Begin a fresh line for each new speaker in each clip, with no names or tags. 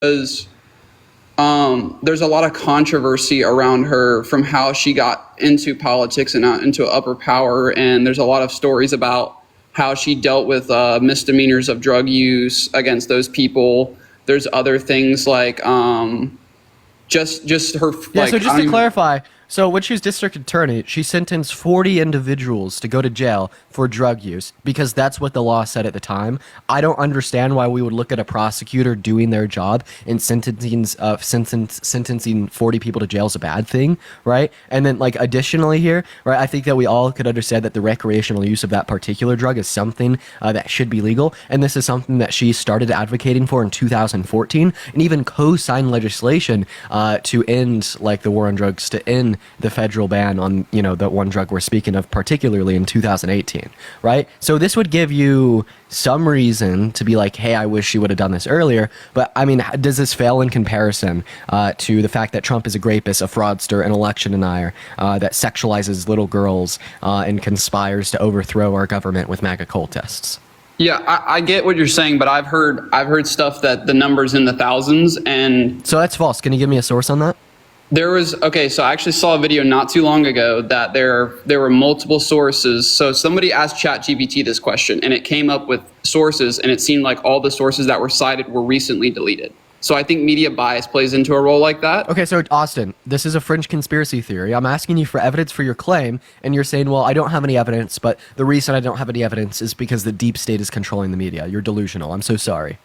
because there's a lot of controversy around her from how she got into politics and into upper power. And there's a lot of stories about how she dealt with misdemeanors of drug use against those people. There's other things like just her.
Yeah,
like,
so just to clarify, so when she was district attorney, she sentenced 40 individuals to go to jail for drug use because that's what the law said at the time. I don't understand why we would look at a prosecutor doing their job and sentencing 40 people to jail is a bad thing, right? And then, like, additionally here, right, I think that we all could understand that the recreational use of that particular drug is something that should be legal, and this is something that she started advocating for in 2014, and even co-signed legislation to end, like, the war on drugs, to end the federal ban on, you know, the one drug we're speaking of, particularly in 2018, right? So this would give you some reason to be like, hey, I wish she would have done this earlier. But I mean, does this fail in comparison to the fact that Trump is a rapist, a fraudster, an election denier, that sexualizes little girls and conspires to overthrow our government with MAGA cultists?
Yeah, I get what you're saying, but I've heard stuff that the number's in the thousands, and
so that's false. Can you give me a source on that?
So I actually saw a video not too long ago that there were multiple sources. So somebody asked ChatGPT this question, and it came up with sources, and it seemed like all the sources that were cited were recently deleted. So I think media bias plays into a role like that.
Okay, so Austin, this is a fringe conspiracy theory. I'm asking you for evidence for your claim, and you're saying, well, I don't have any evidence, but the reason I don't have any evidence is because the deep state is controlling the media. You're delusional. I'm so sorry.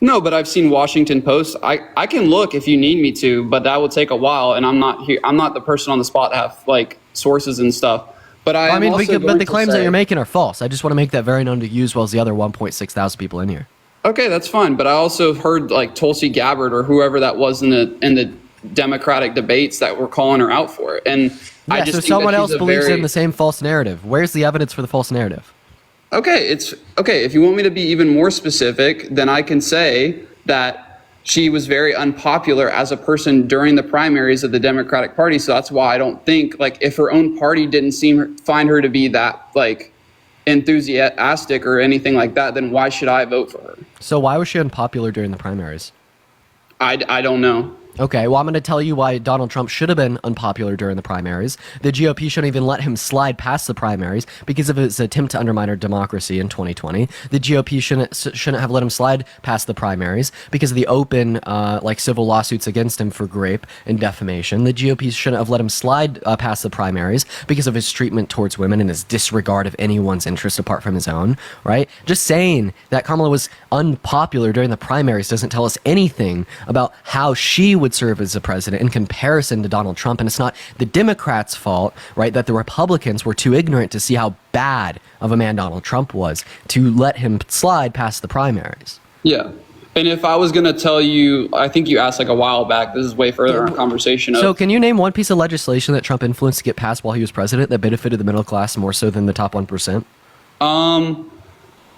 No, but I've seen Washington Post. I can look if you need me to, but that will take a while, and I'm not here. I'm not the person on the spot to have like sources and stuff. But
I mean, but the claims that you're making are false. I just want to make that very known to you as well as the other 1.6 thousand people in here.
Okay, that's fine. But I also heard like Tulsi Gabbard or whoever that was in the Democratic debates that were calling her out for it. And
yeah,
I just
so
think
someone else believes in the same false narrative. Where's the evidence for the false narrative?
Okay, it's okay. If you want me to be even more specific, then I can say that she was very unpopular as a person during the primaries of the Democratic Party. So that's why I don't think, like, if her own party didn't find her to be that like enthusiastic or anything like that, then why should I vote for her?
So why was she unpopular during the primaries?
I don't know.
Okay, well, I'm going to tell you why Donald Trump should have been unpopular during the primaries. The GOP shouldn't even let him slide past the primaries because of his attempt to undermine our democracy in 2020. The GOP shouldn't have let him slide past the primaries because of the open, civil lawsuits against him for rape and defamation. The GOP shouldn't have let him slide past the primaries because of his treatment towards women and his disregard of anyone's interest apart from his own, right? Just saying that Kamala was unpopular during the primaries doesn't tell us anything about how she would serve as a president in comparison to Donald Trump. And it's not the Democrats' fault, right, that the Republicans were too ignorant to see how bad of a man Donald Trump was to let him slide past the primaries.
Yeah. And if I was going to tell you, I think you asked like a while back, this is way further in our conversation.
So can you name one piece of legislation that Trump influenced to get passed while he was president that benefited the middle class more so than the top 1%?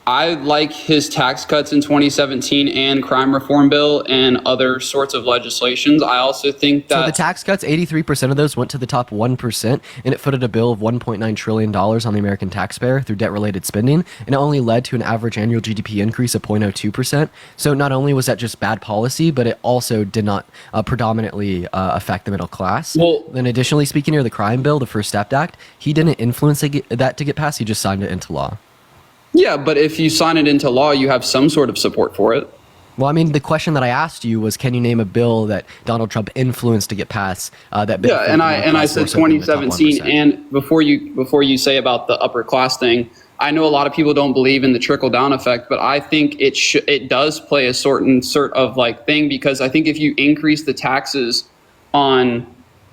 I like his tax cuts in 2017 and crime reform bill and other sorts of legislations. I also think that...
So the tax cuts, 83% of those went to the top 1%, and it footed a bill of $1.9 trillion on the American taxpayer through debt-related spending, and it only led to an average annual GDP increase of 0.02%. So not only was that just bad policy, but it also did not predominantly affect the middle class.
Well,
then additionally, speaking of the crime bill, the First Step Act, he didn't influence that to get passed, he just signed it into law.
Yeah, but if you sign it into law, you have some sort of support for it.
Well, I mean, the question that I asked you was, can you name a bill that Donald Trump influenced to get passed?
Yeah, and I said 2017. And before you say about the upper class thing, I know a lot of people don't believe in the trickle down effect, but I think it does play a sort of like thing, because I think if you increase the taxes on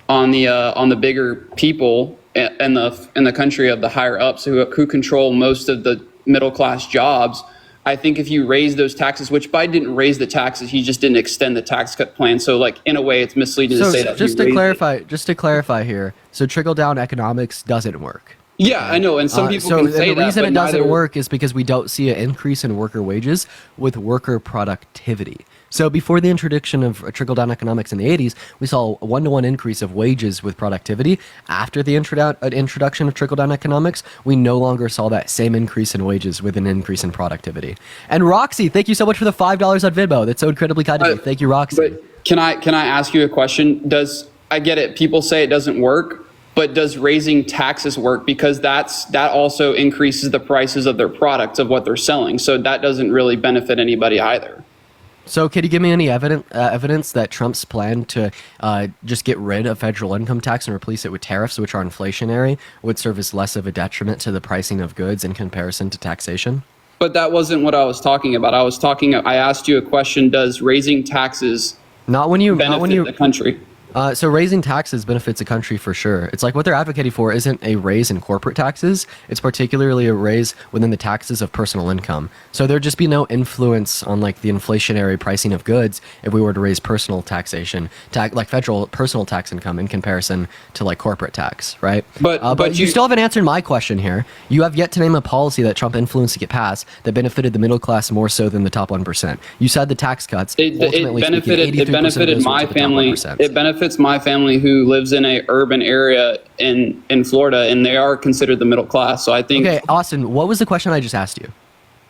the bigger people in the country of the higher ups who control most of the middle class jobs, I think if you raise those taxes, which Biden didn't raise the taxes, he just didn't extend the tax cut plan. So like in a way it's misleading to say that. Just
to clarify here, so trickle down economics doesn't work.
Yeah, I know, and some people can say that.
The reason it doesn't work is because we don't see an increase in worker wages with worker productivity. So before the introduction of trickle-down economics in the 80s, we saw a one-to-one increase of wages with productivity. After the introduction of trickle-down economics, we no longer saw that same increase in wages with an increase in productivity. And Roxy, thank you so much for the $5 on Venmo. That's so incredibly kind of you. Thank you, Roxy.
But can I ask you a question? I get it. People say it doesn't work, but does raising taxes work? Because that also increases the prices of their products, of what they're selling. So that doesn't really benefit anybody either.
So can you give me any evidence that Trump's plan to just get rid of federal income tax and replace it with tariffs, which are inflationary, would serve as less of a detriment to the pricing of goods in comparison to taxation?
But that wasn't what I was talking about. I asked you a question, does raising taxes benefit the country?
So raising taxes benefits a country for sure. It's like what they're advocating for isn't a raise in corporate taxes. It's particularly a raise within the taxes of personal income. So there'd just be no influence on like the inflationary pricing of goods if we were to raise personal taxation, like federal personal tax income in comparison to like corporate tax, right? But you still haven't answered my question here. You have yet to name a policy that Trump influenced to get passed that benefited the middle class more so than the top 1%. You said the tax cuts.
It benefited my family. It benefits my family who lives in a urban area in Florida, and they are considered the middle class. So I think.
Okay, Austin, what was the question I just asked you?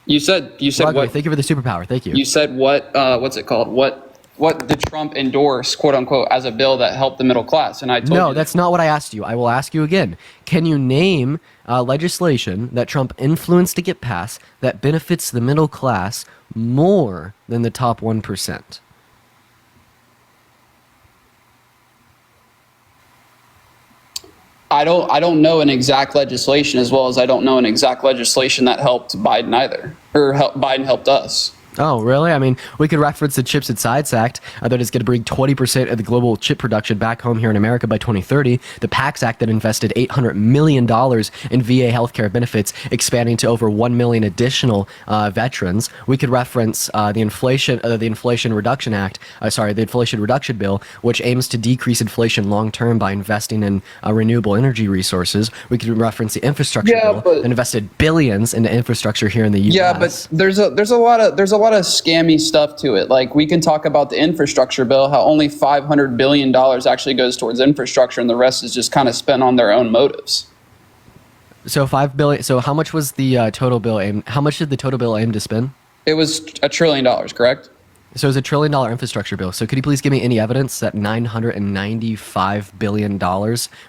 You said
Roger,
what?
Thank you for the superpower. Thank you.
You said what? What's it called? What did Trump endorse, quote unquote, as a bill that helped the middle class? And I told you.
No, that's not what I asked you. I will ask you again. Can you name legislation that Trump influenced to get passed that benefits the middle class more than the top 1%?
I don't know an exact legislation, as well as I don't know an exact legislation that helped Biden either, or Biden helped us.
Oh, really? I mean, we could reference the CHIPS and Science Act that is going to bring 20% of the global chip production back home here in America by 2030. The PACS Act that invested $800 million in VA healthcare benefits, expanding to over 1 million additional veterans. We could reference the Inflation Reduction Act, the Inflation Reduction Bill, which aims to decrease inflation long term by investing in renewable energy resources. We could reference the Infrastructure Bill that invested billions into infrastructure here in the U.S.
Yeah, but there's a lot of scammy stuff to it. Like, we can talk about the infrastructure bill, how only $500 billion actually goes towards infrastructure, and the rest is just kind of spent on their own motives.
So $5 billion. So how much was the total bill aim? How much did the total bill aim to spend?
It was $1 trillion, correct?
So it was $1 trillion infrastructure bill. So could you please give me any evidence that $995 billion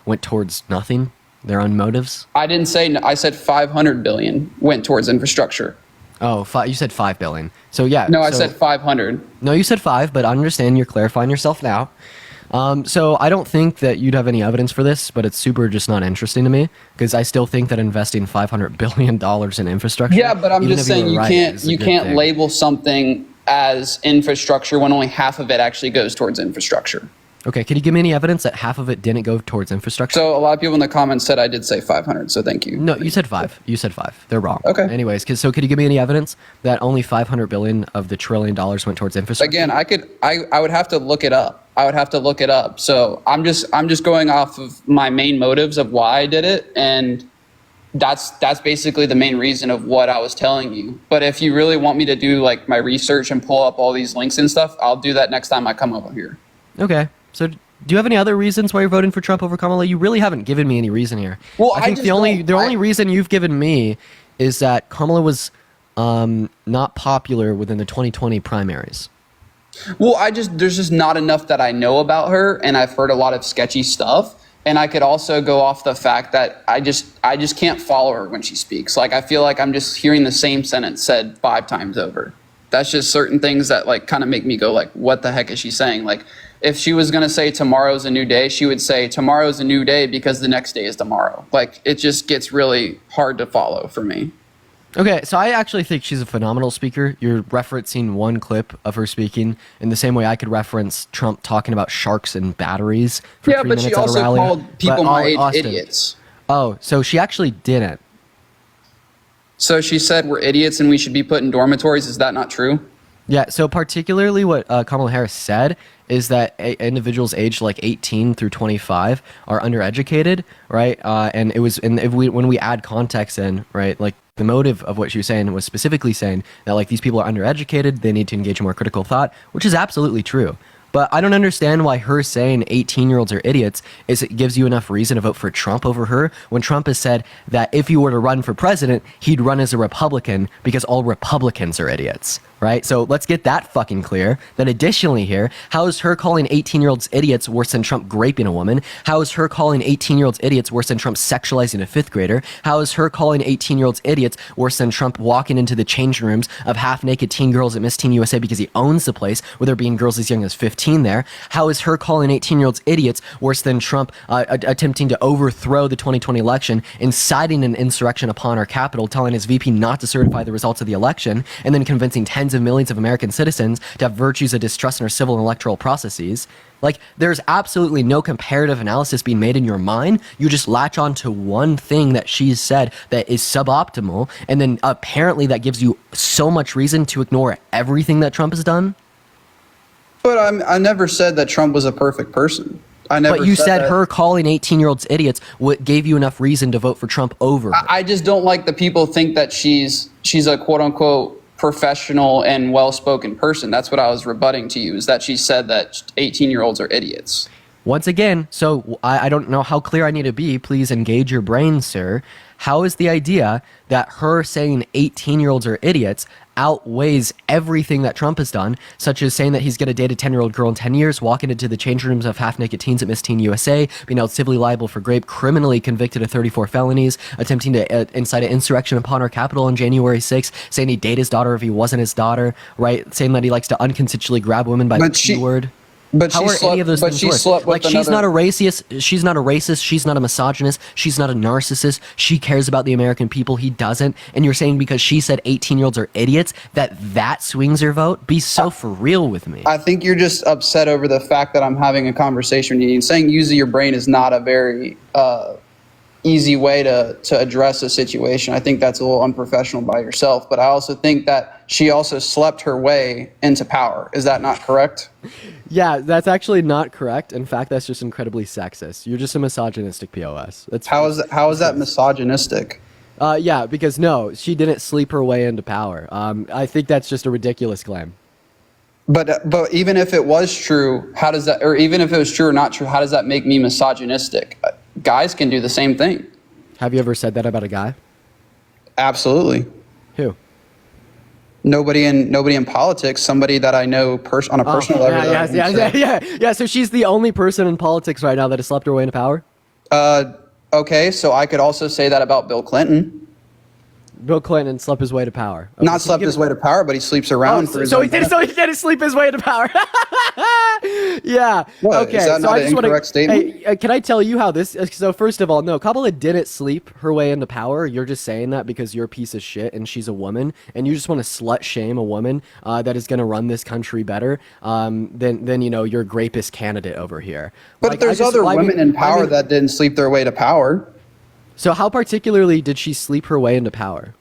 went towards nothing? Their own motives?
I didn't say. I said 500 billion went towards infrastructure.
Oh, you said 5 billion. So yeah.
No, I said 500.
No, you said 5, but I understand you're clarifying yourself now. So I don't think that you'd have any evidence for this, but it's super just not interesting to me because I still think that investing $500 billion in infrastructure.
Yeah, but I'm just saying you can't label something as infrastructure when only half of it actually goes towards infrastructure.
Okay, can you give me any evidence that half of it didn't go towards infrastructure?
So a lot of people in the comments said I did say 500, so thank you.
No, you said 5. You said 5. They're wrong.
Okay.
Anyways, so could you give me any evidence that only $500 billion of the $1 trillion went towards infrastructure?
Again, I would have to look it up. So I'm just going off of my main motives of why I did it, and that's basically the main reason of what I was telling you. But if you really want me to do like my research and pull up all these links and stuff, I'll do that next time I come over here.
Okay. So do you have any other reasons why you're voting for Trump over Kamala? You really haven't given me any reason here.
Well,
I think the only reason you've given me is that Kamala was not popular within the 2020 primaries.
Well, there's just not enough that I know about her, and I've heard a lot of sketchy stuff. And I could also go off the fact that I just can't follow her when she speaks. Like, I feel like I'm just hearing the same sentence said 5 times over. That's just certain things that like kind of make me go like, what the heck is she saying? Like, if she was going to say tomorrow's a new day, she would say tomorrow's a new day because the next day is tomorrow. Like, it just gets really hard to follow for me.
Okay, so I actually think she's a phenomenal speaker. You're referencing one clip of her speaking in the same way I could reference Trump talking about sharks and batteries for 3 minutes at a rally.
Yeah, but she also called people my age idiots.
Oh, so she actually didn't.
So she said we're idiots and we should be put in dormitories. Is that not true?
Yeah, so particularly what Kamala Harris said is that individuals aged like 18 through 25 are undereducated, right? And when we add context in, right, like the motive of what she was saying was specifically saying that like these people are undereducated, they need to engage in more critical thought, which is absolutely true. But I don't understand why her saying 18-year-olds are idiots is it gives you enough reason to vote for Trump over her when Trump has said that if he were to run for president, he'd run as a Republican because all Republicans are idiots, right? So let's get that fucking clear. Then additionally here, how is her calling 18-year-olds idiots worse than Trump raping a woman? How is her calling 18-year-olds idiots worse than Trump sexualizing a fifth grader? How is her calling 18-year-olds idiots worse than Trump walking into the changing rooms of half-naked teen girls at Miss Teen USA because he owns the place, with there being girls as young as 15 there? How is her calling 18-year-olds idiots worse than Trump attempting to overthrow the 2020 election, inciting an insurrection upon our Capitol, telling his VP not to certify the results of the election, and then convincing tens of millions of American citizens to have virtues of distrust in our civil and electoral processes? Like, there's absolutely no comparative analysis being made in your mind. You just latch on to one thing that she's said that is suboptimal, and then apparently that gives you so much reason to ignore everything that Trump has done.
But I never said that Trump was a perfect person. I never.
But you said
that.
her calling 18-year-olds idiots gave you enough reason to vote for Trump over her.
I just don't like the people think that she's a quote unquote professional and well-spoken person. That's what I was rebutting to you, is that she said that 18-year-olds are idiots.
Once again, so I don't know how clear I need to be. Please engage your brain, sir. How is the idea that her saying 18-year-olds are idiots outweighs everything that Trump has done, such as saying that he's going to date a 10-year-old girl in 10 years, walking into the change rooms of half-naked teens at Miss Teen USA, being held civilly liable for rape, criminally convicted of 34 felonies, attempting to incite an insurrection upon our Capitol on January 6th, saying he'd date his daughter if he wasn't his daughter, right? Saying that he likes to unconsensually grab women by the P-word.
But
how are any of those things worse? Like, she's not a racist. She's not a racist. She's not a misogynist. She's not a narcissist. She cares about the American people. He doesn't. And you're saying because she said 18-year-olds are idiots that swings her vote? Be so for real with me.
I think you're just upset over the fact that I'm having a conversation with you. And saying using your brain is not a very easy way to address a situation. I think that's a little unprofessional by yourself. But I also think that she also slept her way into power. Is that not correct?
Yeah, that's actually not correct. In fact, that's just incredibly sexist. You're just a misogynistic POS.
How is that misogynistic?
Yeah, because no, she didn't sleep her way into power. I think that's just a ridiculous claim.
But even if it was true, how does that, or even if it was true or not true, how does that make me misogynistic? Guys can do the same thing.
Have you ever said that about a guy?
Absolutely.
Who?
Nobody in politics. Somebody that I know on a personal level.
Yeah. So she's the only person in politics right now that has slept her way into power.
Okay, so I could also say that about Bill Clinton.
Bill Clinton slept his way to power. Okay,
Not slept his way to power, but he sleeps around for his own benefit.
So he didn't sleep his way to power. Yeah.
What,
okay.
is that not an incorrect statement?
Hey, can I tell you how this? So first of all, no, Kamala didn't sleep her way into power. You're just saying that because you're a piece of shit and she's a woman, and you just want to slut shame a woman that is going to run this country better than your grapist candidate over here.
But like, there's other women in power that didn't sleep their way to power.
So how particularly did she sleep her way into power?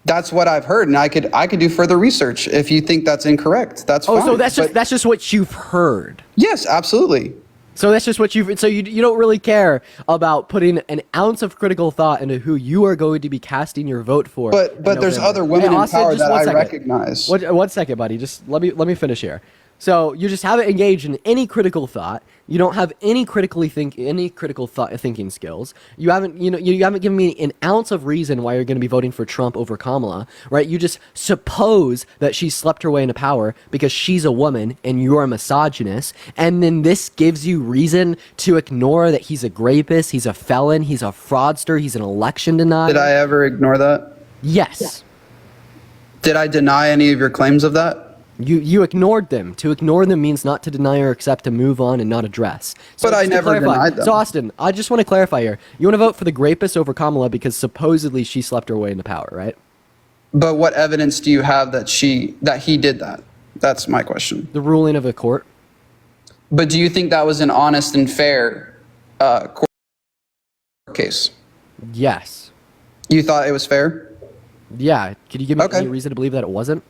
That's what I've heard, and I could do further research if you think that's incorrect. That's fine.
Oh, so that's just what you've heard.
Yes, absolutely.
So that's just what you don't really care about putting an ounce of critical thought into who you are going to be casting your vote for.
But there's other women in power that I recognize.
One second, buddy. Just let me finish here. So you just haven't engaged in any critical thought. You don't have any critical thinking skills. You haven't given me an ounce of reason why you're going to be voting for Trump over Kamala, right? You just suppose that she slept her way into power because she's a woman and you're a misogynist, and then this gives you reason to ignore that he's a rapist, he's a felon, he's a fraudster, he's an election denier.
Did I ever ignore that?
Yes. Yeah.
Did I deny any of your claims of that?
You ignored them. To ignore them means not to deny or accept, to move on and not address. So
but I never denied them.
So Austin, I just want to clarify here. You want to vote for the rapist over Kamala because supposedly she slept her way into power, right?
But what evidence do you have that he did that? That's my question.
The ruling of a court.
But do you think that was an honest and fair court case?
Yes.
You thought it was fair?
Yeah. Could you give me any reason to believe that it wasn't?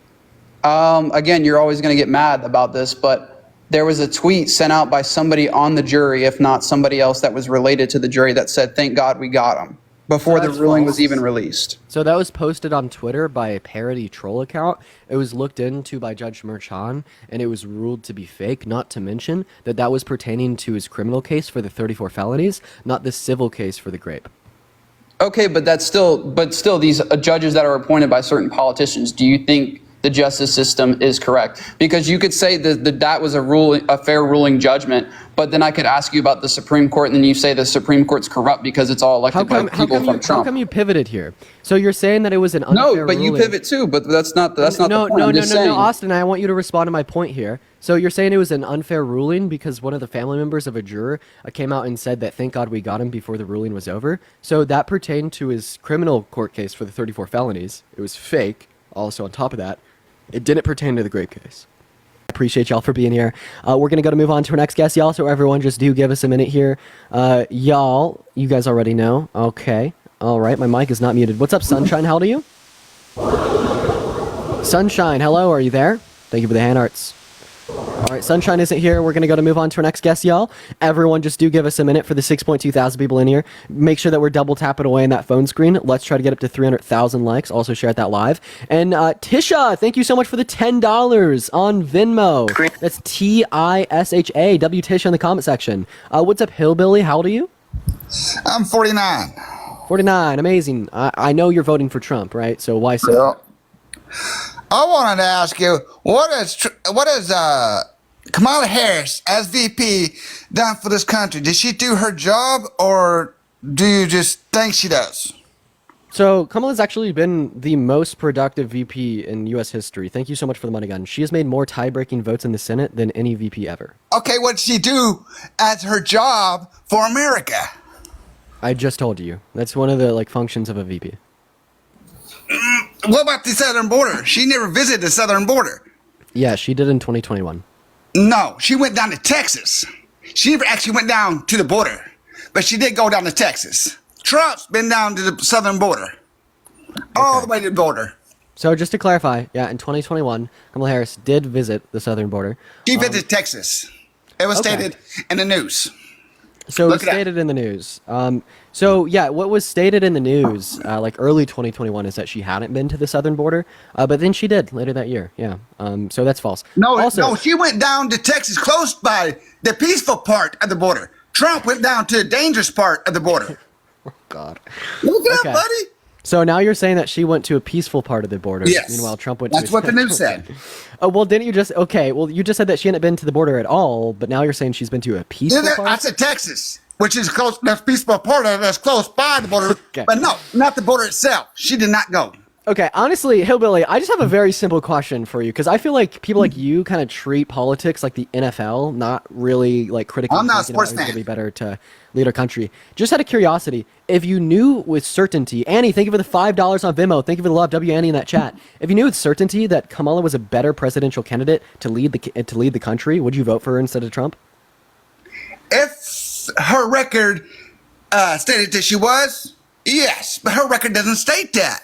Again, you're always going to get mad about this, but there was a tweet sent out by somebody on the jury, if not somebody else that was related to the jury, that said, "Thank God we got him." before the
that's
ruling
false.
was even released.
So that was posted on Twitter by a parody troll account. It was looked into by Judge Merchan, and it was ruled to be fake, not to mention that that was pertaining to his criminal case for the 34 felonies, not the civil case for the grape.
Okay, but still, these judges that are appointed by certain politicians, do you think the justice system is correct? Because you could say that was a fair ruling judgment, but then I could ask you about the Supreme Court, and then you say the Supreme Court's corrupt because it's all elected by people from Trump.
How come you pivoted here? So you're saying that it was an unfair
No, but
ruling.
you pivot too, but that's not the point.
No, Austin, I want you to respond to my point here. So you're saying it was an unfair ruling because one of the family members of a juror came out and said that thank God we got him before the ruling was over. So that pertained to his criminal court case for the 34 felonies. It was fake. Also, on top of that, it didn't pertain to the grape case. Appreciate y'all for being here. We're going to move on to our next guest, y'all. So everyone just do give us a minute here. Y'all, you guys already know. Okay. All right. My mic is not muted. What's up, Sunshine? How old are you? Sunshine, hello. Are you there? Thank you for the hand arts. All right, Sunshine isn't here. We're going to move on to our next guest, y'all. Everyone just do give us a minute for the 6.2 thousand people in here. Make sure that we're double tapping away in that phone screen. Let's try to get up to 300,000 likes. Also share that live. And Tisha, thank you so much for the $10 on Venmo. That's Tisha. W Tisha in the comment section. What's up, Hillbilly? How old are you?
I'm 49.
49. Amazing. I know you're voting for Trump, right? So why so?
Yeah. I wanted to ask you, what is Kamala Harris as VP done for this country? Did she do her job, or do you just think she does?
So Kamala's actually been the most productive VP in U.S. history. Thank you so much for the money gun. She has made more tie-breaking votes in the Senate than any VP ever.
Okay, what did she do as her job for America?
I just told you. That's one of the functions of a VP.
What about the southern border? She never visited the southern border.
Yeah, she did in 2021.
No, she went down to Texas. She never actually went down to the border, but she did go down to Texas. Trump's been down to the southern border, all the way to the border.
So just to clarify, yeah, in 2021, Kamala Harris did visit the southern border.
She visited Texas. It was stated in the news.
So it was stated in the news. So yeah, what was stated in the news, early 2021, is that she hadn't been to the southern border, but then she did later that year. Yeah. So that's false.
No, she went down to Texas, close by the peaceful part of the border. Trump went down to the dangerous part of the border.
Oh God.
Look it up, buddy.
So now you're saying that she went to a peaceful part of the border.
Yes.
Meanwhile, Trump went
That's
to...
what the news said.
Oh, well, didn't you just... Okay, well, you just said that she hadn't been to the border at all, but now you're saying she's been to a peaceful part?
I said Texas, which is close. That's peaceful part of it. That's close by the border.
Okay.
But no, not the border itself. She did not go.
Okay, honestly, Hillbilly, I just have a very simple question for you, because I feel like people like you kind of treat politics like the NFL, not really critically.
I'm not a sports fan.
It'd be better to lead our country. Just out of curiosity, if you knew with certainty, Annie, thank you for the $5 on Venmo. Thank you for the love, Annie, in that chat. If you knew with certainty that Kamala was a better presidential candidate to lead the country, would you vote for her instead of Trump?
If her record stated that she was, yes, but her record doesn't state that.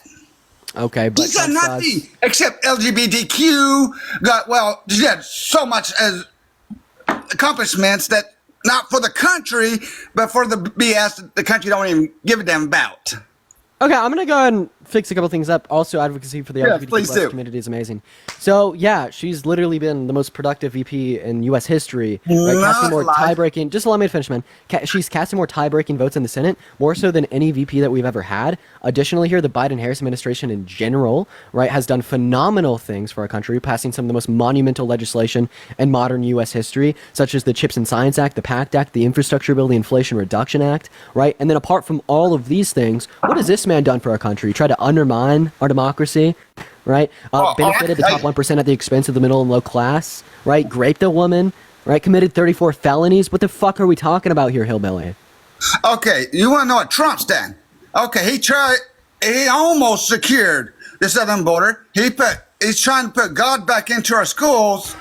Okay, but
she's got nothing except LGBTQ. She had so much as accomplishments that not for the country, but for the BS that the country don't even give a damn about.
Okay, I'm going to go ahead and fix a couple things up. Also, advocacy for the LGBTQ+ community is amazing. So, yeah, she's literally been the most productive VP in U.S. history. Right? Casting more tie-breaking... Just allow me to finish, man. She's casting more tie-breaking votes in the Senate, more so than any VP that we've ever had. Additionally here, the Biden-Harris administration in general, right, has done phenomenal things for our country, passing some of the most monumental legislation in modern U.S. history, such as the CHIPS and Science Act, the PACT Act, the Infrastructure Bill, the Inflation Reduction Act, right? And then apart from all of these things, what has this man done for our country? Try to undermine our democracy, right? Benefited the top 1% at the expense of the middle and low class, right? Raped a woman, right? Committed 34 felonies. What the fuck are we talking about here, Hillbilly?
Okay, you want to know what Trump's done? Okay, he almost secured the southern border. He's trying to put God back into our schools.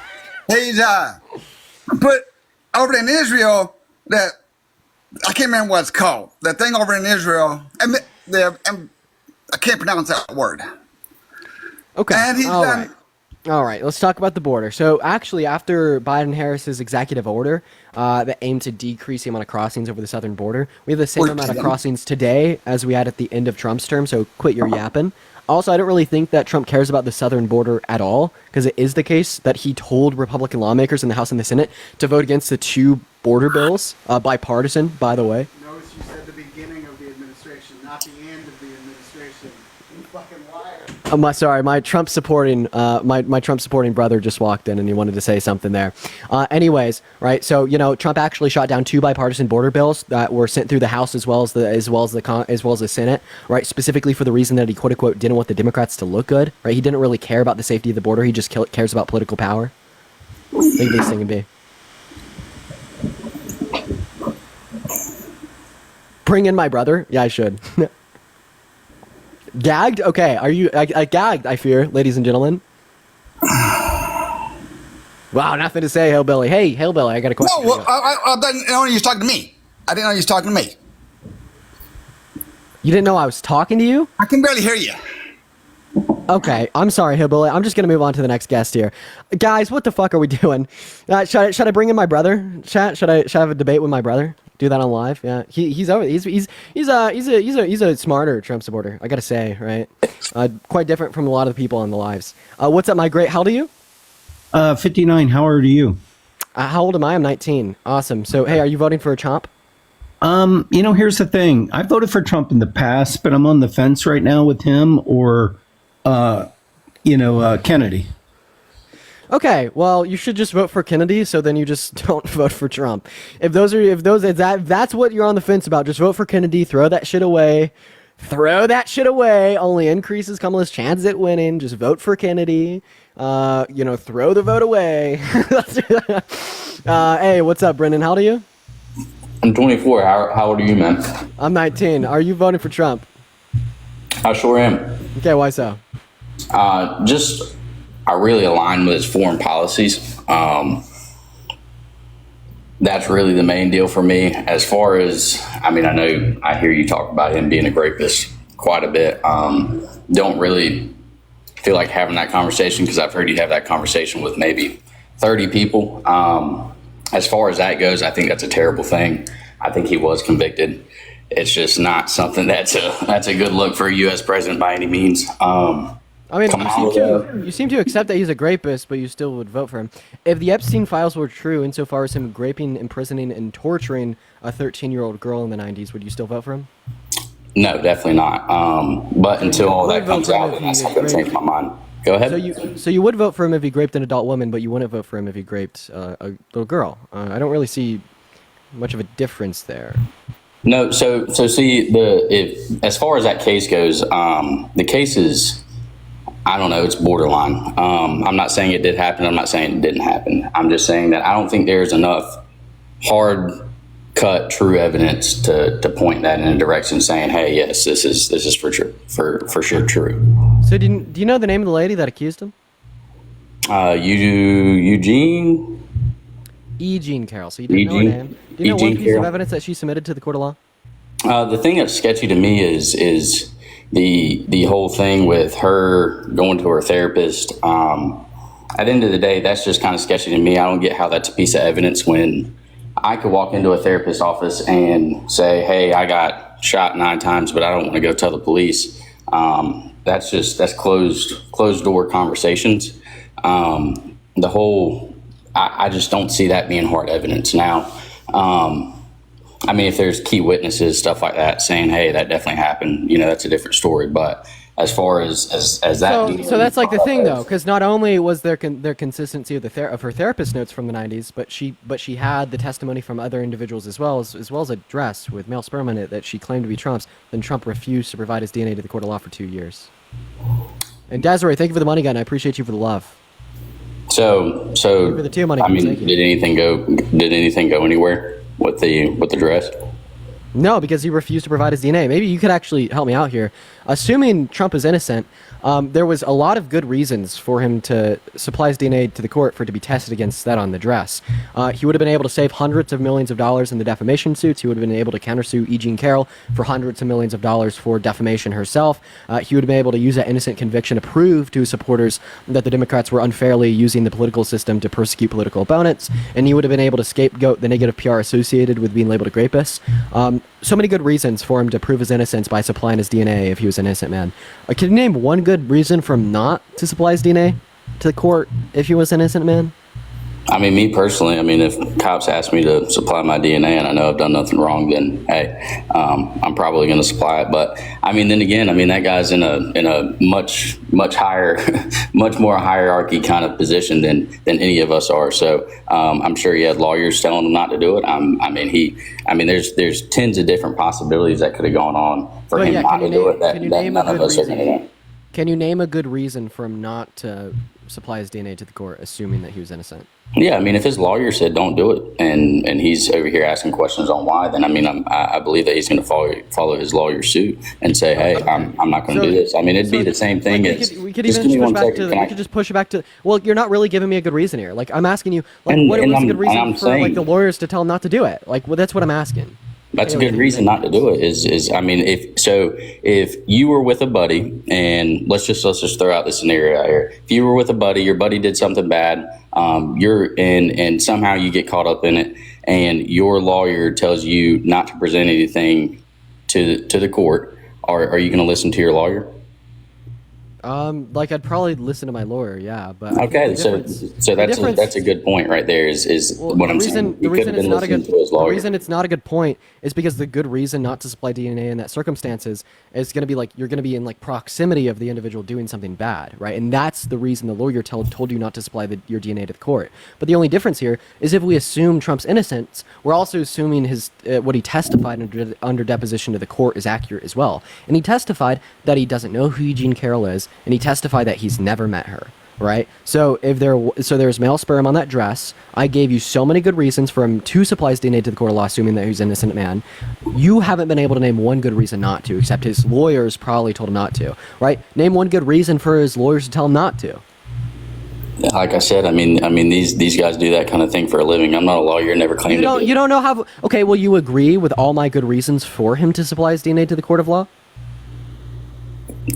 He's put over in Israel that I can't remember what it's called. That thing over in Israel, I can't pronounce that word.
Okay,
and he's
all
done.
right. All right, let's talk about the border. So, actually, after Biden-Harris's executive order that aimed to decrease the amount of crossings over the southern border, we have the same amount of crossings today as we had at the end of Trump's term. So, quit your yapping. Also, I don't really think that Trump cares about the southern border at all, because it is the case that he told Republican lawmakers in the House and the Senate to vote against the 2 border bills, bipartisan, by the way.
Notice you said the beginning of the administration, not the end of the administration. You fucking liar.
Sorry, my Trump supporting my Trump supporting brother just walked in and he wanted to say something there. Anyways, right? So Trump actually shot down 2 bipartisan border bills that were sent through the House as well as the Senate, right? Specifically for the reason that he quote unquote didn't want the Democrats to look good, right? He didn't really care about the safety of the border. He just cares about political power. Think this thing can be. Bring in my brother. Yeah, I should. Gagged? Okay, are you I gagged, I fear, ladies and gentlemen. Wow, nothing to say, Hillbilly. Hey, Hillbilly, I got a question.
No, well, I didn't know you was talking to me. I didn't know you was talking to me.
You didn't know I was talking to you?
I can barely hear you.
Okay, I'm sorry, Hillbilly. I'm just gonna move on to the next guest here. Guys, what the fuck are we doing? Should I bring in my brother? Chat? Should I have a debate with my brother? Do that on live? Yeah, he's a smarter Trump supporter. I gotta say, right? Quite different from a lot of the people on the lives. What's up, my great? How old are you?
59. How old are you?
How old am I? I'm 19. Awesome. So, hey, are you voting for a Trump?
Here's the thing. I voted for Trump in the past, but I'm on the fence right now with him or, Kennedy.
Okay, well, you should just vote for Kennedy, so then you just don't vote for Trump. If that's what you're on the fence about, just vote for Kennedy, throw that shit away. Throw that shit away. Only increases Kamala's chances at winning. Just vote for Kennedy. Throw the vote away. Hey, what's up, Brendan? How old are you?
I'm 24. How old are you, man?
I'm 19. Are you voting for Trump?
I sure am.
Okay, why so?
I really align with his foreign policies. That's really the main deal for me. As far as, I hear you talk about him being a rapist quite a bit. Don't really feel like having that conversation because I've heard you have that conversation with maybe 30 people. As far as that goes, I think that's a terrible thing. I think he was convicted. It's just not something that's a good look for a U.S. president by any means.
You seem to accept that he's a rapist, but you still would vote for him. If the Epstein files were true, insofar as him raping, imprisoning, and torturing a 13-year-old girl in the 90s, would you still vote for him?
No, definlitely not. But until all that comes out, then that's not going to change my mind. Go ahead.
So you would vote for him if he raped an adult woman, but you wouldn't vote for him if he raped a little girl. I don't really see much of a difference there.
No, so see, as far as that case goes, the case is, I don't know, it's borderline. I'm not saying it did happen. I'm not saying it didn't happen. I'm just saying that I don't think there's enough hard-cut true evidence to point that in a direction saying, hey, yes, this is for sure true.
So do you know the name of the lady that accused him?
Eugene?
E. Jean Carroll. So you didn't know her name. Do you know one piece of evidence that she submitted to the court of law?
The thing that's sketchy to me is the whole thing with her going to her therapist. At the end of the day, that's just kind of sketchy to me. I don't get how that's a piece of evidence when I could walk into a therapist's office and say, hey, I got shot 9 times, but I don't want to go tell the police. That's closed door conversations. I just don't see that being hard evidence now. If there's key witnesses, stuff like that, saying, hey, that definitely happened, that's a different story. But as far as that.
So that's like the thing, though, because not only was there consistency of her therapist notes from the 90s, but she had the testimony from other individuals as well as a dress with male sperm in it that she claimed to be Trump's. Then Trump refused to provide his DNA to the court of law for 2 years. And Desiree, thank you for the money, gun. I appreciate you for the love.
So
for the 2 money,
did anything go anywhere with the dress?
No, because he refused to provide his DNA. Maybe you could actually help me out here. Assuming Trump is innocent, there was a lot of good reasons for him to supply his DNA to the court for it to be tested against that on the dress. He would have been able to save hundreds of millions of dollars in the defamation suits. He would have been able to countersue E. Jean Carroll for hundreds of millions of dollars for defamation herself. He would have been able to use that innocent conviction to prove to his supporters that the Democrats were unfairly using the political system to persecute political opponents. And he would have been able to scapegoat the negative PR associated with being labeled a rapist. So many good reasons for him to prove his innocence by supplying his DNA if he was an innocent man. Can you name one good reason for him not to supply his DNA to the court if he was an innocent man?
I mean, me personally, I mean, if cops ask me to supply my DNA and I know I've done nothing wrong, then hey, I'm probably going to supply it. But I mean, then again, I mean, that guy's in a much higher, much more hierarchy kind of position than any of us are. So I'm sure he had lawyers telling him not to do it. I mean, there's tens of different possibilities that could have gone on for him not to do it. That none of us are going to know.
Can you name a good reason for him not to supply his DNA to the court, assuming that he was innocent?
Yeah, I mean, if his lawyer said don't do it, and he's over here asking questions on why, then I mean, I believe that he's going to follow his lawyer's suit and say, hey, I'm not going to do this. I mean, it'd be the same thing as.
We could just push it back to. Well, you're not really giving me a good reason here. Like, I'm asking you, like, what's a good reason for like the lawyers to tell him not to do it? Like, well, that's what I'm asking.
That's a good reason not to do it. Is I mean, if you were with a buddy, and let's just throw out the scenario out here. If you were with a buddy, your buddy did something bad, and somehow you get caught up in it, and your lawyer tells you not to present anything to the court, are you going to listen to your lawyer?
Like I'd probably listen to my lawyer, yeah, but
okay, so that's a good point right there. Is what I'm saying.
The reason it's not a good point is because the good reason not to supply DNA in that circumstances is going to be like you're going to be in like proximity of the individual doing something bad, right? And that's the reason the lawyer told you not to supply your DNA to the court. But the only difference here is if we assume Trump's innocence, we're also assuming his what he testified under deposition to the court is accurate as well. And he testified that he doesn't know who Eugene Carroll is. And he testified that he's never met her, right? So there's male sperm on that dress. I gave you so many good reasons for him to supply his DNA to the court of law, assuming that he's an innocent man. You haven't been able to name one good reason not to, except his lawyers probably told him not to, right? Name one good reason for his lawyers to tell him not to.
Like I said, I mean, these guys do that kind of thing for a living. I'm not a lawyer, never claimed to be.
You don't know how. Okay, well, you agree with all my good reasons for him to supply his DNA to the court of law?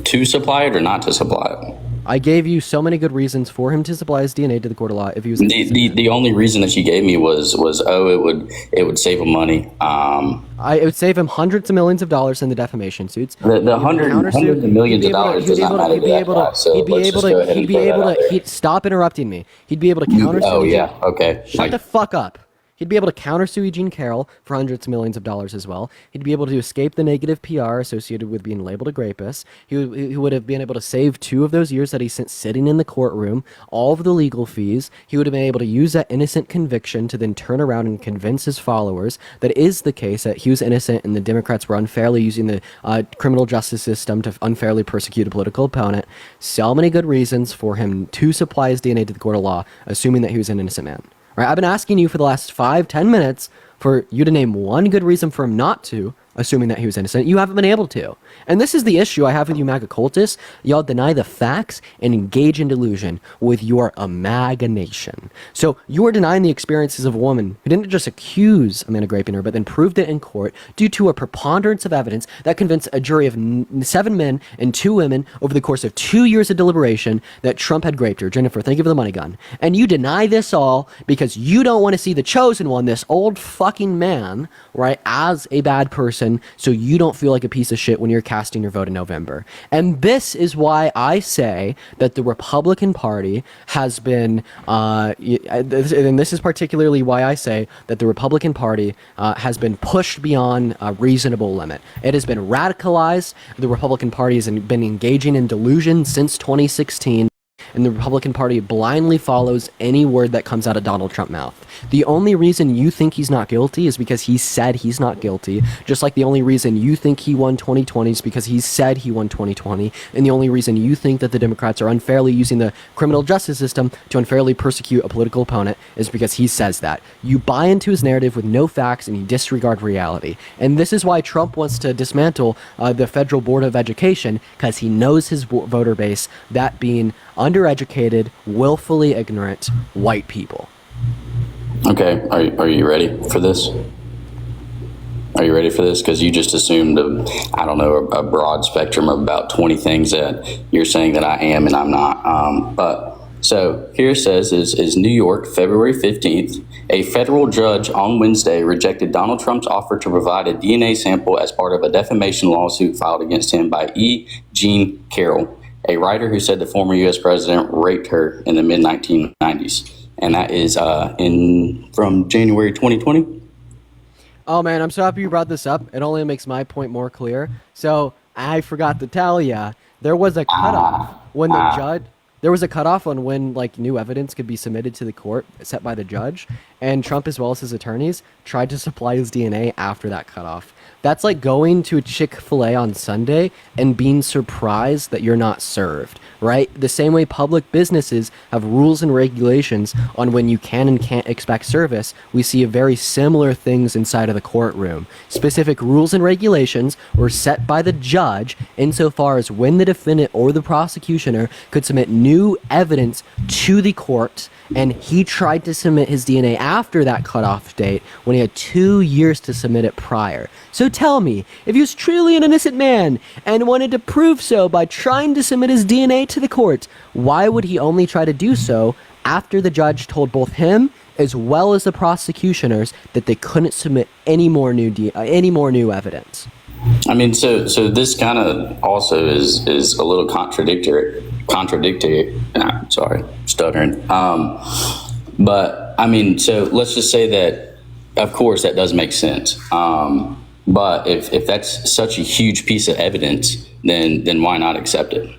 To supply it or not to supply it?
I gave you so many good reasons for him to supply his DNA to the court of law if he was
the only reason that you gave me was it would save him money.
It would save him hundreds of millions of dollars in the defamation suits.
The hundreds of millions of dollars does not matter to that guy. So he'd be able to
stop interrupting me. He'd be able to countersue.
Oh yeah, okay.
Shut the fuck up. He'd be able to countersue Eugene Carroll for hundreds of millions of dollars as well. He'd be able to escape the negative PR associated with being labeled a rapist. He would have been able to save 2 of those years that he spent sitting in the courtroom, all of the legal fees. He would have been able to use that innocent conviction to then turn around and convince his followers that it is the case that he was innocent and the Democrats were unfairly using the criminal justice system to unfairly persecute a political opponent. So many good reasons for him to supply his DNA to the court of law, assuming that he was an innocent man. Right, I've been asking you for the last 5-10 minutes for you to name one good reason for him not to, assuming that he was innocent. You haven't been able to. And this is the issue I have with you MAGA cultists. Y'all deny the facts and engage in delusion with your imagination. So you are denying the experiences of a woman who didn't just accuse a man of raping her, but then proved it in court due to a preponderance of evidence that convinced a jury of 7 men and 2 women over the course of 2 years of deliberation that Trump had raped her. Jennifer, thank you for the money gun. And you deny this all because you don't want to see the chosen one, this old fucking man, right, as a bad person, so you don't feel like a piece of shit when you're casting your vote in November. And this is why I say that the Republican Party has been, and this is particularly why I say that the Republican Party has been pushed beyond a reasonable limit. It has been radicalized. The Republican Party has been engaging in delusion since 2016. and the Republican Party blindly follows any word that comes out of Donald Trump's mouth. The only reason you think he's not guilty is because he said he's not guilty, just like the only reason you think he won 2020 is because he said he won 2020, and the only reason you think that the Democrats are unfairly using the criminal justice system to unfairly persecute a political opponent is because he says that. You buy into his narrative with no facts and you disregard reality. And this is why Trump wants to dismantle the Federal Board of Education, because he knows his voter base, that being undereducated, willfully ignorant white people.
Okay, are you ready for this? Are you ready for this? Because you just assumed, a broad spectrum of about 20 things that you're saying that I am and I'm not. But so here it says is New York, February 15th, a federal judge on Wednesday rejected Donald Trump's offer to provide a DNA sample as part of a defamation lawsuit filed against him by E. Jean Carroll, a writer who said the former U.S. president raped her in the mid-1990s. And that is from January 2020.
Oh man, I'm so happy you brought this up. It only makes my point more clear. So I forgot to tell ya, there was a cutoff when the judge. There was a cutoff on when new evidence could be submitted to the court set by the judge, and Trump, as well as his attorneys, tried to supply his DNA after that cutoff. That's like going to a Chick-fil-A on Sunday and being surprised that you're not served, right? The same way public businesses have rules and regulations on when you can and can't expect service, we see very similar things inside of the courtroom. Specific rules and regulations were set by the judge insofar as when the defendant or the prosecutioner could submit new evidence to the court, and he tried to submit his DNA after that cutoff date when he had 2 years to submit it prior. So tell me, if he was truly an innocent man and wanted to prove so by trying to submit his DNA to the court, why would he only try to do so after the judge told both him as well as the prosecutioners that they couldn't submit any more new evidence?
I mean, so this kind of also is a little contradictory. Sorry, stuttering. But I mean, so let's just say that, of course, that does make sense. But if that's such a huge piece of evidence, then why not accept it?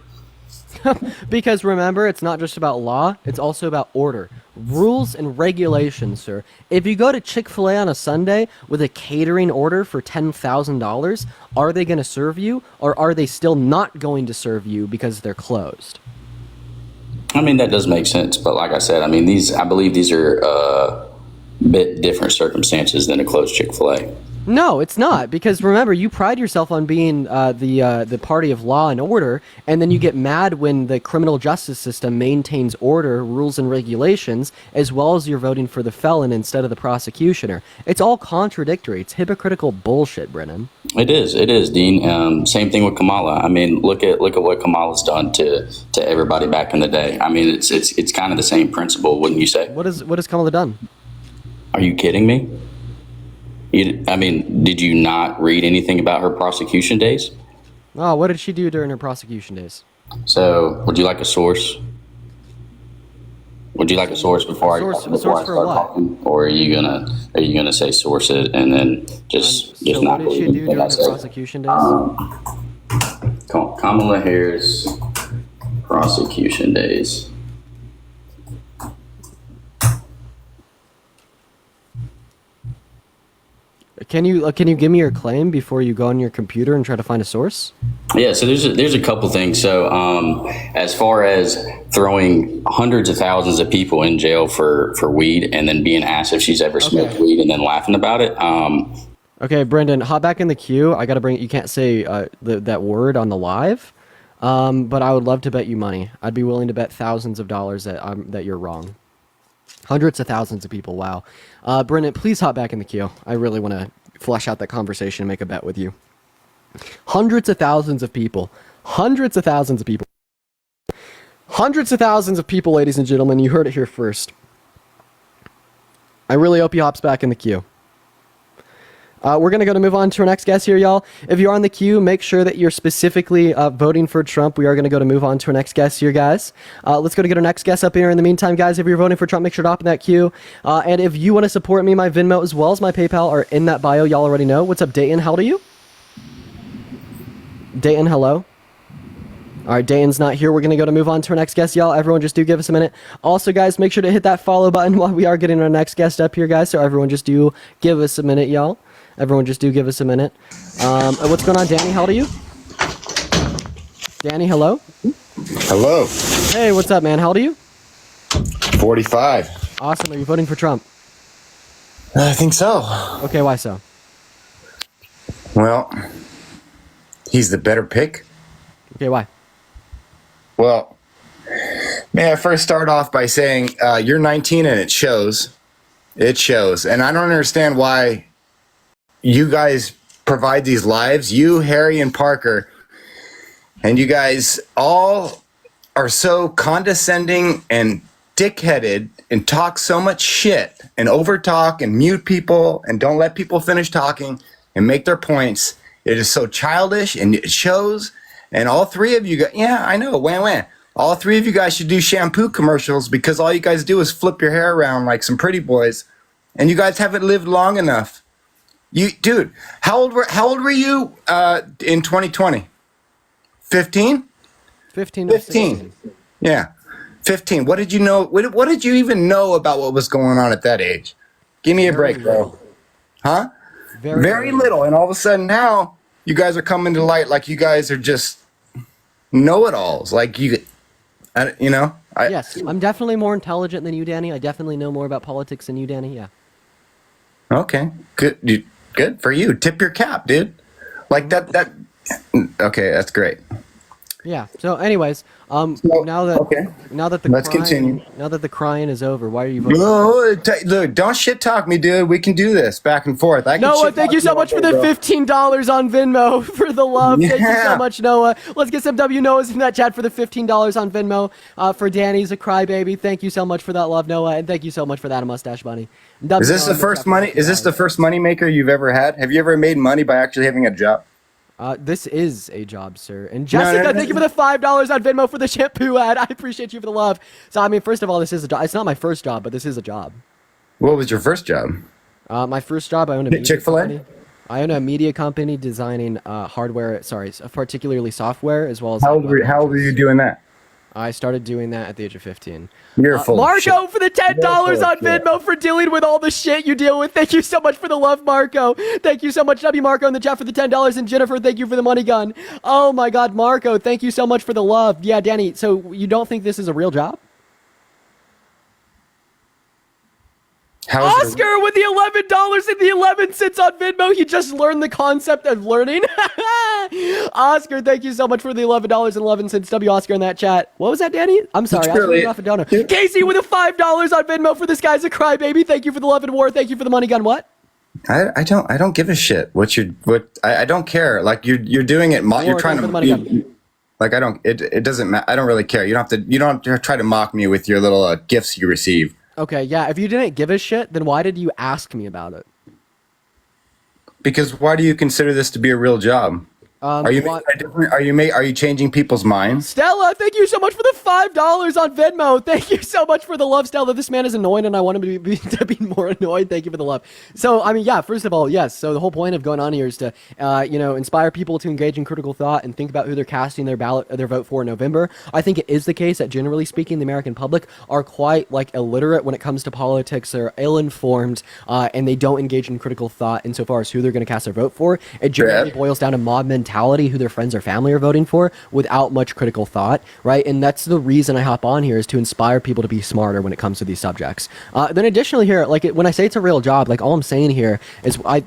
Because remember, it's not just about law, it's also about order. Rules and regulations, sir. If you go to Chick-fil-A on a Sunday with a catering order for $10,000, are they going to serve you, or are they still not going to serve you because they're closed?
I mean, that does make sense. But like I said, I mean, I believe these are a bit different circumstances than a closed Chick-fil-A.
No, it's not, because remember, you pride yourself on being the party of law and order, and then you get mad when the criminal justice system maintains order, rules, and regulations, as well as you're voting for the felon instead of the prosecutioner. It's all contradictory. It's hypocritical bullshit, Brennan.
It is, Dean. Same thing with Kamala. I mean, look at what Kamala's done to everybody back in the day. I mean, it's kind of the same principle, wouldn't you say?
What has Kamala done?
Are you kidding me? Did you not read anything about her prosecution days?
Oh, what did she do during her prosecution days?
So, would you like a source? Would you like a source before I start talking, or are you gonna say source it and then just not believe anything I say?
So what did she do during her prosecution days?
Kamala Harris prosecution days.
Can you give me your claim before you go on your computer and try to find a source?
Yeah, so there's a couple things. So as far as throwing hundreds of thousands of people in jail for weed and then being asked if she's ever smoked weed and then laughing about it.
Okay, Brendan, hop back in the queue. I gotta bring. You can't say that word on the live, but I would love to bet you money. I'd be willing to bet thousands of dollars that you're wrong. Hundreds of thousands of people, wow. Brennan, please hop back in the queue. I really want to flesh out that conversation and make a bet with you. Hundreds of thousands of people. Hundreds of thousands of people. Hundreds of thousands of people, ladies and gentlemen. You heard it here first. I really hope he hops back in the queue. We're going to move on to our next guest here, y'all. If you're on the queue, make sure that you're specifically voting for Trump. We are going to move on to our next guest here, guys. Let's go to get our next guest up here. In the meantime, guys, if you're voting for Trump, make sure to hop in that queue. And if you want to support me, my Venmo as well as my PayPal are in that bio. Y'all already know. What's up, Dayton? How old are you? Dayton, hello? All right, Dane's not here. We're going to move on to our next guest, y'all. Everyone just do give us a minute. Also, guys, make sure to hit that follow button while we are getting our next guest up here, guys. So everyone just do give us a minute, y'all. Everyone just do give us a minute. What's going on, Danny? How old are you? Danny, hello?
Hello.
Hey, what's up, man? How old are you?
45.
Awesome. Are you voting for Trump?
I think so.
Okay, why so?
Well, he's the better pick.
Okay, why?
Well, may I first start off by saying you're 19 and it shows. It shows. And I don't understand why you guys provide these lives, you, Harry, and Parker, and you guys all are so condescending and dickheaded and talk so much shit and overtalk and mute people and don't let people finish talking and make their points. It is so childish and it shows. And all three of you guys, yeah, I know, wham. All three of you guys should do shampoo commercials because all you guys do is flip your hair around like some pretty boys. And you guys haven't lived long enough. Dude, how old were you in 2020? 15?
15.
15. Yeah. 15. What did you know? What did you even know about what was going on at that age? Give me a break, bro. Huh? Very little. And all of a sudden now you guys are coming to light like you guys are just know-it-alls. Like
Yes, I'm definitely more intelligent than you, Danny. I definitely know more about politics than you, Danny. Yeah.
Okay. Good. Good for you. Tip your cap, dude. Like that. Okay, that's great.
Yeah. So, anyways, now that the crying is over, why are you voting?
Look, don't shit talk me, dude. We can do this back and forth.
Noah, thank you so much for the $15 on Venmo for the love. Thank you so much, Noah. Let's get some Noahs in that chat for the $15 on Venmo. For Danny's a crybaby. Thank you so much for that love, Noah, and thank you so much for that, Mustache Bunny.
Is this the first money? Is this the first money maker you've ever had? Have you ever made money by actually having a job?
This is a job, sir. And Jessica, thank you for the $5 on Venmo for the shampoo ad. I appreciate you for the love. So, I mean, first of all, this is a job. It's not my first job, but this is a job.
What was your first job?
My first job, I owned a media
Chick-fil-A?
company. I own a media company designing particularly software, as well as...
How old were you doing that?
I started doing that at the age of 15.
You're full of shit.
Marco for the $10 on Venmo for dealing with all the shit you deal with. Thank you so much for the love, Marco. Thank you so much, W. Marco in the chat for the $10. And Jennifer, thank you for the money gun. Oh my God, Marco, thank you so much for the love. Yeah, Danny, so you don't think this is a real job? Oscar with the $11 and the 11 cents on Venmo. He just learned the concept of learning. Oscar, thank you so much for the $11 and 11 cents. W. Oscar in that chat. What was that, Danny? I'm sorry. I was off a donor. Casey with a $5 on Venmo for This Guy's a Crybaby. Thank you for the love and war. Thank you for the money gun. What?
I don't give a shit. I don't care. Like you're doing it. You're trying to. Like it doesn't matter. I don't really care. You don't have to try to mock me with your little gifts you receive.
Okay, yeah, if you didn't give a shit, then why did you ask me about it?
Because why do you consider this to be a real job? Are you changing people's minds?
Stella, thank you so much for the $5 on Venmo. Thank you so much for the love, Stella. This man is annoyed, and I want him to be more annoyed. Thank you for the love. So, I mean, yeah, first of all, yes. So the whole point of going on here is to, inspire people to engage in critical thought and think about who they're casting their vote for in November. I think it is the case that, generally speaking, the American public are quite illiterate when it comes to politics. They're ill-informed, and they don't engage in critical thought insofar as who they're going to cast their vote for. It generally boils down to mob mentality, who their friends or family are voting for, without much critical thought, right? And that's the reason I hop on here, is to inspire people to be smarter when it comes to these subjects. Then additionally here, when I say it's a real job, all I'm saying here is I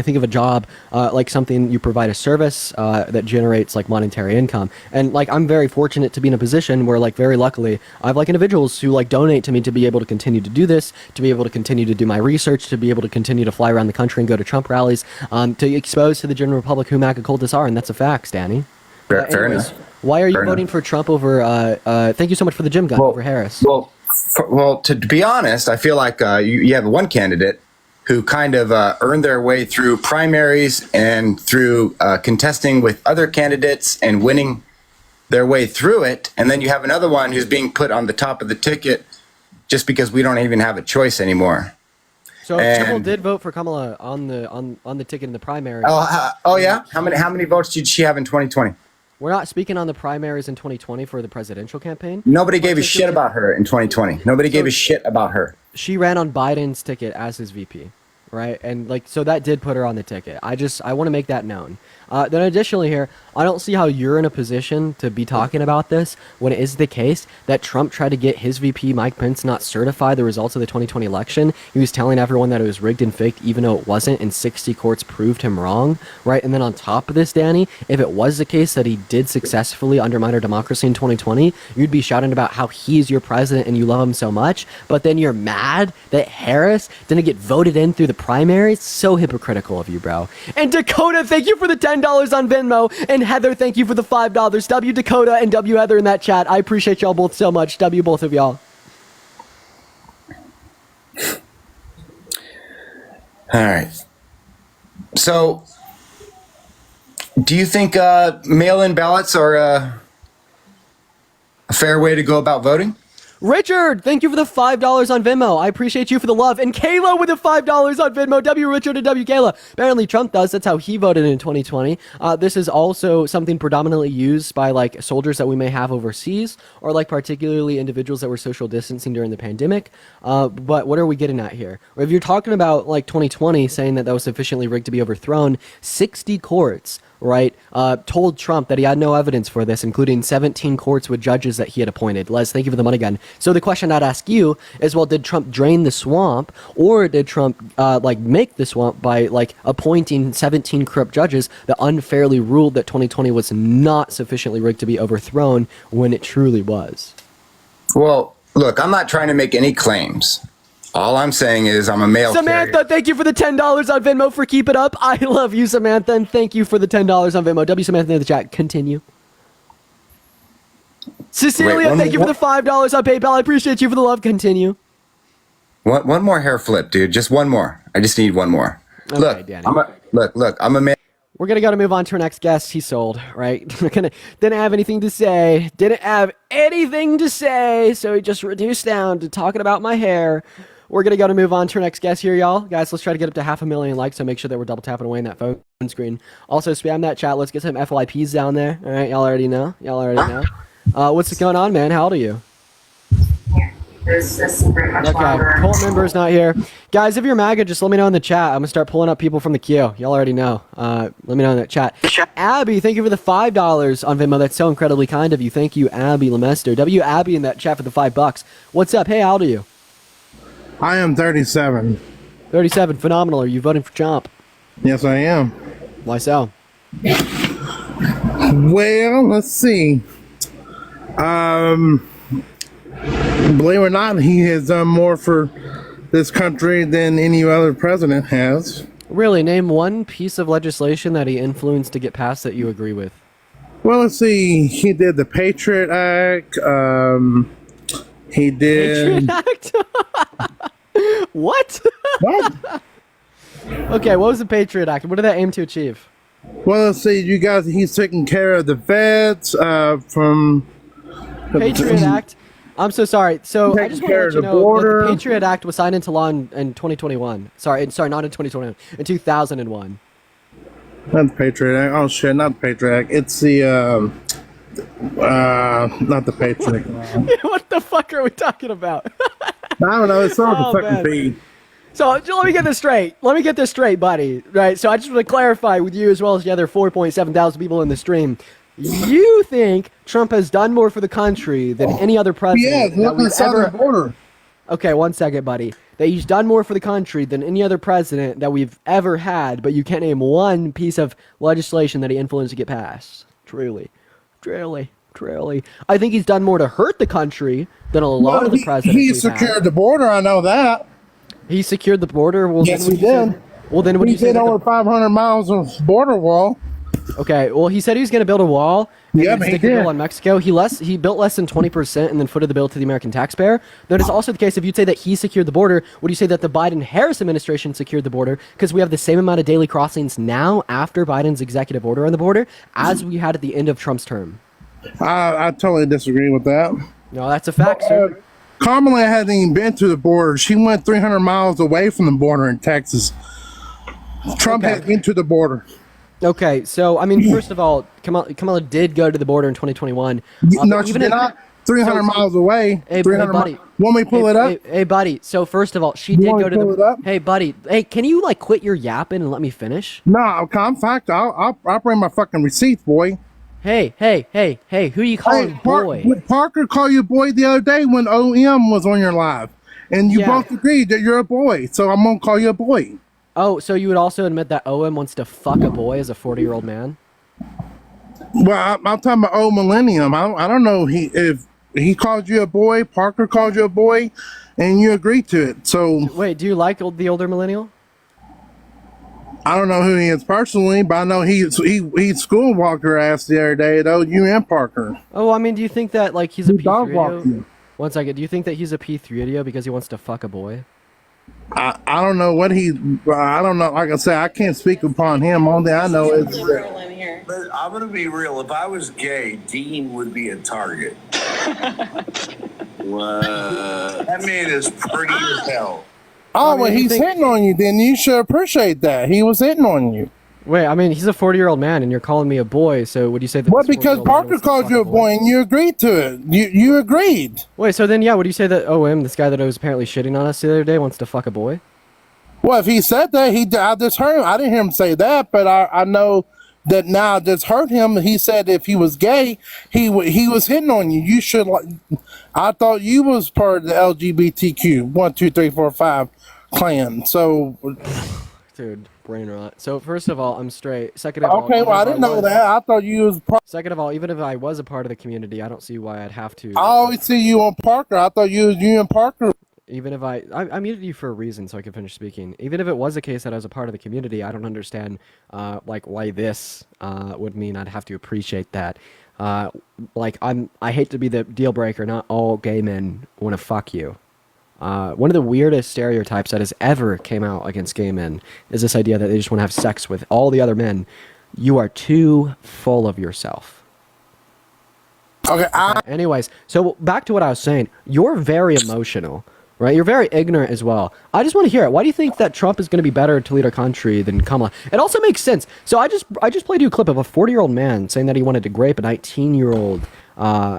think of a job like something you provide a service that generates monetary income. And I'm very fortunate to be in a position where very luckily I have individuals who donate to me to be able to continue to do this, to be able to continue to do my research, to be able to continue to fly around the country and go to Trump rallies, to expose to the general public who MAGA cultists are, and that's a fact, Danny.
Fair enough.
Why are you voting for Trump over? Thank you so much for the Jim gun over Harris.
Well, to be honest, I feel like you have one candidate who kind of earned their way through primaries and through contesting with other candidates and winning their way through it, and then you have another one who's being put on the top of the ticket just because we don't even have a choice anymore.
So Kimmel did vote for Kamala on the ticket in the primary.
Oh yeah. How many votes did she have in 2020?
We're not speaking on the primaries in 2020 for the presidential campaign.
Nobody gave a shit about her in 2020. Nobody gave a shit about her.
She ran on Biden's ticket as his VP, right? And like, so that did put her on the ticket. I want to make that known. Then additionally here, I don't see how you're in a position to be talking about this when it is the case that Trump tried to get his VP, Mike Pence, not certify the results of the 2020 election. He was telling everyone that it was rigged and faked, even though it wasn't, and 60 courts proved him wrong, right? And then on top of this, Danny, if it was the case that he did successfully undermine our democracy in 2020, you'd be shouting about how he's your president and you love him so much, but then you're mad that Harris didn't get voted in through the primaries. So hypocritical of you, bro. And Dakota, thank you for the $10 on Venmo, and Heather, thank you for the $5. W Dakota and W Heather in that chat. I appreciate y'all both so much. W both of y'all.
All right. So, do you think mail-in ballots are a fair way to go about voting?
Richard, thank you for the $5 on Venmo. I appreciate you for the love. And Kayla with the $5 on Venmo. W Richard and W Kayla. Apparently Trump does. That's how he voted in 2020. This is also something predominantly used by like soldiers that we may have overseas, or like particularly individuals that were social distancing during the pandemic. But what are we getting at here? Or if you're talking about like 2020 saying that was sufficiently rigged to be overthrown, 60 courts, right, told Trump that he had no evidence for this, including 17 courts with judges that he had appointed. Les, thank you for the money gun. So the question I'd ask you is, well, did Trump drain the swamp, or did Trump make the swamp by like appointing 17 corrupt judges that unfairly ruled that 2020 was not sufficiently rigged to be overthrown when it truly was?
Well, look, I'm not trying to make any claims. All I'm saying is I'm a mail
Samantha,
carrier.
thank you for the $10 on Venmo for Keep It Up. I love you, Samantha, and thank you for the $10 on Venmo. W Samantha in the chat. Continue. Cecilia, thank you for the $5 on PayPal. I appreciate you for the love. Continue.
One more hair flip, dude. Just one more. I just need one more.
Okay,
Look,
Danny.
I'm a mail.
We're going to go to move on to our next guest. He sold, right? Didn't have anything to say. So he just reduced down to talking about my hair. We're going to go to move on to our next guest here, y'all. Guys, let's try to get up to 500,000 likes, so make sure that we're double tapping away in that phone screen. Also, spam that chat. Let's get some FYPs down there. All right, y'all already know. What's going on, man? How old are you? Okay, cult member's not here. Guys, if you're MAGA, just let me know in the chat. I'm going to start pulling up people from the queue. Y'all already know. Let me know in that chat. Abby, thank you for the $5 on Venmo. That's so incredibly kind of you. Thank you, Abby Lemester. W. Abby in that chat for the $5. What's up? Hey, how old are you?
I am 37.
37. Phenomenal. Are you voting for Trump?
Yes, I am.
Why so?
Well, let's see. Believe it or not, he has done more for this country than any other president has.
Really? Name one piece of legislation that he influenced to get passed that you agree with.
Well, let's see. He did the Patriot Act. He did.
Patriot Act? What?
What?
Okay, what was the Patriot Act? What did that aim to achieve?
Well, let's see. You guys, he's taking care of the vets from.
Patriot Act. I'm so sorry. So I
Taking
just want to
care
let
of
you
the
know that
border.
the Patriot Act was signed into law in 2021. Sorry, not in 2021. In 2001.
Not the Patriot Act. Oh shit, not the Patriot Act. It's the not the Patriot Act.
What the fuck are we talking about?
I don't know. It's not
Oh,
the fucking
man.
P.
So let me get this straight, buddy. Right. So I just want to clarify with you as well as the other 4.7 thousand people in the stream. You think Trump has done more for the country than any other president?
Yeah,
that
look at
we've
the southern border.
Okay, 1 second, buddy. That he's done more for the country than any other president that we've ever had, but you can't name one piece of legislation that he influenced to get passed. Truly. I think he's done more to hurt the country than a lot of the presidents
He
we've had.
secured the border. I know that.
He secured the border. Well,
Yes,
then
he did.
Well, then would
He
you say
did
that
over 500 miles of border wall.
Okay, well, he said he was going to build a wall.
Yeah,
and
but he
stick the bill
did.
on Mexico. He built less than 20% and then footed the bill to the American taxpayer. That is also the case if you'd say that he secured the border. Would you say that the Biden-Harris administration secured the border? Because we have the same amount of daily crossings now after Biden's executive order on the border as we had at the end of Trump's term.
I totally disagree with that.
No, that's a fact, sir.
Kamala hasn't even been to the border. She went 300 miles away from the border in Texas. Trump
Okay.
has been to the border.
Okay, so I mean, first of all, Kamala did go to the border in 2021.
No,
but
she
even
did
if-
not. 300 miles away.
Hey,
300
buddy.
miles. Want me to pull it up?
Hey, buddy. So first of all, she
You
did
wanna
go to
pull it up?
Hey, buddy. Hey, can you like quit your yapping and let me finish?
No, I'm fact. I'll bring my fucking receipts, boy.
Hey, who you calling boy?
Would Parker call you boy the other day when OM was on your live? And you
Yeah.
both agreed that you're a boy, so I'm gonna call you a boy.
Oh, so you would also admit that OM wants to fuck a boy as a 40-year-old man?
Well, I'm talking about old millennium. I don't know if he called you a boy, Parker called you a boy, and you agreed to it. So
Wait, do you like the older millennial?
I don't know who he is personally, but I know he school walked her ass the other day though. You and Parker.
Oh, I mean, do you think that like he's a
He dog
P3
walked
idiot?
you.
One second. Do you think that he's a P3 idiot because he wants to fuck a boy?
I don't know what I don't know. Like I said, I can't speak upon him. Only I know is
But I'm gonna be real. If I was gay, Dean would be a target. That man is pretty as hell.
oh,
mean,
well,
you
he's
think-
hitting on you. Then you should appreciate that he was hitting on you.
Wait, I mean, he's a 40-year-old man, and you're calling me a boy. So would you say that?
Well,
this
because
40-year-old man
Parker
wants to
called
fuck
you a boy and you agreed to it. You agreed.
Wait, so then yeah, would you say that OM, this guy that was apparently shitting on us the other day, wants to fuck a boy?
Well, if he said that, I just heard him. I didn't hear him say that, but I know that now I just heard him. He said if he was gay, he was hitting on you. You should like. I thought you was part of the LGBTQ 1, 2, 3, 4, 5 clan. So
Dude, brain rot. So first of all, I'm straight. Second of all,
okay,
even
well I
if
didn't know
was-
that. I thought you was.
Second of all, even if I was a part of the community, I don't see why I'd have to.
I always see you on Parker. I thought you and Parker.
Even if I muted you for a reason so I could finish speaking. Even if it was the case that I was a part of the community, I don't understand like why this would mean I'd have to appreciate that. Like I hate to be the deal breaker. Not all gay men want to fuck you. One of the weirdest stereotypes that has ever came out against gay men is this idea that they just want to have sex with all the other men. You are too full of yourself.
Okay,
Anyways, so back to what I was saying. You're very emotional, right? You're very ignorant as well. I just want to hear it. Why do you think that Trump is going to be better to lead our country than Kamala? It also makes sense. So I just played you a clip of a 40-year-old man saying that he wanted to grape a 19-year-old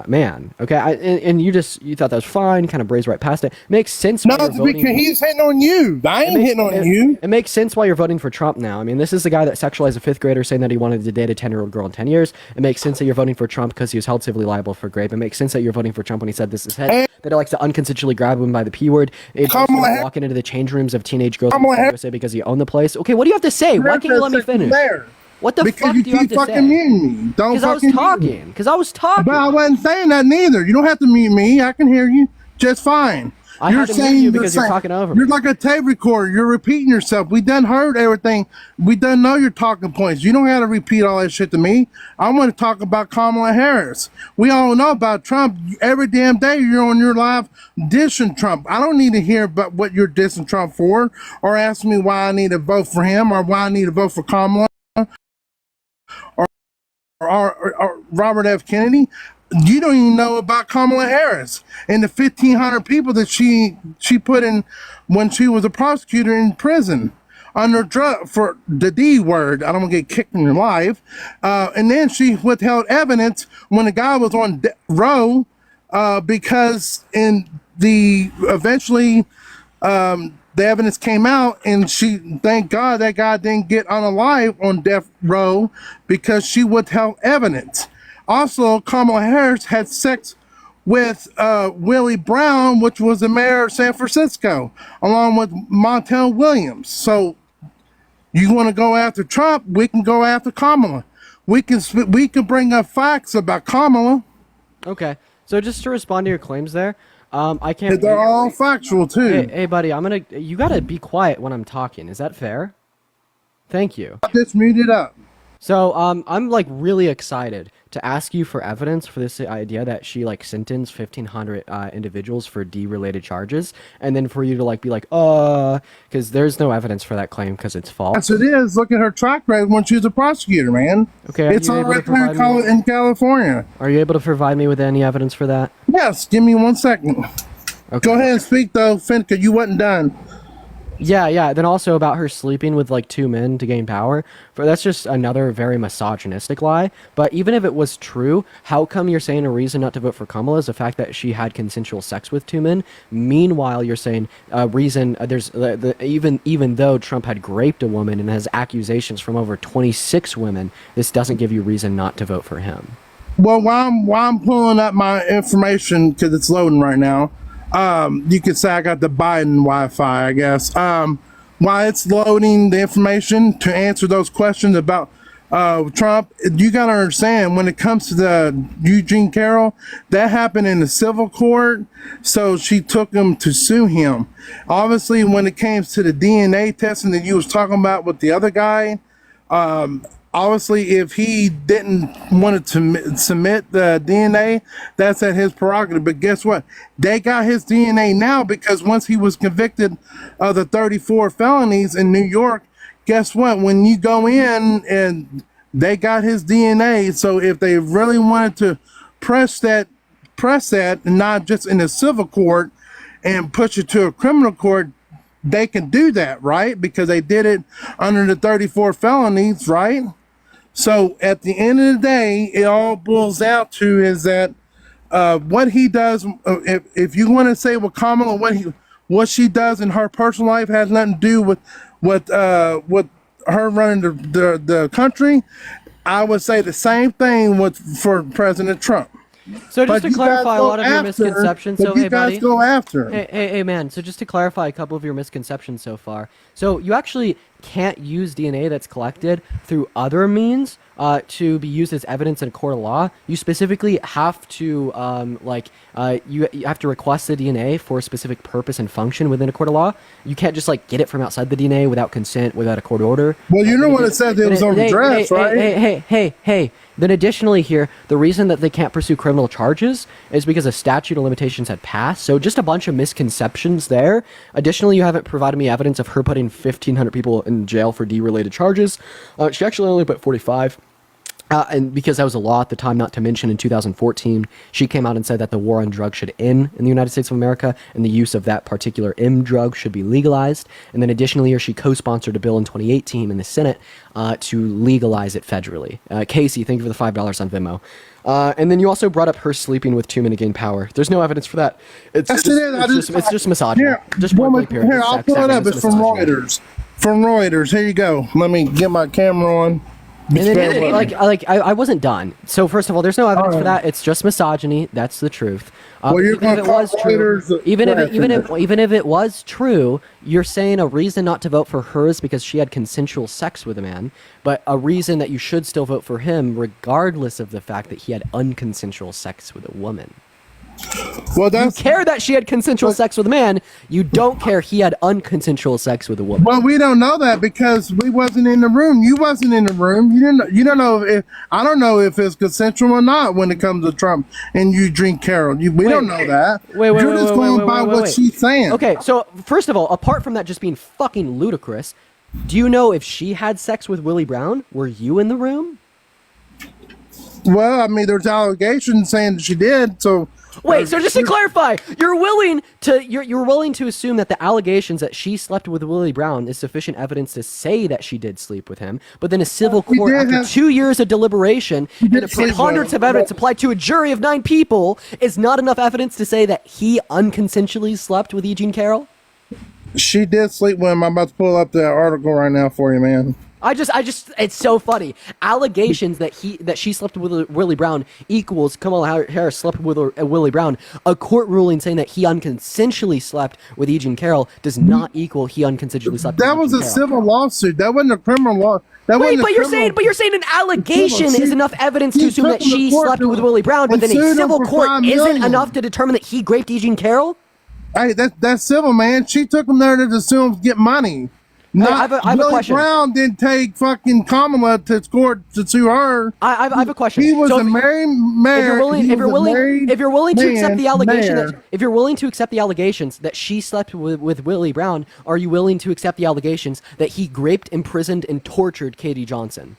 man. Okay, and you thought that was fine. Kind of brazed right past it. Makes sense.
no,
why you're voting.
because he's hitting on you. I ain't hitting on you.
It makes sense why you're voting for Trump now. I mean, this is the guy that sexualized a 5th grader saying that he wanted to date a 10-year-old girl in 10 years. It makes sense that you're voting for Trump because he was held civilly liable for rape. It makes sense that you're voting for Trump when he said this is head, that he likes to unconsensually grab him by the P word. It's
Kamala Harris-
walking into the change rooms of teenage girls in
Kamala Harris-
USA because he owned the place. Okay, what do you have to say? Why can't you let me finish?
There.
What the
Because
fuck
you
do you have
keep
to
fucking
say?
muting me. Don't
Because I was
fucking mute me.
talking. Because I was talking.
But I wasn't saying that neither. You don't have to mute me. I can hear you just fine.
I had to mute you because you're talking over me.
You're like a tape recorder. You're repeating yourself. We done heard everything. We done know your talking points. You don't have to repeat all that shit to me. I want to talk about Kamala Harris. We all know about Trump. Every damn day you're on your live dissing Trump. I don't need to hear about what you're dissing Trump for or ask me why I need to vote for him or why I need to vote for Kamala or Robert F. Kennedy. You don't even know about Kamala Harris and the 1,500 people that she put in when she was a prosecutor in prison under drug for the D word. I don't want to get kicked in your life. And then she withheld evidence when the guy was on row because eventually the evidence came out, and thank God that guy didn't get unalive on death row because she withheld evidence. Also, Kamala Harris had sex with Willie Brown, which was the mayor of San Francisco, along with Montel Williams. So you want to go after Trump, we can go after Kamala. We can bring up facts about Kamala.
Okay, so just to respond to your claims there, I can't.
They're all factual too.
Hey, buddy, you gotta be quiet when I'm talking. Is that fair? Thank you.
Just mute it up.
So, I'm like really excited to ask you for evidence for this idea that she like sentenced 1,500 individuals for D-related charges, and then for you to like be like, because there's no evidence for that claim because it's false.
Yes, it is. Look at her track record when she was a prosecutor, man.
Okay, are
It's
you
all
able to
right there in
provide me-
in California.
Are you able to provide me with any evidence for that?
Yes, give me 1 second.
Okay.
Go ahead and speak, though, Finka. You wasn't done.
Yeah. Then also about her sleeping with like two men to gain power. That's just another very misogynistic lie. But even if it was true, how come you're saying a reason not to vote for Kamala is the fact that she had consensual sex with two men? Meanwhile, you're saying a reason even though Trump had raped a woman and has accusations from over 26 women, this doesn't give you reason not to vote for him.
Well, while I'm pulling up my information because it's loading right now, you could say I got the Biden Wi-Fi, I guess. While it's loading the information to answer those questions about Trump, you got to understand when it comes to the Eugene Carroll, that happened in the civil court, so she took him to sue him. Obviously, when it came to the DNA testing that you was talking about with the other guy, obviously, if he didn't want to submit the DNA, that's at his prerogative. But guess what? They got his DNA now because once he was convicted of the 34 felonies in New York, guess what? When you go in and they got his DNA, so if they really wanted to press that, and not just in a civil court and push it to a criminal court, they can do that, right? Because they did it under the 34 felonies, right? So at the end of the day, it all boils down to is that what he does. If you want to say what Kamala, what she does in her personal life has nothing to do with her running the country, I would say the same thing for President Trump.
So just to clarify a lot of your misconceptions, so hey,
you guys
buddy,
go after him.
hey, man. So just to clarify a couple of your misconceptions so far. So you actually can't use DNA that's collected through other means to be used as evidence in a court of law. You specifically have to you have to request the DNA for a specific purpose and function within a court of law. You can't just like get it from outside the DNA without consent, without a court order.
Well, you know what it said, it was on the draft, right?
Hey. Then additionally here, the reason that they can't pursue criminal charges is because a statute of limitations had passed. So just a bunch of misconceptions there. Additionally, you haven't provided me evidence of her putting 1,500 people in jail for D-related charges. She actually only put 45. And because that was a law at the time, not to mention in 2014, she came out and said that the war on drugs should end in the United States of America and the use of that particular M drug should be legalized. And then additionally, she co-sponsored a bill in 2018 in the Senate to legalize it federally. Casey, thank you for the $5 on Venmo. And then you also brought up her sleeping with two men to gain power. There's no evidence for that. It's just misogyny.
Here,
just point blank period.
Here, I'll pull it up. It's from Reuters. From Reuters. Here you go. Let me get my camera on.
And then, I wasn't done. So first of all, there's no evidence for that. It's just misogyny. That's the truth.
Well, you're
even if it was true, even if it was true, you're saying a reason not to vote for her is because she had consensual sex with a man, but a reason that you should still vote for him, regardless of the fact that he had unconsensual sex with a woman.
Well, you
care that she had consensual sex with a man. You don't care he had unconsensual sex with a woman.
Well, we don't know that because we wasn't in the room. You wasn't in the room. You don't know if I don't know if it's consensual or not when it comes to Trump and Eugene Carroll. We don't know that. You're just going by what she's saying.
Okay, so first of all, apart from that just being fucking ludicrous, do you know if she had sex with Willie Brown? Were you in the room?
Well, I mean, there's allegations saying that she did. So.
Wait, so just to clarify, you're willing to assume that the allegations that she slept with Willie Brown is sufficient evidence to say that she did sleep with him, but then a civil court, after 2 years of deliberation and a preponderance of evidence applied to a jury of 9 people, is not enough evidence to say that he unconsensually slept with Eugene Carroll?
She did sleep with him. I'm about to pull up the article right now for you, man.
It's so funny. Allegations that she slept with Willie Brown equals Kamala Harris slept with Willie Brown. A court ruling saying that he unconsensually slept with Eugene Carroll does not equal he unconsensually slept with Eugene Carroll.
That was a civil lawsuit. That wasn't a criminal law.
Wait, but you're saying an allegation is enough evidence to assume that she slept with Willie Brown, but then a civil court isn't enough to determine that he raped Eugene Carroll?
Hey, that's civil, man. She took him there to assume get money.
I have a question.
Brown didn't take fucking Kamala to court to sue her.
I have a question.
He was a married man.
If you're willing to accept the allegation if you're willing to accept the allegations that she slept with Willie Brown, are you willing to accept the allegations that he raped, imprisoned, and tortured Katie Johnson?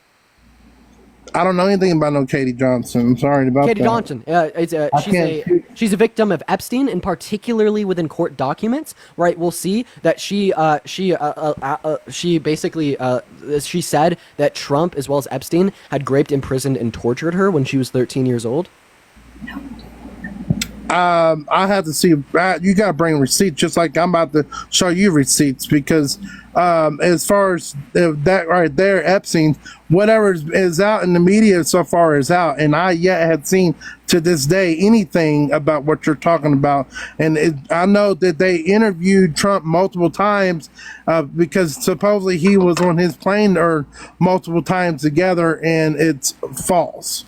I don't know anything about no Katie Johnson. I'm sorry about
Katie
that.
Johnson, she's a victim of Epstein, and particularly within court documents, right? We'll see that she basically she said that Trump as well as Epstein had raped, imprisoned, and tortured her when she was 13 years old.
I have to see. You got to bring receipts, just like I'm about to show you receipts, because as far as that right there, Epstein, whatever is out in the media so far is out, and I yet had seen to this day anything about what you're talking about. And I know that they interviewed Trump multiple times because supposedly he was on his plane or multiple times together, and it's false.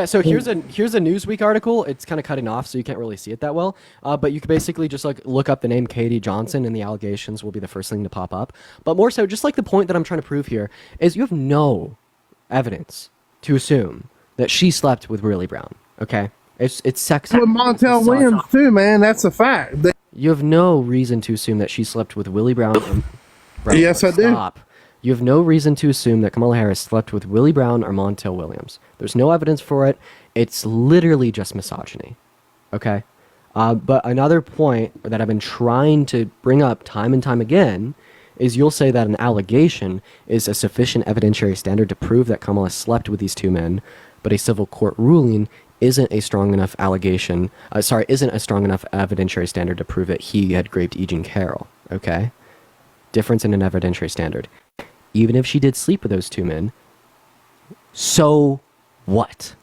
So here's a Newsweek article. It's kind of cutting off, so you can't really see it that well. But you could basically just like look up the name Katie Johnson, and the allegations will be the first thing to pop up. But more so, just like the point that I'm trying to prove here is you have no evidence to assume that she slept with Willie Brown. Okay, it's sex.
With Montel Williams too, man. That's a fact.
You have no reason to assume that she slept with Willie Brown.
Yes, I do.
Stop. You have no reason to assume that Kamala Harris slept with Willie Brown or Montel Williams. There's no evidence for it. It's literally just misogyny. Okay? But another point that I've been trying to bring up time and time again is you'll say that an allegation is a sufficient evidentiary standard to prove that Kamala slept with these two men, but a civil court ruling isn't a strong enough isn't a strong enough evidentiary standard to prove that he had raped E. Jean Carroll. Okay? Difference in an evidentiary standard. Even if she did sleep with those two men, so what?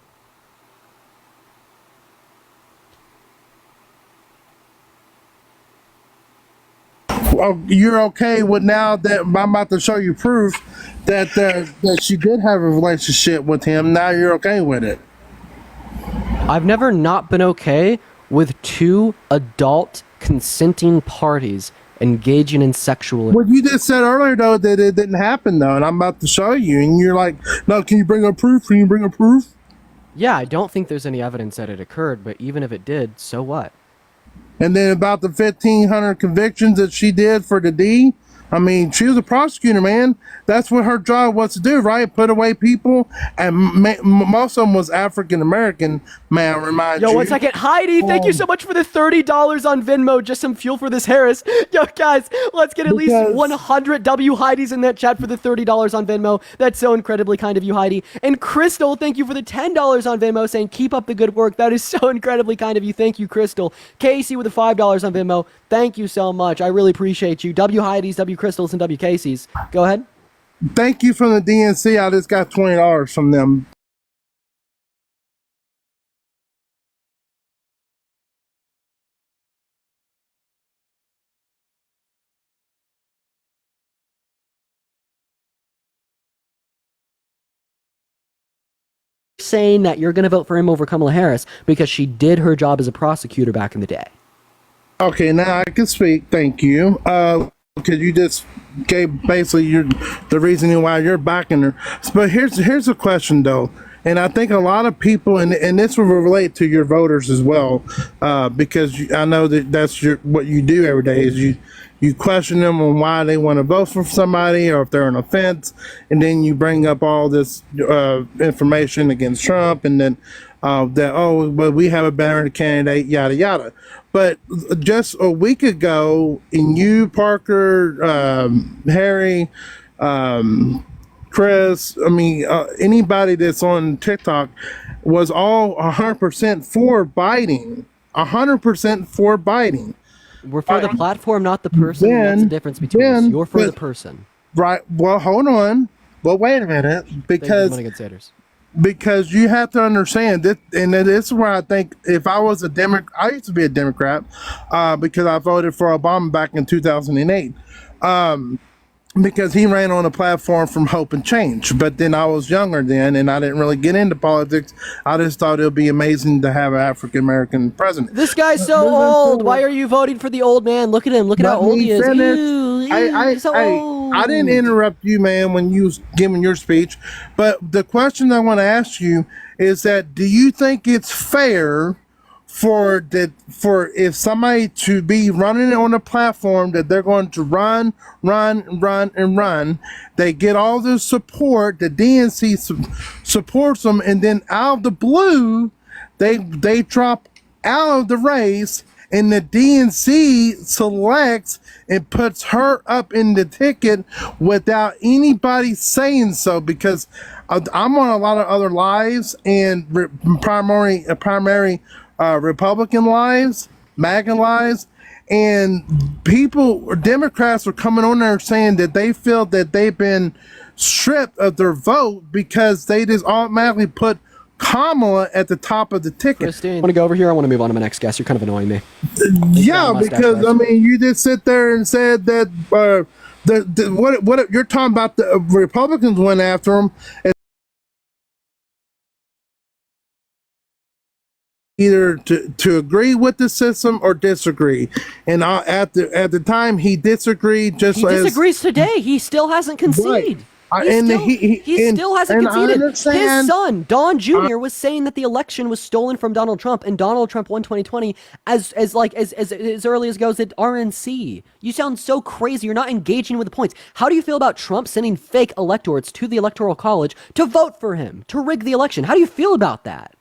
Well, you're okay with now that I'm about to show you proof that that she did have a relationship with him. Now you're okay with it.
I've never not been okay with two adult consenting parties engaging in sexual.
Well, you just said earlier though that it didn't happen though, and I'm about to show you, and you're like, "No, can you bring up proof? Can you bring up proof?"
Yeah, I don't think there's any evidence that it occurred, but even if it did, so what?
And then about the 1,500 convictions that she did for the D. I mean, she was a prosecutor, man. That's what her job was to do, right? Put away people, and most of them was African American. Man, remind you.
Yo, 1 second, Heidi, thank you so much for the $30 on Venmo. Just some fuel for this Harris. Yo, guys, let's get at least 100 W Heidis in that chat for the $30 on Venmo. That's so incredibly kind of you, Heidi. And Crystal, thank you for the $10 on Venmo, saying keep up the good work. That is so incredibly kind of you. Thank you, Crystal. Casey with the $5 on Venmo. Thank you so much. I really appreciate you. W Heidis, W Crystals, and W Casey's. Go ahead.
Thank you from the DNC. I just got $20 from them.
Saying that you're going to vote for him over Kamala Harris because she did her job as a prosecutor back in the day.
Okay, now I can speak. Thank you. Because you just gave basically the reasoning why you're backing her. But here's a question though, and I think a lot of people, and this will relate to your voters as well, because I know that's what you do every day is you question them on why they want to vote for somebody or if they're an offense, and then you bring up all this information against Trump, and then but we have a better candidate, yada yada. But just a week ago, and you, Parker, Harry, Chris, I mean, anybody that's on TikTok was all 100% for Biden. 100% for Biden.
We're for the platform, not the person. That's the difference between us. You're for the person.
Right. Well, hold on. Well, wait a minute. Because you have to understand that, and this is where I think if I was a Democrat, I used to be a Democrat because I voted for Obama back in 2008 because he ran on a platform from hope and change. But then I was younger then, and I didn't really get into politics. I just thought it would be amazing to have an African American president.
This guy's so old. Why are you voting for the old man? Look at him. Look at how old he is. He's so old.
I didn't interrupt you, man, when you was giving your speech. But the question I want to ask you is that do you think it's fair for if somebody to be running on a platform that they're going to run, they get all the support. The DNC supports them, and then out of the blue, they drop out of the race, and the DNC selects and puts her up in the ticket without anybody saying so, because I'm on a lot of other lives and primary Republican lives, MAGA lives, and Democrats are coming on there saying that they feel that they've been stripped of their vote because they just automatically put Kamala at the top of the ticket.
Christine, I want to go over here. I want to move on to my next guest. You're kind of annoying me.
Yeah, because I mean, you just sit there and said that what you're talking about. The Republicans went after him. Either to agree with the system or disagree, and at the time he disagreed. He
disagrees today. He still hasn't conceded.
Right.
He still hasn't conceded. His son, Don Jr., was saying that the election was stolen from Donald Trump, and Donald Trump won 2020 as early as goes at RNC. You sound so crazy. You're not engaging with the points. How do you feel about Trump sending fake electorates to the Electoral College to vote for him, to rig the election? How do you feel about that?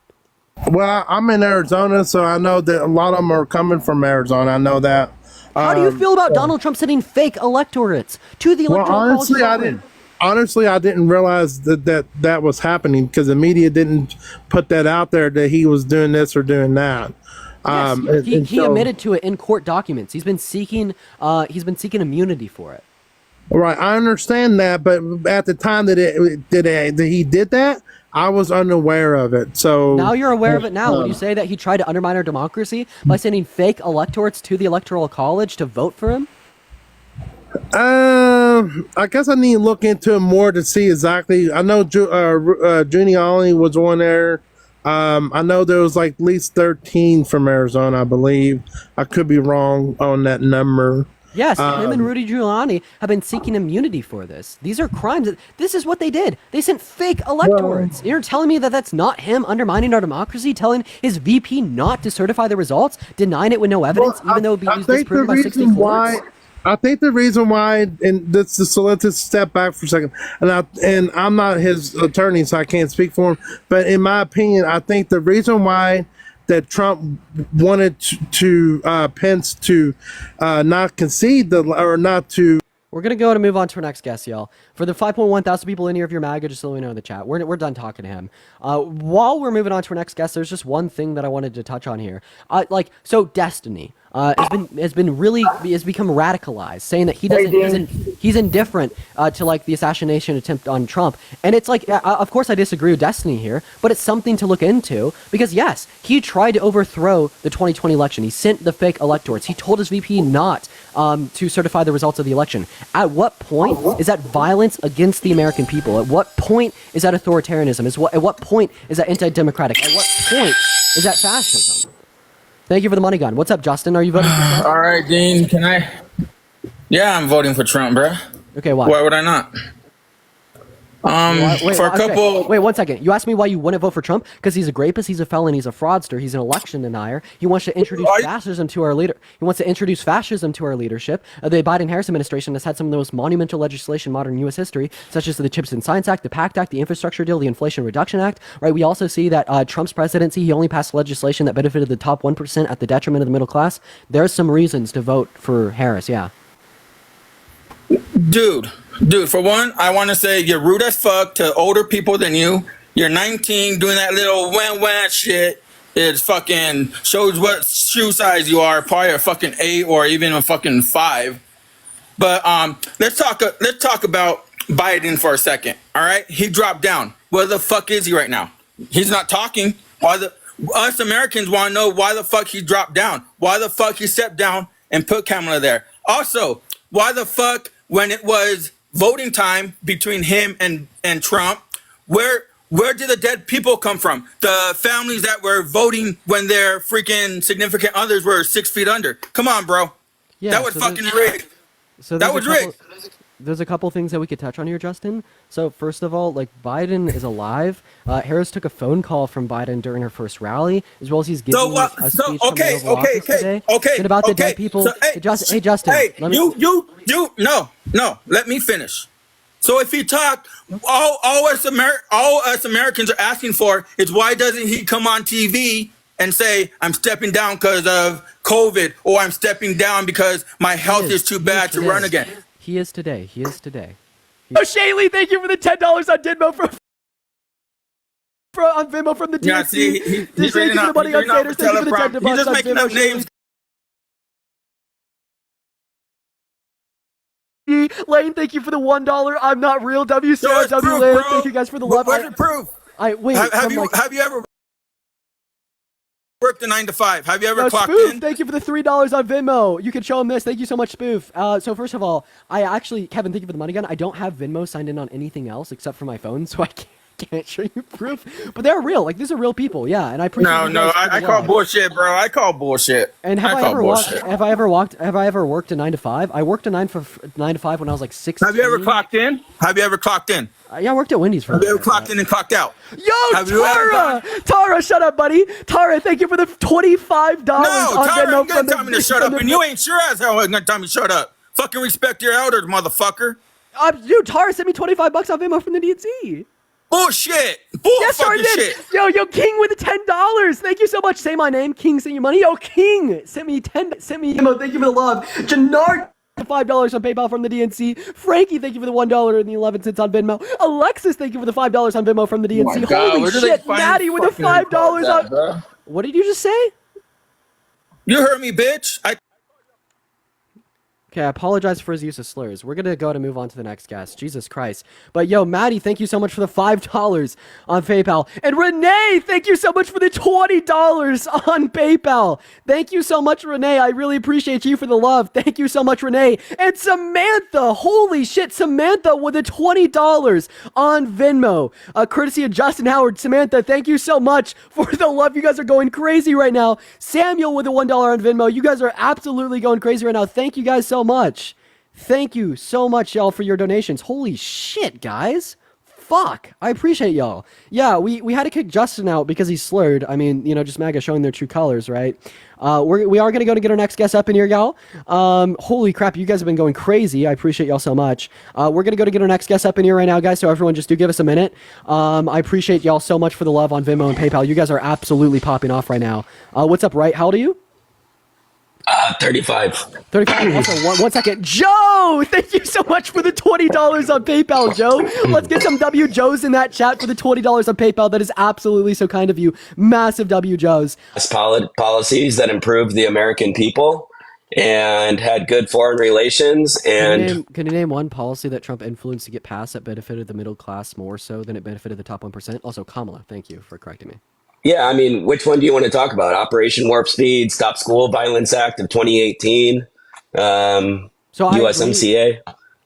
Well, I'm in Arizona, so I know that a lot of them are coming from Arizona. I know that.
How do you feel about Donald Trump sending fake electorates to the Electoral College?
Honestly, I didn't realize that was happening because the media didn't put that out there that he was doing this or doing that.
Yes, he admitted to it in court documents. He's been seeking immunity for it.
Right, I understand that, but at the time that he did that, I was unaware of it. So
now you're aware of it. Now, when you say that he tried to undermine our democracy by sending fake electorates to the Electoral College to vote for him.
I guess I need to look into it more to see exactly. I know Giuliani was on there. I know there was like at least 13 from Arizona, I believe. I could be wrong on that number.
Yes, him and Rudy Giuliani have been seeking immunity for this. These are crimes. This is what they did. They sent fake electorates. You're telling me that that's not him undermining our democracy, telling his VP not to certify the results, denying it with no evidence, even though it would be disproven by 60 courts?
I think the reason why, and this is, so let's just step back for a second, and I'm not his attorney, so I can't speak for him, but in my opinion, I think the reason why that Trump wanted to Pence to not concede or not to.
We're going to go and move on to our next guest, y'all. For the 5.1 thousand people in here, if you're MAGA, just so we know in the chat, we're done talking to him. While we're moving on to our next guest, there's just one thing that I wanted to touch on here. So Destiny has become radicalized, saying that he's indifferent to like the assassination attempt on Trump. And it's like, of course I disagree with Destiny here, but it's something to look into because yes, he tried to overthrow the 2020 election. He sent the fake electorates. He told his VP not to certify the results of the election. At what point is that violence against the American people? At what point is that authoritarianism? At what point is that anti-democratic? At what point is that fascism? Thank you for the money gun. What's up, Justin? Are you voting for Trump?
All right, Dean, can I? Yeah, I'm voting for Trump, bro.
Okay, why?
Why would I not?
Wait 1 second. You asked me why you wouldn't vote for Trump? Because he's a rapist, he's a felon, he's a fraudster, he's an election denier. He wants to introduce fascism to our leader. He wants to introduce fascism to our leadership. The Biden-Harris administration has had some of the most monumental legislation in modern U.S. history, such as the CHIPS and Science Act, the PACT Act, the Infrastructure Deal, the Inflation Reduction Act. Right? We also see that Trump's presidency, he only passed legislation that benefited the top 1% at the detriment of the middle class. There's some reasons to vote for Harris. Yeah.
Dude, for one, I want to say you're rude as fuck to older people than you. You're 19 doing that little wah shit. It fucking shows what shoe size you are, probably a fucking 8 or even a fucking 5. But let's talk about Biden for a second. All right, he dropped down. Where the fuck is he right now? He's not talking. Us Americans want to know why the fuck he dropped down. Why the fuck he stepped down and put Kamala there. Also, why the fuck when it was voting time between him and Trump, where did the dead people come from? The families that were voting when their freaking significant others were 6 feet under. Come on, bro.
Yeah,
that was fucking rigged. That was rigged.
there's a couple things that we could touch on here, Justin. So first of all, like Biden is alive. Harris took a phone call from Biden during her first rally, as well as he's giving a speech coming over office today. And about the dead people.
So,
hey, Justin.
Hey,
let me,
no. Let me finish. So if he talked, all us Americans are asking for is why doesn't he come on TV and say I'm stepping down because of COVID, or I'm stepping down because my health is too bad to run again?
He is today. Oh, Shaylee, thank you for the $10 on Venmo on Venmo from the DNC.
Yeah, see, he's
thank you for the money on Sanders. Thank you for the $10
He's just
on
making
Venmo,
up names.
Lane, thank you for the $1. I'm not real. WCRW
proof,
Lane,
bro.
thank you guys for the love.
Where's the proof?
Wait.
Have you ever worked a 9 to 5? Have you ever clocked
Spoof,
in?
thank you for the $3 on Venmo. You can show him this. Thank you so much, Spoof. So first of all, Kevin, thank you for the money again. I don't have Venmo signed in on anything else except for my phone, so I can't show you proof. But they're real. Like, these are real people. Yeah, and I appreciate.
I call bullshit, bro. I call bullshit.
And have I ever worked a 9 to 5? I worked a 9 to 5 when I was like 16.
Have you ever clocked in?
Yeah, I worked at Wendy's for.
Have you ever clocked in and clocked out?
Yo, Tara, shut up, buddy. Tara, thank you for the $25
No,
on
Tyler,
Venmo
you gotta tell me to shut up, and you ain't sure as hell gonna tell me to shut up. Fucking respect your elders, motherfucker.
Dude, Tara sent me $25 on Venmo from the DNC.
Bullshit.
Yes, sir, I did.
Shit.
Yo, King with the $10. Thank you so much. Say my name. King, send you money. Yo, King, sent me Venmo. Thank you for the love. Jannard, $5 on PayPal from the DNC. Frankie, thank you for the $1 and the 11 cents on Venmo. Alexis, thank you for the $5 on Venmo from the DNC. Holy shit, Maddie with the $5 on.
Bro.
What did you just say?
You heard me, bitch.
Okay, I apologize for his use of slurs. We're gonna go to move on to the next guest. Jesus Christ. But yo, Maddie, thank you so much for the $5 on PayPal. And Renee, thank you so much for the $20 on PayPal. Thank you so much, Renee. I really appreciate you for the love. Thank you so much, Renee. And Samantha, holy shit, Samantha with the $20 on Venmo. Courtesy of Justin Howard. Samantha, thank you so much for the love. You guys are going crazy right now. Samuel with the $1 on Venmo. You guys are absolutely going crazy right now. Thank you guys so much. Thank you so much, y'all, for your donations. Holy shit, guys. Fuck. I appreciate y'all. Yeah, we had to kick Justin out because he slurred. I mean, just MAGA showing their true colors, right? We are going to go to get our next guest up in here, y'all. Holy crap, you guys have been going crazy. I appreciate y'all so much. We're going to go to get our next guest up in here right now, guys, so everyone just do give us a minute. I appreciate y'all so much for the love on Venmo and PayPal. You guys are absolutely popping off right now. What's up, right? How old are you?
35.
35. Also, one second. Joe, thank you so much for the $20 on PayPal, Joe. Let's get some W Joes in that chat for the $20 on PayPal. That is absolutely so kind of you. Massive W Joes.
Policies that improved the American people and had good foreign relations. And
can you name one policy that Trump influenced to get passed that benefited the middle class more so than it benefited the top 1%? Also, Kamala, thank you for correcting me.
yeah, I mean, which one do you want to talk about? Operation Warp Speed, Stop School Violence Act of 2018, USMCA.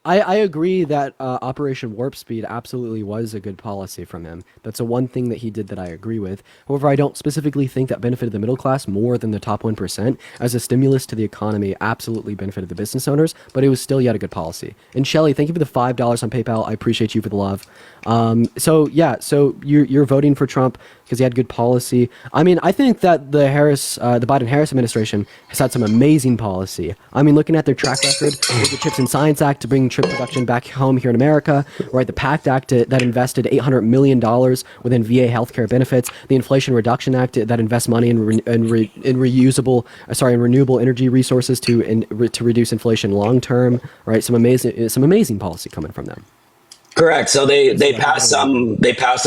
I agree that Operation Warp Speed absolutely was a good policy from him. That's the one thing that he did that I agree with. However, I don't specifically think that benefited the middle class more than the top 1%. As a stimulus to the economy, absolutely benefited the business owners, but it was still yet a good policy. And Shelly, thank you for the $5 on PayPal. I appreciate you for the love. So you're voting for Trump because he had good policy. I mean, I think that the Biden-Harris administration has had some amazing policy. I mean, looking at their track record with the CHIPS and Science Act to bring chip production back home here in America, right? The PACT Act that invested $800 million within VA healthcare benefits, the Inflation Reduction Act that invests money in renewable energy resources to reduce inflation long term, right? Some amazing policy coming from them.
Correct. So they passed some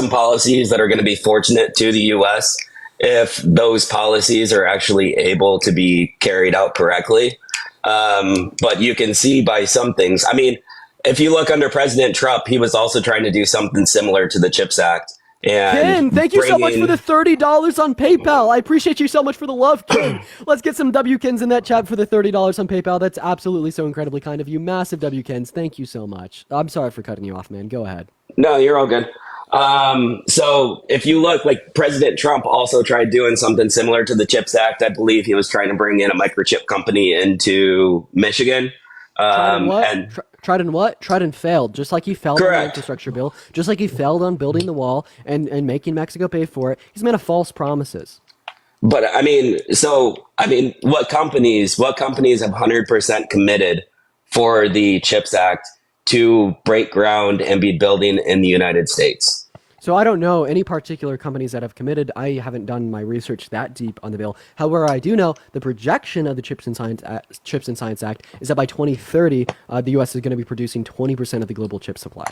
policies that are going to be fortunate to the U.S. if those policies are actually able to be carried out correctly. But you can see by some things. I mean, if you look under President Trump, he was also trying to do something similar to the CHIPS Act. And
Ken, thank you so much for the $30 on PayPal. I appreciate you so much for the love, Ken. Let's get some W-Kens in that chat for the $30 on PayPal. That's absolutely so incredibly kind of you. Massive W-Kens. Thank you so much. I'm sorry for cutting you off, man. Go ahead.
No, you're all good. So if you look, like President Trump also tried doing something similar to the CHIPS Act. I believe he was trying to bring in a microchip company into Michigan.
Tried and what? Tried and failed. Just like he failed on the
Correct.
infrastructure bill. Just like he failed on building the wall and making Mexico pay for it. He's made a false promises.
But what companies have 100% committed for the CHIPS Act to break ground and be building in the United States?
So I don't know any particular companies that have committed. I haven't done my research that deep on the bill. However, I do know the projection of the Chips and Science Act is that by 2030, the U.S. is going to be producing 20% of the global chip supply.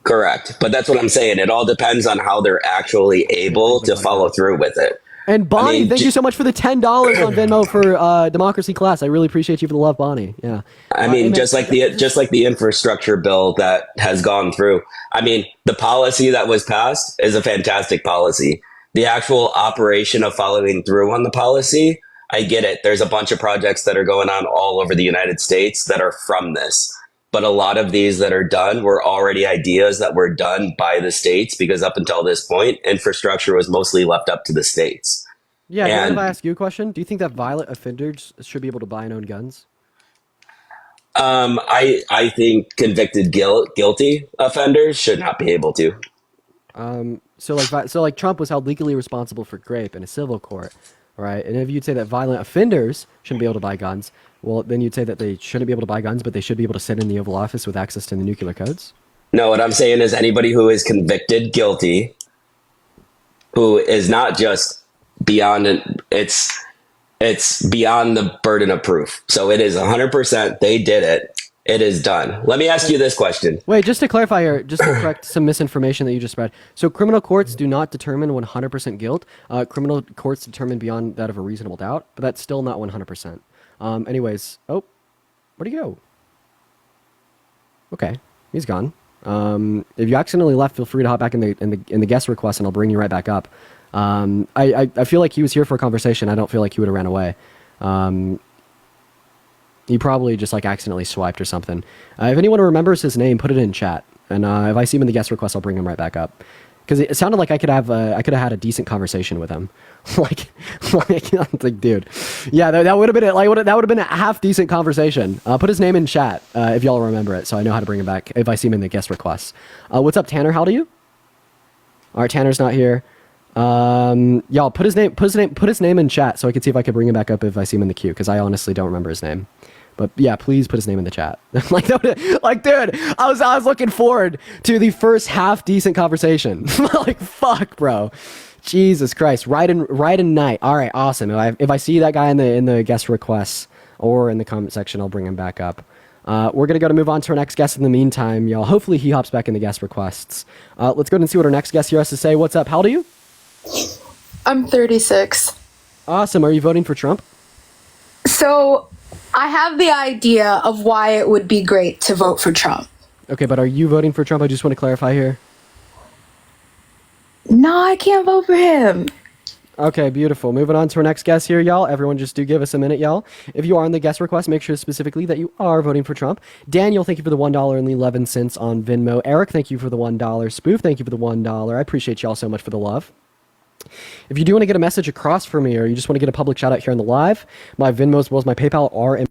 Correct. But that's what I'm saying. It all depends on how they're actually able to follow through with it.
And Bonnie,
I mean,
thank you so much for the $10 on Venmo for Democracy Class. I really appreciate you for the love, Bonnie. Yeah.
I mean, just like the infrastructure bill that has gone through. I mean, the policy that was passed is a fantastic policy. The actual operation of following through on the policy, I get it. There's a bunch of projects that are going on all over the United States that are from this. But a lot of these that are done were already ideas that were done by the states, because up until this point, infrastructure was mostly left up to the states.
Yeah, do you mind
And
if I ask you a question? Do you think that violent offenders should be able to buy and own guns?
I think convicted guilty offenders should not be able to.
So like Trump was held legally responsible for rape in a civil court, right? And if you'd say that violent offenders shouldn't be able to buy guns, well, then you'd say that they shouldn't be able to buy guns, but they should be able to sit in the Oval Office with access to the nuclear codes?
No, what I'm saying is anybody who is convicted guilty, who is not just beyond it's beyond the burden of proof. So it is 100%. They did it. It is done. Let me ask you this question.
Wait, just to clarify here, just to correct some misinformation that you just spread. So criminal courts do not determine 100% guilt. Criminal courts determine beyond that of a reasonable doubt, but that's still not 100%. Anyways, where'd he go? Okay, he's gone. If you accidentally left, feel free to hop back in the guest request, and I'll bring you right back up. I feel like he was here for a conversation. I don't feel like he would have ran away. He probably just like accidentally swiped or something. If anyone remembers his name, put it in chat, and if I see him in the guest request, I'll bring him right back up. Because it sounded like I could have had a decent conversation with him, like, dude, yeah, that would have been that would have been a half decent conversation. Put his name in chat if y'all remember it, so I know how to bring him back if I see him in the guest requests. What's up, Tanner? How old are you? All right, Tanner's not here. Y'all put his name in chat so I can see if I can bring him back up if I see him in the queue, because I honestly don't remember his name. But yeah, please put his name in the chat. Dude, I was looking forward to the first half decent conversation. Like, fuck, bro. Jesus Christ. Right in night. All right, awesome. If I see that guy in the guest requests or in the comment section, I'll bring him back up. We're gonna move on to our next guest in the meantime, y'all. Hopefully he hops back in the guest requests. Let's go ahead and see what our next guest here has to say. What's up? How old are you?
I'm 36.
Awesome. Are you voting for Trump?
So I have the idea of why it would be great to vote for Trump.
Okay, but are you voting for Trump? I just want to clarify here.
No, I can't vote for him.
Okay, beautiful. Moving on to our next guest here, y'all. Everyone just do give us a minute, y'all. If you are on the guest request, make sure specifically that you are voting for Trump. Daniel, thank you for the $1.11 on Venmo. Eric, thank you for the $1. Spoof, thank you for the $1. I appreciate y'all so much for the love. If you do want to get a message across for me, or you just want to get a public shout out here on the live, my Venmo as well as my PayPal are in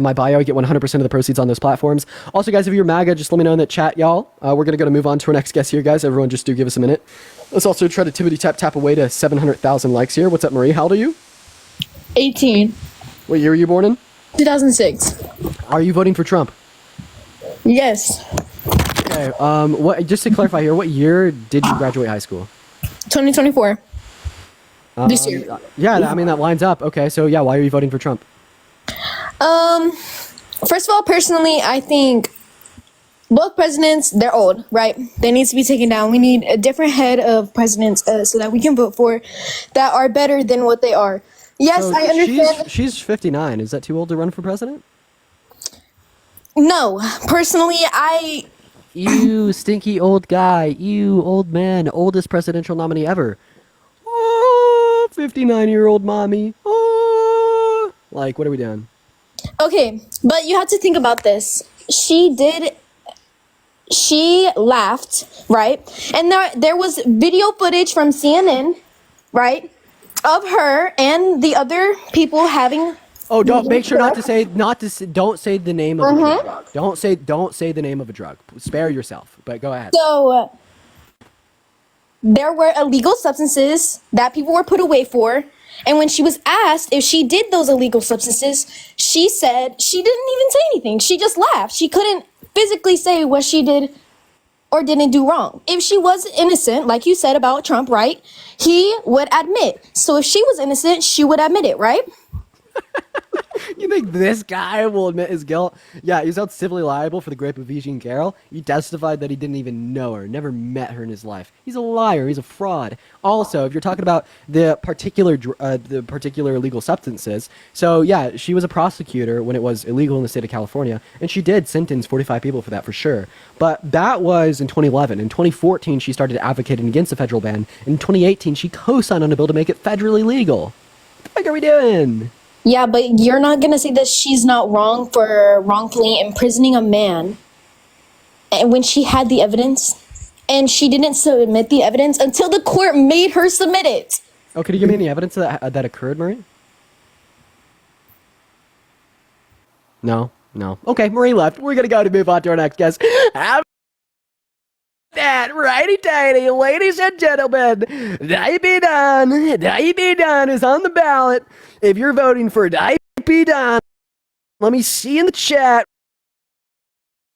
my bio. I get 100% of the proceeds on those platforms. Also, guys, if you're MAGA, just let me know in the chat, y'all. We're going to move on to our next guest here, guys. Everyone just do give us a minute. Let's also try to tippity-tap away to 700,000 likes here. What's up, Marie? How old are you?
18.
What year were you born in?
2006.
Are you voting for Trump?
Yes.
Okay. Just to clarify here, what year did you graduate high school?
2024. This year.
Yeah, I mean, that lines up. Okay, so yeah, why are you voting for Trump?
First of all, personally, I think both presidents, they're old, right? They need to be taken down. We need a different head of presidents so that we can vote for that are better than what they are. Yes,
So
I understand.
She's 59. Is that too old to run for president?
No, personally,
You stinky old guy. You old man. Oldest presidential nominee ever. Oh, 59-year-old mommy. Oh. Like, what are we doing?
Okay, but you have to think about this. She laughed, right? And there was video footage from CNN, right? Of her and the other people having
Oh, don't make sure not to say don't say the name of a drug. Don't say the name of a drug. Spare yourself. But go ahead.
So there were illegal substances that people were put away for. And when she was asked if she did those illegal substances, she said she didn't even say anything. She just laughed. She couldn't physically say what she did or didn't do wrong. If she was innocent, like you said about Trump, right? He would admit. So if she was innocent, she would admit it, right?
You think this guy will admit his guilt? Yeah, he's held civilly liable for the rape of Jean Carroll. He testified that he didn't even know her, never met her in his life. He's a liar. He's a fraud. Also, if you're talking about the particular illegal substances, so yeah, she was a prosecutor when it was illegal in the state of California, and she did sentence 45 people for that for sure. But that was in 2011. In 2014, she started advocating against the federal ban. In 2018, she co-signed on a bill to make it federally legal. What the fuck are we doing?
Yeah, but you're not going to say that she's not wrong for wrongfully imprisoning a man and when she had the evidence and she didn't submit the evidence until the court made her submit it.
Oh, could you give me any evidence that occurred, Marie? No. Okay, Marie left. We're going to move on to our next guest. Have that righty-tighty, ladies and gentlemen. Diaper Don is on the ballot. If you're voting for Diaper Don, let me see in the chat.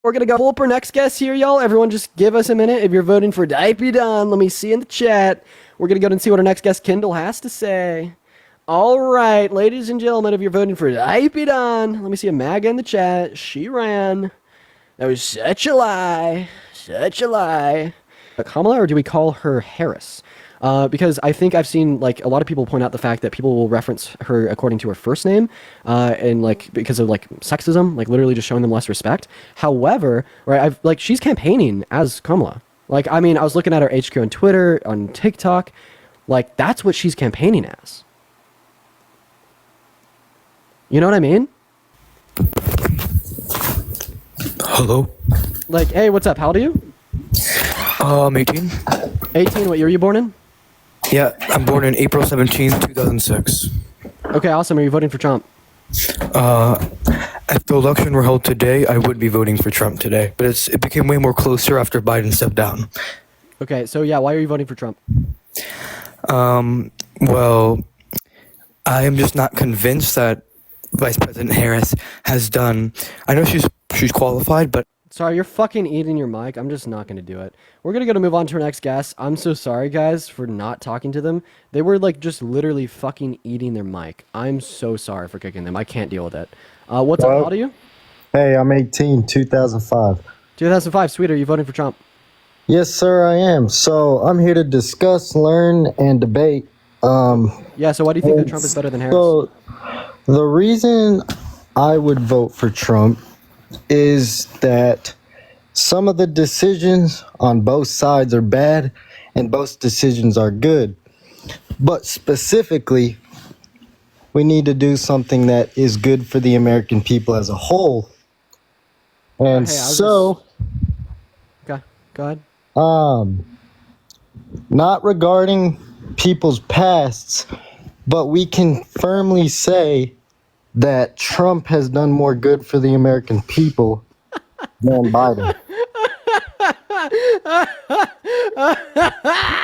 We're going to go pull up our next guest here, y'all. Everyone just give us a minute. If you're voting for Diaper Don, let me see in the chat. We're going to go and see what our next guest, Kendall, has to say. All right, ladies and gentlemen, if you're voting for Diaper Don, let me see a MAGA in the chat. She ran. That was such a lie. Such a lie. Kamala, or do we call her Harris? Because I think I've seen like a lot of people point out the fact that people will reference her according to her first name, and like because of like sexism, like literally just showing them less respect. However, right, she's campaigning as Kamala. Like, I mean, I was looking at her HQ on Twitter, on TikTok, like that's what she's campaigning as. You know what I mean?
Hello.
Like, hey, what's up? How old are you?
I'm 18.
18. What year were you born in?
Yeah, I'm born in April 17th, 2006.
Okay, awesome. Are you voting for Trump?
If the election were held today, I would be voting for Trump today. But it became way more closer after Biden stepped down.
Okay, so yeah, why are you voting for Trump?
Well, I am just not convinced that Vice President Harris has done. I know she's qualified, but
sorry, you're fucking eating your mic. I'm just not going to do it. We're going to move on to our next guest. I'm so sorry, guys, for not talking to them. They were, like, just literally fucking eating their mic. I'm so sorry for kicking them. I can't deal with it. What's up? How old are you?
Hey, I'm 18, 2005.
2005. Sweet. Are you voting for Trump?
Yes, sir, I am. So I'm here to discuss, learn, and debate.
Yeah, so why do you think that Trump is better than Harris?
So the reason I would vote for Trump is that some of the decisions on both sides are bad and both decisions are good. But specifically, we need to do something that is good for the American people as a whole. And
Okay, go ahead.
Not regarding people's pasts, but we can firmly say that Trump has done more good for the American people than Biden.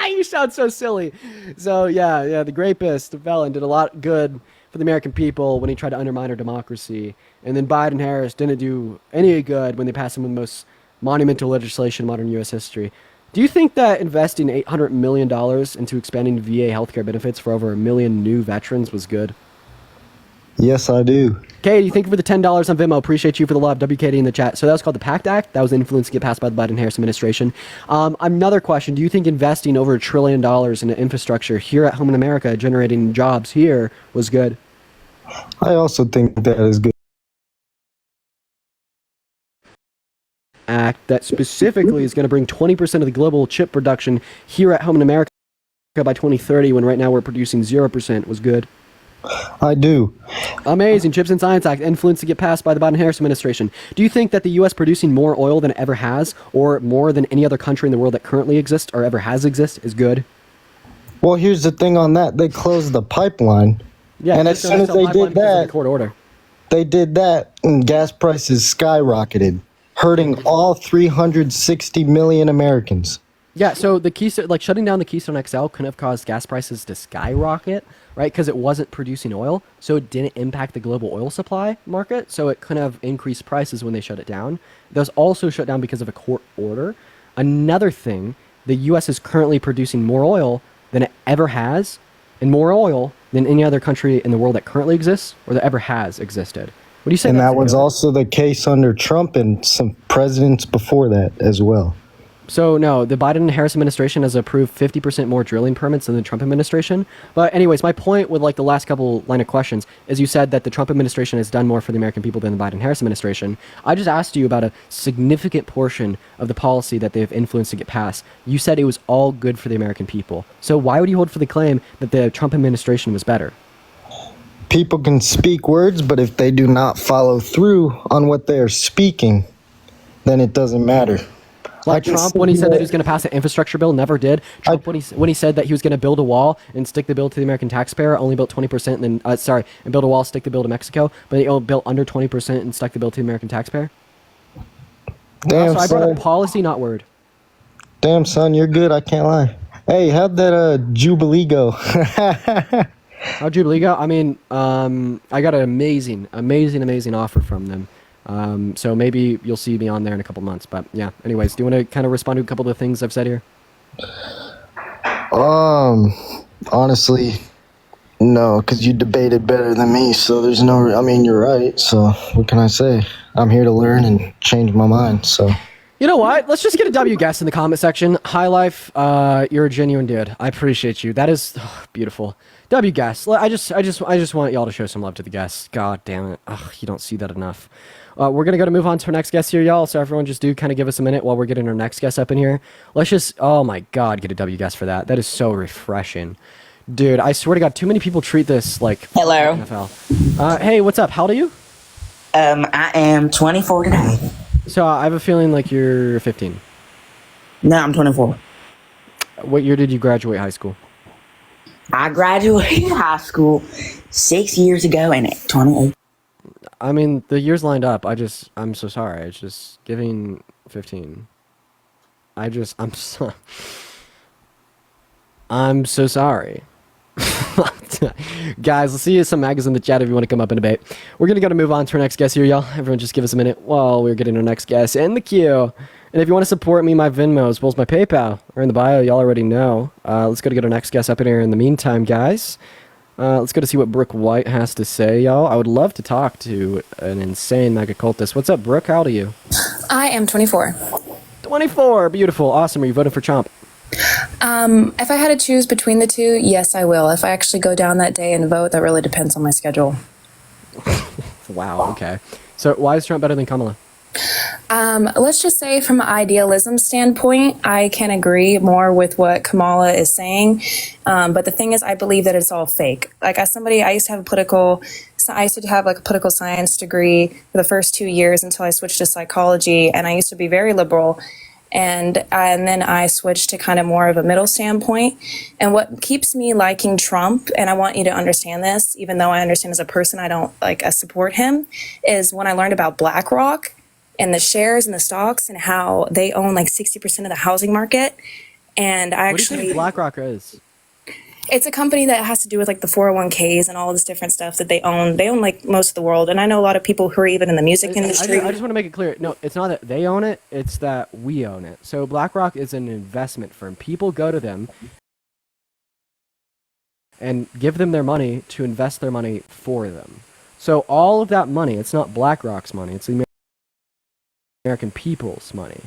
You sound so silly. So yeah, the rapist, the felon, did a lot good for the American people when he tried to undermine our democracy. And then Biden and Harris didn't do any good when they passed some of the most monumental legislation in modern U.S. history. Do you think that investing $800 million into expanding VA healthcare benefits for over 1 million new veterans was good?
Yes, I do.
Katie, thank you for the $10 on Venmo. Appreciate you for the love. WKD in the chat. So that was called the PACT Act. That was the influence to get passed by the Biden-Harris administration. Another question. Do you think investing over $1 trillion into infrastructure here at home in America, generating jobs here, was good?
I also think that is good.
Act that specifically is going to bring 20% of the global chip production here at home in America by 2030, when right now we're producing 0%, was good.
I do.
Amazing. Chips and Science Act, influence to get passed by the Biden-Harris administration. Do you think that the U.S. producing more oil than it ever has, or more than any other country in the world that currently exists or ever has exist, is good?
Well, here's the thing on that. They closed the pipeline,
Yeah,
And as soon as they did that,
court order.
they did that, and gas prices skyrocketed, hurting all 360 million Americans.
Yeah, so the Keystone, like shutting down the Keystone XL couldn't have caused gas prices to skyrocket, right? Because it wasn't producing oil, so it didn't impact the global oil supply market, so it couldn't have increased prices when they shut it down. It was also shut down because of a court order. Another thing, the U.S. is currently producing more oil than it ever has, and more oil than any other country in the world that currently exists or that ever has existed. What do you say?
And
about
that was also the case under Trump and some presidents before that as well.
So no, the Biden and Harris administration has approved 50% more drilling permits than the Trump administration. But anyways, my point with like the last couple line of questions is you said that the Trump administration has done more for the American people than the Biden Harris administration. I just asked you about a significant portion of the policy that they've influenced to get passed. You said it was all good for the American people. So why would you hold for the claim that the Trump administration was better?
People can speak words, but if they do not follow through on what they are speaking, then it doesn't matter.
Like Trump, when he said that he was going to pass an infrastructure bill, never did. Trump, when he said that he was going to build a wall and stick the bill to the American taxpayer, only built 20%, and then and build a wall, stick the bill to Mexico, but he built under 20% and stuck the bill to the American taxpayer.
Damn,
so I brought
son.
up policy, not word.
Damn, son, you're good. I can't lie. Hey, how'd that Jubilee go?
How'd Jubilee go? I mean, I got an amazing offer from them. So maybe you'll see me on there in a couple months. But yeah, anyways, do you want to kind of respond to a couple of the things I've said here?
Honestly, no, because you debated better than me. So there's no, I mean, you're right. So what can I say? I'm here to learn and change my mind. So.
You know what? Let's just get a W guest in the comment section. High Life, you're a genuine dude. I appreciate you. That is beautiful. W guest. I just want y'all to show some love to the guests. God damn it. You don't see that enough. We're going to move on to our next guest here, y'all. So everyone just do kind of give us a minute while we're getting our next guest up in here. Let's just, oh my God, get a W guest for that. That is so refreshing. Dude, I swear to God, too many people treat this like
Hello.
NFL. Hey, what's up? How old are you?
I am 24 today.
So I have a feeling like you're 15.
No, I'm 24.
What year did you graduate high school?
I graduated high school 6 years ago and at 28.
I mean, the years lined up. I'm so sorry. It's just giving 15. I'm so sorry. Guys, let's see some mags in the chat if you want to come up and debate. We're going to move on to our next guest here, y'all. Everyone just give us a minute while we're getting our next guest in the queue. And if you want to support me, my Venmo as well as my PayPal are in the bio. Y'all already know. Let's go to get our next guest up in here. In the meantime, guys, let's go to see what Brooke White has to say, y'all. I would love to talk to an insane mega cultist. What's up, Brooke? How old are you?
I am 24.
24. Beautiful. Awesome. Are you voting for Trump?
If I had to choose between the two, yes, I will. If I actually go down that day and vote, that really depends on my schedule.
Wow. Okay. So why is Trump better than Kamala?
Let's just say from an idealism standpoint, I can agree more with what Kamala is saying. But the thing is, I believe that it's all fake. Like as somebody, I used to have like a political science degree for the first 2 years until I switched to psychology. And I used to be very liberal. And then I switched to kind of more of a middle standpoint. And what keeps me liking Trump, and I want you to understand this, even though I understand as a person I don't support him, is when I learned about BlackRock and the shares and the stocks and how they own like 60% of the housing market. And I
What do you think BlackRock is?
It's a company that has to do with like the 401ks and all this different stuff that they own. They own like most of the world. And I know a lot of people who are even in the music industry.
I just want to make it clear. No, it's not that they own it. It's that we own it. So BlackRock is an investment firm. People go to them and give them their money to invest their money for them. So all of that money, it's not BlackRock's money. It's the American people's money.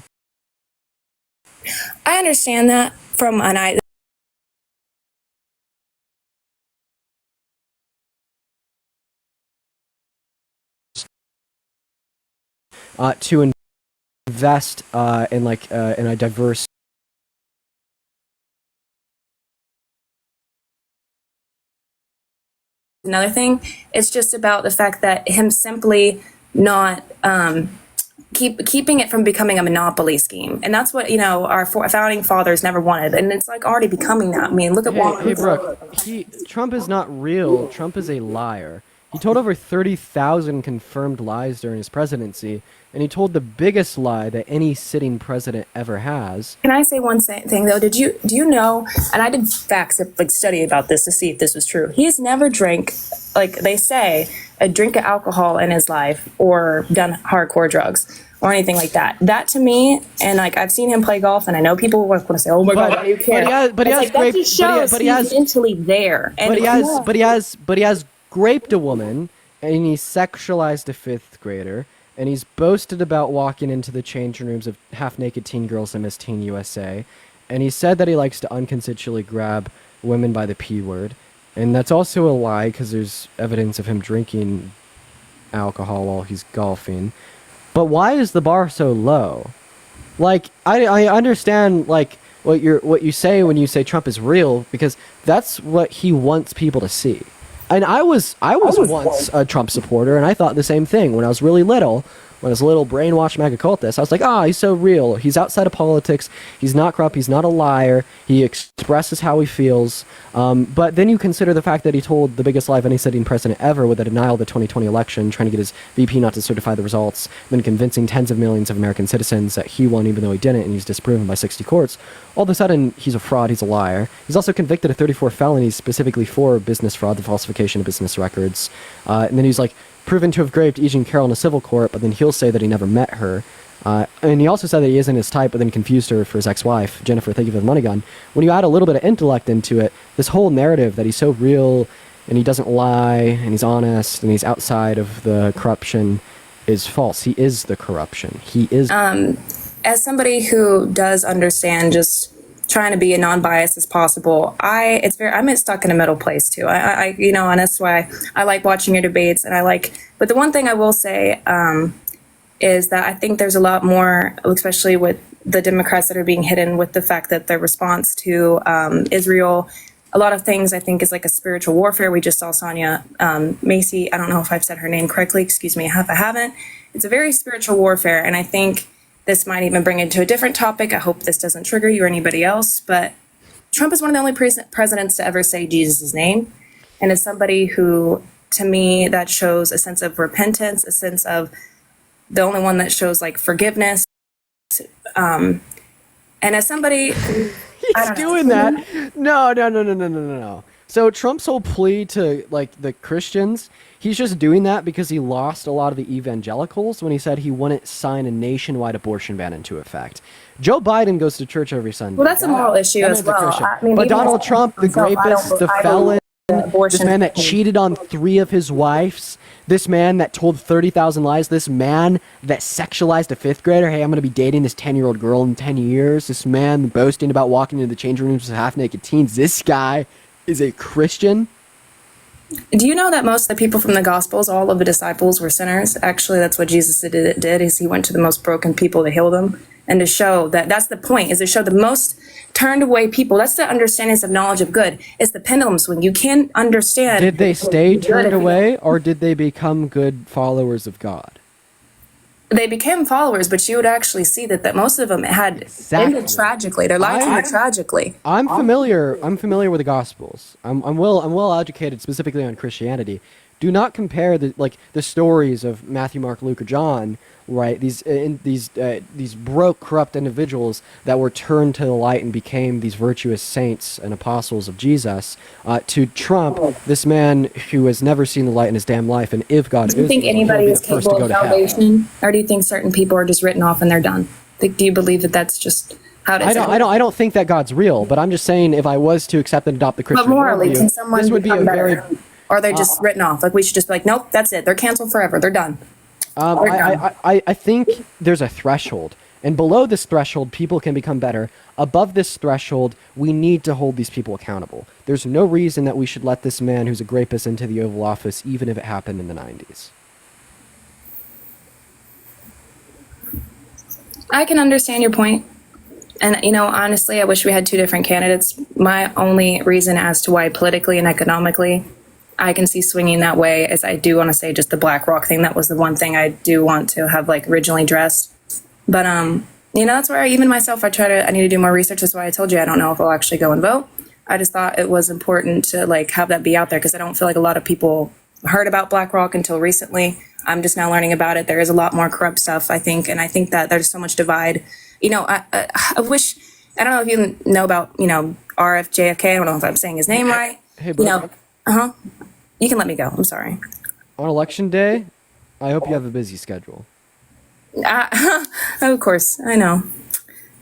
I understand that from an
to invest in a diverse.
Another thing, it's just about the fact that him simply not keeping it from becoming a monopoly scheme. And that's what, our founding fathers never wanted. And it's like already becoming that. I mean, look at Walmart.
Hey, Brooke, Trump is not real. Trump is a liar. He told over 30,000 confirmed lies during his presidency, and he told the biggest lie that any sitting president ever has.
Can I say one thing though? Do you know? And I did study about this to see if this was true. He's never drank, like they say, a drink of alcohol in his life or done hardcore drugs or anything like that. That to me, and like I've seen him play golf, and I know people want to say, "Oh my God, you can't."
But he has
that just shows he's mentally there. And
but he has raped a woman, and he sexualized a 5th grader. And he's boasted about walking into the changing rooms of half-naked teen girls in Miss Teen USA. And he said that he likes to unconsensually grab women by the P word. And that's also a lie, because there's evidence of him drinking alcohol while he's golfing. But why is the bar so low? Like, I understand, like, what you say when you say Trump is real, because that's what he wants people to see. And I was once a Trump supporter, and I thought the same thing when I was really little. When I was a little brainwashed mega cultist, I was like, he's so real. He's outside of politics. He's not corrupt. He's not a liar. He expresses how he feels. But then you consider the fact that he told the biggest lie of any sitting president ever with the denial of the 2020 election, trying to get his VP not to certify the results, then convincing tens of millions of American citizens that he won even though he didn't, and he's disproven by 60 courts. All of a sudden, he's a fraud. He's a liar. He's also convicted of 34 felonies specifically for business fraud, the falsification of business records. And then he's like, proven to have raped E. Jean Carroll in a civil court, but then he'll say that he never met her. And he also said that he isn't his type, but then confused her for his ex-wife. Jennifer, thank you for the money gun. When you add a little bit of intellect into it, this whole narrative that he's so real, and he doesn't lie, and he's honest, and he's outside of the corruption is false. He is the corruption. He is...
As somebody who does understand just trying to be as non-biased as possible, I'm stuck in a middle place too. And that's why I like watching your debates, but the one thing I will say is that I think there's a lot more, especially with the Democrats, that are being hidden with the fact that their response to Israel, a lot of things I think is like a spiritual warfare. We just saw Sonia Macy. I don't know if I've said her name correctly. Excuse me if I haven't. It's a very spiritual warfare, and I think this might even bring it to a different topic. I hope this doesn't trigger you or anybody else, but Trump is one of the only presidents to ever say Jesus' name. And as somebody who, to me, that shows a sense of repentance, a sense of the only one that shows like forgiveness. And as somebody...
He's doing that. No. So Trump's whole plea to like the Christians, he's just doing that because he lost a lot of the evangelicals when he said he wouldn't sign a nationwide abortion ban into effect. Joe Biden goes to church every Sunday.
Well, that's a moral issue as well.
But Donald Trump, the rapist, the felon, this man that cheated on 3 of his wives, this man that told 30,000 lies, this man that sexualized a 5th grader, hey, I'm going to be dating this 10-year-old girl in 10 years, this man boasting about walking into the changing rooms with half-naked teens, this guy is a Christian.
Do you know that most of the people from the Gospels, all of the disciples, were sinners? Actually, that's what Jesus did is he went to the most broken people to heal them, and to show that's the point, is to show the most turned away people. That's the understanding of knowledge of good. It's the pendulum swing. You can't understand.
Did they stay turned away, or did they become good followers of God?
They became followers, but you would actually see that most of them had ended tragically. Their lives ended tragically.
I'm familiar with the Gospels. I'm well educated specifically on Christianity. Do not compare the stories of Matthew, Mark, Luke, or John, right? These broke, corrupt individuals that were turned to the light and became these virtuous saints and apostles of Jesus, to Trump, this man who has never seen the light in his damn life. And if God,
do you think anybody is capable of salvation, or do you think certain people are just written off and they're done? Do you believe that that's just how it is?
I don't think that God's real, but I'm just saying if I was to accept and adopt the Christian
but morally,
worldview,
can someone
this would be a
better? Or are they just written off? Like we should just be like, nope, that's it. They're canceled forever. They're done.
I think there's a threshold. And below this threshold, people can become better. Above this threshold, we need to hold these people accountable. There's no reason that we should let this man who's a rapist into the Oval Office, even if it happened in the 90s.
I can understand your point. And, honestly, I wish we had 2 different candidates. My only reason as to why politically and economically I can see swinging that way, as I do want to say just the BlackRock thing. That was the one thing I do want to have like originally addressed. But, that's where even myself, I need to do more research. That's why I told you I don't know if I'll actually go and vote. I just thought it was important to like have that be out there because I don't feel like a lot of people heard about BlackRock until recently. I'm just now learning about it. There is a lot more corrupt stuff, I think, and I think that there's so much divide. I wish, I don't know if you know about, RFJFK. I don't know if I'm saying his name right.
Hey, bro.
You can let me go. I'm sorry.
On election day, I hope you have a busy schedule.
Of course, I know.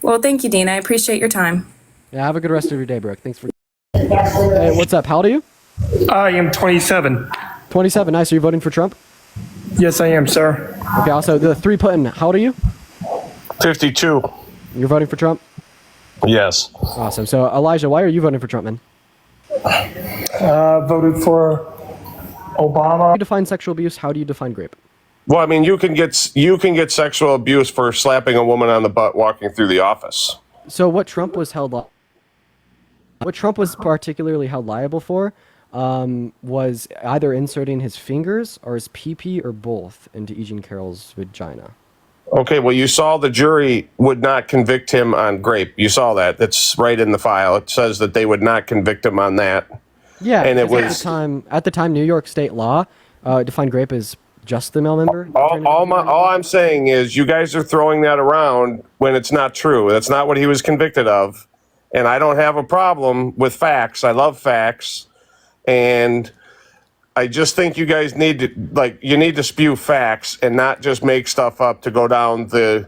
Well, thank you, Dean. I appreciate your time.
Yeah, have a good rest of your day, Brooke. Thanks for. Hey, what's up? How old are you?
I am 27.
27. Nice. Are you voting for Trump?
Yes, I am, sir.
Okay. Also, the three putting. How old are you?
52.
You're voting for Trump?
Yes.
Awesome. So, Elijah, why are you voting for Trump, man?
Voted for Obama.
How do you define sexual abuse? How do you define grape?
Well, I mean, you can get sexual abuse for slapping a woman on the butt walking through the office.
So what Trump was particularly held liable for was either inserting his fingers or his pee-pee or both into E. Jean Carroll's vagina.
Okay, well, you saw the jury would not convict him on grape. You saw that. That's right in the file. It says that they would not convict him on that.
Yeah,
and it was
at the time New York state law defined grape as just the male member.
All I'm saying is you guys are throwing that around when it's not true. That's not what he was convicted of. And I don't have a problem with facts. I love facts. And I just think you guys need to spew facts and not just make stuff up to go down the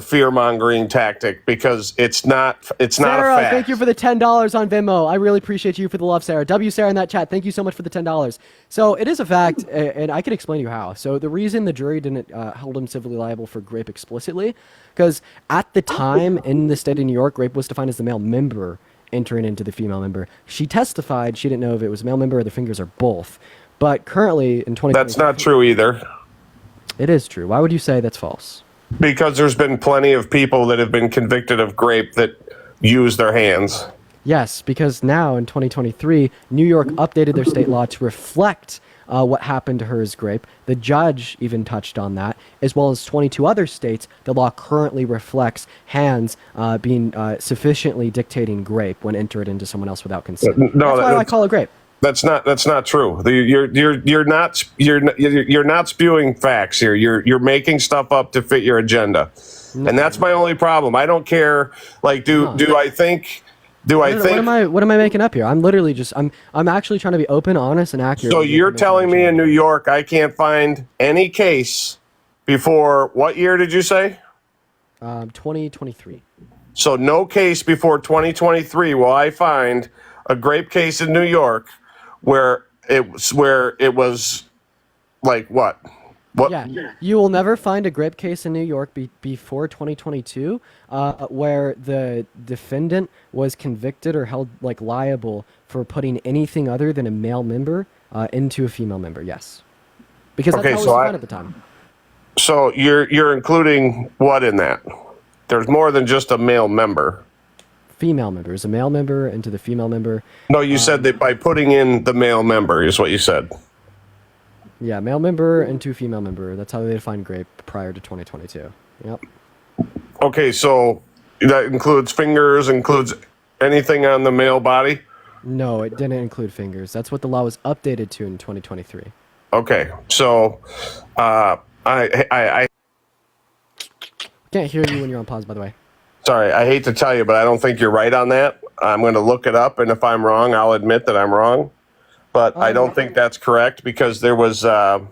fear-mongering tactic, because it's not a
Sarah,
fact.
thank you for the $10 on Venmo. I really appreciate you for the love, Sarah. Sarah in that chat, thank you so much for the $10. So it is a fact, and I can explain to you how. So the reason the jury didn't hold him civilly liable for grape explicitly, because at the time in the state of New York, grape was defined as the male member entering into the female member. She testified she didn't know if it was a male member or the fingers or both. But currently in 2020,
That's not true either.
It is true. Why would you say that's false?
Because there's been plenty of people that have been convicted of grape that use their hands.
Yes, because now in 2023, New York updated their state law to reflect what happened to her as grape. The judge even touched on that, as well as 22 other states. The law currently reflects hands being sufficiently dictating grape when entered into someone else without consent.
No,
that's why I call it grape.
That's not true. You're not spewing facts here. You're making stuff up to fit your agenda, and that's my only problem. I don't care. Like, do I think?
What am I making up here? I'm literally just I'm actually trying to be open, honest, and accurate.
So you're telling me in New York I can't find any case before what year did you say?
2023.
So no case before 2023 will I find a grape case in New York where it was like what?
Yeah, you will never find a grape case in New York before 2022 where the defendant was convicted or held liable for putting anything other than a male member into a female member. Yes, because that's how it was defined at the time.
So you're including what in that? There's more than just a male member.
Female member is a male member into the female member.
No, you said that by putting in the male member is what you said.
Yeah, male member into female member. That's how they define grape prior to 2022. Yep.
Okay, so that includes fingers, includes anything on the male body?
No, it didn't include fingers. That's what the law was updated to in 2023.
Okay, so I
can't hear you when you're on pause, by the way.
Sorry, I hate to tell you, but I don't think you're right on that. I'm going to look it up, and if I'm wrong, I'll admit that I'm wrong. But I don't think that's correct, because there was a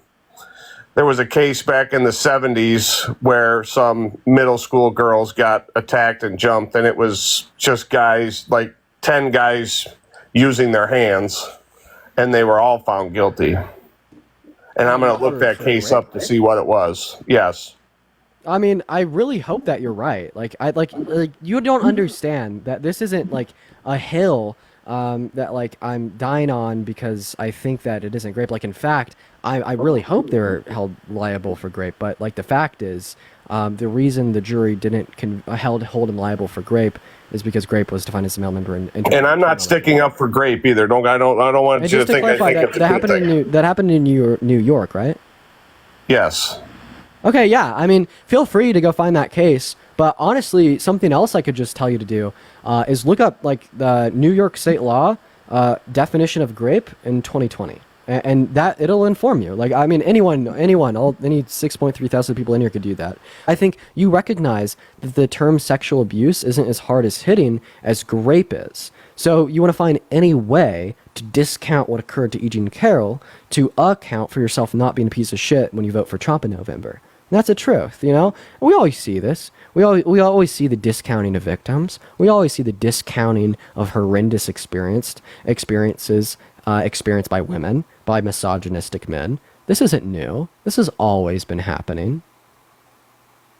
case back in the 70s where some middle school girls got attacked and jumped, and it was just guys, like 10 guys using their hands, and they were all found guilty. And I'm going to look that case up to see what it was. Yes.
I mean, I really hope that you're right. You don't understand that this isn't like a hill that I'm dying on because I think that it isn't grape. In fact, I really hope they're held liable for grape. But the fact is, The reason the jury didn't hold him liable for grape is because grape was defined as a male member.
And I'm not sticking up for grape either. I don't want you to
just to
think
clarify,
I think it's a
that
good
happened
thing.
in that happened in New York, right?
Yes.
Okay, yeah. I mean, feel free to go find that case. But honestly, something else I could just tell you to do is look up like the New York state law definition of grape in 2020, and that it'll inform you. Like, I mean, any 6.3 thousand people in here could do that. I think you recognize that the term sexual abuse isn't as hard as hitting as grape is. So you want to find any way to discount what occurred to E. Jean Carroll to account for yourself not being a piece of shit when you vote for Trump in November. And that's the truth, you know? And we always see this. We always see the discounting of victims. We always see the discounting of horrendous experiences experienced by women, by misogynistic men. This isn't new. This has always been happening.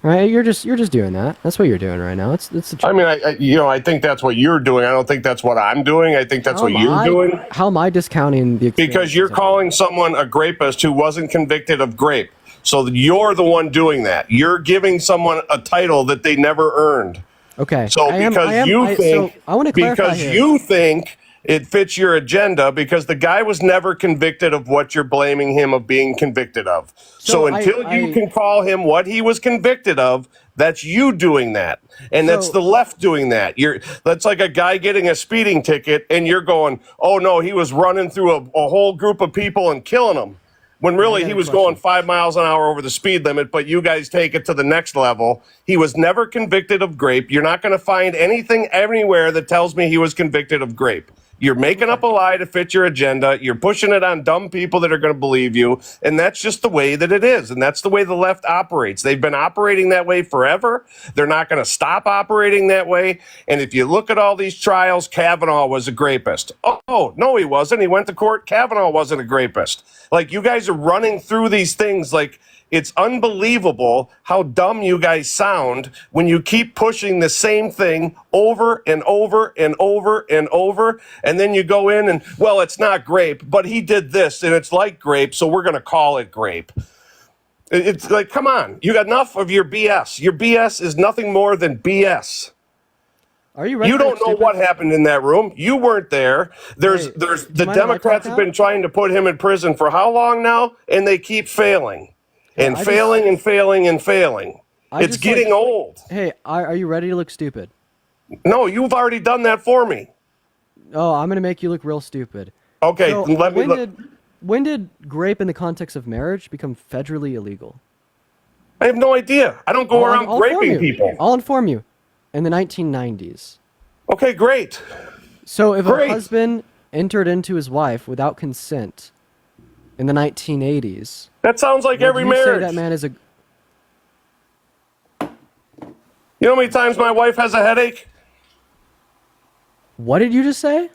Right? You're just doing that. That's what you're doing right now. It's the truth.
I mean, I think that's what you're doing. I don't think that's what I'm doing. I think that's what you're doing.
How am I discounting the experience?
Because you're calling someone a grapist who wasn't convicted of grape. So you're the one doing that. You're giving someone a title that they never earned.
Okay.
So because you think it fits your agenda, because the guy was never convicted of what you're blaming him of being convicted of. So until you can call him what he was convicted of, that's you doing that. And that's the left doing that. That's like a guy getting a speeding ticket and you're going, oh no, he was running through a whole group of people and killing them. When really he was going 5 miles an hour over the speed limit, but you guys take it to the next level. He was never convicted of grape. You're not going to find anything anywhere that tells me he was convicted of grape. You're making up a lie to fit your agenda. You're pushing it on dumb people that are going to believe you. And that's just the way that it is. And that's the way the left operates. They've been operating that way forever. They're not going to stop operating that way. And if you look at all these trials, Kavanaugh was a grapist. Oh, no, he wasn't. He went to court. Kavanaugh wasn't a grapist. Like, you guys are running through these things like it's unbelievable how dumb you guys sound when you keep pushing the same thing over and over and over and over. And then you go in and, well, it's not grape, but he did this and it's like grape, so we're going to call it grape. It's like, come on, you got enough of your BS. Your BS is nothing more than BS.
Are you ready?
You don't know what happened in that room. You weren't there. The Democrats have been trying to put him in prison for how long now? And they keep failing. And failing. It's getting old.
Hey, are you ready to look stupid?
No, you've already done that for me.
Oh, I'm going to make you look real stupid.
Okay,
So
let me look.
when did grape in the context of marriage become federally illegal?
I have no idea. I don't go around raping people.
I'll inform you. In the 1990s.
Okay, great.
So if a husband entered into his wife without consent in the 1980s,
that sounds like every marriage.
Say that man is a.
You know how many times my wife has a headache?
What did you just say?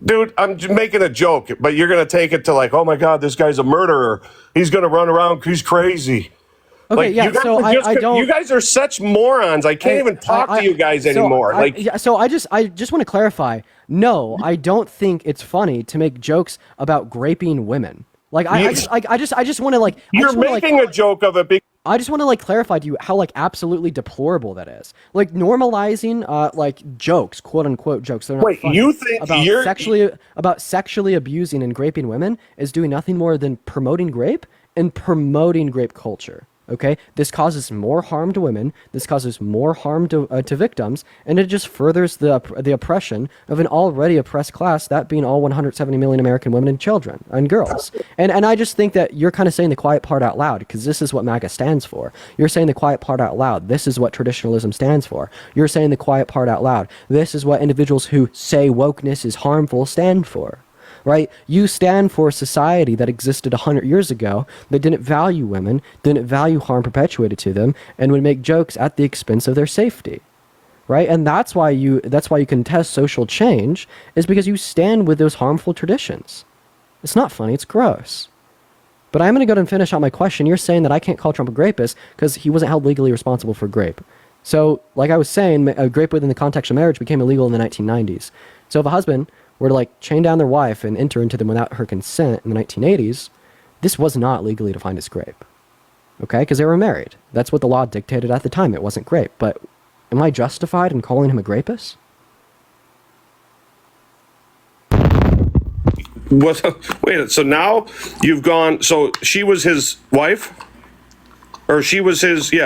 Dude, I'm just making a joke, but you're going to take it to like, oh my God, this guy's a murderer. He's going to run around. He's crazy.
Okay,
like,
yeah, so I don't.
You guys are such morons. I can't even talk to you guys anymore.
So I just want to clarify. No, I don't think it's funny to make jokes about graping women. Like I just want to like.
You're making a joke of it.
I just want to like clarify to you how like absolutely deplorable that is. Like normalizing like jokes, quote unquote jokes. They're not
Wait,
funny,
you think
about sexually abusing and graping women is doing nothing more than promoting grape and promoting grape culture. Okay, this causes more harm to women. This causes more harm to victims, and it just furthers the oppression of an already oppressed class. That being all 170 million American women and children and girls. And I just think that you're kind of saying the quiet part out loud because this is what MAGA stands for. You're saying the quiet part out loud. This is what traditionalism stands for. You're saying the quiet part out loud. This is what individuals who say wokeness is harmful stand for. Right? You stand for a society that existed 100 years ago that didn't value women, didn't value harm perpetuated to them, and would make jokes at the expense of their safety. Right? And that's why you contest social change, is because you stand with those harmful traditions. It's not funny, it's gross. But I'm going to go ahead and finish out my question. You're saying that I can't call Trump a rapist because he wasn't held legally responsible for grape. So, like I was saying, grape within the context of marriage became illegal in the 1990s. So if a husband were to like chain down their wife and enter into them without her consent in the 1980s, this was not legally defined as grape. Okay, because they were married. That's what the law dictated at the time. It wasn't grape. But am I justified in calling him a grapist?
Wait, so now you've gone, so she was his wife? Or she was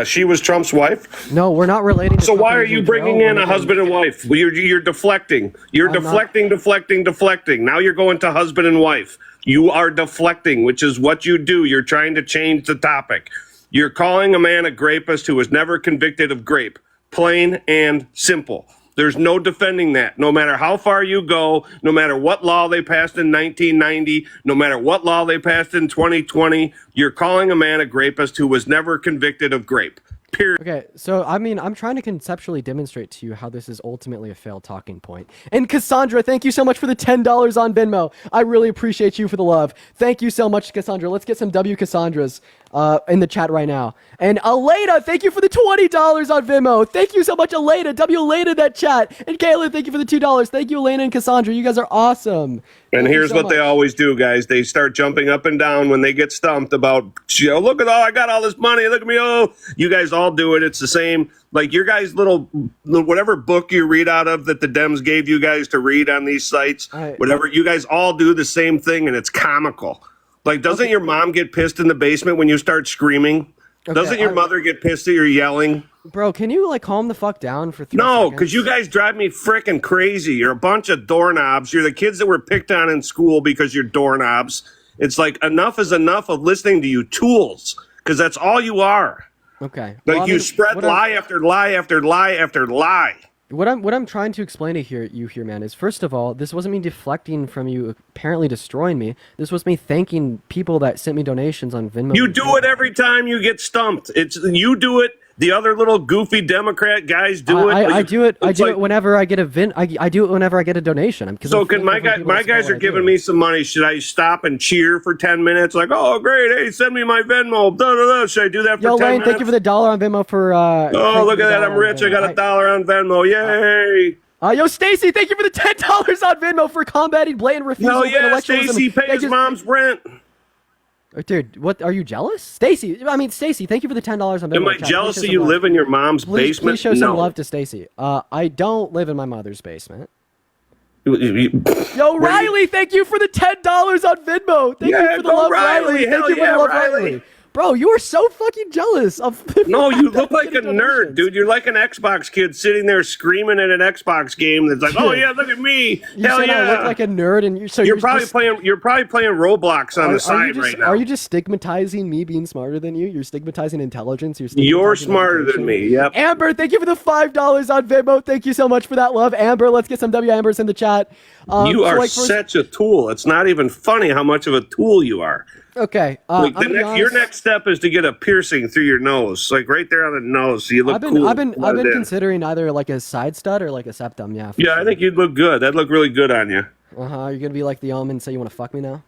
she was Trump's wife?
No, we're not relating to
So why
something
are you
in
bringing
jail.
in a husband and wife? Well, you're deflecting. You're deflecting. Now you're going to husband and wife. You are deflecting, which is what you do. You're trying to change the topic. You're calling a man a grapist who was never convicted of grape. Plain and simple. There's no defending that. No matter how far you go, no matter what law they passed in 1990, no matter what law they passed in 2020, you're calling a man a grapist who was never convicted of grape. Period.
Okay, so I mean, I'm trying to conceptually demonstrate to you how this is ultimately a failed talking point. And Cassandra, thank you so much for the $10 on Venmo. I really appreciate you for the love. Thank you so much, Cassandra. Let's get some W Cassandras in the chat right now. And Elena, thank you for the $20 on Venmo. Thank you so much, Elena. W Elena in that chat. And Kayla, thank you for the $2. Thank you, Elena and Cassandra. You guys are awesome.
And here's what they always do, guys. They start jumping up and down when they get stumped about, look at I got all this money. Look at me. Oh, you guys all do it. It's the same. Like your guys' little, whatever book you read out of that the Dems gave you guys to read on these sites, whatever, you guys all do the same thing, and it's comical. Like, doesn't your mom get pissed in the basement when you start screaming? Doesn't your mother get pissed that you're yelling?
Bro, can you like calm the fuck down for 3
No,
seconds?
because you guys drive me freaking crazy. You're a bunch of doorknobs. You're the kids that were picked on in school because you're doorknobs. It's like enough is enough of listening to you tools, because that's all you are.
Okay.
Like
Well, I
you
mean,
spread lie after lie after lie after lie.
What I'm trying to explain to you here, man, is first of all, this wasn't me deflecting from you apparently destroying me. This was me thanking people that sent me donations on Venmo.
You do it every time you get stumped. You do it. The other little goofy Democrat guys do it.
I do it. I
It's
do
like-
it whenever I get a I do it whenever I get a donation.
So can my guys are giving me some money. Should I stop and cheer for 10 minutes? Like, oh great, hey, send me my Venmo. Da, da, da. Should I do that for
Yo,
10
Lane,
minutes?
thank you for the $1 on Venmo for.
Oh, look at that! I'm rich. I got $1 on Venmo. Yay!
Yo, Stacy, thank you for the $10 on Venmo for combating blatant refusal.
Hell
of
yeah,
intellectualism.
Stacy, pay his mom's rent.
Dude, what are you jealous? Stacy, thank you for the $10 on Venmo.
Am I
Chat. Please
jealous
show
that
some
you
love.
live in your mom's basement?
Please show some
No.
love to Stacy. I don't live in my mother's basement.
Yo,
Yo, Riley, thank you for the $10 on Venmo. Thank you for the
go
love,
Riley.
Thank
Hell
you for
yeah,
the love,
Riley.
Bro, you are so fucking jealous of.
No, you look like a nerd, dude. You're like an Xbox kid sitting there screaming at an Xbox game that's like, "Oh yeah, look at me!
You
Hell
said
yeah!"
I look like a nerd, and
you're probably playing. You're probably playing Roblox on the side right now.
Are you just stigmatizing me being smarter than you? You're stigmatizing intelligence.
You're
stigmatizing
smarter than me. Yep.
Amber, thank you for the $5 on Venmo. Thank you so much for that love, Amber. Let's get some W Ambers in the chat.
You are such a tool. It's not even funny how much of a tool you are.
Okay.
Your next step is to get a piercing through your nose, like right there on the nose, so you look cool.
I've been considering either like a side stud or like a septum. Yeah.
Yeah, I think you'd look good. That'd look really good on you.
You're gonna be like the Omen and say you want to fuck me now.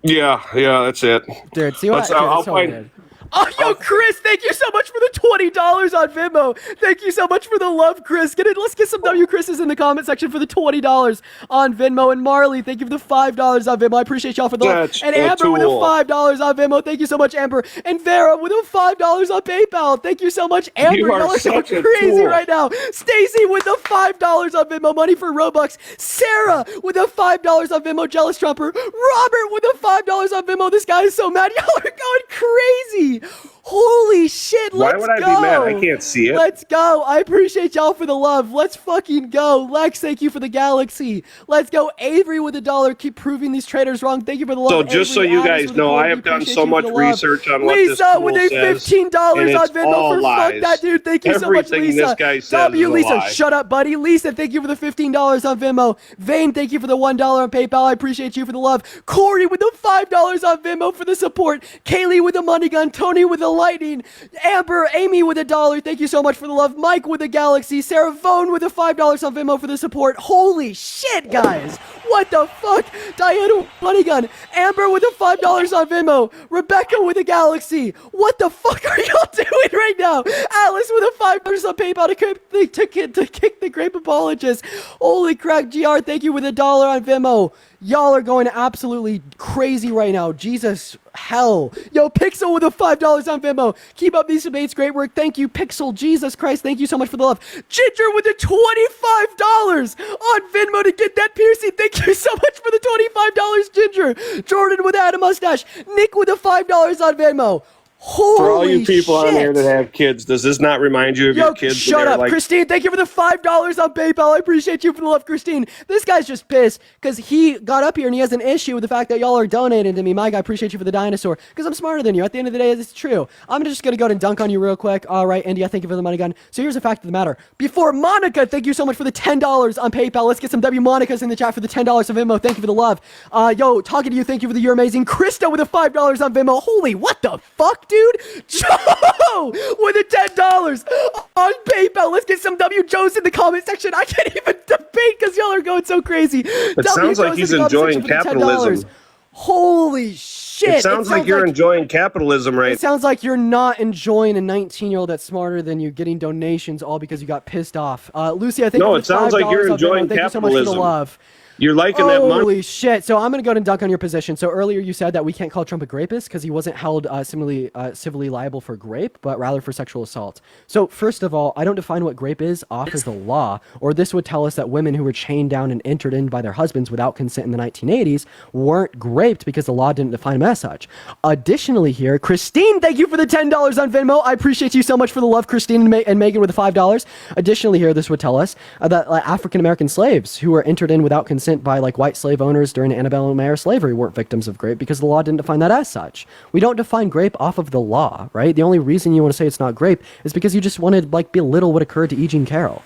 Yeah, that's it.
Dude, see what
I'll find.
Oh, yo, Chris, thank you so much for the $20 on Venmo. Thank you so much for the love, Chris. Let's get some W Chris's in the comment section for the $20 on Venmo. And Marley, thank you for the $5 on Venmo. I appreciate y'all for the love. And Amber with the $5 on Venmo. Thank you so much, Amber. And Vera with the $5 on PayPal. Thank you so much, Amber.
You are
Y'all are so
such a
crazy
tool.
right now. Stacy with the $5 on Venmo. Money for Robux. Sarah with the $5 on Venmo. Jealous Trumper. Robert with the $5 on Venmo. This guy is so mad. Y'all are going crazy. Holy shit, let's go.
Why would I be mad? I can't see it.
Let's go. I appreciate y'all for the love. Let's fucking go. Lex, thank you for the galaxy. Let's go. Avery with $1. Keep proving these traitors wrong. Thank you for the love.
So just so
Avery.
you
Alice
guys
with
know,
the
I
gold.
have
We
done
appreciate
so
you for
much
the love.
research on what this
Lisa
tool
with a
says,
$15
and
on
it's
Venmo
all
for
lies.
fuck that, dude. Thank you so much,
Everything
Lisa.
this guy says
W,
is a
Lisa,
lie.
shut up, buddy. Lisa, thank you for the $15 on Venmo. Vane, thank you for the $1 on PayPal. I appreciate you for the love. Corey with the $5 on Venmo for the support. Kaylee with the money gun. Tony with the lightning. Amber, Amy with $1. Thank you so much for the love. Mike with the galaxy. Sarah Vone with the $5 on Venmo for the support. Holy shit, guys. What the fuck? Diana with money gun. Amber with the $5 on Venmo. Rebecca with the galaxy. What the fuck are y'all doing right now? Alice with a $5 on PayPal to kick the grape apologist. Holy crap, GR, thank you with $1 on Venmo. Y'all are going absolutely crazy right now. Jesus, hell. Yo, Pixel with a $5 on Venmo. Keep up these debates. Great work. Thank you, Pixel. Jesus Christ, thank you so much for the love. Ginger with a $25 on Venmo to get that piercing. Thank you so much for the $25, Ginger. Jordan with Adam Mustache. Nick with a $5 on Venmo. Holy
For all you people
shit.
on here that have kids, does this not remind you of
Yo,
your kids? when
shut
they're
up.
like-
Christine, thank you for the $5 on PayPal. I appreciate you for the love, Christine. This guy's just pissed because he got up here and he has an issue with the fact that y'all are donating to me. Mike, I appreciate you for the dinosaur because I'm smarter than you. At the end of the day, it's true. I'm just going to go ahead and dunk on you real quick. All right, India, thank you for the money gun. So here's the fact of the matter. Before Monica, thank you so much for the $10 on PayPal. Let's get some W Monicas in the chat for the $10 of Venmo. Thank you for the love. Yo, talking to you, thank you for the You're Amazing. Krista with the $5 on Venmo. Holy, what the fuck, dude? Joe with the $10 on PayPal. Let's get some W Joes in the comment section. I can't even debate because y'all are going so crazy.
It sounds like he's enjoying capitalism.
Holy shit.
It sounds like you're enjoying capitalism, right?
It sounds like you're not enjoying a 19-year-old that's smarter than you getting donations all because you got pissed off. Lucy, I think
No, it sounds like you're enjoying
Thank you so much for the
capitalism.
love.
You're liking that money.
Holy shit. So I'm going to go ahead and dunk on your position. So earlier you said that we can't call Trump a rapist because he wasn't held civilly liable for grape, but rather for sexual assault. So first of all, I don't define what grape is off as the law, or this would tell us that women who were chained down and entered in by their husbands without consent in the 1980s weren't raped because the law didn't define them as such. Additionally here, Christine, thank you for the $10 on Venmo. I appreciate you so much for the love, Christine and Megan with the $5. Additionally here, this would tell us that African-American slaves who were entered in without consent by white slave owners during antebellum era slavery weren't victims of grape because the law didn't define that as such. We don't define grape off of the law, right? The only reason you want to say it's not grape is because you just want to belittle what occurred to E. Jean Carroll.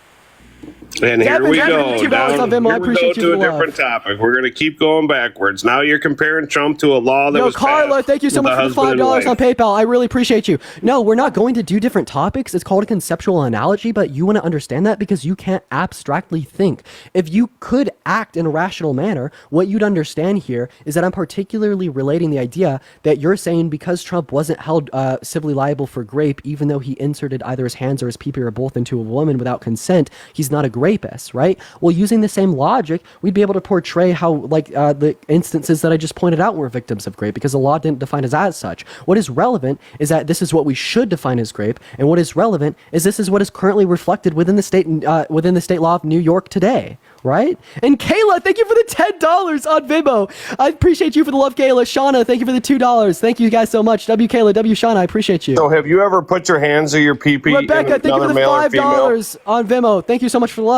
And here we
Devin,
go.
$2
Down,
on Venmo. I
here we go
appreciate you
to
for
a
the love.
different topic. We're going to keep going backwards. Now you're comparing Trump to a law that
Yo,
was
Carla,
passed
thank you so
with
much
a
for the
husband and
$5
wife.
on PayPal. I really appreciate you. No, we're not going to do different topics. It's called a conceptual analogy, but you want to understand that because you can't abstractly think. If you could act in a rational manner, what you'd understand here is that I'm particularly relating the idea that you're saying because Trump wasn't held civilly liable for grape, even though he inserted either his hands or his pee-pee or both into a woman without consent, he's not a rapist, right? Well, using the same logic, we'd be able to portray how, the instances that I just pointed out were victims of grape because the law didn't define us as such. What is relevant is that this is what we should define as grape, and what is relevant is this is what is currently reflected within the state law of New York today, right? And Kayla, thank you for the $10 on Venmo. I appreciate you for the love, Kayla. Shauna, thank you for the $2. Thank you guys so much. W Kayla, W Shauna, I appreciate you.
So have you ever put your hands or your pee-pee
Rebecca,
in
thank you for
another
the
male or female?
$5 on Venmo. Thank you so much for the love.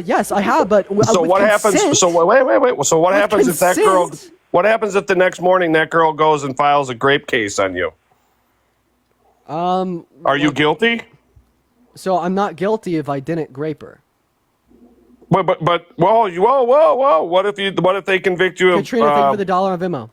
Yes, I have, but
So
with
what happens?
consent-
So wait. So what
with
happens if that girl?
consent-
What happens if the next morning that girl goes and files a grape case on you? Are you guilty?
So I'm not guilty if I didn't grape her.
But whoa! What if they convict you of?
Katrina, thank you for the $1 on Venmo.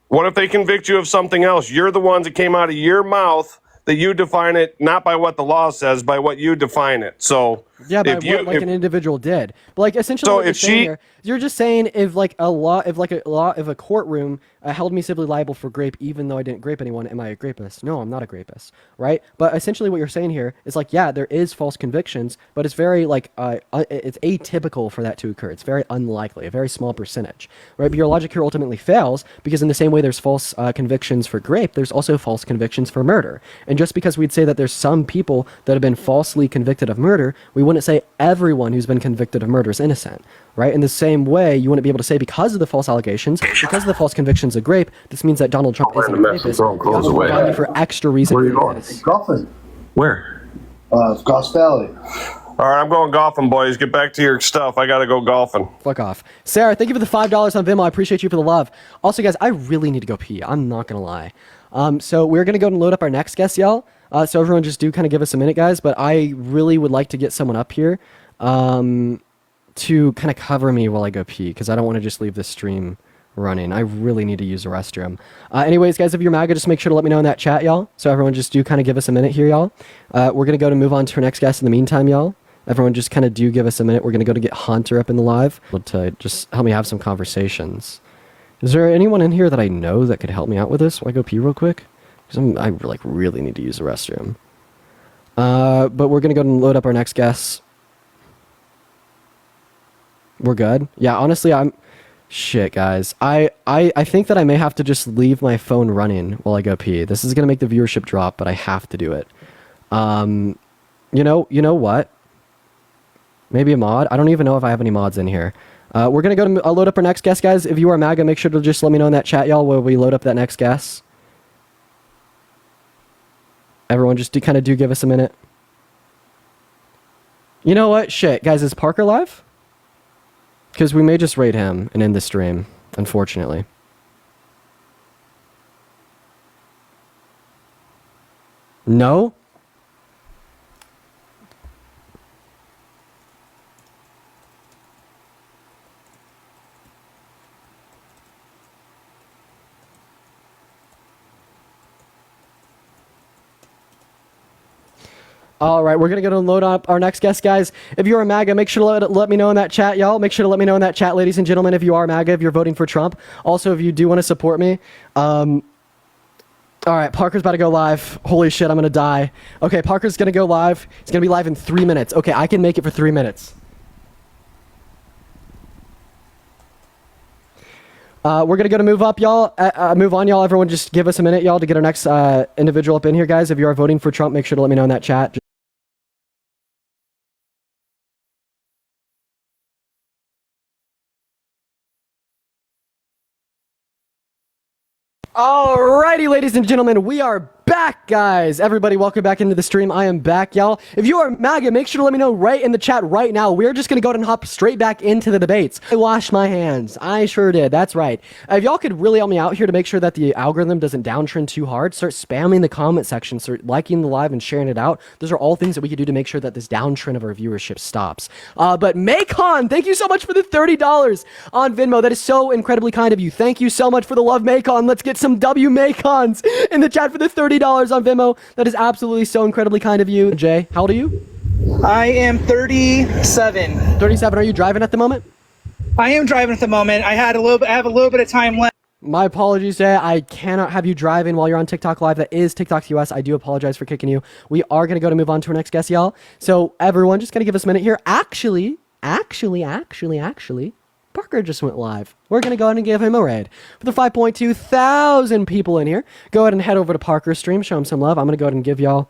What if they convict you of something else? You're the ones that came out of your mouth that you define it not by what the law says, by what you define it. So
Yeah, by
if you,
what an individual did. But essentially,
So
what you're
if
saying
she-
here, you're just saying if a courtroom held me civilly liable for grape, even though I didn't grape anyone, am I a grapist? No, I'm not a grapist, right? But essentially, what you're saying here is yeah, there is false convictions, but it's very it's atypical for that to occur. It's very unlikely, a very small percentage, right? But your logic here ultimately fails because in the same way there's false convictions for grape, there's also false convictions for murder. And just because we'd say that there's some people that have been falsely convicted of murder, we wouldn't say everyone who's been convicted of murder is innocent, right? In the same way, you wouldn't be able to say because of the false allegations, because of the false convictions of grape, this means that Donald Trump isn't a rapist. You also find me for extra reason. Where are you going?
Golfing.
Where?
Goss Valley.
All right, I'm going golfing, boys. Get back to your stuff. I got to go golfing.
Fuck off. Sarah, thank you for the $5 on Venmo. I appreciate you for the love. Also, guys, I really need to go pee. I'm not going to lie. So we're going to go and load up our next guest, y'all. So everyone just do kind of give us a minute, guys. But I really would like to get someone up here to kind of cover me while I go pee because I don't want to just leave this stream running. I really need to use the restroom. Anyways, guys, if you're MAGA, just make sure to let me know in that chat, y'all. So everyone just do kind of give us a minute here, y'all. We're going to go to move on to our next guest in the meantime, y'all. Everyone just kind of do give us a minute. We're going to go to get Hunter up in the live to just help me have some conversations. Is there anyone in here that I know that could help me out with this while I go pee real quick? Because I really need to use the restroom. But we're going to go and load up our next guest. We're good? Yeah, honestly, Shit, guys. I think that I may have to just leave my phone running while I go pee. This is gonna make the viewership drop, but I have to do it. You know what? Maybe a mod? I don't even know if I have any mods in here. We're gonna go to load up our next guest, guys. If you are MAGA, make sure to just let me know in that chat, y'all, while we load up that next guest. Everyone just kind of do give us a minute. You know what? Shit, guys, is Parker live? Because we may just raid him and end the stream, unfortunately. No? All right, we're going to go and load up our next guest, guys. If you're a MAGA, make sure to let me know in that chat, y'all. Make sure to let me know in that chat, ladies and gentlemen, if you are MAGA, if you're voting for Trump. Also, if you do want to support me. All right, Parker's about to go live. Holy shit, I'm going to die. Okay, Parker's going to go live. He's going to be live in 3 minutes. Okay, I can make it for 3 minutes. We're going to go to move up, y'all. Move on, y'all. Everyone just give us a minute, y'all, to get our next individual up in here, guys. If you are voting for Trump, make sure to let me know in that chat. Alrighty, ladies and gentlemen, we are back, guys. Everybody, welcome back into the stream. I am back, y'all. If you are MAGA, make sure to let me know right in the chat right now. We're just going to go ahead and hop straight back into the debates. I washed my hands. I sure did. That's right. If y'all could really help me out here to make sure that the algorithm doesn't downtrend too hard, start spamming the comment section, start liking the live and sharing it out. Those are all things that we could do to make sure that this downtrend of our viewership stops. But Macon, thank you so much for the $30 on Venmo. That is so incredibly kind of you. Thank you so much for the love, Macon. Let's get some W Macons in the chat for the $30 on Venmo. That is absolutely so incredibly kind of you. Jay, how old are you?
I am 37.
37. Are you driving at the moment?
I am driving at the moment. I have a little bit of time left.
My apologies, Jay. I cannot have you driving while you're on TikTok Live. That is TikTok US. I do apologize for kicking you. We are going to go to move on to our next guest, y'all. So everyone, just going to give us a minute here. Actually, Parker just went live. We're going to go ahead and give him a raid. For the 5.2 thousand people in here, go ahead and head over to Parker's stream, show him some love. I'm going to go ahead and give y'all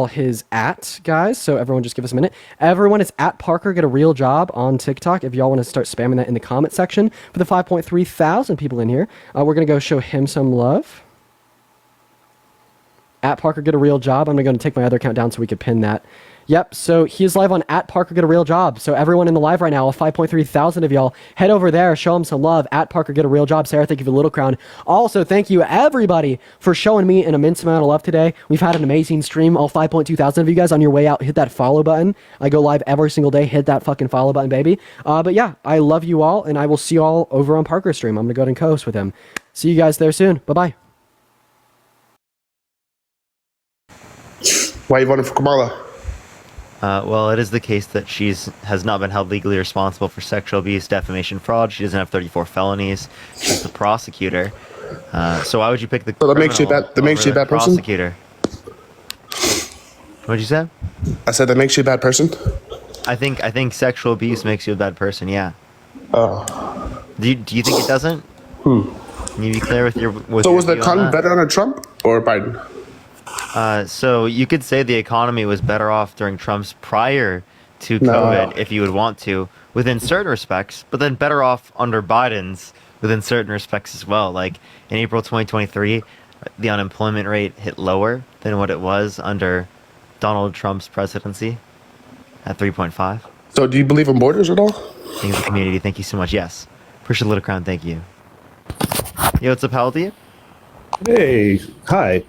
his @, guys. So everyone just give us a minute. Everyone is @Parker Get a Real Job on TikTok. If y'all want to start spamming that in the comment section. For the 5.3 thousand people in here, we're going to go show him some love. @Parker Get a Real Job. I'm going to go and take my other account down so we could pin that. Yep, so he is live on @Parker Get a Real Job. So everyone in the live right now, 5.3 thousand of y'all, head over there, show him some love, @Parker Get a Real Job. Sarah, thank you for the little crown. Also, thank you everybody for showing me an immense amount of love today. We've had an amazing stream. All 5.2 thousand of you guys on your way out, hit that follow button. I go live every single day. Hit that fucking follow button, baby. But yeah, I love you all, and I will see you all over on Parker's stream. I'm going to go ahead and co-host with him. See you guys there soon. Bye-bye.
Why are you voting for Kamala?
Well, it is the case that has not been held legally responsible for sexual abuse, defamation, fraud. She doesn't have 34 felonies. She's the prosecutor. So why would you pick the
that makes you a bad person?
Prosecutor? What'd you say?
I said that makes you a bad person.
I think sexual abuse makes you a bad person. Yeah.
Oh.
Do you think it doesn't? Can you be clear with your?
So was the economy better under Trump or Biden?
So you could say the economy was better off during Trump's prior to COVID, if you would want to, within certain respects, but then better off under Biden's within certain respects as well. Like in April 2023, the unemployment rate hit lower than what it was under Donald Trump's presidency at 3.5.
So do you believe in borders at all?
Thank the community. Thank you so much. Yes. Appreciate the little crown. Thank you. Yo, what's up, how old are you?
Hey, hi.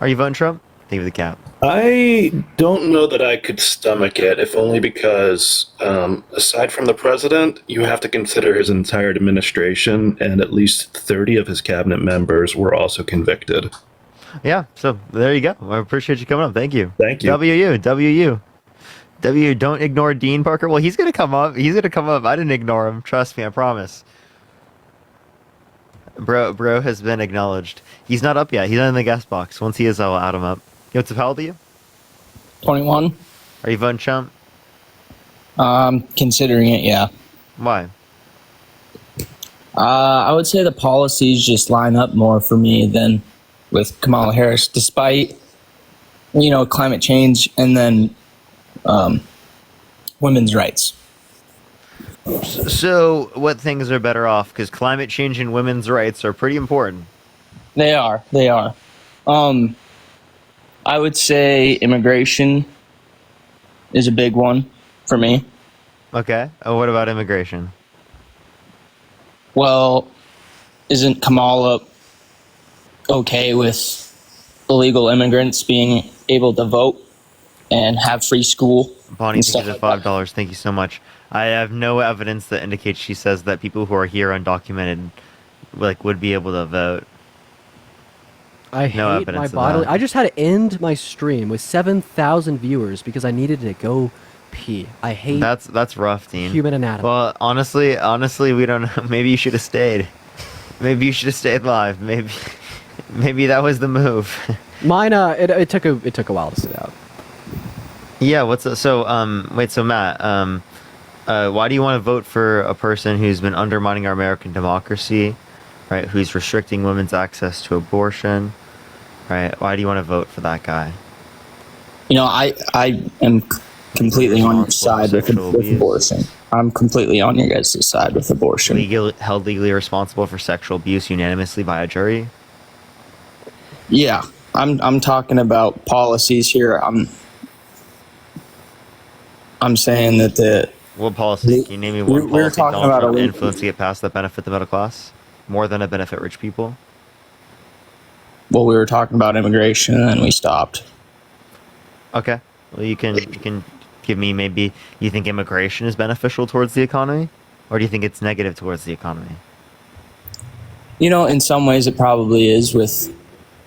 Are you voting Trump? Thank you for the cap.
I don't know that I could stomach it, if only because, aside from the president, you have to consider his entire administration, and at least 30 of his cabinet members were also convicted.
Yeah, so there you go. I appreciate you coming up. Thank you.
Thank you.
W, don't ignore Dean Parker. Well, he's going to come up. I didn't ignore him. Trust me, I promise. Bro has been acknowledged. He's not up yet. He's not in the guest box. Once he is, I will add him up. Yo, what's up, how old are you?
21.
Are you voting Trump?
Considering it, yeah.
Why?
I would say the policies just line up more for me than with Kamala Harris, despite, climate change and then women's rights.
So, what things are better off? Because climate change and women's rights are pretty important.
They are. I would say immigration is a big one for me.
Okay. What about immigration?
Well, isn't Kamala okay with illegal immigrants being able to vote and have free school?
Bonnie, thank you for $5. Thank you so much. I have no evidence that indicates she says that people who are here undocumented, would be able to vote.
I
No
hate
evidence
my
of
bodily.
that.
I just had to end my stream with 7,000 viewers because I needed to go pee. I hate.
That's rough, Dean.
Human anatomy.
Well, honestly, we don't know. Maybe you should have stayed. Maybe you should have stayed live. Maybe that was the move.
Mine. It took a while to sit out.
Yeah. Wait. So Matt, why do you want to vote for a person who's been undermining our American democracy, right? Who's restricting women's access to abortion, right? Why do you want to vote for that guy?
I am completely on your side with abortion. I'm completely on your guys' side with abortion.
Held legally responsible for sexual abuse unanimously by a jury.
Yeah, I'm talking about policies here. I'm saying that
What policy? Can you name me one
we were
policy
talking
Donald
about
Trump
a-
influence to get past that benefit the middle class more than a benefit rich people?
Well, we were talking about immigration and then we stopped.
Okay. Well, you can give me maybe you think immigration is beneficial towards the economy, or do you think it's negative towards the economy?
In some ways it probably is with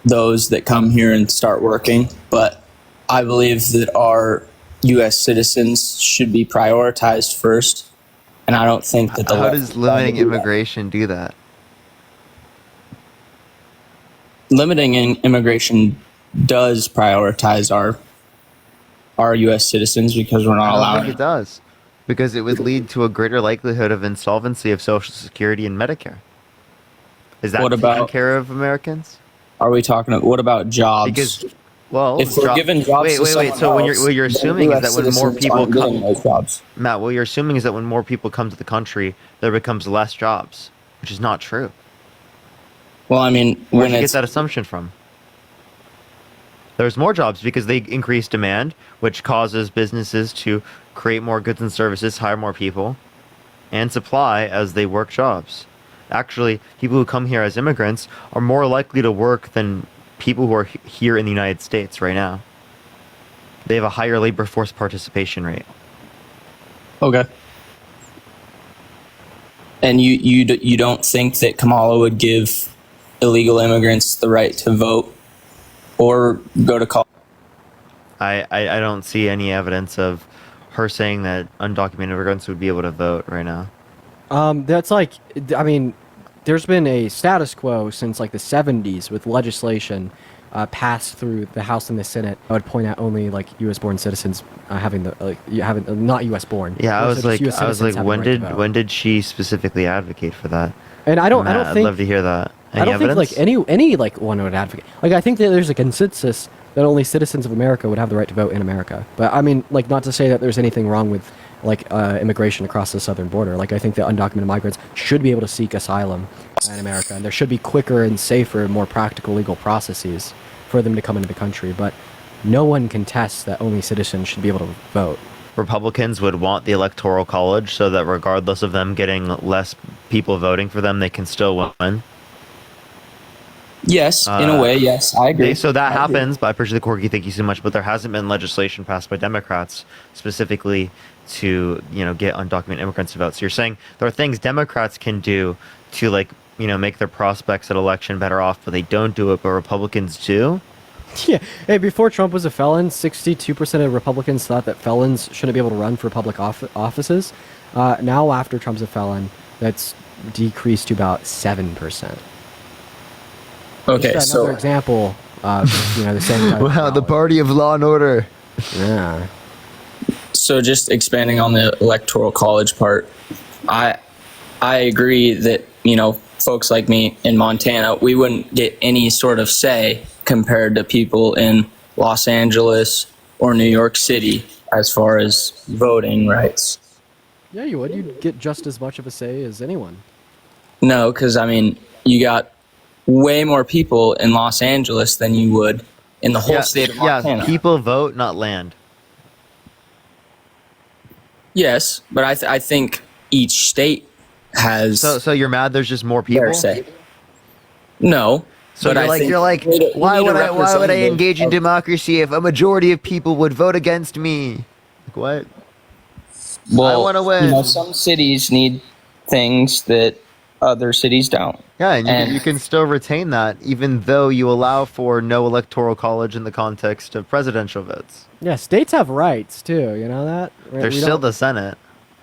those that come here and start working, but I believe that our U.S. citizens should be prioritized first, and I don't think that the
How
left
does
is trying to
limiting
do that.
immigration do that?
Limiting immigration does prioritize our U.S. citizens because we're not
I don't
allowing
think it does, because it would lead to a greater likelihood of insolvency of Social Security and Medicare. Is that
What
taking
about-
care of Americans?
Are we talking? What about jobs?
Because, well,
if we're giving jobs
wait,
to
wait, wait.
someone
So
else,
what you're
then
assuming is
US
that when more
citizens
people
aren't getting
come,
those jobs.
Matt, what you're assuming is that when more people come to the country, there becomes less jobs, which is not true.
Well, I mean,
Where'd
when
you get
it's
that assumption from? There's more jobs because they increase demand, which causes businesses to create more goods and services, hire more people, and supply as they work jobs. Actually, people who come here as immigrants are more likely to work than people who are here in the United States right now. They have a higher labor force participation rate.
okay. And you don't think that Kamala would give illegal immigrants the right to vote or go to college?
I don't see any evidence of her saying that undocumented immigrants would be able to vote right now.
That's there's been a status quo since the 70s with legislation passed through the House and the Senate. I would point out only U.S. born citizens having not U.S. born.
Yeah, I was like,
US citizens having
when
the right to vote.
when did she specifically advocate for that?
And I don't
Matt,
think
I'd love to hear that.
I
Any
don't
evidence?
think any one would advocate. I think that there's a consensus that only citizens of America would have the right to vote in America. But I mean, not to say that there's anything wrong with immigration across the southern border. I think that undocumented migrants should be able to seek asylum in America, and there should be quicker and safer, more practical legal processes for them to come into the country. But no one contests that only citizens should be able to vote.
Republicans would want the Electoral College so that regardless of them getting less people voting for them, they can still win.
Yes, in a way, yes, I agree.
So that
I agree.
happens, but I appreciate the Corky, thank you so much. But there hasn't been legislation passed by Democrats specifically to, get undocumented immigrants to vote. So you're saying there are things Democrats can do to make their prospects at election better off, but they don't do it, but Republicans do?
Yeah. Hey, before Trump was a felon, 62% of Republicans thought that felons shouldn't be able to run for public offices. Now, after Trump's a felon, that's decreased to about 7%.
Okay,
Just
so
another example of the same type of
Wow, the party of law and order.
Yeah.
So just expanding on the electoral college part, I agree that folks like me in Montana, we wouldn't get any sort of say compared to people in Los Angeles or New York City as far as voting rights.
Yeah, you would. You'd get just as much of a say as anyone.
No, because you got way more people in Los Angeles than you would in the whole state of Montana.
Yeah, people vote, not land.
Yes, but I think each state has.
So you're mad there's just more people?
Their say. No.
So
but
you're like, why would I engage in democracy if a majority of people would vote against me? Like, what?
Well,
I want to win.
Some cities need things that other cities don't.
Yeah, and you can still retain that even though you allow for no electoral college in the context of presidential votes.
Yeah, states have rights too. You know that? Right?
They're still the Senate.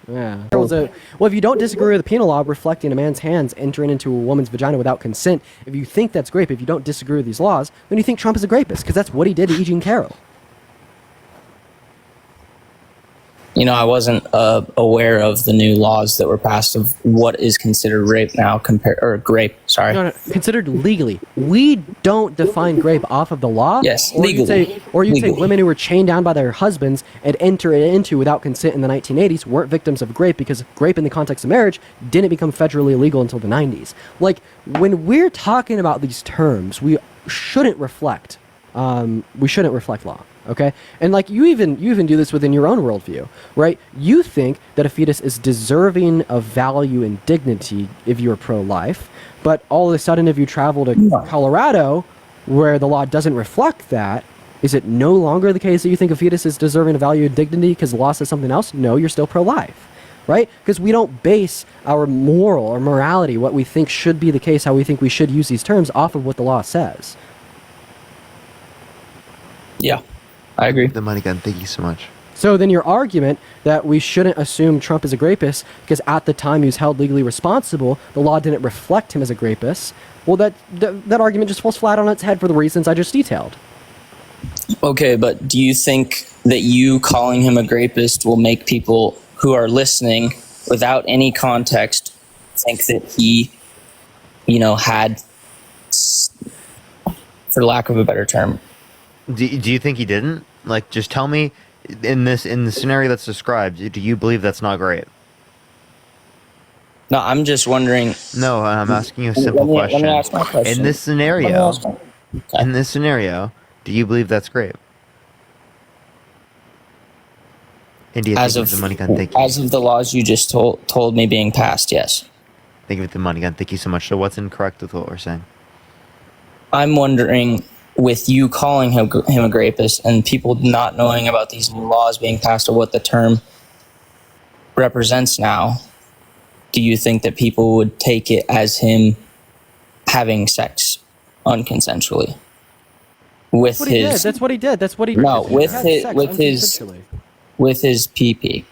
Yeah. Well, if you don't disagree with the penal law reflecting a man's hands entering into a woman's vagina without consent, if you think that's grape, if you don't disagree with these laws, then you think Trump is a rapist, because that's what he did to E. Jean Carroll.
I wasn't aware of the new laws that were passed of what is considered rape now grape. Sorry.
No, considered legally. We don't define grape off of the law.
Yes,
or
legally.
You'd say women who were chained down by their husbands and enter into without consent in the 1980s weren't victims of grape, because grape in the context of marriage didn't become federally illegal until the 90s. Like, when we're talking about these terms, we shouldn't reflect law. Okay, and like you even do this within your own worldview, right? You think that a fetus is deserving of value and dignity if you're pro-life, but all of a sudden, if you travel to Colorado, where the law doesn't reflect that, is it no longer the case that you think a fetus is deserving of value and dignity because the law says something else? No, you're still pro-life, right? Because we don't base our moral or morality, what we think should be the case, how we think we should use these terms, off of what the law says.
Yeah. I agree.
The money gun. Thank you so much.
So then your argument that we shouldn't assume Trump is a rapist because at the time he was held legally responsible, the law didn't reflect him as a rapist. Well, that argument just falls flat on its head for the reasons I just detailed.
Okay, but do you think that you calling him a rapist will make people who are listening without any context think that he, had, for lack of a better term?
Do you think he didn't? Like, just tell me, in the scenario that's described, do you believe that's not great?
No, I'm just wondering.
No, I'm asking you a simple question.
Let me ask my question.
In this scenario, do you believe that's great? India,
as
thank you
of
for the money gun. Thank you.
As of the laws you just told me being passed, yes.
Thank you for the money gun. Thank you so much. So, what's incorrect with what we're saying?
I'm wondering, with you calling him a rapist and people not knowing about these new laws being passed or what the term represents now, do you think that people would take it as him having sex unconsensually? That's
what he did.
No, with his PP.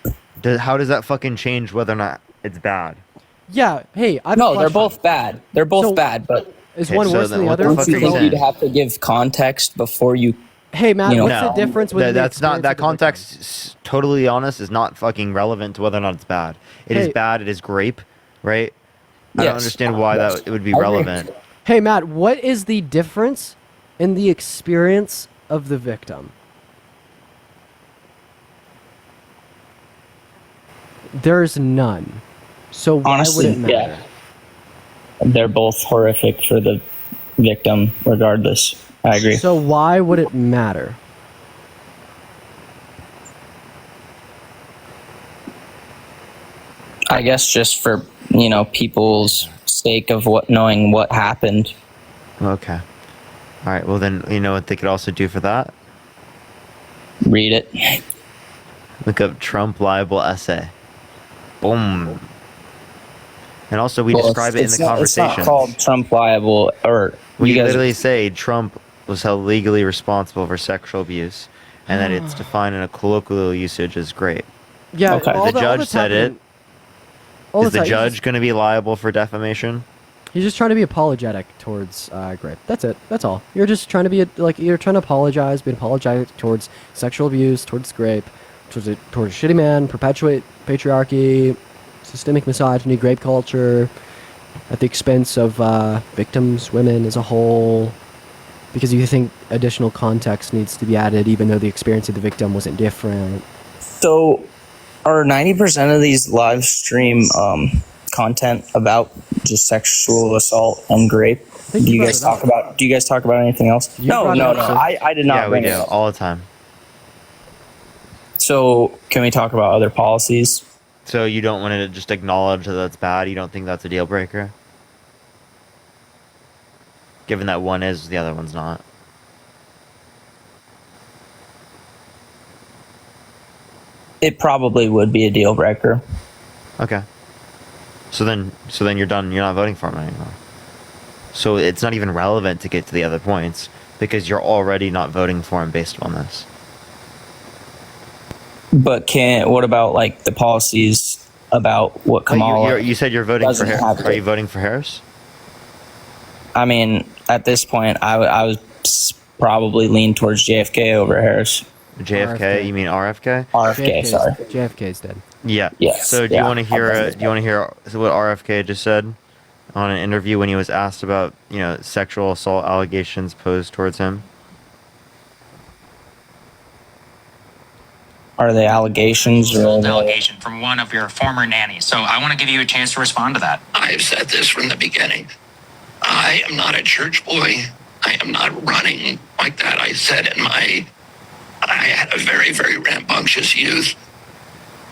How does that fucking change whether or not it's bad?
Yeah. Hey,
they're both bad. They're both bad, but
is one worse than the other?
Don't you think you'd have to give context before you?
Hey, Matt, what's the difference with
that's not that context? Totally honest, is not fucking relevant to whether or not it's bad. It is bad. It is grape, right? I don't understand why it would be relevant.
Hey, Matt, what is the difference in the experience of the victim? There's none. So why
honestly,
would it matter?
Yeah. They're both horrific for the victim, regardless. I agree.
So why would it matter?
I guess just for, people's sake of knowing what happened.
Okay. All right. Well, then, you know what they could also do for that?
Read it.
Look up Trump libel essay. Boom. And also, we describe it in the conversation.
It's not called Trump liable, or
we literally say Trump was held legally responsible for sexual abuse, and that it's defined in a colloquial usage as great.
Yeah,
okay.
The judge said it. Is the judge going to be liable for defamation?
He's just trying to be apologetic towards grape. That's it. That's all. You're just trying to be you're trying to apologize, be apologetic towards sexual abuse, towards grape, towards a shitty man, perpetuate patriarchy, systemic misogyny, grape culture, at the expense of victims, women as a whole, because you think additional context needs to be added, even though the experience of the victim wasn't different.
So, are 90% of these live stream content about just sexual assault and rape? Do you guys talk about anything else? No. I did not
Yeah, we
bring
do
it up.
all the time.
So, can we talk about other policies?
So you don't want to just acknowledge that that's bad? You don't think that's a deal breaker? Given that one is, the other one's not.
It probably would be a deal breaker.
Okay. So then you're done. You're not voting for him anymore. So it's not even relevant to get to the other points because you're already not voting for him based on this.
But what about like the policies about what Kamala?
You said you're voting for Harris.
have
Are
to-
you voting for Harris?
I mean, at this point, I would probably lean towards JFK over Harris.
JFK?
RFK.
You mean RFK?
RFK, sorry.
JFK's dead.
Yeah.
Yes,
So do
yeah,
you want to hear?
I'll
Do you want to hear what RFK just said on an interview when he was asked about sexual assault allegations posed towards him?
Are they allegations or?
Assault allegation from one of your former nannies. So I want to give you a chance to respond to that.
I've said this from the beginning. I am not a church boy. I am not running like that. I had a very, very rambunctious youth.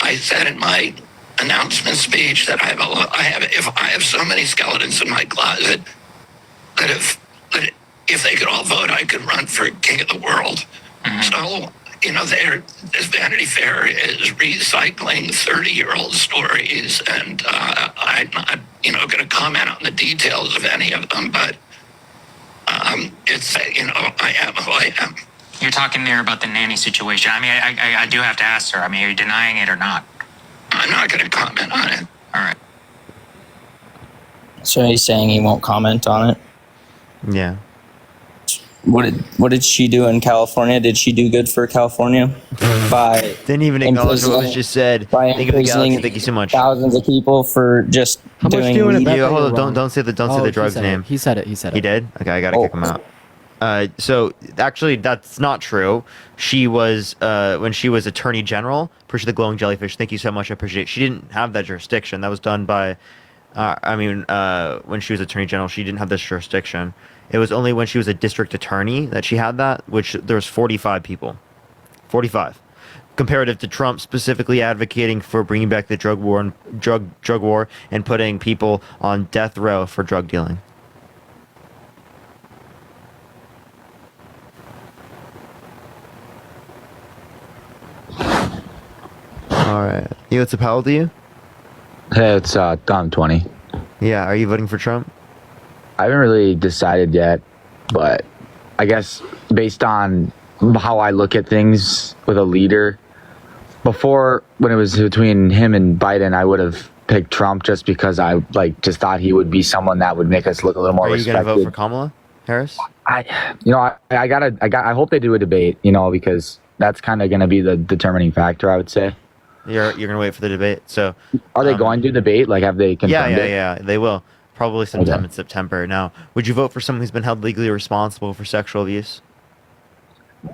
I said in my announcement speech that I have so many skeletons in my closet that if they could all vote, I could run for king of the world. So, this Vanity Fair is recycling 30-year-old stories, and I'm not, going to comment on the details of any of them, but it's, I am who I am.
You're talking there about the nanny situation. I mean, I do have to ask, sir. I mean, are you denying it or not?
I'm not going to comment on it.
All right.
So he's saying he won't comment on it.
Yeah.
What did she do in California? Did she do good for California? By
Didn't even acknowledge what was just said.
By
Thank you, Galaxy.
imprisoning
Thank you so much.
thousands of people for just
How much
doing
do you want to
weed.
bet that
Hold
you're
on,
wrong?
don't say the
Oh,
drug's
he said
name.
it. He said it.
He did? Okay, I gotta kick him out. So actually, that's not true. She was when she was Attorney General. Appreciate the glowing jellyfish. Thank you so much. I appreciate it. She didn't have that jurisdiction. That was done by. When she was Attorney General, she didn't have this jurisdiction. It was only when she was a district attorney that she had that, which there was 45 people. 45. Comparative to Trump specifically advocating for bringing back the drug war and putting people on death row for drug dealing. All right. You, what's a pal to you?
Hey, it's Dom 20.
Yeah, are you voting for Trump?
I haven't really decided yet, but I guess based on how I look at things with a leader, before when it was between him and Biden, I would have picked Trump just because I just thought he would be someone that would make us look a little more
Are you
respected.
gonna vote for Kamala Harris?
I hope they do a debate, because that's kind of gonna be the determining factor, I would say.
You're gonna wait for the debate. So
are they going to debate? Have they confirmed it?
Yeah, they will. Probably sometime in September. Now, would you vote for someone who's been held legally responsible for sexual abuse?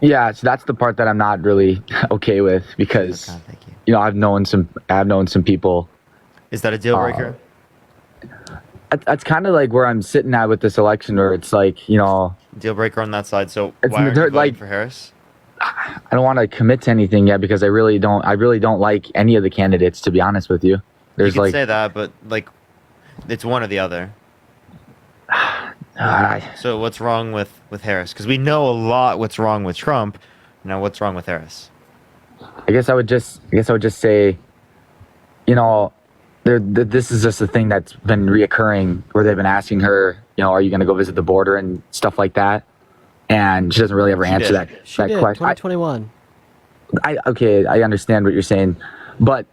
Yeah, so that's the part that I'm not really okay with because I've known some people.
Is that a deal breaker?
That's kind of where I'm sitting at with this election, where it's
deal breaker on that side. So
It's
why are you
they're,
voting for Harris?
I don't want to commit to anything yet because I really don't like any of the candidates, to be honest with you. There's
You can say that, but it's one or the other. So what's wrong with Harris? Because we know a lot what's wrong with Trump. Now what's wrong with Harris?
I guess I would just say, this is just a thing that's been reoccurring where they've been asking her, are you going to go visit the border and stuff like that, and she doesn't really ever answer that question.
2021.
I understand what you're saying, but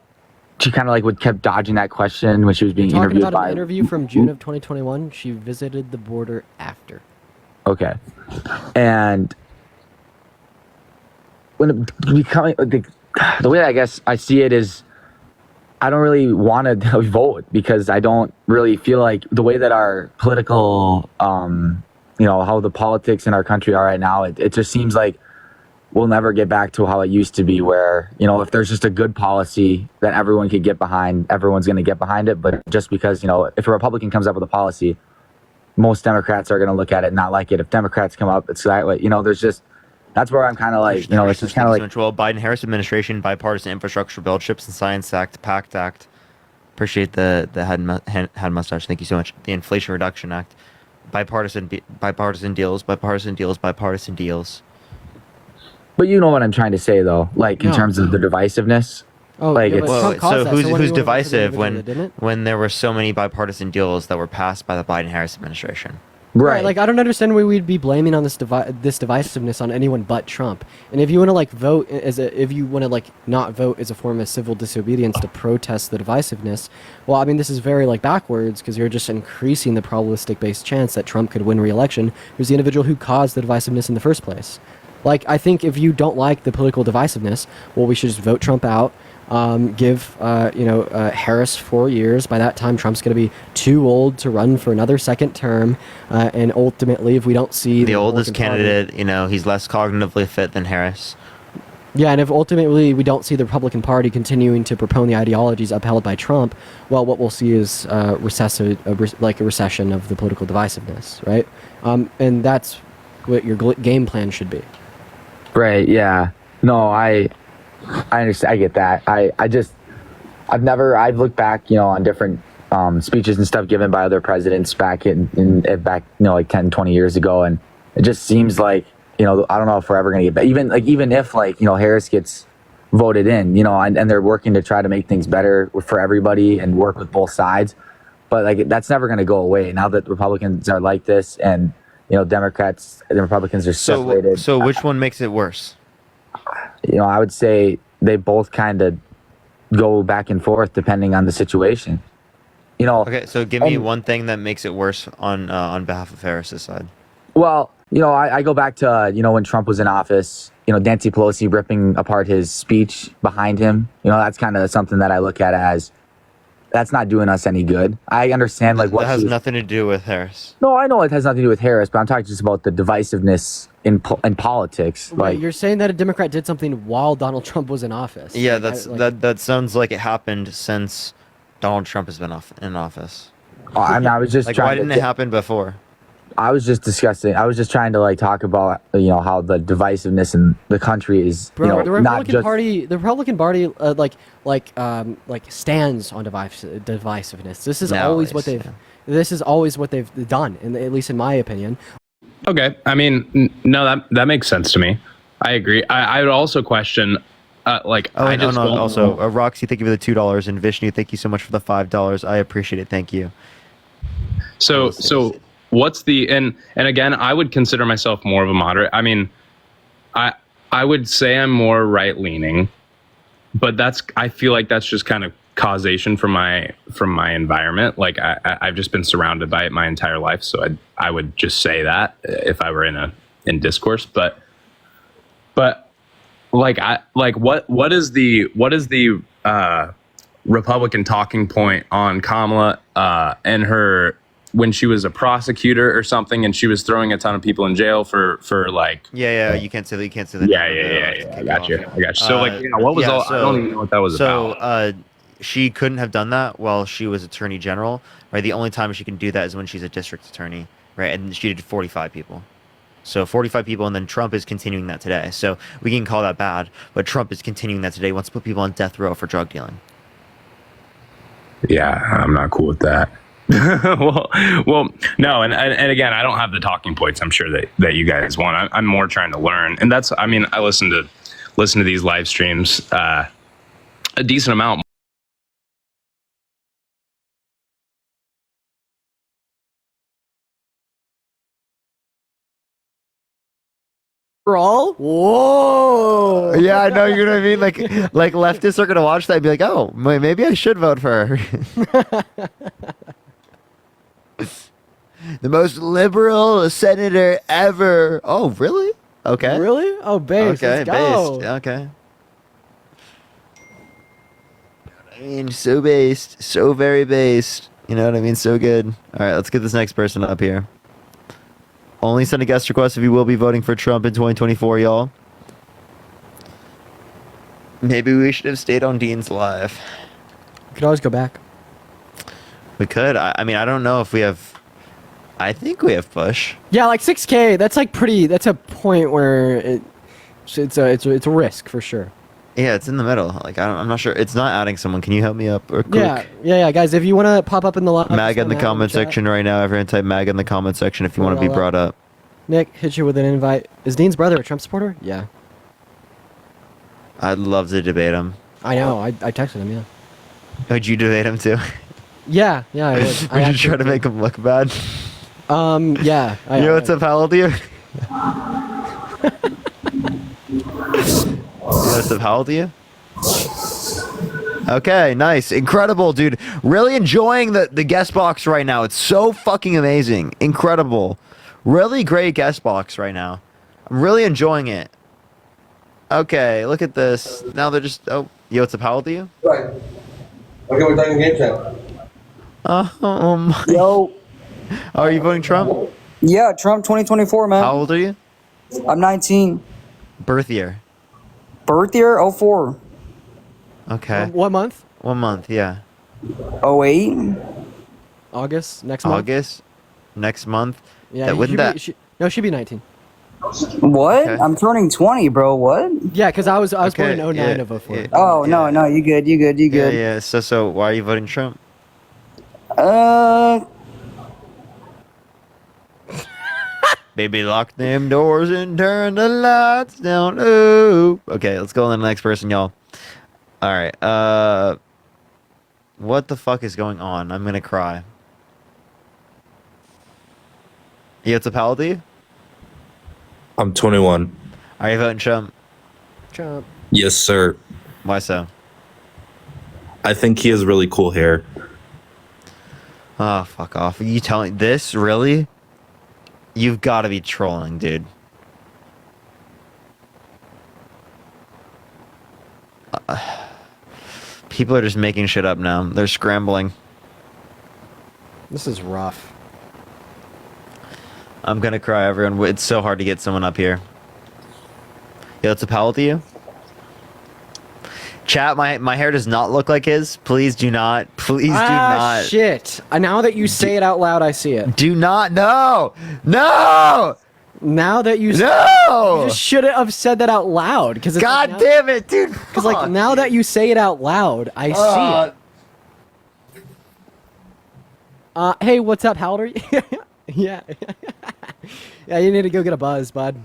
she kind of kept dodging that question when she was being
Talking
interviewed
about
by.
an interview from June of 2021. She visited the border after.
Okay, and when it becoming the way I guess I see it is, I don't really want to vote because I don't really feel like the way that our political, how the politics in our country are right now, it just seems like we'll never get back to how it used to be where, if there's just a good policy that everyone could get behind, everyone's going to get behind it. But just because, if a Republican comes up with a policy, most Democrats are going to look at it and not like it. If Democrats come up, it's that way. There's just, that's where I'm kind of like, it's just kind of like.
Well, Biden-Harris administration, bipartisan infrastructure bill, CHIPS and Science Act, PACT Act. Appreciate the head mustache. Thank you so much. The Inflation Reduction Act, bipartisan deals.
But you know what I'm trying to say, though, like in terms of the divisiveness.
Oh,
like
yeah, but Trump caused
so
that, so what do
who's
you want
divisive
to do with it,
when there were so many bipartisan deals that were passed by the Biden-Harris administration?
Right.
Like I don't understand why we'd be blaming on this divisiveness on anyone but Trump. And if you want to like vote if you want to like not vote as a form of civil disobedience to protest the divisiveness, well, I mean this is very like backwards because you're just increasing the probabilistic based chance that Trump could win re-election, who's the individual who caused the divisiveness in the first place. Like I think if you don't like the political divisiveness, well, we should just vote Trump out. Give Harris 4 years. By that time, Trump's going to be too old to run for another second term. And ultimately, if we don't see
the oldest candidate, he's less cognitively fit than Harris.
Yeah, and if ultimately we don't see the Republican Party continuing to propone the ideologies upheld by Trump, well, what we'll see is a recession of the political divisiveness, right? And that's what your game plan should be.
Right. Yeah. No, I understand. I get that. I've looked back, on different speeches and stuff given by other presidents back like 10, 20 years ago. And it just seems like, I don't know if we're ever going to get back. Even if Harris gets voted in, and they're working to try to make things better for everybody and work with both sides. But that's never going to go away now that Republicans are like this and, Democrats and Republicans are separated.
So which one makes it worse?
I would say they both kind of go back and forth depending on the situation.
Okay, so give me one thing that makes it worse on behalf of Harris's side.
Well, I go back to when Trump was in office. Nancy Pelosi ripping apart his speech behind him. That's kind of something that I look at as that's not doing us any good. I understand what
that has nothing to do with Harris.
No, I know it has nothing to do with Harris, but I'm talking just about the divisiveness in politics.
Right, you're saying that a Democrat did something while Donald Trump was in office.
Yeah, that sounds like it happened since Donald Trump has been in office.
I was just trying.
Why didn't it happen before?
I was just discussing. I was just trying to talk about how the divisiveness in the country is.
The Republican Party, stands on divisiveness. This is always what they've. This is always what they've done, at least in my opinion.
Okay, I mean, no, that makes sense to me. I agree. I would also question,
Roxy, thank you for the $2, and Vishnu, thank you so much for the $5. I appreciate it. Thank you.
So what's the and again, I would consider myself more of a moderate. I mean, I would say I'm more right leaning, but I feel like that's just kind of causation from my environment. Like I've just been surrounded by it my entire life, so I would just say that if I were in discourse. But what is the Republican talking point on Kamala and her when she was a prosecutor or something and she was throwing a ton of people in jail for
you can't say that.
I got you. So what was I don't even know what that was about.
She couldn't have done that while she was attorney general, right? The only time she can do that is when she's a district attorney, right? And she did 45 people. So 45 people, and then Trump is continuing that today. So we can call that bad, but Trump is continuing that today. He wants to put people on death row for drug dealing.
Yeah, I'm not cool with that. well, no, and again, I don't have the talking points I'm sure that you guys want. I'm more trying to learn, and I listen to these live streams a decent amount.
All? Whoa!
Yeah, I know, you know what I mean. Like leftists are gonna watch that and be like, "Oh, maybe I should vote for her." The most liberal senator ever. Oh, really? Okay.
Really? Oh, base.
Okay,
let's go.
based. Okay. I mean, so based, so very based. You know what I mean? So good. All right, let's get this next person up here. Only send a guest request if you will be voting for Trump in 2024, y'all. Maybe we should have stayed on Dean's live.
We could always go back.
We could. I mean, I don't know if we have. I think we have push.
Yeah, like 6K. That's like pretty. That's a point where it's a risk for sure.
Yeah, it's in the middle. Like I'm not sure. It's not adding someone. Can you help me up? Or quick?
Yeah, guys. If you want to pop up in the live,
MAGA in the comment section right now. Everyone type MAGA in the comment section if you want to be brought up.
Nick, hit you with an invite. Is Dean's brother a Trump supporter? Yeah.
I'd love to debate him.
I know. I texted him. Yeah.
Would you debate him too?
Yeah. I would.
Would you try to make him look bad?
Yeah.
You know what's up? How old are you? Joseph, how old are you? Okay, nice. Incredible, dude. Really enjoying the guest box right now. It's so fucking amazing. Incredible. Really great guest box right now. I'm really enjoying it. Okay, look at this. Now they're just... Oh, Joseph, how old are you?
Right. Okay, we're playing game chat.
My...
Yo.
Are you voting Trump?
Yeah, Trump 2024, man.
How old are you?
I'm 19.
Birth year?
Birth year 04.
Okay.
What month?
1 month, yeah.
08.
August next month.
August next month.
Yeah. She'd be 19.
What?
Okay.
I'm turning 20, bro. What?
Yeah, because I was
Okay,
born in 09
yeah,
of 04.
yeah.
Oh, no, you good.
Yeah. So why are you voting Trump? Baby, lock them doors and turn the lights down. Ooh. Okay, let's go on to the next person, y'all. All right. What the fuck is going on? I'm gonna cry. You have to palate?
I'm 21.
Are you voting Trump?
Trump.
Yes, sir.
Why so?
I think he has really cool hair.
Oh, fuck off. Are you telling this? Really? You've got to be trolling, dude. People are just making shit up now. They're scrambling.
This is rough.
I'm gonna cry, everyone. It's so hard to get someone up here. Yo, it's a pal to you? Chat, my hair does not look like his. Please do not. Please do not.
Shit. Now that you say it out loud, I see it.
Do not. No! No!
Now that you
No!
you just shouldn't have said that out loud. Because
God damn it, dude.
Because like now that you say it out loud, I see it. Hey, what's up? How old are you? Yeah. Yeah, you need to go get a buzz, bud.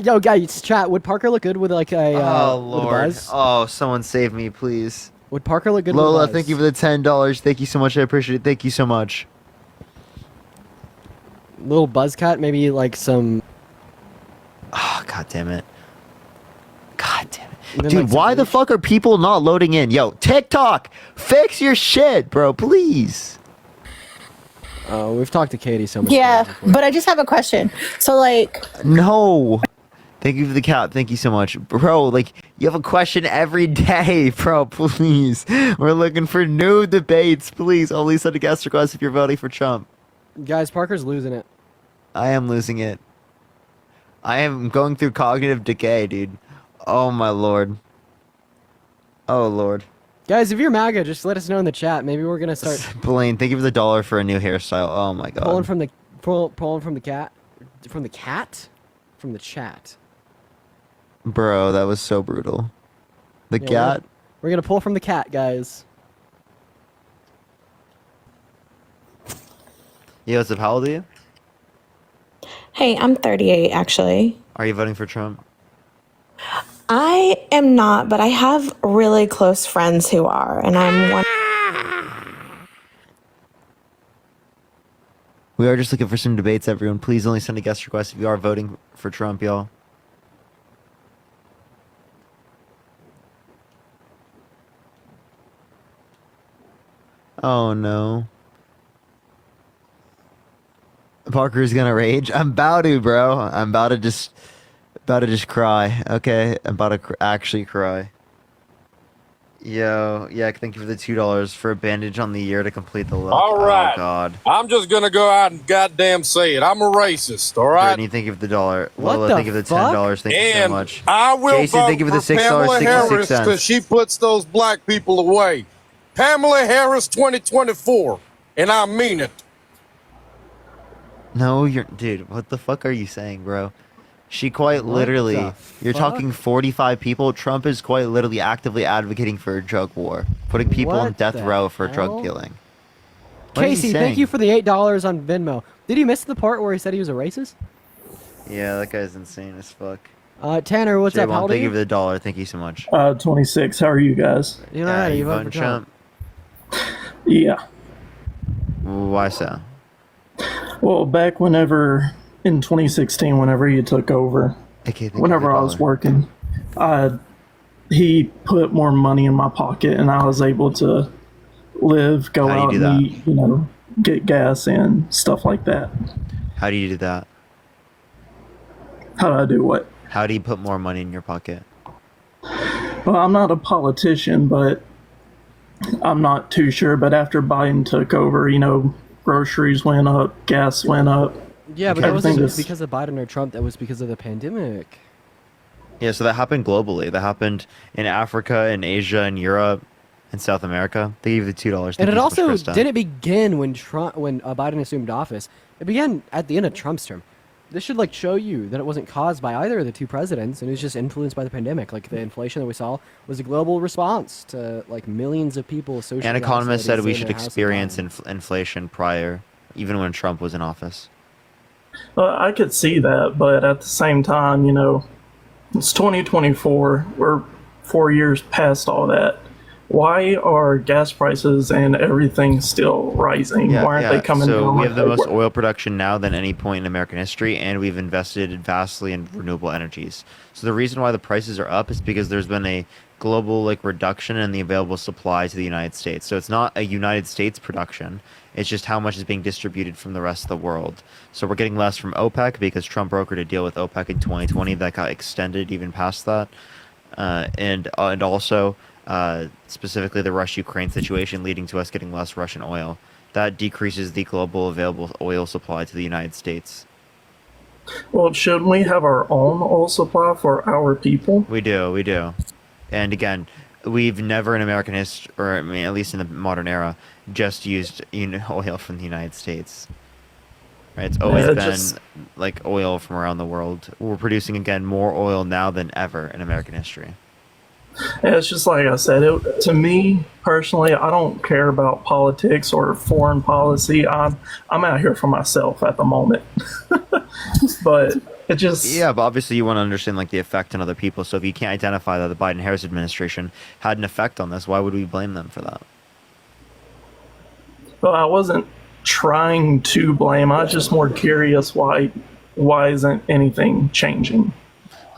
Yo, guys, chat. Would Parker look good with like a
oh
with a
Lord!
buzz?
Oh, someone save me, please.
Would Parker look good
Lola,
with a buzz?
thank you for the $10. Thank you so much. I appreciate it. Thank you so much.
Little buzz cut, maybe like some.
Oh, God damn it. God damn it.
Then,
Dude,
like,
why the fuck are people not loading in? Yo, TikTok, fix your shit, bro, please.
We've talked to Katie so much.
Yeah, but I just have a question. So, like,
No. Thank you for the cat. Thank you so much. Bro, like, you have a question every day, bro, please. We're looking for new debates. Please, only send a guest request if you're voting for Trump.
Guys, Parker's losing it.
I am losing it. I am going through cognitive decay, dude. Oh, my Lord. Oh, Lord.
Guys, if you're MAGA, just let us know in the chat. Maybe we're gonna start
Blaine, thank you for the $1 for a new hairstyle. Oh, my God.
pulling from the pulling from the cat, from the chat.
Bro, that was so brutal. The
Yeah,
cat?
We're gonna pull from the cat, guys.
Joseph, how old are you?
hey, I'm 38 actually.
Are you voting for Trump?
I am not, but I have really close friends who are, and I'm one.
We are just looking for some debates, everyone. Please only send a guest request if you are voting for Trump, y'all. Oh, no. Parker's gonna rage. I'm about to, bro. I'm about to just cry. Okay, I'm about to actually cry. Yo, yeah, thank you for the $2 for a bandage on the year to complete the look.
All right.
Oh, God.
I'm just going to go out and goddamn say it. I'm a racist, all right?
Brittany, thank you for the $1.
What
Lola,
the
thank you for the
fuck?
$10. Thank you so
And
much.
I will
Jason,
vote
thank you for the
for
$6,
Pamela
66
Harris because
cents.
she puts those black people away. Pamela Harris 2024, and I mean it.
No, dude, what the fuck are you saying, bro? She quite
What
literally,
the
you're
fuck?
talking 45 people. Trump is quite literally actively advocating for a drug war, putting people on
What
death
the
row for
hell?
drug dealing. What is he
Casey, thank
saying?
you for the $8 on Venmo. Did you miss the part where he said he was a racist?
Yeah, that guy's insane as fuck.
Tanner, what's up? How old are
Thank you
you?
for the $1. Thank you so much.
26. How are you guys?
You know, you vote for
voting
Trump.
Yeah.
Why so?
Well, back whenever in 2016, whenever you took over,
Okay,
whenever I was working, he put more money in my pocket, and I was able to live, go
How do you
out
do
and
that?
eat, you know, get gas and stuff like that.
How do you do that?
How do I do what?
How do you put more money in your pocket?
Well, I'm not a politician, but I'm not too sure. But after Biden took over, you know, groceries went up, gas went up.
Yeah, but that
Everything
wasn't
just-
because of Biden or Trump. That was because of the pandemic.
Yeah, so that happened globally. That happened in Africa, in Asia, in Europe, in South America. They gave you the $2.
And
Thank
it
you so much,
also
Krista.
didn't begin when Biden assumed office. It began at the end of Trump's term. This should like show you that it wasn't caused by either of the two presidents, and it was just influenced by the pandemic. Like the inflation that we saw was a global response to like millions of people socially.
An economist said
isolated,
we
staying
should
in their house
experience inflation prior, even when Trump was in office.
I could see that, but at the same time, you know, it's 2024. We're 4 years past all that. Why are gas prices and everything still rising? Why aren't they coming
so
down?
we
like
have the
they
most
were?
oil production now than any point in American history, and we've invested vastly in renewable energies. So the reason why the prices are up is because there's been a global like reduction in the available supply to the United States. So it's not a United States production. It's just how much is being distributed from the rest of the world. So we're getting less from OPEC because Trump brokered a deal with OPEC in 2020 that got extended even past that, and also. Specifically the Russia-Ukraine situation leading to us getting less Russian oil. That decreases the global available oil supply to the United States.
Well, shouldn't we have our own oil supply for our people?
We do. And again, we've never in American history, or I mean, at least in the modern era, just used oil from the United States. Right? It's always been like oil from around the world. We're producing, again, more oil now than ever in American history.
Yeah, it's just like I said. To me personally, I don't care about politics or foreign policy. I'm out here for myself at the moment. But it just
but obviously you want to understand like the effect on other people. So if you can't identify that the Biden-Harris administration had an effect on this, why would we blame them for that?
Well, I wasn't trying to blame. I was just more curious why isn't anything changing?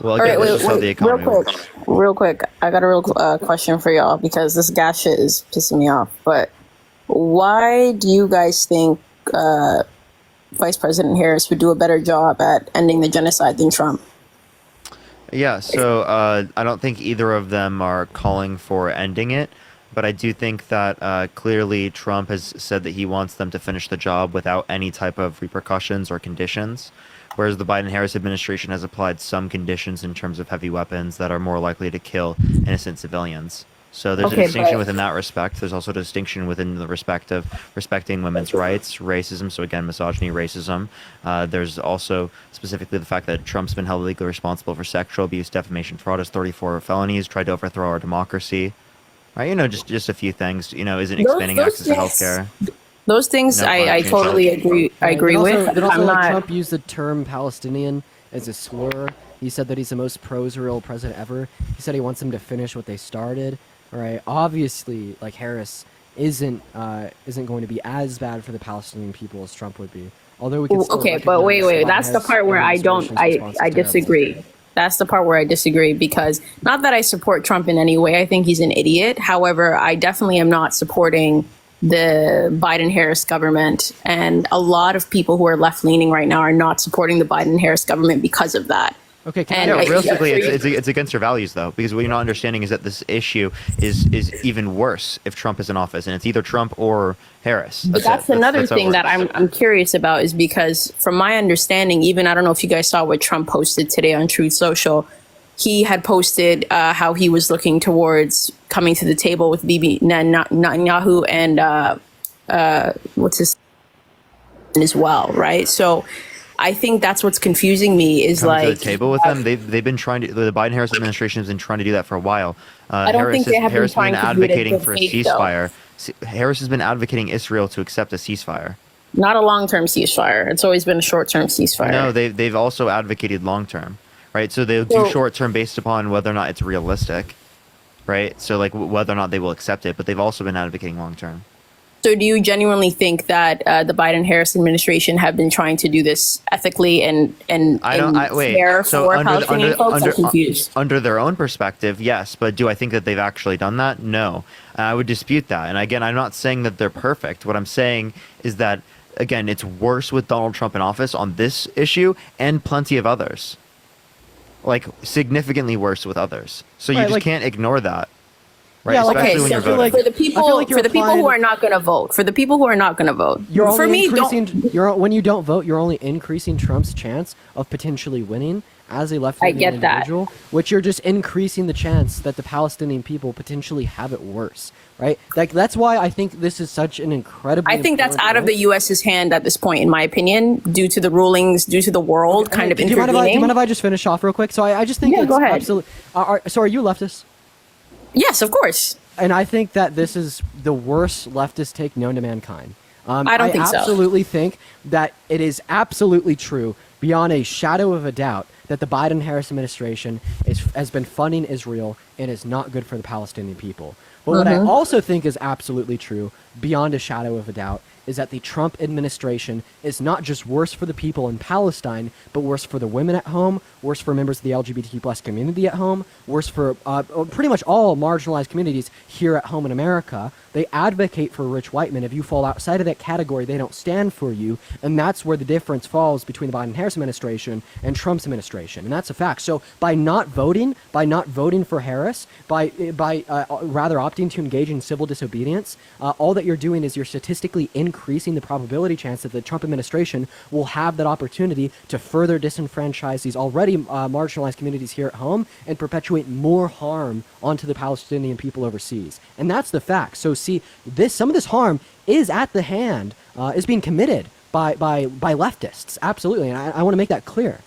Well,
All
again,
right,
this is how the economy works.
real quick. I got a real question for y'all because this gas shit is pissing me off. But why do you guys think Vice President Harris would do a better job at ending the genocide than Trump?
Yeah, so I don't think either of them are calling for ending it, but I do think that clearly Trump has said that he wants them to finish the job without any type of repercussions or conditions, whereas the Biden-Harris administration has applied some conditions in terms of heavy weapons that are more likely to kill innocent civilians. So there's a distinction within that respect. There's also a distinction within the respect of respecting women's rights, racism, so again, misogyny, racism. There's also specifically the fact that Trump's been held legally responsible for sexual abuse, defamation, fraud, has 34 felonies, tried to overthrow our democracy. Right, just a few things, isn't expanding access to healthcare.
Those things I totally agree. I agree with. I'm not.
Trump used the term Palestinian as a slur. He said that he's the most pro-Israel president ever. He said he wants them to finish what they started. All right, obviously, like Harris isn't going to be as bad for the Palestinian people as Trump would be. Although we can still
Okay, but wait.
recognize
That's the
Biden's
part where I
administration's response is
disagree.
terrible.
That's the part where I disagree because not that I support Trump in any way. I think he's an idiot. However, I definitely am not supporting the Biden-Harris government, and a lot of people who are left-leaning right now are not supporting the Biden-Harris government because of that.
Okay, can
And
Yeah,
I-
realistically,
yeah,
it's against their values though, because what you're not understanding is that this issue is even worse if Trump is in office, and it's either Trump or Harris.
But that's
it.
another
That's how it
thing that
works.
I'm curious about is because from my understanding, even I don't know if you guys saw what Trump posted today on Truth Social. He had posted how he was looking towards coming to the table with Bibi Netanyahu and what's his as well, right? So I think that's what's confusing me is
Coming to
like
the table with them. They've been trying to. The Biden Harris administration has been trying to do that for a while.
I don't think they have been
Harris has
trying
been
to do it in
advocating
good
for a
faith, though.
ceasefire. Harris has been advocating Israel to accept a ceasefire.
not a long-term ceasefire. It's always been a short-term ceasefire.
No, they've also advocated long term, right? So they'll do
So-
short term based upon whether or not it's realistic, right? So like whether or not they will accept it, but they've also been advocating long term.
So do you genuinely think that the Biden-Harris administration have been trying to do this ethically and
Wait.
fair
So
for Palestinian folks? I'm confused.
under their own perspective, yes, but do I think that they've actually done that? No, I would dispute that. And again, I'm not saying that they're perfect. What I'm saying is that again, it's worse with Donald Trump in office on this issue and plenty of others, like significantly worse with others. So you
Right,
just
like-
can't ignore that. Right,
Yeah, like-
especially
Okay,
when
so
you're voting.
for the people,
I feel like you're
for the people
applying-
who are not going to vote,
You're
for
only
me,
increasing. When you don't vote, you're only increasing Trump's chance of potentially winning as a left-wing
I get that.
individual, which you're just increasing the chance that the Palestinian people potentially have it worse, right? Like that's why I think this is such an incredibly.
I think that's
important
out of the
point.
U.S.'s hand at this point, in my opinion, due to the rulings, due to the world kind of
Do you mind
intervening.
if I just finish off real quick? So I just think
Yeah,
it's
go ahead.
absolutely. So are you leftist?
Yes, of course.
And I think that this is the worst leftist take known to mankind.
I don't think so.
I absolutely think that it is absolutely true, beyond a shadow of a doubt, that the Biden-Harris administration has been funding Israel and is not good for the Palestinian people. But what I also think is absolutely true, beyond a shadow of a doubt, is that the Trump administration is not just worse for the people in Palestine, but worse for the women at home, worse for members of the LGBTQ plus community at home, worse for pretty much all marginalized communities here at home in America. They advocate for rich white men. If you fall outside of that category, they don't stand for you. And that's where the difference falls between the Biden-Harris administration and Trump's administration. And that's a fact. So by not voting for Harris, by rather opting to engage in civil disobedience, all that you're doing is you're statistically increasing the probability chance that the Trump administration will have that opportunity to further disenfranchise these already marginalized communities here at home and perpetuate more harm onto the Palestinian people overseas. And that's the fact. So see, some of this harm is at the hand, is being committed by leftists. Absolutely. And I want to make that clear.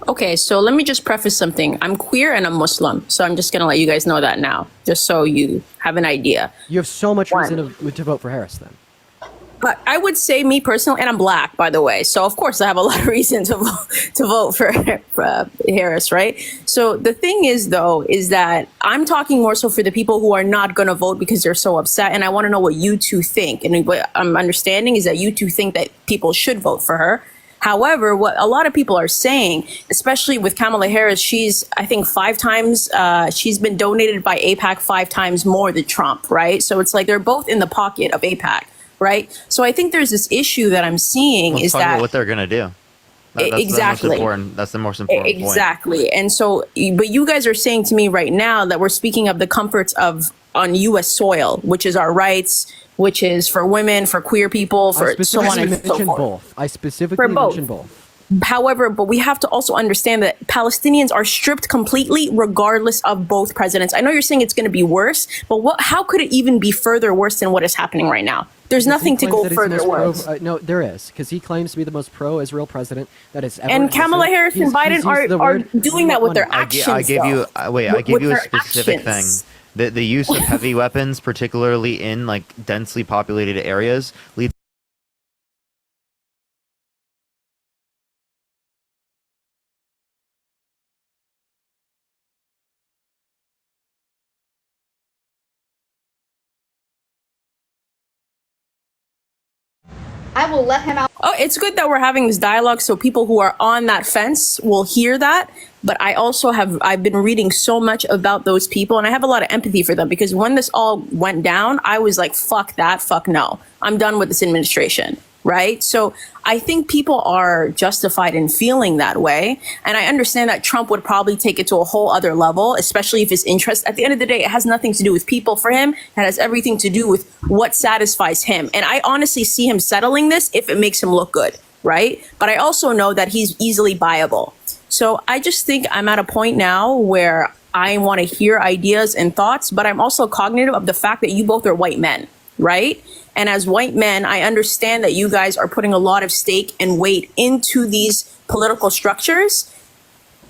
Okay, so let me just preface something. I'm queer and I'm Muslim, so I'm just going to let you guys know that now, just so you have an idea.
You have so much reason to vote for Harris then.
But I would say, me personally, and I'm black, by the way, so of course I have a lot of reason to vote for Harris, right? So the thing is, though, is that I'm talking more so for the people who are not going to vote because they're so upset, and I want to know what you two think. And what I'm understanding is that you two think that people should vote for her. However, what a lot of people are saying, especially with Kamala Harris, she's, I think, 5 times, she's been donated by AIPAC 5 times more than Trump, right? So it's like they're both in the pocket of AIPAC, right? So I think there's this issue that I'm seeing
Let's
is
talk
that
about what they're gonna do.
Exactly.
That's the most important point.
Exactly. And so, but you guys are saying to me right now that we're speaking of the comforts of on U.S. soil, which is our rights, which is for women, for queer people, for so on and so forth.
Both. I specifically mentioned both.
However, but we have to also understand that Palestinians are stripped completely regardless of both presidents. I know you're saying it's going to be worse, but how could it even be further worse than what is happening right now? There's nothing to go further worse.
No, there is, because he claims to be the most pro-Israel president that has ever.
And Kamala Harris and Biden are doing that with their actions.
I gave you a specific thing. The use of heavy weapons, particularly in like densely populated areas, leads.
I will let him out.
Oh, it's good that we're having this dialogue so people who are on that fence will hear that. But I also I've been reading so much about those people, and I have a lot of empathy for them, because when this all went down, I was like, fuck that, fuck no. I'm done with this administration. right? So I think people are justified in feeling that way. And I understand that Trump would probably take it to a whole other level, especially if his interest, at the end of the day, it has nothing to do with people for him. It has everything to do with what satisfies him. And I honestly see him settling this if it makes him look good, right? But I also know that he's easily buyable. So I just think I'm at a point now where I want to hear ideas and thoughts, but I'm also cognitive of the fact that you both are white men, right? And as white men, I understand that you guys are putting a lot of stake and weight into these political structures.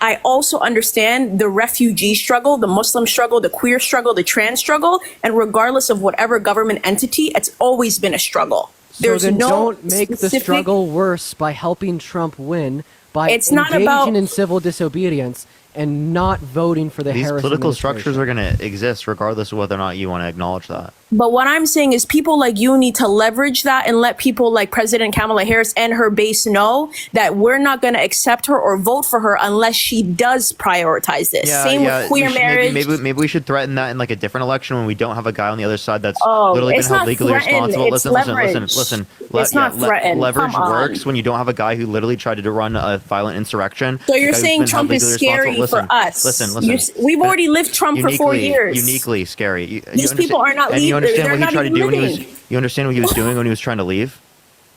I also understand the refugee struggle, the Muslim struggle, the queer struggle, the trans struggle, and regardless of whatever government entity, it's always been a struggle.
So then don't make the struggle worse by helping Trump win by engaging in civil disobedience and not voting for the
These
Harris
political
administration.
structures are going to exist regardless of whether or not you want to acknowledge that.
But what I'm saying is people like you need to leverage that and let people like President Kamala Harris and her base know that we're not going to accept her or vote for her unless she does prioritize this. Same with queer marriage.
Maybe we should threaten that in like a different election when we don't have a guy on the other side that's literally been held legally responsible. Listen.
It's not threatened.
Leverage works when you don't have a guy who literally tried to run a violent insurrection.
So you're saying Trump is scary for us?
Listen.
We've already lived Trump for 4 years.
Uniquely scary.
These people are not
You
leaving.
understand what he tried to do when he was? You understand what he was doing when he was trying to leave?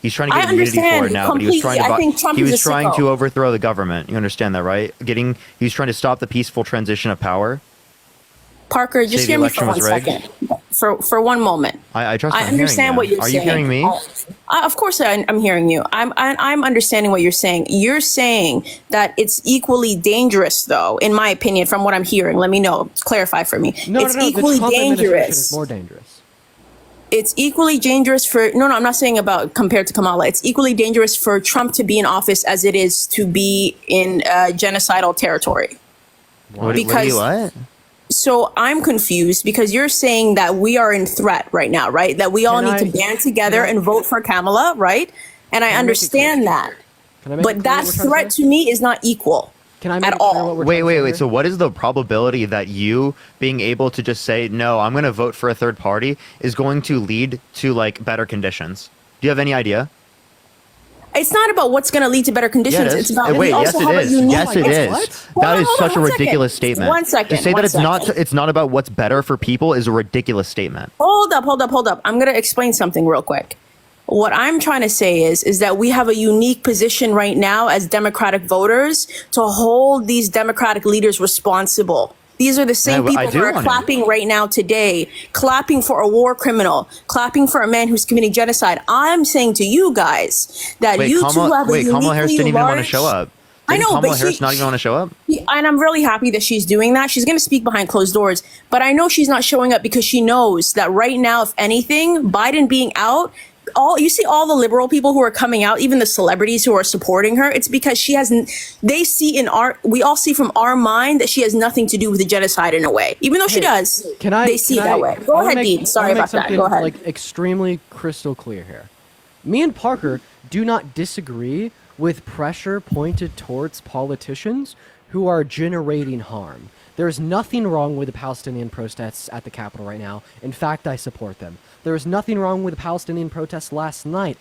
He's trying to get immunity for it now, but he was trying to overthrow the government. You understand that, right? He's trying to stop the peaceful transition of power.
Parker, just hear me for 1 second. For one moment.
I
understand what you're saying.
Are you hearing me?
Of course I'm hearing you. I'm understanding what you're saying. You're saying that it's equally dangerous, though, in my opinion, from what I'm hearing. Let me know. Clarify for me. It's equally
the Trump administration
dangerous.
is more dangerous.
It's equally dangerous for I'm not saying about compared to Kamala. It's equally dangerous for Trump to be in office as it is to be in genocidal territory.
What?
So I'm confused because you're saying that we are in threat right now, right? That we all need to band together and vote for Kamala, right? And I understand that. But that threat to me is not equal at all.
Wait. So what is the probability that you being able to just say, no, I'm going to vote for a third party is going to lead to like better conditions? Do you have any idea?
It's not about what's going to lead to better conditions. It's about
yes, it is. That is such a ridiculous statement.
1 second.
To say that it's not about what's better for people is a ridiculous statement.
Hold up. I'm going to explain something real quick. What I'm trying to say is that we have a unique position right now as Democratic voters to hold these Democratic leaders responsible. These are the same people who are clapping right now today, clapping for a war criminal, clapping for a man who's committing genocide. I'm saying to you guys that you two have a uniquely
Kamala Harris didn't even want to show up.
I know,
Kamala Harris not even want to show up?
And I'm really happy that she's doing that. She's going to speak behind closed doors. But I know she's not showing up because she knows that right now, if anything, Biden being out, you see all the liberal people who are coming out, even the celebrities who are supporting her, it's because we all see from our mind that she has nothing to do with the genocide in a way, even though she does. They see it that way. Go ahead, Dean. Sorry about that. Go ahead.
Like extremely crystal clear here. Me and Parker do not disagree with pressure pointed towards politicians who are generating harm. There is nothing wrong with the Palestinian protests at the Capitol right now. In fact, I support them. There is nothing wrong with the Palestinian protests last night,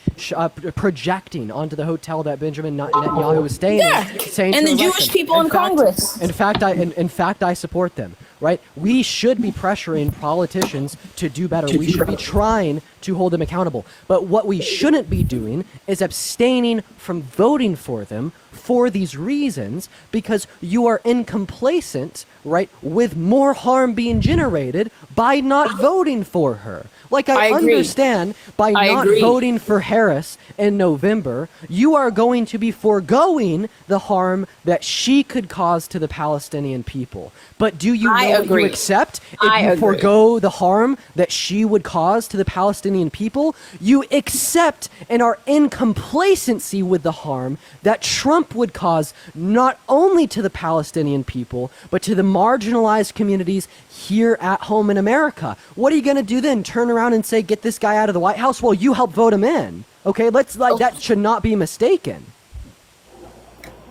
projecting onto the hotel that Benjamin Netanyahu was staying in, saying
and the Jewish people in Congress.
In fact, I support them. Right? We should be pressuring politicians to do better. We should be trying to hold them accountable. But what we shouldn't be doing is abstaining from voting for them for these reasons, because you are incomplacent, right, with more harm being generated by not voting for her. Like, I understand by not voting for Harris in November, you are going to be foregoing the harm that she could cause to the Palestinian people. But do you know what you accept if you forego the harm that she would cause to the Palestinian people? You accept and are in complacency with the harm that Trump would cause not only to the Palestinian people, but to the marginalized communities here at home in America. What are you going to do then? Turn around and say, get this guy out of the White House? Well, you helped vote him in. Okay, that should not be mistaken.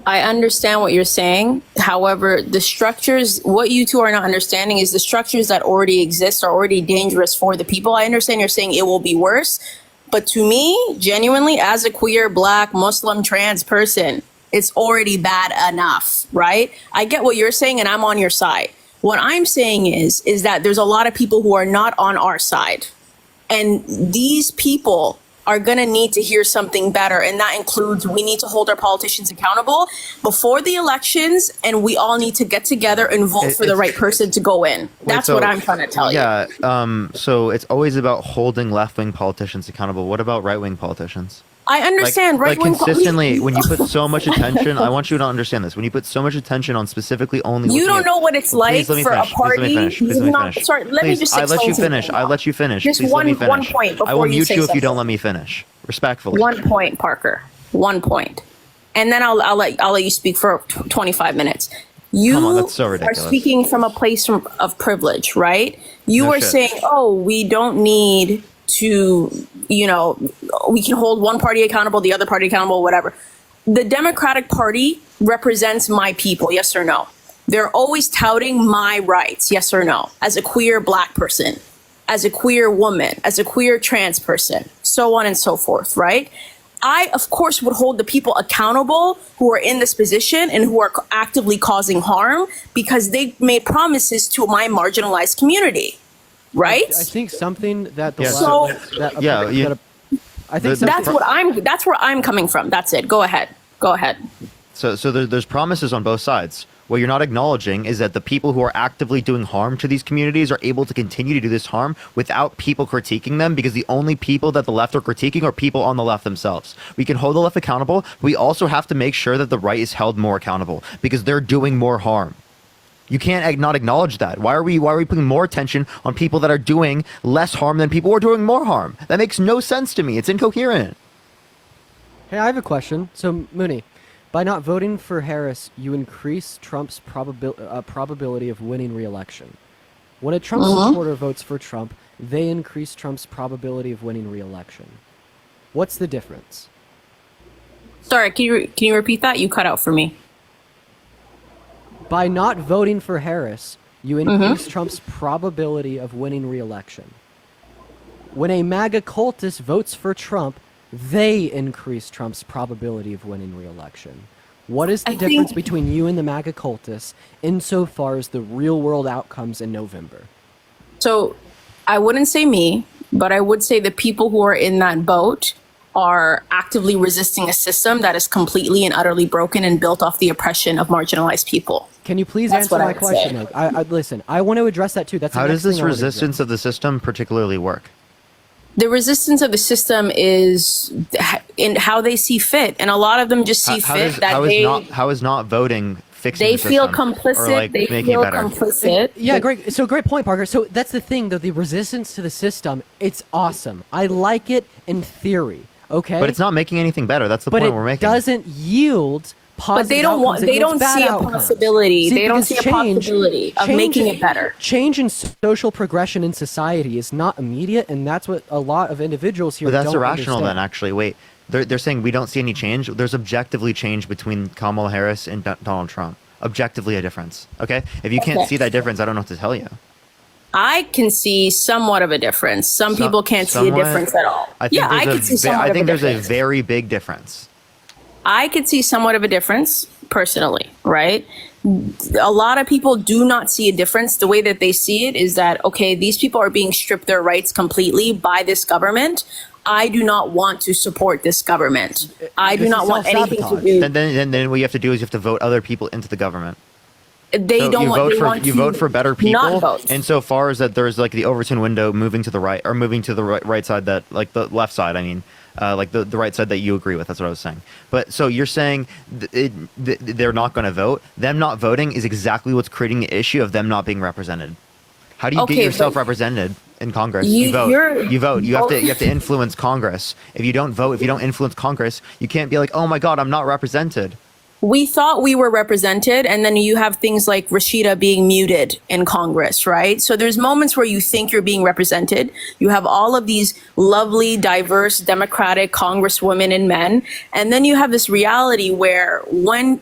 I understand what you're saying. However, the structures, what you two are not understanding is the structures that already exist are already dangerous for the people. I understand you're saying it will be worse, But to me, genuinely, as a queer, black, Muslim, trans person, it's already bad enough, right? I get what you're saying, and I'm on your side. What I'm saying is that there's a lot of people who are not on our side. And these people are going to need to hear something better. And that includes, we need to hold our politicians accountable before the elections, and we all need to get together and vote for the right person to go in. That's what I'm trying to tell you.
Yeah. So it's always about holding left-wing politicians accountable. What about right-wing politicians?
I understand
like
right-wing
consistently when you put so much attention. I want you to understand this. When you put so much attention on specifically only,
you don't know what it's like for a party.
Please let me finish.
Sorry, let me just.
I let you finish. I let you finish.
Just
Please
one
let me finish.
one point before
I will
you
mute
say
you if you
something.
don't let me finish. Respectfully.
1 point, Parker. 1 point, and then I'll let you speak for 25 minutes. You
Come on, that's so
are
ridiculous.
speaking from a place of privilege, right? You
No
are
shit.
saying, "Oh, we don't need to, we can hold one party accountable, the other party accountable, whatever." The Democratic Party represents my people, yes or no? They're always touting my rights, yes or no? As a queer black person, as a queer woman, as a queer trans person, so on and so forth, right? I, of course, would hold the people accountable who are in this position and who are actively causing harm because they made promises to my marginalized community, right?
I think something that the
Yeah,
left,
so-
that,
yeah, you-
that I think
That's where I'm coming from. That's it. Go ahead.
So there's promises on both sides. What you're not acknowledging is that the people who are actively doing harm to these communities are able to continue to do this harm without people critiquing them, because the only people that the left are critiquing are people on the left themselves. We can hold the left accountable. But we also have to make sure that the right is held more accountable because they're doing more harm. You can't not acknowledge that. Why are we putting more attention on people that are doing less harm than people who are doing more harm? That makes no sense to me. It's incoherent.
Hey, I have a question. So, Mooney, by not voting for Harris, you increase Trump's probability of winning re-election. When a Trump supporter votes for Trump, they increase Trump's probability of winning re-election. What's the difference?
Sorry, can you repeat that? You cut out for me.
By not voting for Harris, you increase Trump's probability of winning re-election. When a MAGA cultist votes for Trump, they increase Trump's probability of winning re-election. What is the difference between you and the MAGA cultists insofar as the real-world outcomes in November?
So I wouldn't say me, but I would say the people who are in that boat are actively resisting a system that is completely and utterly broken and built off the oppression of marginalized people.
Can you please
That's
answer
what I
my
would
question?
say.
I listen, I want to address that too. That's the
How
next
does this
thing I wanna address.
resistance of the system particularly work?
The resistance of the system is in how they see fit, and a lot of them just see fit that
how is not voting fixing
they
the
feel
system,
complicit.
or, like,
They
making
feel
it better?
complicit.
Yeah, great. So great point, Parker. So that's the thing, though. The resistance to the system, it's awesome. I like it in theory. Okay.
But it's not making anything better. That's the point we're making.
But it doesn't yield positive
But they don't want.
outcomes. It
They
yields
don't
bad
see a
outcomes.
possibility. They don't
because
see a possibility of making it better.
Change in social progression in society is not immediate, and that's what a lot of individuals here
But that's
don't
irrational
understand.
then, actually. Wait, they're saying we don't see any change. There's objectively change between Kamala Harris and Donald Trump. Objectively a difference. Okay? If you can't
Okay.
see that difference, I don't know what to tell you.
I can see somewhat of a difference. Some people can't see a
somewhat?
difference at all.
I think
I
there's
could see somewhat
I
of
think
a
there's a
difference.
very big difference.
I could see somewhat of a difference personally, right? A lot of people do not see a difference. The way that they see it is that, okay, these people are being stripped their rights completely by this government. I do not want to support this government. I do
This
not
is
want anything to
self-sabotage.
do.
Then what you have to do is you have to vote other people into the government.
They
So
don't
you
want.
vote
They
for
want
you
to
vote for better
not
people,
vote.
insofar as that there's like the Overton window moving to the right, or moving to the right side, that like the left side. I mean, like the right side that you agree with. That's what I was saying. But so you're saying they're not going to vote. Them not voting is exactly what's creating the issue of them not being represented. How do you
Okay,
get yourself
but
represented in Congress?
you-
You vote.
you're-
You vote. You have to influence Congress. If you don't vote, if you don't influence Congress, you can't be like, oh my God, I'm not represented.
We thought we were represented, and then you have things like Rashida being muted in Congress, right? So there's moments where you think you're being represented. You have all of these lovely, diverse, democratic congresswomen and men, and then you have this reality where when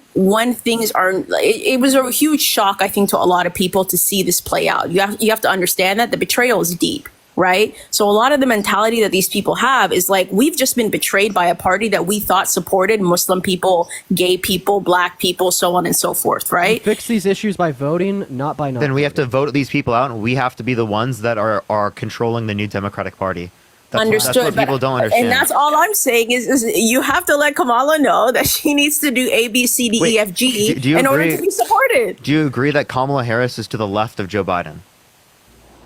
things are, it was a huge shock, I think, to a lot of people to see this play out. You have to understand that the betrayal is deep. right? So a lot of the mentality that these people have is like, we've just been betrayed by a party that we thought supported Muslim people, gay people, black people, so on and so forth, right?
Fix these issues by voting, not by not.
Then we have to vote these people out, and we have to be the ones that are controlling the new Democratic Party.
Understood.
That's what people don't understand.
And that's all I'm saying is you have to let Kamala know that she needs to do A, B, C, D, E, F, G
do you
in order
agree-
to be supported.
Do you agree that Kamala Harris is to the left of Joe Biden?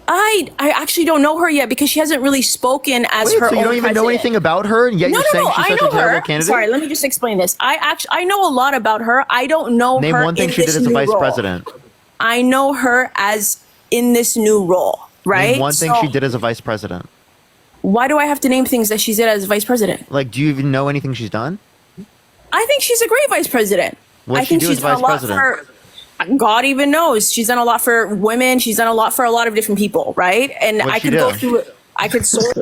I actually don't know her yet because she hasn't really spoken as her
So you
own
don't even know
president.
anything about her, and yet
No,
you're
no,
saying
no,
she's
I
such
know
a terrible
her.
candidate?
Sorry, let me just explain this. I know a lot about her. I don't know
Name
her
one thing
in
she
this
did as a
new
vice
role.
president.
I know her as in this new role, right?
Name one thing
So
she did as a vice president.
why do I have to name things that she did as vice president?
Like, do you even know anything she's done?
I think she's a great vice president.
What'd
I
she
think
do
she's
as
done a
vice
lot
president?
for God even knows. She's done a lot for women. She's done a lot for a lot of different people, right? And
What'd
I
she
could go
do?
through it. I could sort.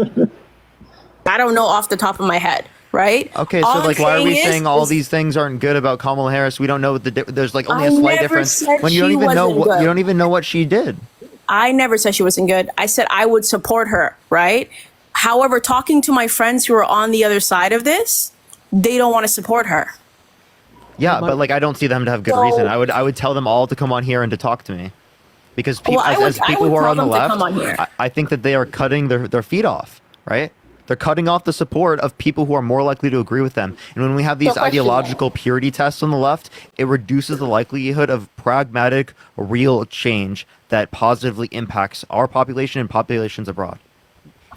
I don't know off the top of my head, right?
Okay,
All
so
I'm
like, why are we
is-
saying all
is-
these things aren't good about Kamala Harris? We don't know what there's like only
I
a slight
never
difference
said
when you don't
she
even know
wasn't
what
good.
you don't even know what she did.
I never said she wasn't good. I said I would support her, right? However, talking to my friends who are on the other side of this, they don't want to support her.
Yeah, but like I don't see them to have good
So-
reason. I would tell them all to come on here and to talk to me, because people,
Well, I
as
would
people who are
tell
on the
them to
left,
come on here.
I think that they are cutting their feet off. Right? They're cutting off the support of people who are more likely to agree with them. And when we have these
question.
ideological purity tests on the left, it reduces the likelihood of pragmatic, real change that positively impacts our population and populations abroad.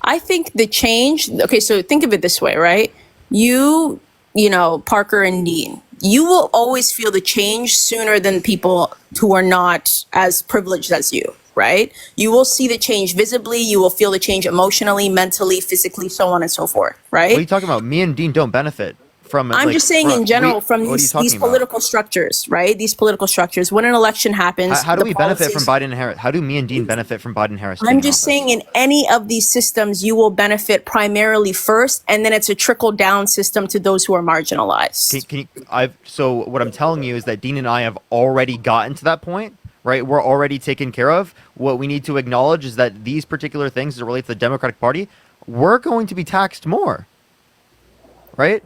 I think the change, okay, so think of it this way, right? You know, Parker and Dean, you will always feel the change sooner than people who are not as privileged as you, right? You will see the change visibly, you will feel the change emotionally, mentally, physically, so on and so forth, right?
What are you talking about? Me and Dean don't benefit from.
I'm
like,
just saying in general from
what are you
these
talking about?
political structures, right? These political structures, when an election happens.
How do
the
we benefit from
policies-
Biden and Harris? How do me and Dean benefit from Biden and Harris?
I'm just saying in any of these systems, you will benefit primarily first, and then it's a trickle down system to those who are marginalized.
So what I'm telling you is that Dean and I have already gotten to that point, right? We're already taken care of. What we need to acknowledge is that these particular things that relate to the Democratic Party, we're going to be taxed more, right?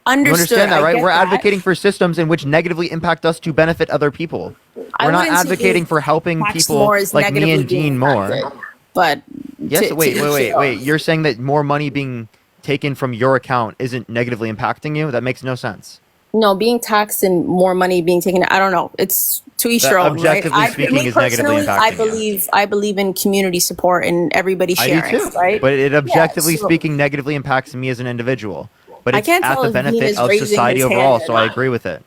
Understood.
You understand that,
I
right?
get
We're
that.
advocating for systems in which negatively impact us to benefit other people.
I
We're not
wouldn't say
advocating for helping
taxed
people
more is
like me
negatively
and
being
Dean more.
impacted. But
Yes,
to-
wait.
to-
You're saying that more money being taken from your account isn't negatively impacting you? That makes no sense.
No, being taxed and more money being taken. I don't know. It's to each
That
their own, right?
objectively speaking
me
is negatively
personally, I
impacting you.
believe in community support and everybody
I
sharing,
do too,
right?
but it objectively
Yeah, so-
speaking negatively impacts me as an individual. But
I
it's
can't
at
tell
the
if Dean
benefit
is
of
raising
society
his hand
overall,
or
so I
not.
agree with it.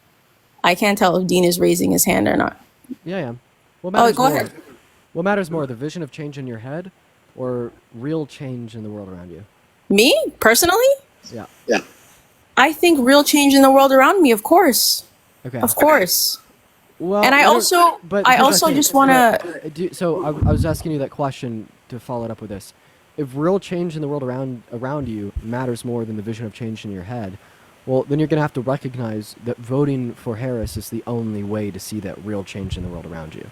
I can't tell if Dean is raising his hand or not.
Yeah. What
Oh,
matters
go
more?
ahead.
What matters more, the vision of change in your head, or real change in the world around you?
Me personally,
Yeah.
I think real change in the world around me, of course.
Okay.
Of course.
Well,
And I
don't-
also-
but
I
here's the
also
thing.
just wanna-
So I was asking you that question to follow it up with this. If real change in the world around you matters more than the vision of change in your head, well, then you're going to have to recognize that voting for Harris is the only way to see that real change in the world around you.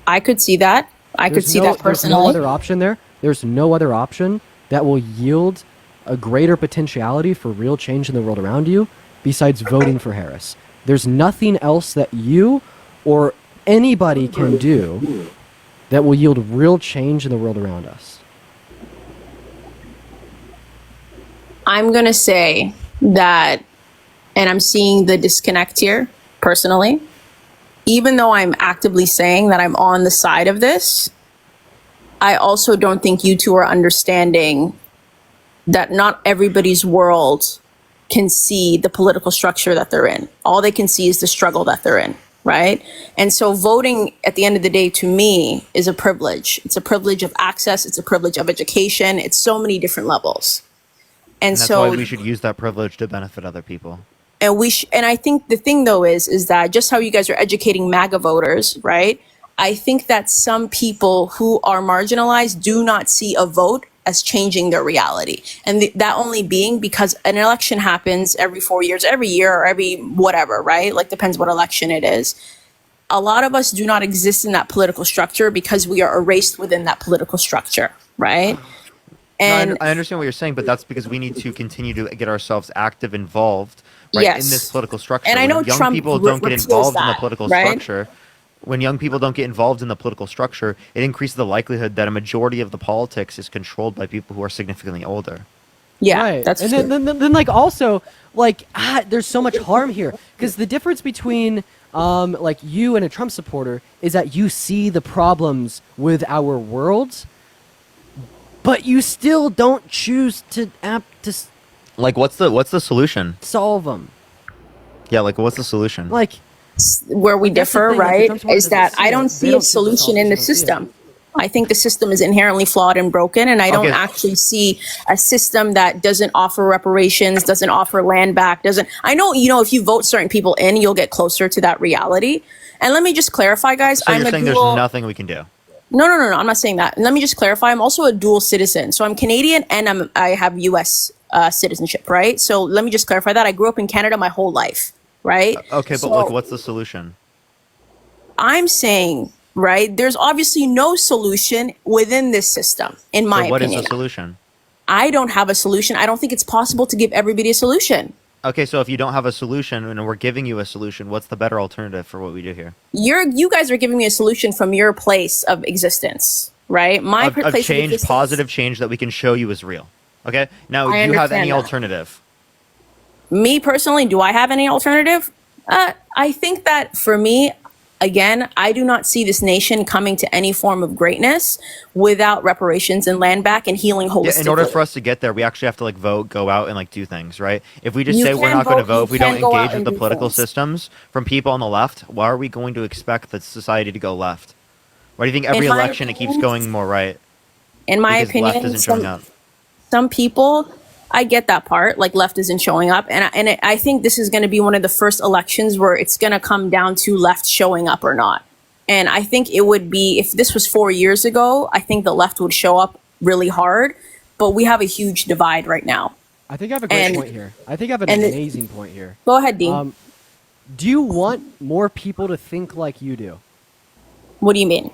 I could see that. I could see that
There's no
personally.
other option there. There's no other option that will yield a greater potentiality for real change in the world around you besides voting for Harris. There's nothing else that you or anybody can do that will yield real change in the world around us.
I'm going to say that, and I'm seeing the disconnect here personally, even though I'm actively saying that I'm on the side of this, I also don't think you two are understanding that not everybody's world can see the political structure that they're in. All they can see is the struggle that they're in, right? And so voting at the end of the day to me is a privilege. It's a privilege of access. It's a privilege of education. It's so many different levels. And
that's
so
why we should use that privilege to benefit other people.
and and I think the thing though is that just how you guys are educating MAGA voters, right? I think that some people who are marginalized do not see a vote as changing their reality. And that only being because an election happens every 4 years, every year, or every whatever, right? Like depends what election it is. a lot of us do not exist in that political structure because we are erased within that political structure, right? And
No, I understand what you're saying, but that's because we need to continue to get ourselves active, involved, right,
Yes.
in this political structure.
And I
When
know
young
Trump
people don't get
repeals
involved in the
that,
political
right?
structure, when young people don't get involved in the political structure, it increases the likelihood that a majority of the politics is controlled by people who are significantly older.
Yeah,
Right.
that's
and
true.
then like also like there's so much harm here because the difference between like you and a Trump supporter is that you see the problems with our world, but you still don't choose to
Like, what's the solution?
solve them.
Yeah, like, what's the solution?
Like
Where we
That's the
differ,
thing, like, the
right,
Trump supporters
is that
don't see
I
it.
don't
They
see a
don't see the
solution in the
solution, they don't see it.
system. I think the system is inherently flawed and broken, and I don't
Okay.
actually see a system that doesn't offer reparations, doesn't offer land back, doesn't. I know, if you vote certain people in, you'll get closer to that reality. And let me just clarify, guys.
So
I'm
you're
a
saying
dual.
there's nothing we can do?
No. I'm not saying that. Let me just clarify. I'm also a dual citizen. So I'm Canadian and I have U.S. Citizenship, right? So let me just clarify that. I grew up in Canada my whole life, right?
Okay, but
So
like, what's the solution?
I'm saying, right, there's obviously no solution within this system, in my
So what is
opinion.
the solution?
I don't have a solution. I don't think it's possible to give everybody a solution.
Okay, so if you don't have a solution and we're giving you a solution, what's the better alternative for what we do here?
You guys are giving me a solution from your place of existence, right? My
Of
place
change,
of existence.
positive change that we can show you is real. Okay? Now,
I
do you have
understand
any
that.
alternative?
Me personally, do I have any alternative? I think that for me, again, I do not see this nation coming to any form of greatness without reparations and land back and healing holistically.
Yeah, in order for us to get there, we actually have to like vote, go out, and like do things, right? If we just
You
say we're
can
not going to
vote,
vote,
you
if we don't
can go out
engage with
and
the
do
political
things.
systems from people on the left, why are we going to expect the society to go left? Why do you think
In
every
my
election it keeps
opinion-
going more right?
In my
Because
opinion,
left isn't showing up.
some people, I get that part, like left isn't showing up. And I think this is going to be one of the first elections where it's going to come down to left showing up or not. And I think it would be, if this was 4 years ago, I think the left would show up really hard. But we have a huge divide right now.
I think I have a great
And-
point here. I think I have an
and it-
amazing point here.
Go ahead, Dean.
Do you want more people to think like you do?
What do you mean?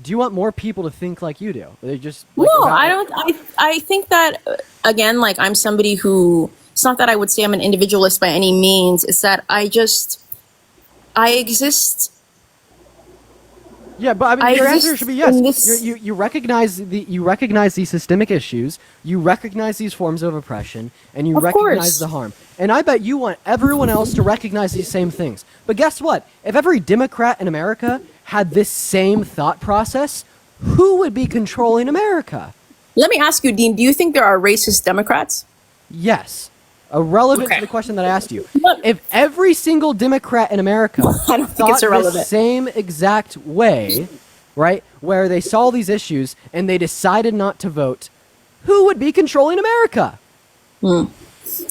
Do you want more people to think like you do? They just like,
No,
about-
I don't. I think that, again, like I'm somebody who, it's not that I would say I'm an individualist by any means. It's that I exist.
Yeah, but I mean,
I
your answer
exist
should be yes.
in this-
You recognize these systemic issues. You recognize these forms of oppression, and you
Of
recognize
course.
the harm. And I bet you want everyone else to recognize these same things. But guess what? If every Democrat in America had this same thought process, who would be controlling America?
Let me ask you, Dean. Do you think there are racist Democrats?
Yes. Irrelevant
Okay.
to the question that I asked you. If every single Democrat in America
I don't think
thought
it's
the
irrelevant.
same exact way, right, where they saw these issues and they decided not to vote, who would be controlling America?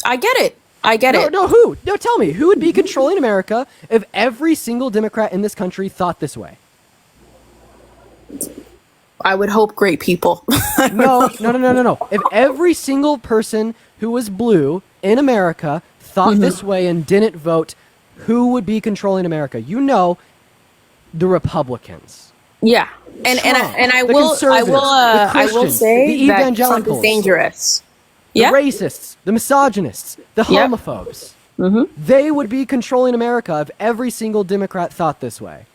I get it. I get it.
No, who? No, tell me. Who would be controlling America if every single Democrat in this country thought this way?
I would hope great people.
No. If every single person who was blue in America thought this way and didn't vote, who would be controlling America? You know, the Republicans.
Yeah, and
Trump,
I
the
will
conservatives, the
I will
Christians,
say
the
that Trump
evangelicals,
is dangerous.
the
Yeah.
racists, the misogynists, the
Yep.
homophobes. They would be controlling America if every single Democrat thought this way.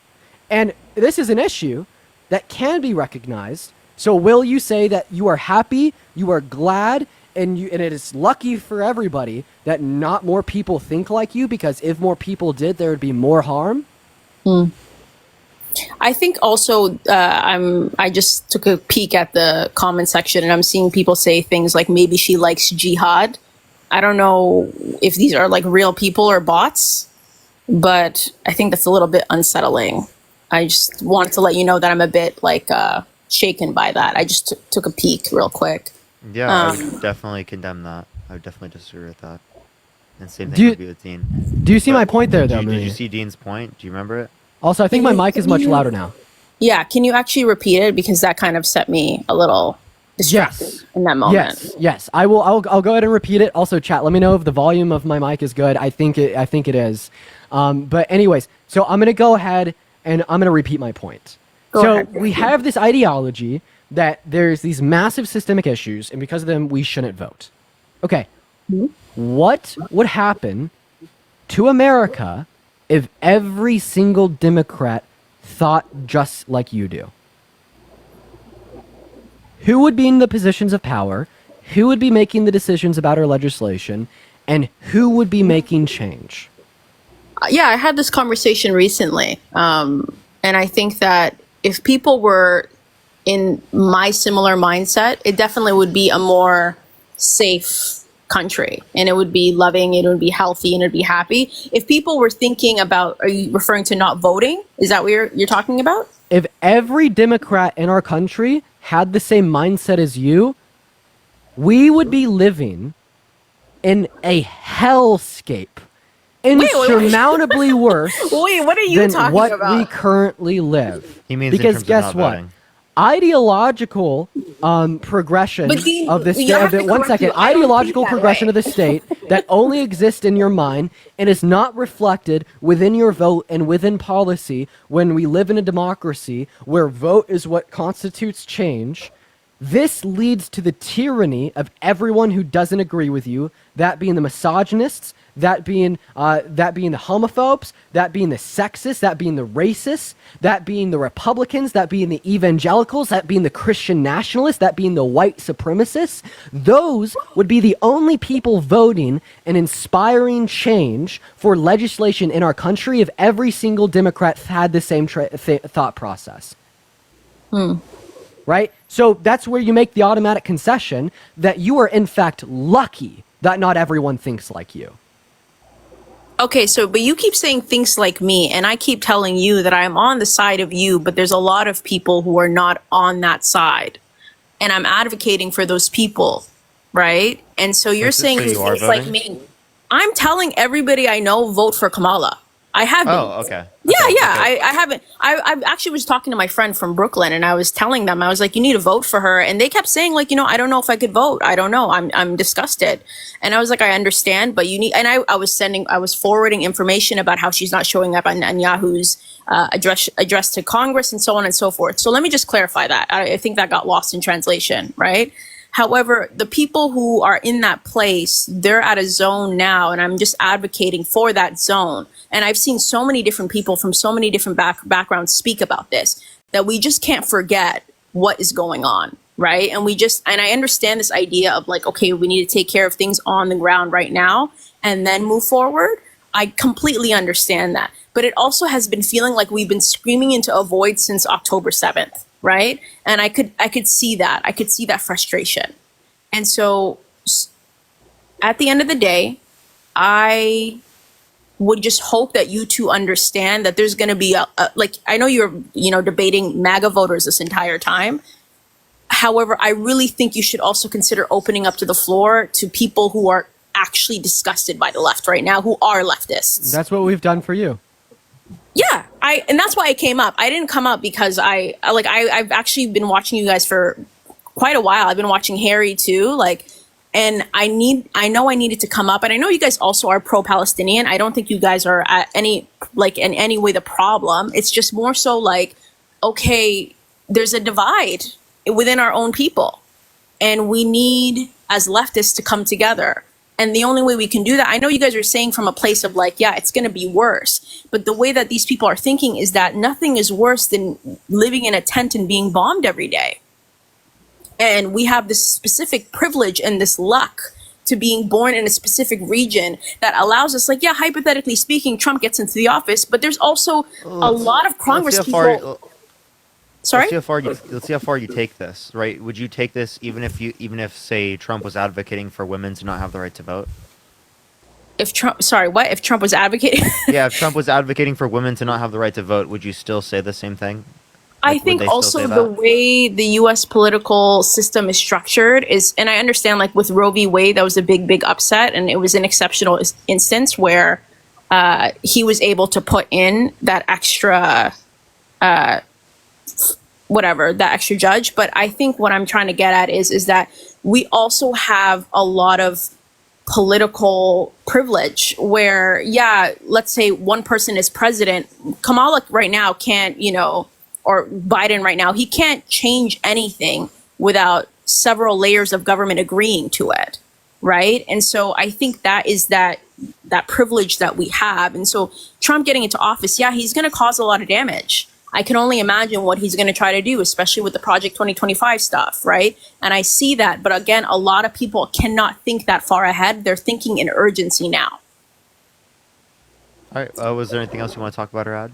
And this is an issue that can be recognized. So will you say that you are happy, you are glad, and it is lucky for everybody that not more people think like you, because if more people did, there would be more harm?
I think also I just took a peek at the comment section and I'm seeing people say things like maybe she likes jihad. I don't know if these are like real people or bots, but I think that's a little bit unsettling. I just wanted to let you know that I'm a bit like shaken by that. I just took a peek real quick.
Yeah, I would definitely condemn that. I would definitely disagree with that. And same
Do
thing
you-
would be with Dean.
Do you see my point there, though,
Did
Maria?
you see Dean's point? Do you remember it?
Also, I think my mic is much louder now.
Yeah, can you actually repeat it, because that kind of set me a little distracted in that moment.
Yes. I'll go ahead and repeat it. Also, chat, let me know if the volume of my mic is good. I think it is. But anyways, so I'm gonna go ahead and I'm gonna repeat my point.
Go ahead.
We have this ideology that there's these massive systemic issues, and because of them, we shouldn't vote. Okay. What would happen to America if every single Democrat thought just like you do? Who would be in the positions of power? Who would be making the decisions about our legislation? And who would be making change?
Yeah, I had this conversation recently. And I think that if people were in my similar mindset, it definitely would be a more safe country, and it would be loving, it would be healthy, and it'd be happy. If people were thinking about, are you referring to not voting? Is that what you're talking about?
If every Democrat in our country had the same mindset as you, we would be living in a hellscape, insurmountably worse
Wait, what are you
than
talking
what
about?
we currently live.
He means in
because
terms of
guess
not
what?
voting.
Ideological progression
But Dean,
of the
you have
state.
to
One
correct
second.
you. I don't
Ideological
think that
progression
way.
of the state that only exists in your mind and is not reflected within your vote and within policy when we live in a democracy where vote is what constitutes change. This leads to the tyranny of everyone who doesn't agree with you, that being the misogynists, that being the homophobes, that being the sexists, that being the racists, that being the Republicans, that being the evangelicals, that being the Christian nationalists, that being the white supremacists. Those would be the only people voting and inspiring change for legislation in our country if every single Democrat had the same thought process. Right? So that's where you make the automatic concession that you are in fact lucky that not everyone thinks like you.
Okay, so, but you keep saying things like me, and I keep telling you that I'm on the side of you, but there's a lot of people who are not on that side. And I'm advocating for those people, right? And so you're saying
so you are
things like
voting?
me. I'm telling everybody I know, vote for Kamala. I have been.
Oh, okay.
Yeah,
Okay,
yeah.
okay.
I haven't. I actually was talking to my friend from Brooklyn, and I was telling them, I was like, you need to vote for her. And they kept saying, like, I don't know if I could vote. I don't know. I'm disgusted. And I was like, I understand, but you need. And I was forwarding information about how she's not showing up on Yahoo's address to Congress and so on and so forth. So let me just clarify that. I think that got lost in translation, right? However, the people who are in that place, they're at a zone now, and I'm just advocating for that zone. And I've seen so many different people from so many different backgrounds speak about this, that we just can't forget what is going on, right? And I understand this idea of like, okay, we need to take care of things on the ground right now and then move forward. I completely understand that. But it also has been feeling like we've been screaming into a void since October 7th. Right. And I could see that. I could see that frustration. And so at the end of the day, I would just hope that you two understand that there's going to be I know you're, debating MAGA voters this entire time. However, I really think you should also consider opening up to the floor to people who are actually disgusted by the left right now, who are leftists.
That's what we've done for you.
Yeah, and that's why I came up. I didn't come up because I've actually been watching you guys for quite a while. I've been watching Harry too, and I know I needed to come up, and I know you guys also are pro-Palestinian. I don't think you guys are in any way the problem. It's just more so like, okay, there's a divide within our own people, and we need as leftists to come together. And the only way we can do that, I know you guys are saying from a place of like, yeah, it's going to be worse. But the way that these people are thinking is that nothing is worse than living in a tent and being bombed every day. And we have this specific privilege and this luck to being born in a specific region that allows us, like, yeah, hypothetically speaking, Trump gets into the office, but there's also a lot of Congress people. Sorry?
Let's see how far you take this, right? Would you take this even if say Trump was advocating for women to not have the right to vote?
If Trump was advocating?
Yeah, if Trump was advocating for women to not have the right to vote, would you still say the same thing?
I think also the way the U.S. political system is structured is, and I understand like with Roe v. Wade, that was a big upset, and it was an exceptional instance where he was able to put in that extra whatever, that extra judge. But I think what I'm trying to get at is that we also have a lot of political privilege where, yeah, let's say one person is president. Kamala right now can't, or Biden right now, he can't change anything without several layers of government agreeing to it, right? And so I think that is that privilege that we have. And so Trump getting into office, yeah, he's going to cause a lot of damage. I can only imagine what he's going to try to do, especially with the Project 2025 stuff, right? And I see that. But again, a lot of people cannot think that far ahead. They're thinking in urgency now.
All right. Was there anything else you want to talk about or add?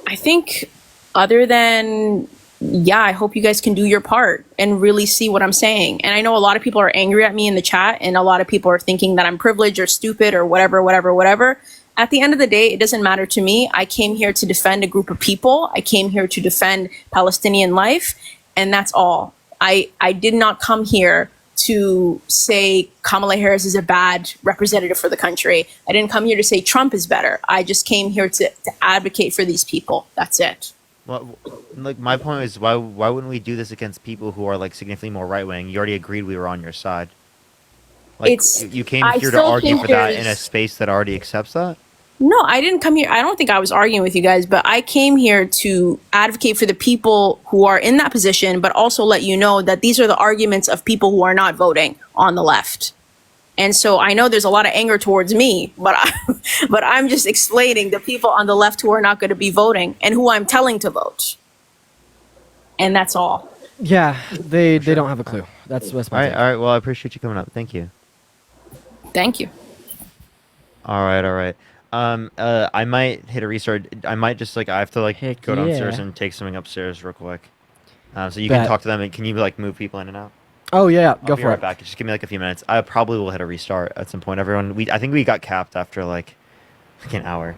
I think other than, yeah, I hope you guys can do your part and really see what I'm saying. And I know a lot of people are angry at me in the chat, and a lot of people are thinking that I'm privileged or stupid or whatever. At the end of the day, it doesn't matter to me. I came here to defend a group of people. I came here to defend Palestinian life, and that's all. I did not come here to say Kamala Harris is a bad representative for the country. I didn't come here to say Trump is better. I just came here to advocate for these people. That's it.
Well, like my point is, why wouldn't we do this against people who are like significantly more right wing? You already agreed we were on your side. Like, you came here to argue for that in a space that already accepts that?
No, I didn't come here. I don't think I was arguing with you guys, but I came here to advocate for the people who are in that position, but also let you know that these are the arguments of people who are not voting on the left. And so I know there's a lot of anger towards me, but I'm just explaining the people on the left who are not going to be voting and who I'm telling to vote. And that's all.
Yeah, they don't have a clue. That's my
all right. Well, I appreciate you coming up. Thank you.
Thank you.
All right. I might hit a restart. I might just I have to go downstairs and take something upstairs real quick. So you can talk to them, and can you move people in and out?
Oh yeah, go
I'll be
for
right
it.
back. Just give me a few minutes. I probably will hit a restart at some point. Everyone, I think we got capped after an hour.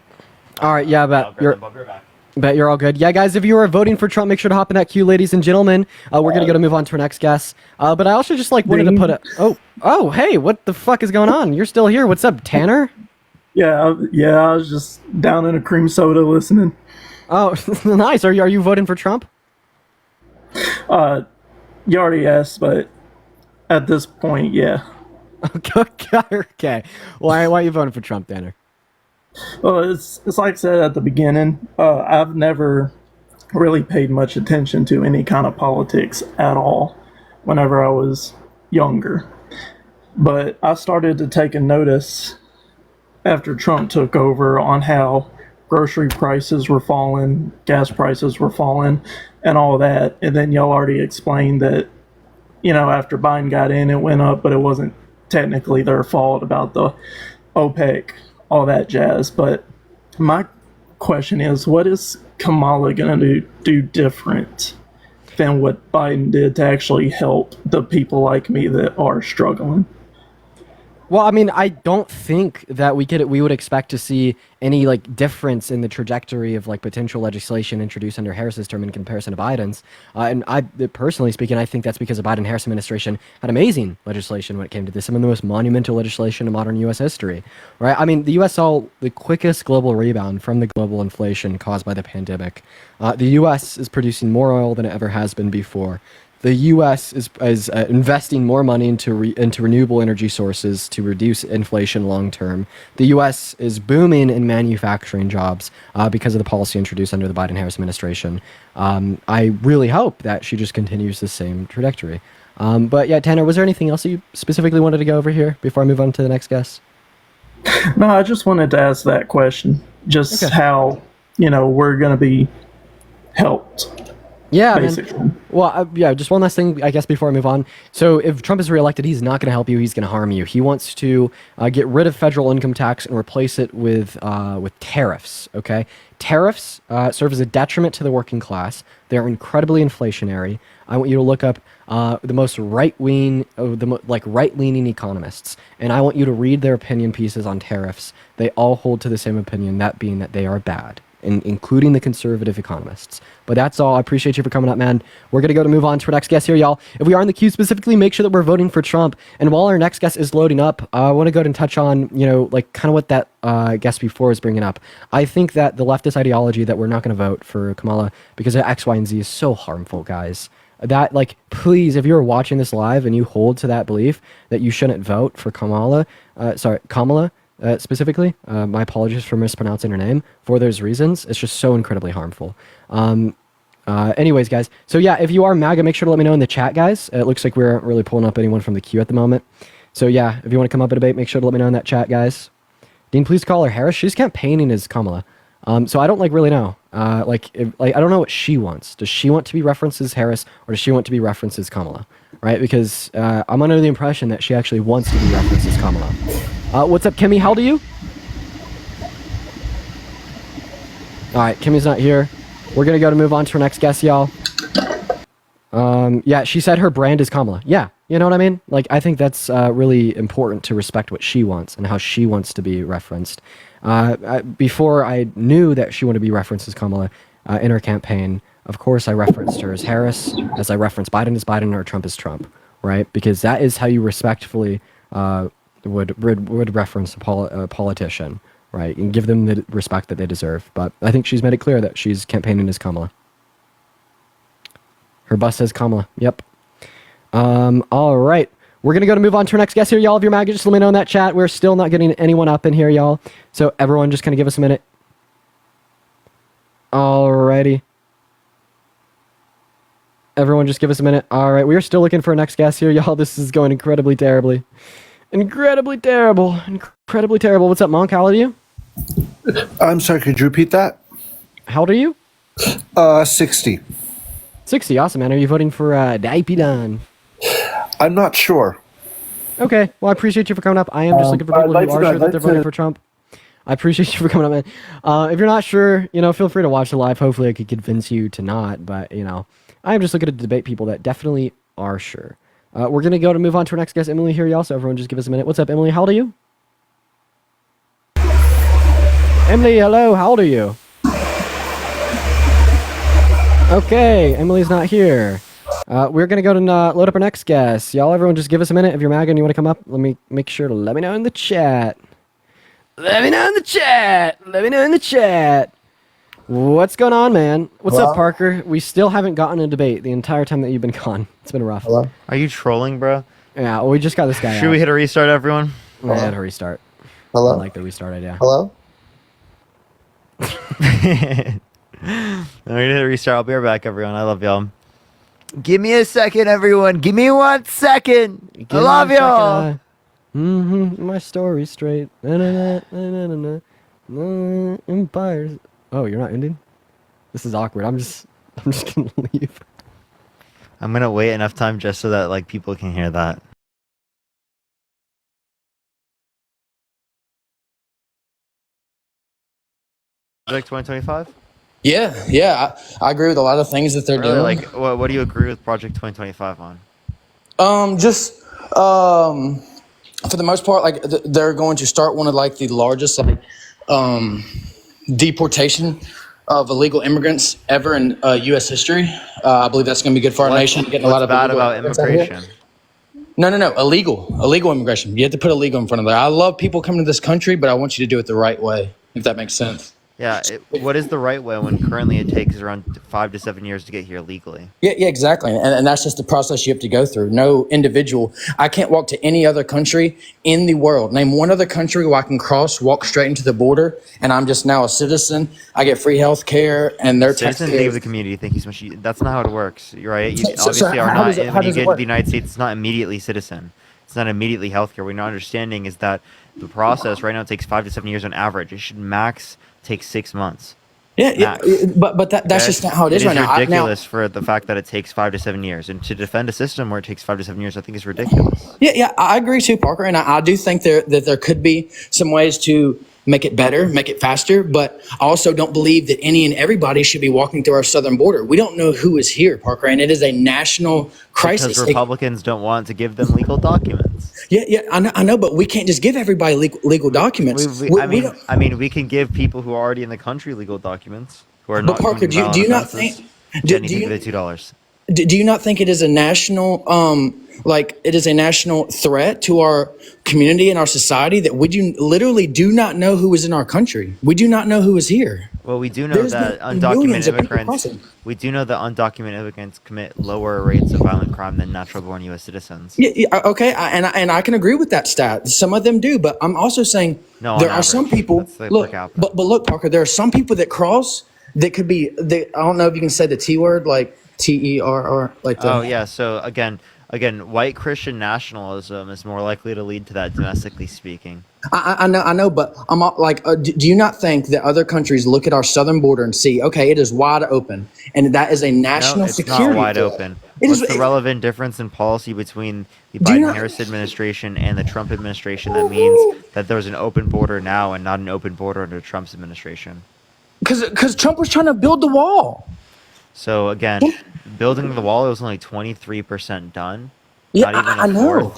All right, yeah, bet you're all good. Yeah, guys, if you are voting for Trump, make sure to hop in that queue, ladies and gentlemen. We're gonna move on to our next guest. But I also just wanted to put oh, hey, what the fuck is going on? You're still here. What's up, Tanner?
Yeah, I was just down in a cream soda listening.
Oh, nice. Are you voting for Trump?
You already asked, but at this point, yeah.
Okay. Why are you voting for Trump, Tanner?
Well, it's like I said at the beginning. I've never really paid much attention to any kind of politics at all whenever I was younger. But I started to take a notice after Trump took over on how grocery prices were falling, gas prices were falling, and all that. And then y'all already explained that, after Biden got in, it went up, but it wasn't technically their fault about the OPEC, all that jazz. But my question is, what is Kamala going to do different than what Biden did to actually help the people like me that are struggling?
Well, I mean, I don't think that we would expect to see any difference in the trajectory of potential legislation introduced under Harris's term in comparison to Biden's. And I personally speaking, I think that's because the Biden-Harris administration had amazing legislation when it came to this, some of the most monumental legislation in modern U.S. history. Right? I mean, the U.S. saw the quickest global rebound from the global inflation caused by the pandemic. The U.S. is producing more oil than it ever has been before. The U.S. is investing more money into renewable energy sources to reduce inflation long term. The U.S. is booming in manufacturing jobs because of the policy introduced under the Biden-Harris administration. I really hope that she just continues the same trajectory. But yeah, Tanner, was there anything else that you specifically wanted to go over here before I move on to the next guest?
No, I just wanted to ask that question. Just how, we're going to be helped.
Yeah, man. Well, just one last thing, I guess, before I move on. So if Trump is reelected, he's not going to help you. He's going to harm you. He wants to get rid of federal income tax and replace it with tariffs, okay? Tariffs serve as a detriment to the working class. They're incredibly inflationary. I want you to look up the most right-leaning economists, and I want you to read their opinion pieces on tariffs. They all hold to the same opinion, that being that they are bad. including the conservative economists. But that's all. I appreciate you for coming up, man. We're going to move on to our next guest here, y'all. If we are in the queue specifically, make sure that we're voting for Trump. And while our next guest is loading up, I want to go ahead and touch on, like kind of what that guest before is bringing up. I think that the leftist ideology that we're not going to vote for Kamala because of X, Y, and Z is so harmful, guys. That, like, please, if you're watching this live and you hold to that belief that you shouldn't vote for Kamala, specifically, my apologies for mispronouncing her name, for those reasons, it's just so incredibly harmful. Anyways, guys, so yeah, if you are MAGA, make sure to let me know in the chat, guys. It looks like we aren't really pulling up anyone from the queue at the moment. So yeah, if you want to come up and debate, make sure to let me know in that chat, guys. Dean, please call her Harris. She's campaigning as Kamala. So I don't really know. I don't know what she wants. Does she want to be referenced as Harris, or does she want to be referenced as Kamala? Right? Because I'm under the impression that she actually wants to be referenced as Kamala. What's up, Kimmy? How old are you? All right, Kimmy's not here. We're going to move on to our next guest, y'all. Yeah, she said her brand is Kamala. Yeah, you know what I mean? Like, I think that's really important to respect what she wants and how she wants to be referenced. Before I knew that she wanted to be referenced as Kamala in her campaign, of course I referenced her as Harris, as I referenced Biden as Biden, or Trump as Trump, right? Because that is how you respectfully would reference a politician, right? And give them the respect that they deserve. But I think she's made it clear that she's campaigning as Kamala. Her bus says Kamala. Yep. All right. We're going to move on to our next guest here, y'all. If you're MAGA, just let me know in that chat. We're still not getting anyone up in here, y'all. So everyone just kind of give us a minute. Alrighty. Everyone just give us a minute. All right. We are still looking for our next guest here, y'all. This is going incredibly terribly. Incredibly terrible. Incredibly terrible. What's up, Monk? How old are you?
I'm sorry, could you repeat that?
How old are you?
60.
60, awesome, man. Are you voting for Daipidan?
I'm not sure.
Okay, well, I appreciate you for coming up. I am just looking for people who are sure that they're voting for Trump. I appreciate you for coming up, man. If you're not sure, feel free to watch the live. Hopefully I could convince you to not, but, I'm just looking to debate people that definitely are sure. We're going to move on to our next guest, Emily, here, y'all, so everyone just give us a minute. What's up, Emily? How old are you? Emily, hello, how old are you? Okay, Emily's not here. We're going to load up our next guest. Y'all, everyone just give us a minute. If you're MAGA and you want to come up, let me make sure to let me know in the chat. Let me know in the chat. Let me know in the chat. What's going on, man? What's up, Parker? We still haven't gotten a debate the entire time that you've been gone. It's been rough.
Hello? Are you trolling, bro?
Yeah, well, we just got this guy
Should we hit a restart, everyone?
Yeah, hit a restart.
Hello?
I like the restart idea.
Hello?
We're gonna hit a restart. I'll be right back, everyone. I love y'all. Give me a second, everyone. Give me 1 second. I love y'all.
My story straight. Empires. Oh, you're not ending? This is awkward. I'm just gonna leave.
I'm gonna wait enough time just so that people can hear that. Project 2025?
Yeah, I agree with a lot of things that they're doing.
What do you agree with Project 2025 on?
For the most part, they're going to start one of the largest deportation of illegal immigrants ever in U.S. history. I believe that's going to be good for our nation. Getting a lot of
bad about immigration.
No, illegal immigration. You have to put illegal in front of that. I love people coming to this country, but I want you to do it the right way, if that makes sense.
Yeah, what is the right way when currently it takes around 5 to 7 years to get here legally?
Yeah, exactly. And that's just the process you have to go through. No individual. I can't walk to any other country in the world. Name one other country where I can walk straight into the border, and I'm just now a citizen. I get free health care, and their tax
citizen leave the community. Thank you so much. That's not how it works. You're right. You obviously are not. When you get to the United States, it's not immediately citizen. It's not immediately healthcare. What you're not understanding is that the process right now takes 5 to 7 years on average. It should max take 6 months.
Yeah, but that's just not how it is right now.
It's ridiculous for the fact that it takes 5 to 7 years, and to defend a system where it takes 5 to 7 years, I think is ridiculous.
Yeah, I agree too, Parker, and I do think that there could be some ways to
make it better, make it faster. But I also don't believe that any and everybody should be walking through our southern border. We don't know who is here, Parker, and it is a national crisis.
Because Republicans don't want to give them legal documents.
Yeah, I know, but we can't just give everybody legal documents.
I mean, we can give people who are already in the country legal documents who are not.
But Parker, do you not think? Do
you the $2?
Do you not think it is a national, it is a national threat to our community and our society that literally do not know who is in our country? We do not know who is here.
Well, we do know that undocumented immigrants. We do know that undocumented immigrants commit lower rates of violent crime than natural-born U.S. citizens.
Yeah, okay, and I can agree with that stat. Some of them do, but I'm also saying there are some people. Look, but look, Parker, there are some people that cross that could be. I don't know if you can say the T word, like TERR, like that.
Oh yeah. So again, white Christian nationalism is more likely to lead to that, domestically speaking.
I know, but I'm like, do you not think that other countries look at our southern border and see, okay, it is wide open, and that is a national security?
It's not wide open. What's the relevant difference in policy between the Biden-Harris administration and the Trump administration that means that there's an open border now and not an open border under Trump's administration?
Because Trump was trying to build the wall.
So again, building the wall was only 23% done.
Yeah,
not even
I know.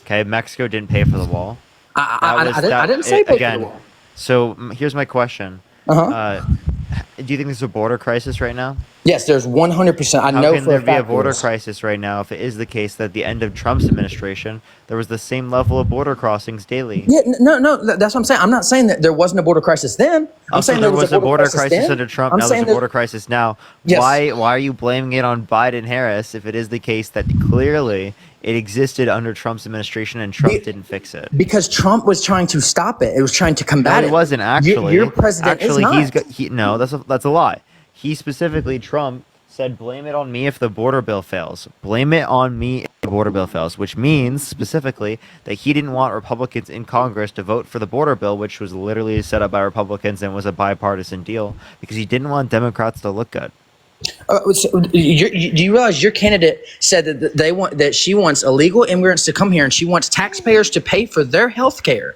Okay, Mexico didn't pay for the wall.
I didn't say pay for the wall.
So here's my question. Do you think there's a border crisis right now?
Yes, there's 100%. I know for a fact.
How can there be a border crisis right now if it is the case that at the end of Trump's administration, there was the same level of border crossings daily?
Yeah, no, that's what I'm saying. I'm not saying that there wasn't a border crisis then. I'm saying
there was a border crisis under Trump. Now there's a border crisis now.
Yes.
Why are you blaming it on Biden-Harris if it is the case that clearly it existed under Trump's administration and Trump didn't fix it?
Because Trump was trying to stop it. It was trying to combat it.
It wasn't actually.
Your president is not.
No, that's a lie. He specifically, Trump, said, blame it on me if the border bill fails. Blame it on me if the border bill fails, which means specifically that he didn't want Republicans in Congress to vote for the border bill, which was literally set up by Republicans and was a bipartisan deal, because he didn't want Democrats to look good.
So do you realize your candidate said that she wants illegal immigrants to come here and she wants taxpayers to pay for their health care?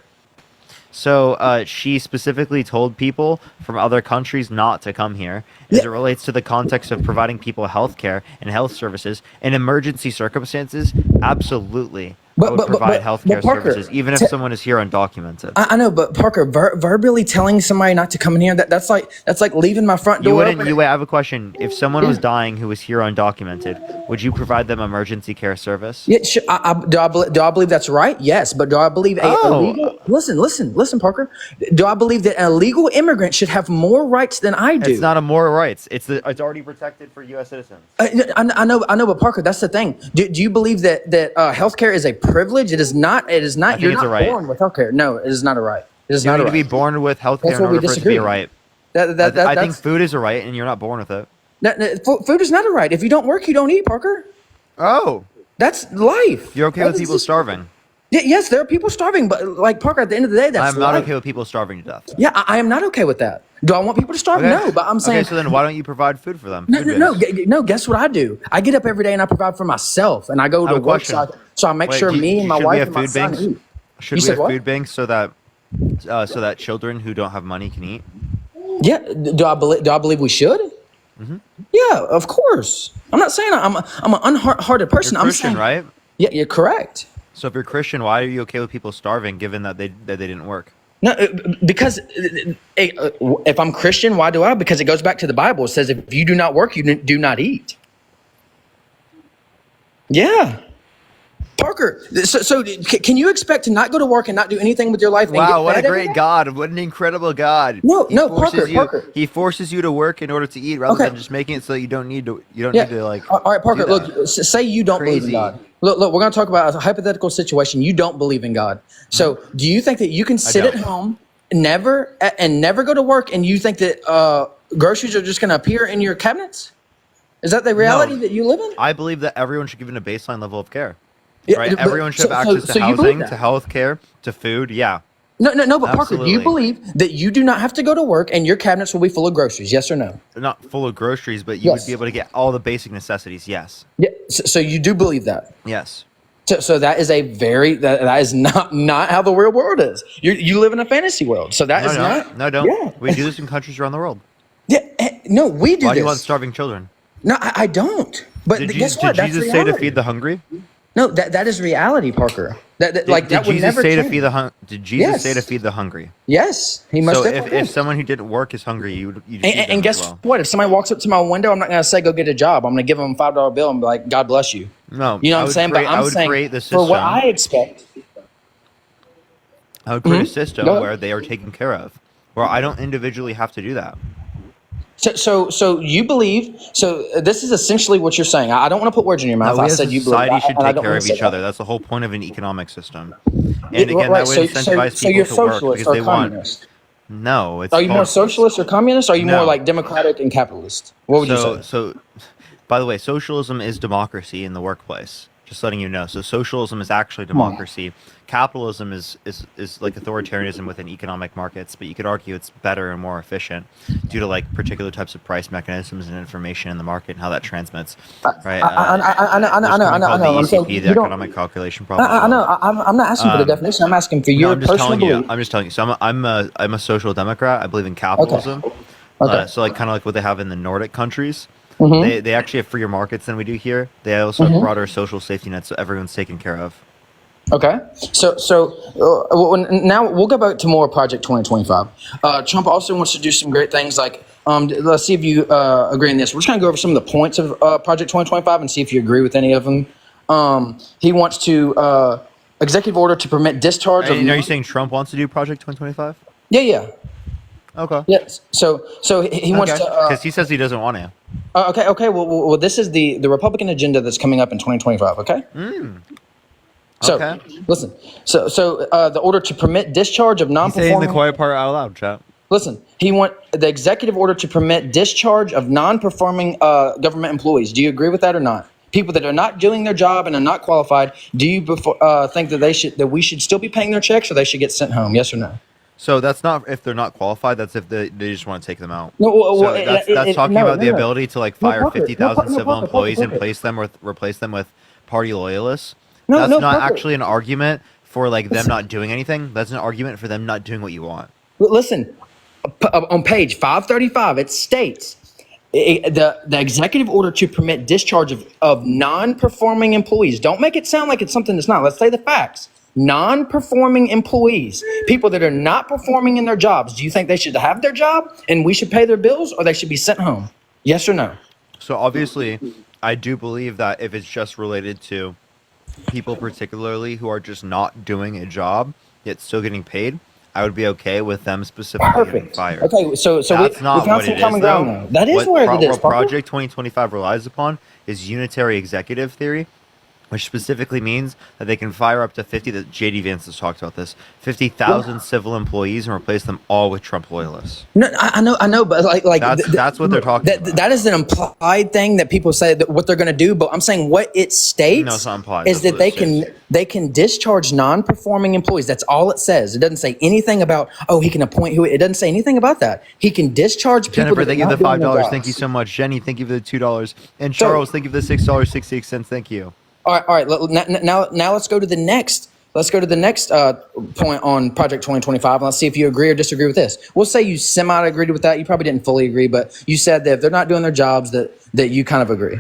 So she specifically told people from other countries not to come here as it relates to the context of providing people health care and health services. In emergency circumstances, absolutely. I would provide healthcare services, even if someone is here undocumented.
I know, but Parker, verbally telling somebody not to come in here, that's like leaving my front door open.
I have a question. If someone was dying who was here undocumented, would you provide them emergency care service?
Yeah, sure. Do I believe that's right? Yes, but do I believe illegal? Listen, Parker. Do I believe that an illegal immigrant should have more rights than I do?
It's not a more rights. It's already protected for U.S. citizens.
I know, but Parker, that's the thing. Do you believe that healthcare is a privilege? It is not. It is not. You're not born with healthcare. No, it is not a right. It is not a right.
You need to be born with healthcare in order for it to be a right. I think food is a right, and you're not born with it.
Food is not a right. If you don't work, you don't eat, Parker.
Oh,
that's life.
You're okay with people starving?
Yes, there are people starving, but like Parker, at the end of the day, that's
I'm not okay with people starving to death.
Yeah, I am not okay with that. Do I want people to starve?
Okay.
No, but I'm saying.
Okay, so then why don't you provide food for them?
No. Guess what I do? I get up every day and I provide for myself, and I go to work, so I make sure me and my wife and my son eat.
Should we have food banks so that children who don't have money can eat?
Yeah. Do I believe we should?
Mm-hmm.
Yeah, of course. I'm not saying I'm an unhearted person.
You're Christian,
I'm saying,
right?
Yeah, you're correct.
So if you're Christian, why are you okay with people starving, given that they didn't work?
No, because if I'm Christian, why do I? Because it goes back to the Bible. It says, if you do not work, you do not eat. Yeah. Parker, so can you expect to not go to work and not do anything with your life?
Wow, what a great God. What an incredible God.
Parker.
He forces you to work in order to eat rather than just making it so you don't need to like.
All right, Parker, look, say you don't believe in God. Look, we're going to talk about a hypothetical situation. You don't believe in God. So do you think that you can sit at home, never go to work, and you think that groceries are just going to appear in your cabinets? Is that the reality that you live in?
I believe that everyone should be given a baseline level of care.
Yeah,
right? Everyone should have access to housing, to health care, to food. Yeah.
No, but Parker, do you believe that you do not have to go to work and your cabinets will be full of groceries? Yes or no?
They're not full of groceries, but you would be able to get all the basic necessities. Yes.
Yeah. So you do believe that?
Yes.
So that is that is not how the real world is. You live in a fantasy world. So that is not.
No, don't.
Yeah.
We do this in countries around the world.
Yeah. No, we do
Why
this.
do you want starving children?
No, I don't. But guess what?
Did
That's
Jesus say to
reality.
feed the hungry?
No, that is reality, Parker. That would
Jesus
never
say
change.
to feed the Did Jesus
Yes.
say to feed the hungry?
Yes, he must.
So
definitely
if
did.
someone who didn't work is hungry, you just feed them
And
as
guess
well.
what? If somebody walks up to my window, I'm not going to say go get a job. I'm going to give them a $5 bill and be like, God bless you.
No,
You know
I
what I'm
would
saying?
create-
But
I
I'm
would
saying
create the
for what
system.
I expect.
I would create a
Mhm.
system
Go ahead.
where they are taken care of, where I don't individually have to do that.
So you believe? So this is essentially what you're saying. I don't want to put words in your mouth.
No, we
I
as
said
a
you believe.
society should
and I
take
don't
care
wanna
of
say
each
that.
other. That's the whole point of an economic system.
Yeah,
And again,
right,
that would
so
incentivize
you're
people to work
socialist
because
or
they want.
communist?
No, it's
Are you more
called-
socialist or communist? Or are you more
No.
like democratic and capitalist? What would you say?
So, by the way, socialism is democracy in the workplace. Just letting you know. So socialism is actually democracy. Capitalism is like authoritarianism within economic markets, but you could argue it's better and more efficient due to like particular types of price mechanisms and information in the market and how that transmits. Right?
I know.
There's something called
The
the
saying
ECP, the
you don't-
economic calculation problem.
I know. I'm not asking for the
Um,
definition. I'm asking for
No,
your
I'm just
personal
telling you.
belief.
I'm just telling you. So I'm a social democrat. I believe in capitalism.
Okay.
So like kind of like what they have in the Nordic countries.
Mhm.
They actually have freer markets than we do here. They also have
Mhm.
broader social safety nets, so everyone's taken care of.
Okay, now we'll go back to more Project 2025. Trump also wants to do some great things like, let's see if you agree on this. We're just going to go over some of the points of Project 2025 and see if you agree with any of them. He wants to executive order to permit discharge of.
And are you saying Trump wants to do Project 2025?
Yeah.
Okay.
Yes. So he wants to.
Because he says he doesn't want to.
Okay. Well, this is the Republican agenda that's coming up in 2025. Okay. So
Okay.
listen. So the order to permit discharge of
He's saying
non-performing.
the quiet part out loud, chat.
Listen, he want the executive order to permit discharge of non-performing government employees. Do you agree with that or not? People that are not doing their job and are not qualified. Do you think that we should still be paying their checks, or they should get sent home? Yes or no?
So that's not if they're not qualified. That's if they just want to take them out.
No, well,
So that's talking about the
no.
ability to like
No,
fire
Parker,
50,000
no,
civil
Parker,
employees and
Parker.
replace them with party loyalists.
No,
That's
no,
not
Parker.
actually an argument for like them not doing anything. That's an argument for them not doing what you want.
Listen, on page 535, it states the executive order to permit discharge of non-performing employees. Don't make it sound like it's something that's not. Let's say the facts. Non-performing employees, people that are not performing in their jobs. Do you think they should have their job and we should pay their bills, or they should be sent home? Yes or no?
So obviously, I do believe that if it's just related to people particularly who are just not doing a job yet still getting paid, I would be okay with them specifically getting
Perfect.
fired.
Okay, so
That's
we
not
found
what
some
it is,
common ground
though.
now. That is where it is.
What
Parker.
Project 2025 relies upon is unitary executive theory, which specifically means that they can fire up to 50, that JD Vance has talked about this, 50,000 civil employees and replace them all with Trump loyalists.
No, I know, but like
That's what they're talking about.
That is an implied thing that people say that what they're going to do. But I'm saying what it states
No, it's not implied.
is
That's
that
what
they can discharge non-performing employees. That's all it says. It doesn't say anything about he can appoint who. It doesn't say anything about that. He can discharge people.
Jennifer,
that
thank
are
you for
not
the
doing their
$5.
jobs.
Thank you so much. Jenny, thank you for the $2. And Charles, thank you for the $6.68. Thank you.
All right. Now let's go to the next. Let's go to the next point on Project 2025, and let's see if you agree or disagree with this. We'll say you semi-agreed with that. You probably didn't fully agree, but you said that if they're not doing their jobs, that you kind of agree,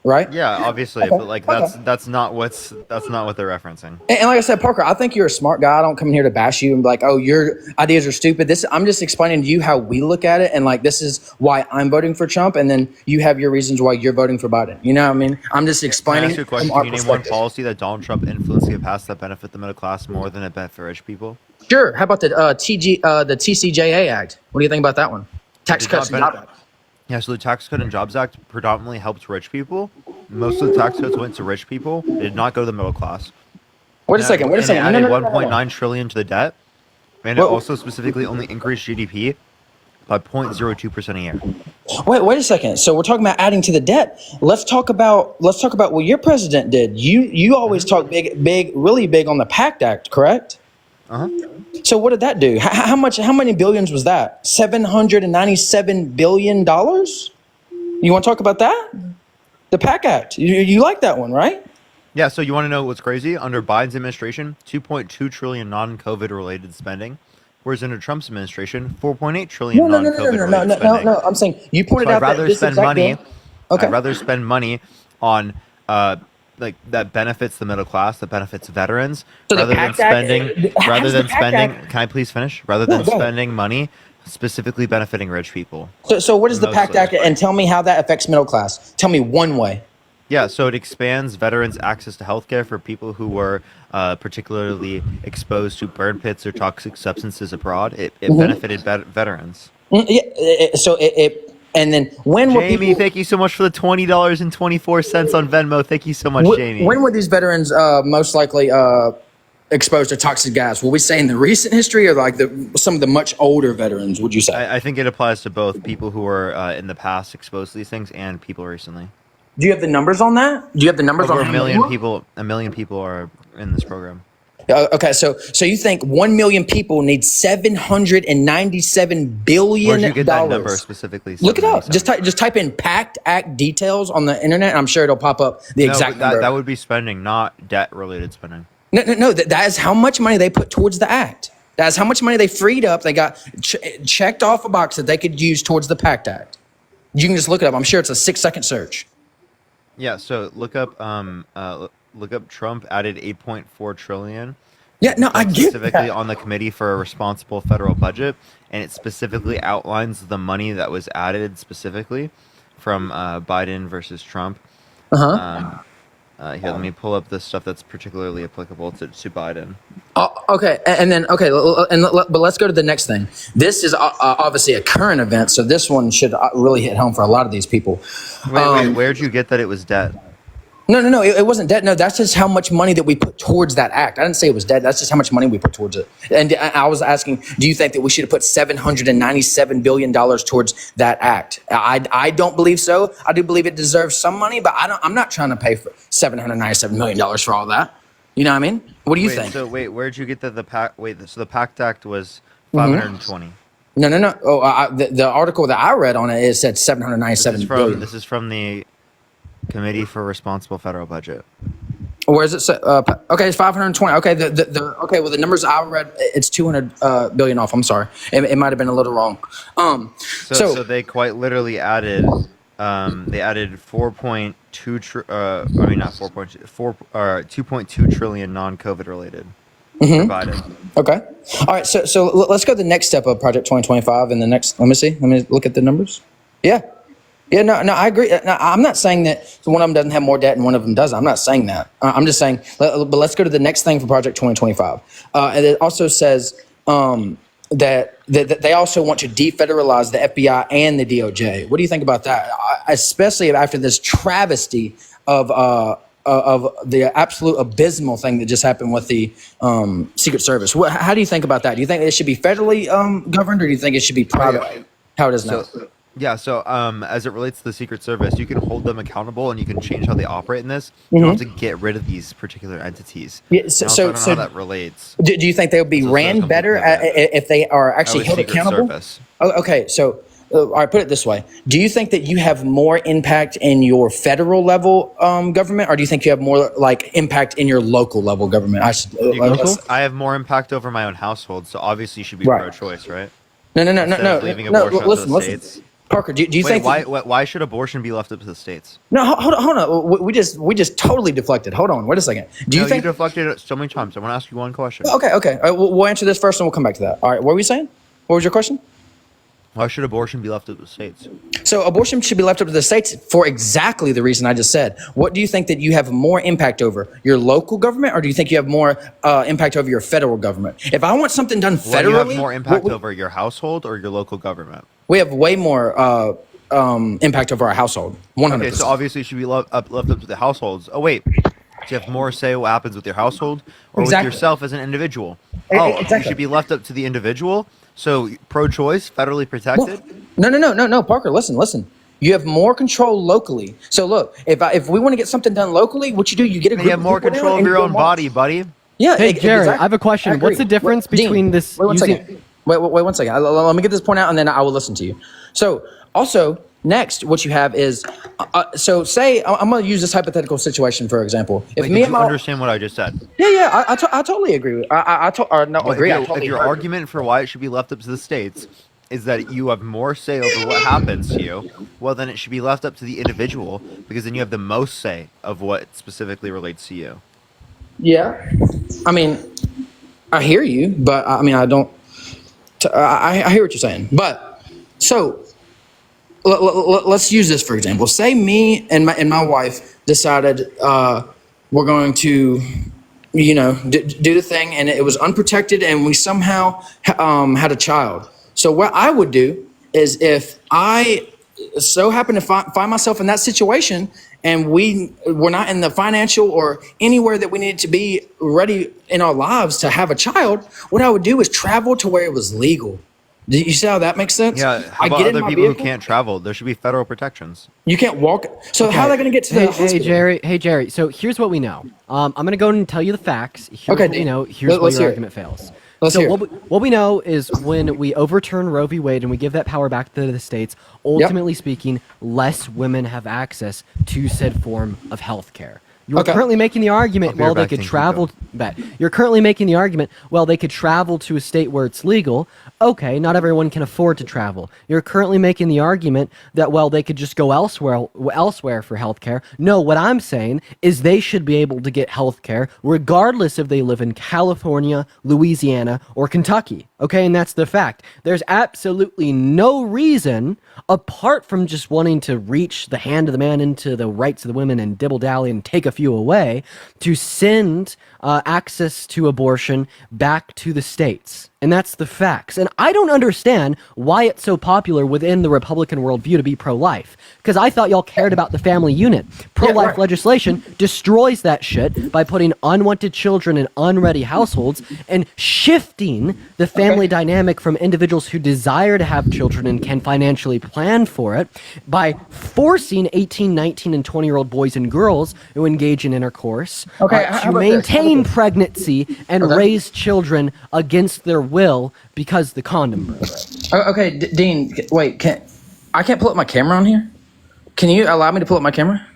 right?
Yeah, obviously,
Okay,
but like that's not what they're referencing.
And like I said, Parker, I think you're a smart guy. I don't come in here to bash you and be like, oh, your ideas are stupid. I'm just explaining to you how we look at it, and like this is why I'm voting for Trump, and then you have your reasons why you're voting for Biden. You know what I mean? I'm just
Can I
explaining
ask you a question?
from our
Can you name one
perspective.
policy that Donald Trump influenced to get passed that benefit the middle class more than it benefit rich people?
Sure. How about the TCJA Act? What do you think about that one? Tax
Did
cuts
not
and
ben-
Job Act.
Yeah, so the Tax Cut and Jobs Act predominantly helped rich people. Most of the tax cuts went to rich people. It did not go to the middle class.
Wait a second.
And it added
No.
1.9 trillion to the debt, and it
Well-
also specifically only increased GDP by 0.02% a year.
Wait a second. So we're talking about adding to the debt. Let's talk about what your president did. You always talk really big on the PACT Act, correct?
Uh-huh.
So what did that do? How many billions was that? $797 billion? You want to talk about that? The PACT Act. You like that one, right?
Yeah, so you want to know what's crazy? Under Biden's administration, 2.2 trillion non-COVID related spending, whereas under Trump's administration, 4.8 trillion non-COVID related spending.
No. I'm saying you pointed
So
out
I'd rather
that this
spend
exact
money.
bill- Okay.
I'd rather spend money on like that benefits the middle class, that benefits veterans,
So the
rather than
PACT Act-
spending.
how
Rather
does the
than
PACT
spending.
Act-
Can I please finish? Rather
No,
than
go ahead.
spending money specifically benefiting rich people.
So what is the PACT
Mostly.
Act, and tell me how that affects middle class? Tell me one way.
Yeah, so it expands veterans' access to healthcare for people who were particularly exposed to burn pits or toxic substances abroad. It
Mhm.
benefited veterans.
So and then when were
Jamie,
people,
thank you so much for the $20.24 on Venmo. Thank you so much, Jamie.
when were these veterans most likely exposed to toxic gas? Will we say in the recent history, or like some of the much older veterans? Would you say?
I think it applies to both people who were in the past exposed to these things and people recently.
Do you have the numbers on that? Do you have the numbers
Over
on
a
how many
million
were?
people. A million people are in this program.
Okay, so you think 1 million people need $797 billion?
Where'd you get that number specifically?
Look it up. Just type in PACT Act details on the internet, and I'm sure it'll pop up the exact
but
number.
that would be spending, not debt-related spending.
No. That is how much money they put towards the act. That's how much money they freed up. They got checked off a box that they could use towards the PACT Act. You can just look it up. I'm sure it's a 6-second search.
Yeah. So look up Trump added 8.4 trillion.
Yeah, no, I get
specifically
that.
on the Committee for a Responsible Federal Budget, and it specifically outlines the money that was added specifically from Biden versus Trump. Here, let me pull up the stuff that's particularly applicable to Biden.
Okay, but let's go to the next thing. This is obviously a current event, so this one should really hit home for a lot of these people.
Wait, where'd you get that it was debt?
No, it wasn't debt. No, that's just how much money that we put towards that act. I didn't say it was debt. That's just how much money we put towards it. And I was asking, do you think that we should have put $797 billion towards that act? I don't believe so. I do believe it deserves some money, but I'm not trying to pay for $797 million for all that. You know what I mean? What do you think?
So where'd you get the PACT? So the PACT Act was 520.
No. Oh, the article that I read on it said $797 billion.
This is from the Committee for Responsible Federal Budget.
Where is it? Okay, it's 520. Okay, okay. Well, the numbers I read, it's 200 billion off. I'm sorry, it might have been a little wrong.
So they quite literally added. They added 2.2 trillion non-COVID related. Provided.
Okay. All right. So let's go to the next step of Project 2025 and the next. Let me see. Let me look at the numbers. Yeah. No, I agree. No, I'm not saying that one of them doesn't have more debt and one of them doesn't. I'm not saying that. I'm just saying, but let's go to the next thing for Project 2025. And it also says that they also want to defederalize the FBI and the DOJ. What do you think about that? Especially after this travesty of the absolute abysmal thing that just happened with the Secret Service. How do you think about that? Do you think it should be federally governed, or do you think it should be private? How it is now?
Yeah, so as it relates to the Secret Service, you can hold them accountable and you can change how they operate in this. You don't have to get rid of these particular entities.
Yeah,
I don't know how that relates.
Do you think they would be ran better if they are actually held
Secret
accountable?
Service.
Okay, so all right, put it this way: do you think that you have more impact in your federal level government, or do you think you have more like impact in your local level government?
I have more impact over my own household, so obviously you should be
Right.
pro-choice, right?
No.
Leaving abortion up to the states.
Parker, do you think?
Why should abortion be left up to the states?
No, hold on. We just totally deflected. Hold on, wait a second. Do you think?
You deflected it so many times? I want to ask you one question.
Okay. All right, we'll answer this first, and we'll come back to that. All right, what were we saying? What was your question?
Why should abortion be left up to the states?
So abortion should be left up to the states for exactly the reason I just said. What do you think that you have more impact over? Your local government, or do you think you have more impact over your federal government? If I want something done federally,
you have more impact over your household or your local government?
We have way more impact over our household. 100%.
Okay, so obviously it should be left up to the households. Oh wait, do you have more say what happens with your household or
Exactly.
with yourself as an individual?
Exactly.
You should be left up to the individual. So pro-choice, federally protected.
No, Parker. Listen. You have more control locally. So look, if we want to get something done locally, what you do, you get a group
You have
of
more
people
control
down
of
and
your
you
own
go
body, buddy.
Yeah.
Hey, Jared,
exactly.
I have a question. What's the difference between this
Wait one
using-
second. Wait 1 second. Let me get this point out, and then I will listen to you. So also, Next, what you have is, so say I'm going to use this hypothetical situation for example. If
Wait,
me
did
and
you
my
understand what I just said?
yeah, I totally agree with. Agree. I
If
totally
your
agree.
argument for why it should be left up to the states is that you have more say over what happens to you, well, then it should be left up to the individual because then you have the most say of what specifically relates to you.
Yeah, I mean, I hear you, but I mean, I don't. I hear what you're saying, but so let's use this for example. Say me and my wife decided we're going to, do the thing, and it was unprotected, and we somehow had a child. So what I would do is if I so happen to find myself in that situation and we were not in the financial or anywhere that we needed to be ready in our lives to have a child, what I would do is travel to where it was legal. Do you see how that makes sense?
Yeah, how about other people who can't travel? There should be federal protections.
You can't walk. So how are they going to get to the hospital?
Hey Jerry. So here's what we know. I'm going to go and tell you the facts. Here's
Okay,
what we know. Here's where your argument fails.
Let's hear it.
What we know is when we overturn Roe v. Wade and we give that power back to the states, ultimately speaking, less women have access to said form of health care. You're currently making the argument, well, they could travel. You're currently making the argument, well, they could travel to a state where it's legal. Okay, not everyone can afford to travel. You're currently making the argument that, well, they could just go elsewhere for healthcare. No, what I'm saying is they should be able to get healthcare regardless if they live in California, Louisiana, or Kentucky. Okay, and that's the fact. There's absolutely no reason, apart from just wanting to reach the hand of the man into the rights of the women and dibble-dally and take a few away, to send access to abortion back to the states. And that's the facts. And I don't understand why it's so popular within the Republican worldview to be pro-life. Because I thought y'all cared about the family unit. Pro-life legislation destroys that shit by putting unwanted children in unready households and shifting the family dynamic from individuals who desire to have children and can financially plan for it by forcing 18, 19, and 20-year-old boys and girls who engage in intercourse to maintain pregnancy and raise children against their will because the condom broke.
Okay, Dean, wait, I can't pull up my camera on here? Can you allow me to pull up my camera?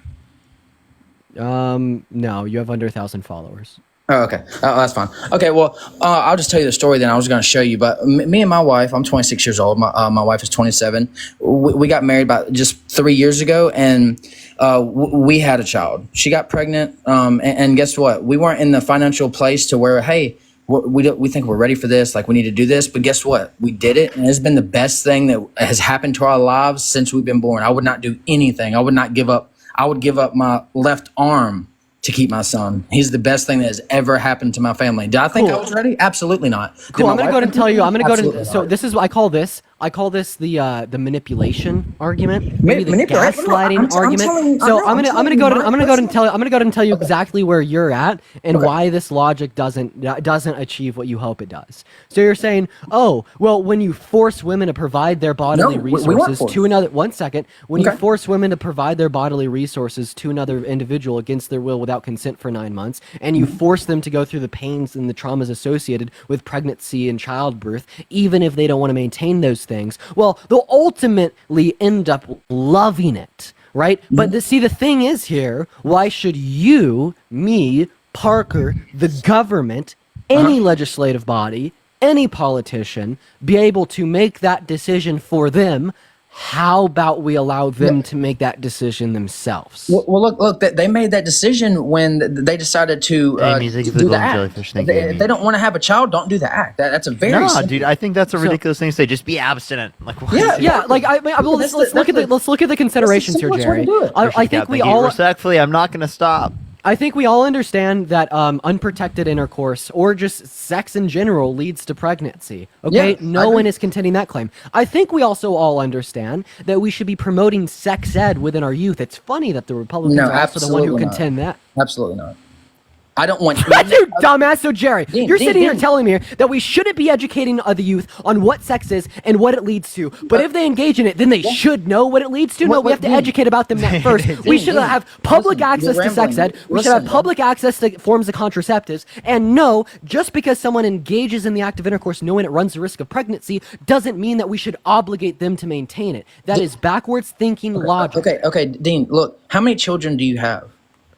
No, you have under 1,000 followers.
Oh, okay. Oh, that's fine. Okay, well, I'll just tell you the story then. I was going to show you, but me and my wife, I'm 26 years old. My wife is 27. We got married about just 3 years ago, and we had a child. She got pregnant, and guess what? We weren't in the financial place to where, hey, we think we're ready for this, like we need to do this, but guess what? We did it, and it's been the best thing that has happened to our lives since we've been born. I would not do anything. I would give up my left arm to keep my son. He's the best thing that has ever happened to my family. Did I think I was ready? Absolutely not.
Cool. I'm going to go ahead and tell you. So this is what I call this. I call this the manipulation argument, maybe the gaslighting argument. I'm going to go ahead and tell you exactly where you're at and why this logic doesn't achieve what you hope it does. So you're saying, oh, well, when you force women to provide their bodily resources to another, when you force women to provide their bodily resources to another individual against their will without consent for 9 months, and you force them to go through the pains and the traumas associated with pregnancy and childbirth, even if they don't want to maintain those things, well, they'll ultimately end up loving it, right? But the thing is here, why should you, me, Parker, the government, any legislative body, any politician be able to make that decision for them? How about we allow them to make that decision themselves?
Well, look, they made that decision when they decided to do the act. If they don't want to have a child, don't do the act. That's a very
dude. I think that's a ridiculous thing to say. Just be abstinent. Like,
let's look at the considerations here, Jerry. I think we all
respectfully. I'm not going to stop.
I think we all understand that unprotected intercourse or just sex in general leads to pregnancy. Okay, no one is contending that claim. I think we also all understand that we should be promoting sex ed within our youth. It's funny that the Republicans are also the one who contend that.
Absolutely not. I don't want.
You dumbass. So Jerry, you're
Dean,
sitting here
Dean.
telling me that we shouldn't be educating the youth on what sex is and what it leads to. But if they engage in it, then they should know what it leads to. No, we have to educate about them first. We should have public access to sex ed. We should have public access to forms of contraceptives. And no, just because someone engages in the act of intercourse knowing it runs the risk of pregnancy doesn't mean that we should obligate them to maintain it. That is backwards thinking logic.
Okay, Dean. Look, how many children do you have?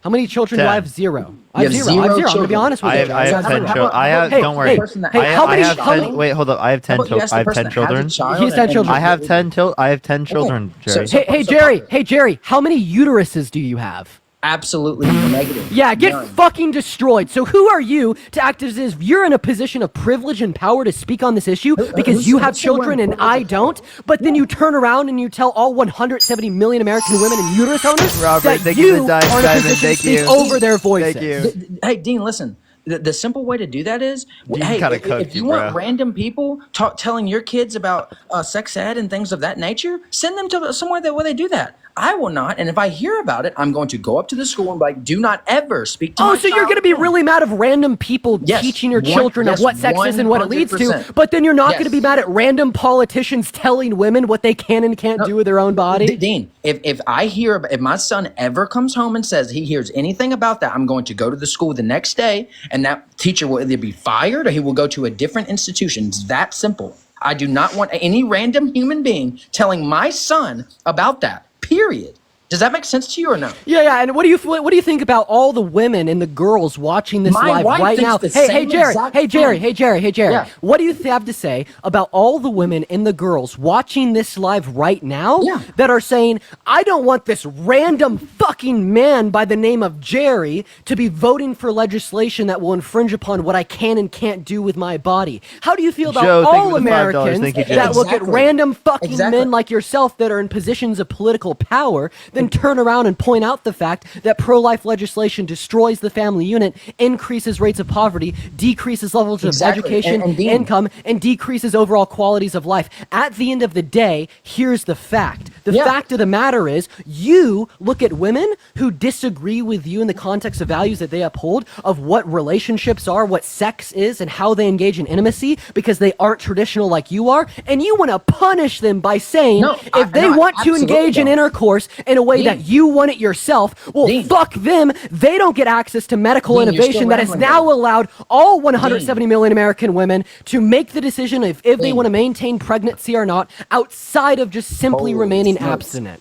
How many children do I have? 0. I have
You have
0. I have 0. I'm
zero
going to be honest with you.
I have 10 children. I have.
Hey,
Don't worry.
hey, how many?
I have 10. Wait, hold up. I have 10. I have 10 children.
He's 10 children.
I have 10. I have 10 children. Jerry.
Hey, Jerry. How many uteruses do you have?
Absolutely negative.
Yeah, get
None.
fucking destroyed. So who are you to act as if you're in a position of privilege and power to speak on this issue because you have children and I don't? But then you turn around and you tell all 170 million American women and uterus owners
Robert,
that
thank
you
you for the
are in a
diamond.
position to
Thank
speak
you.
over their voices.
Thank you.
Hey, Dean, listen. The simple way to do that is, hey,
kinda
if
cooked
you
you,
want
bro.
random people telling your kids about sex ed and things of that nature, send them to somewhere where they do that. I will not, and if I hear about it, I'm going to go up to the school and be like, do not ever speak to my
So you're
child
going to be
again."
really mad of random people teaching your children of what sex is and what it leads to,
100%.
but then you're not
Yes.
going to be mad at random politicians telling women what they can and can't do with their own body?
Dean, if I hear if my son ever comes home and says he hears anything about that, I'm going to go to the school the next day, and that teacher will either be fired or he will go to a different institution. It's that simple. I do not want any random human being telling my son about that. Period. Does that make sense to you or no?
Yeah. And what do you think about all the women and the girls watching this
My
live
wife
right
thinks
now?
the
Hey,
same
Jerry.
exact
Hey, Jerry.
thing.
Hey, Jerry. Hey, Jerry.
Yeah.
What do you have to say about all the women and the girls watching this live right now that are saying, "I don't want this random fucking man by the name of Jerry to be voting for legislation that will infringe upon what I can and can't do with my body"? How do you feel about
Joe, thank you
all
for the $5.
Americans
Thank you, Joe.
that look at
Exactly.
random fucking
Exactly.
men like yourself that are in positions of political power, then turn around and point out the fact that pro-life legislation destroys the family unit, increases rates of poverty, decreases levels of
Exactly.
education,
And Dean-
income, and decreases overall qualities of life? At the end of the day, here's the fact. The fact of the matter is, you look at women who disagree with you in the context of values that they uphold, of what relationships are, what sex is, and how they engage in intimacy, because they aren't traditional like you are, and you want to punish them by saying, if they want to engage in intercourse in a way that you want it yourself, well, fuck them. They don't get access to medical
Dean, you're
innovation
still
that has
rambling,
now allowed all 170 million American women to make the decision if they want to maintain pregnancy or not, outside of just simply remaining abstinent.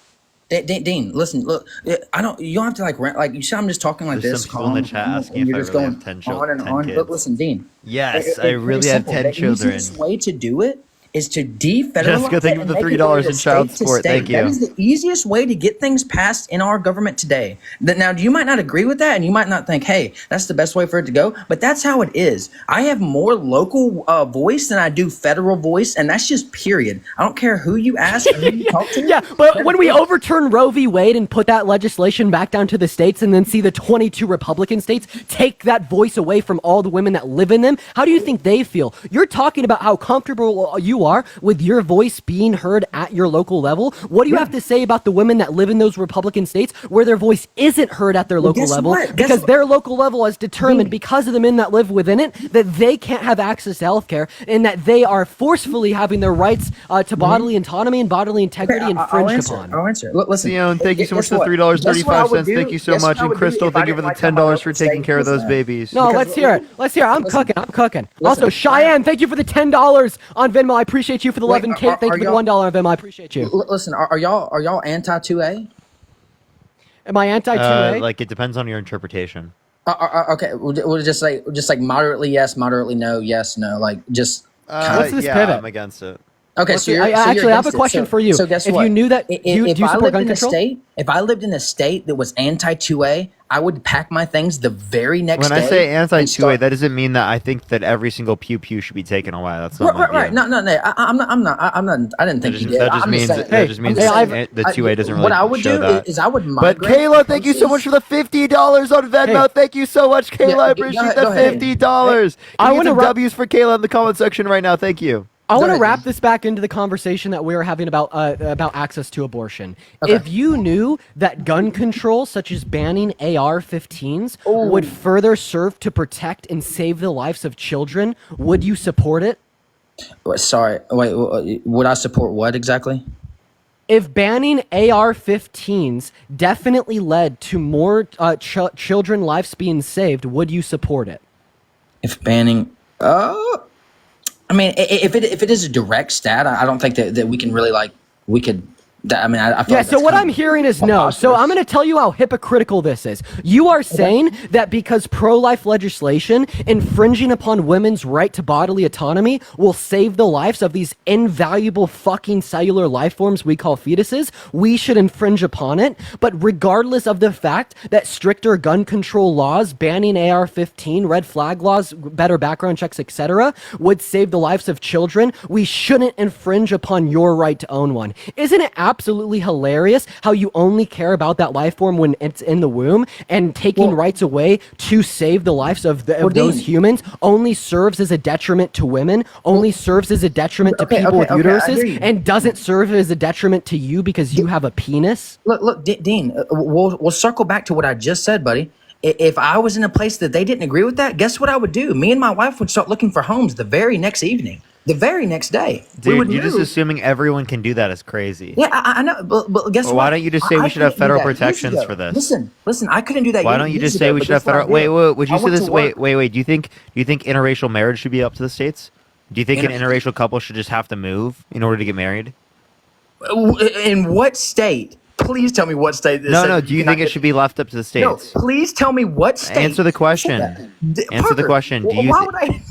Dean, listen, look, I don't. You don't have to like you said. I'm just talking like
There's
this.
some people in the chat asking if I really have 10 children.
on and on.
kids.
But listen, Dean.
Yes, I really have 10
The
children.
easiest way to do it is to defederalize
Jessica, thank you
it
for
and
the
make it
$3
go
in child
state to
support.
state.
Thank
That
you.
is the easiest way to get things passed in our government today. Now, you might not agree with that, and you might not think, "Hey, that's the best way for it to go." But that's how it is. I have more local voice than I do federal voice, and that's just period. I don't care who you ask or who you talk to.
Yeah, but when we overturn Roe v. Wade and put that legislation back down to the states and then see the 22 Republican states take that voice away from all the women that live in them, how do you think they feel? You're talking about how comfortable you are with your voice being heard at your local level. What do you have to say about the women that live in those Republican states where their voice isn't heard at their local
guess
level?
what?
Because their local level has determined, because of the men that live within it, that they can't have access to healthcare and that they are forcefully having their rights to bodily autonomy and bodily integrity infringed upon.
I'll answer. Look, listen.
Leon, thank you so much
guess
for the
what?
$3.35. Thank you so
Guess what
much.
I
And
would do
Crystal,
if I
thank you for
didn't
the
like my
$10 for
local
taking care of those
state?
babies.
No,
Because
let's hear it. Let's hear it. I'm cooking. Also,
listen,
Cheyenne, thank you for the $10 on Venmo. I appreciate you for the
Wait,
11 Kate. Thank you for the $1 on Venmo. I appreciate you.
Listen, are y'all anti 2A?
Am I anti 2A?
Like, it depends on your interpretation.
Okay, we'll just like moderately yes, moderately no, yes, no, like just.
What's this
yeah,
pivot?
I'm against it.
Okay,
What's
so
the-
you're,
I
so you're
actually have a
against it.
question for you.
So guess
If
what?
you knew that-
If-
do you
if I
support
lived
gun
in
control?
if I lived in a state that was anti 2A, I would pack my things the very next
When
day.
I say anti
and
2A,
start-
that doesn't mean that I think that every single pew should be taken away. That's not my
Right.
view.
No. I'm not. I didn't think you did.
That just
I'm
means
saying-
that just means
I'm
that
saying-
the 2A doesn't really
What I would
show
do
that.
is I would
But
migrate.
Kayla, thank you so much for the $50 on Venmo.
Hey.
Thank you so much, Kayla. I
Yeah,
appreciate
go
the
ahead.
$50.
I
I
wanna
want W's for Kayla in the comment section right now. Thank you.
I want to
ahead,
wrap
Dean.
this back into the conversation that we were having about access to abortion.
Okay.
If you knew that gun control, such as banning AR-15s, would further serve to protect and save the lives of children, would you support it?
Sorry, wait. Would I support what exactly?
If banning AR-15s definitely led to more children lives being saved, would you support it?
If banning, I mean, if it is a direct stat, I don't think that we can really we could. I mean, I feel
Yeah,
like
so
that's
what
kind
I'm
of
hearing is no. So I'm going to tell you how hypocritical this is. You are saying that because pro-life legislation infringing upon women's right to bodily autonomy will save the lives of these invaluable fucking cellular life forms we call fetuses, we should infringe upon it. But regardless of the fact that stricter gun control laws, banning AR-15, red flag laws, better background checks, etc., would save the lives of children, we shouldn't infringe upon your right to own one. Isn't it absolutely hilarious how you only care about that life form when it's in the womb, and taking rights away to save the lives of those humans only serves as a detriment to women, only serves as a detriment to people with
I hear
uteruses,
you.
and doesn't serve as a detriment to you because you have a penis?
Look, Dean. We'll circle back to what I just said, buddy. If I was in a place that they didn't agree with that, guess what I would do? Me and my wife would start looking for homes the very next evening, the very next day. We
Dude,
would
you're just
move.
assuming everyone can do that is crazy.
Yeah, I know, but guess
Well,
what?
why don't you just say
I
we should have
couldn't do
federal
that years
protections
ago.
for this?
Listen. I couldn't do that.
Why don't you
years
just say
ago,
we
but
should have
guess what I
federal? Wait,
did?
wait. Would you
I
say
went
this?
to
Wait,
work.
wait. Do you think interracial marriage should be up to the states? Do you think an interracial couple should just have to move in order to get married?
In what state? Please tell me what state. This
No. Do you think it should be left up to the
No,
states?
please tell me what state.
Answer the question.
said that.
Answer the
Parker,
question. Do you?
Why would I?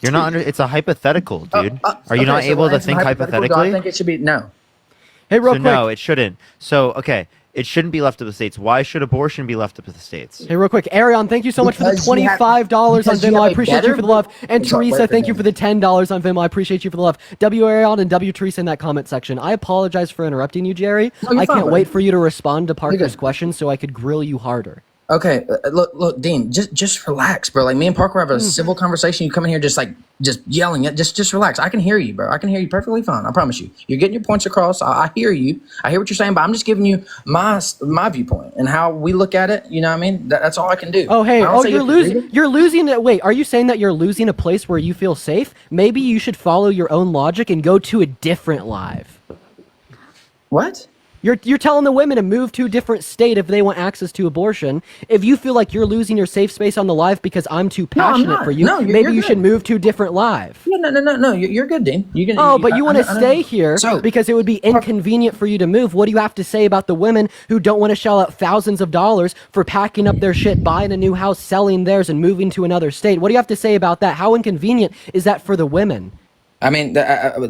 You're not under. It's a hypothetical, dude. Are
Okay,
you not
so
able
when I
to
answer
think
hypothetical, do
hypothetically?
I think it should be no.
Hey, real
So
quick.
no, it shouldn't. So okay, it shouldn't be left to the states. Why should abortion be left up to the states?
Hey, real quick, Arion, thank you so much for the
Because you have-
$25 on
because you
Venmo.
have
I
a
appreciate you
better-
for the love. And
I'm sorry,
Teresa,
wait for
thank you
them.
for the $10 on Venmo. I appreciate you for the love. W Arion and W Teresa in that comment section. I apologize for interrupting you, Jerry.
No, you're
I
fine,
can't
buddy.
wait for you to respond to Parker's
good.
questions so I could grill you harder.
Okay, look, Dean, just relax, bro. Like me and Parker have a civil conversation. You come in here just yelling it. Just relax. I can hear you, bro. I can hear you perfectly fine. I promise you. You're getting your points across. I hear you. I hear what you're saying, but I'm just giving you my viewpoint and how we look at it. You know what I mean? That's all I can do.
Oh, hey,
I don't say
you're
you have to agree
losing.
with it.
You're losing it. Wait, are you saying that you're losing a place where you feel safe? Maybe you should follow your own logic and go to a different live.
What?
You're telling the women to move to a different state if they want access to abortion. If you feel like you're losing your safe space on the live because I'm too
No, I'm
passionate
not.
for you,
No, you're
maybe you
good.
should move to a different live.
Yeah, no. You're good, Dean. You can.
Oh, but you want to
I know.
stay here
So-
because it would be inconvenient for you to move. What do you have to say about the women who don't want to shell out thousands of dollars for packing up their shit, buying a new house, selling theirs, and moving to another state? What do you have to say about that? How inconvenient is that for the women?
I mean,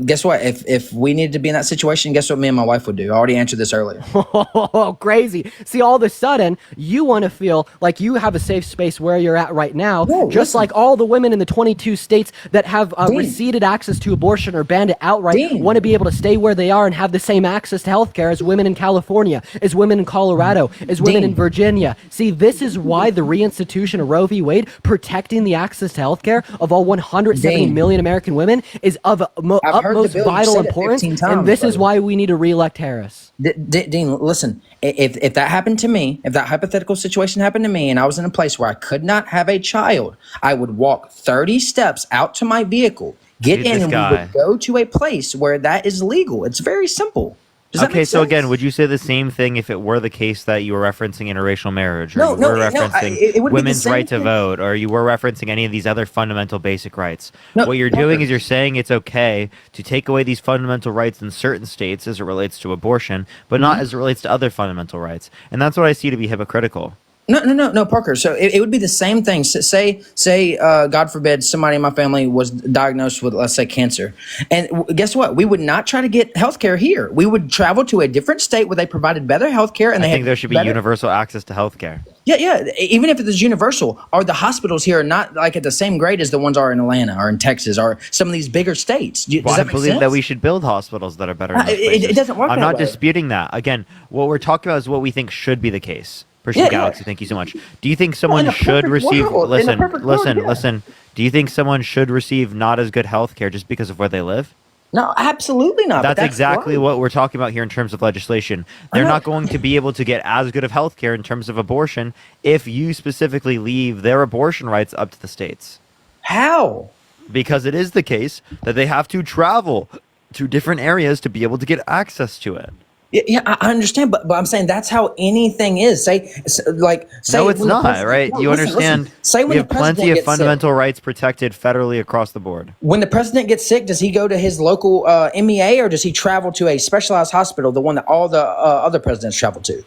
guess what? If we needed to be in that situation, guess what me and my wife would do? I already answered this earlier.
Oh, crazy. See, all of a sudden, you want to feel like you have a safe space where you're at right now,
No,
just
listen.
like all the women in the 22 states that have
Dean.
receded access to abortion or banned it outright
Dean.
want to be able to stay where they are and have the same access to healthcare as women in California, as women in Colorado, as women
Dean.
in Virginia. See, this is why the reinstitution of Roe v. Wade, protecting the access to healthcare of all 170
Dean.
million American women, is of
I've heard the
utmost
bill. You
vital
said it
importance,
15
and
times,
this is
buddy.
why we need to re-elect Harris.
Dean, listen. If that happened to me, if that hypothetical situation happened to me, and I was in a place where I could not have a child, I would walk 30 steps out to my vehicle, get
Dude,
in,
this
and
guy.
we would go to a place where that is legal. It's very simple. Does that
Okay,
make
so
sense?
again, would you say the same thing if it were the case that you were referencing interracial marriage, or
No,
you
no,
were
no,
referencing
it would be the
women's
same
right to
thing.
vote, or you were referencing any of these other fundamental basic rights?
No,
What you're
Parker.
doing is you're saying it's okay to take away these fundamental rights in certain states as it relates to abortion, but
Mm-hmm.
not as it relates to other fundamental rights. And that's what I see to be hypocritical.
No, Parker. So it would be the same thing. Say, God forbid, somebody in my family was diagnosed with, let's say, cancer, and guess what? We would not try to get health care here. We would travel to a different state where they provided better health care, and
I
they
think
had
there should be
better-
universal access to healthcare.
Yeah. Even if it is universal, or the hospitals here are not like at the same grade as the ones are in Atlanta or in Texas or some of these bigger states. Does
Well, I
that make
believe
sense?
that we should build hospitals that are better. In those
It
places.
doesn't work
I'm
that
not
way.
disputing that. Again, what we're talking about is what we think should be the case. Persian
Yeah,
Galaxy,
yeah.
thank you so much. Do you think someone
a
should
perfect
receive?
world, in a perfect world, yeah.
Listen. Do you think someone should receive not as good health care just because of where they live?
No, absolutely not. but
That's exactly
right.
what we're talking about here in terms of legislation. They're not going to be able to get as good of health care in terms of abortion if you specifically leave their abortion rights up to the states.
How?
Because it is the case that they have to travel to different areas to be able to get access to it.
Yeah, I understand, but I'm saying that's how anything is. Say
No, it's
when the
not,
president-
right?
No,
You
listen,
understand?
listen. Say when
We have
the president
plenty of
gets sick.
fundamental rights protected federally across the board.
When the president gets sick, does he go to his local MEA or does he travel to a specialized hospital, the one that all the other presidents travel to?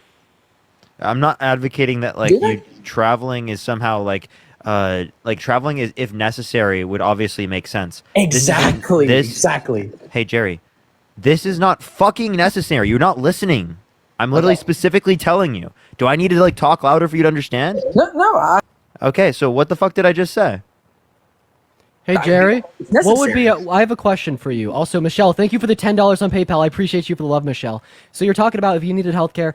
I'm not advocating that like
Do they?
you traveling is somehow like traveling is if necessary would obviously make sense.
Exactly.
This-
Exactly.
Hey Jerry, this is not fucking necessary. You're not listening. I'm literally specifically telling you. Do I need to like talk louder for you to understand?
No.
Okay, so what the fuck did I just say?
Hey Jerry,
It's
what would be?
necessary.
I have a question for you. Also, Michelle, thank you for the $10 on PayPal. I appreciate you for the love, Michelle. So you're talking about if you needed healthcare,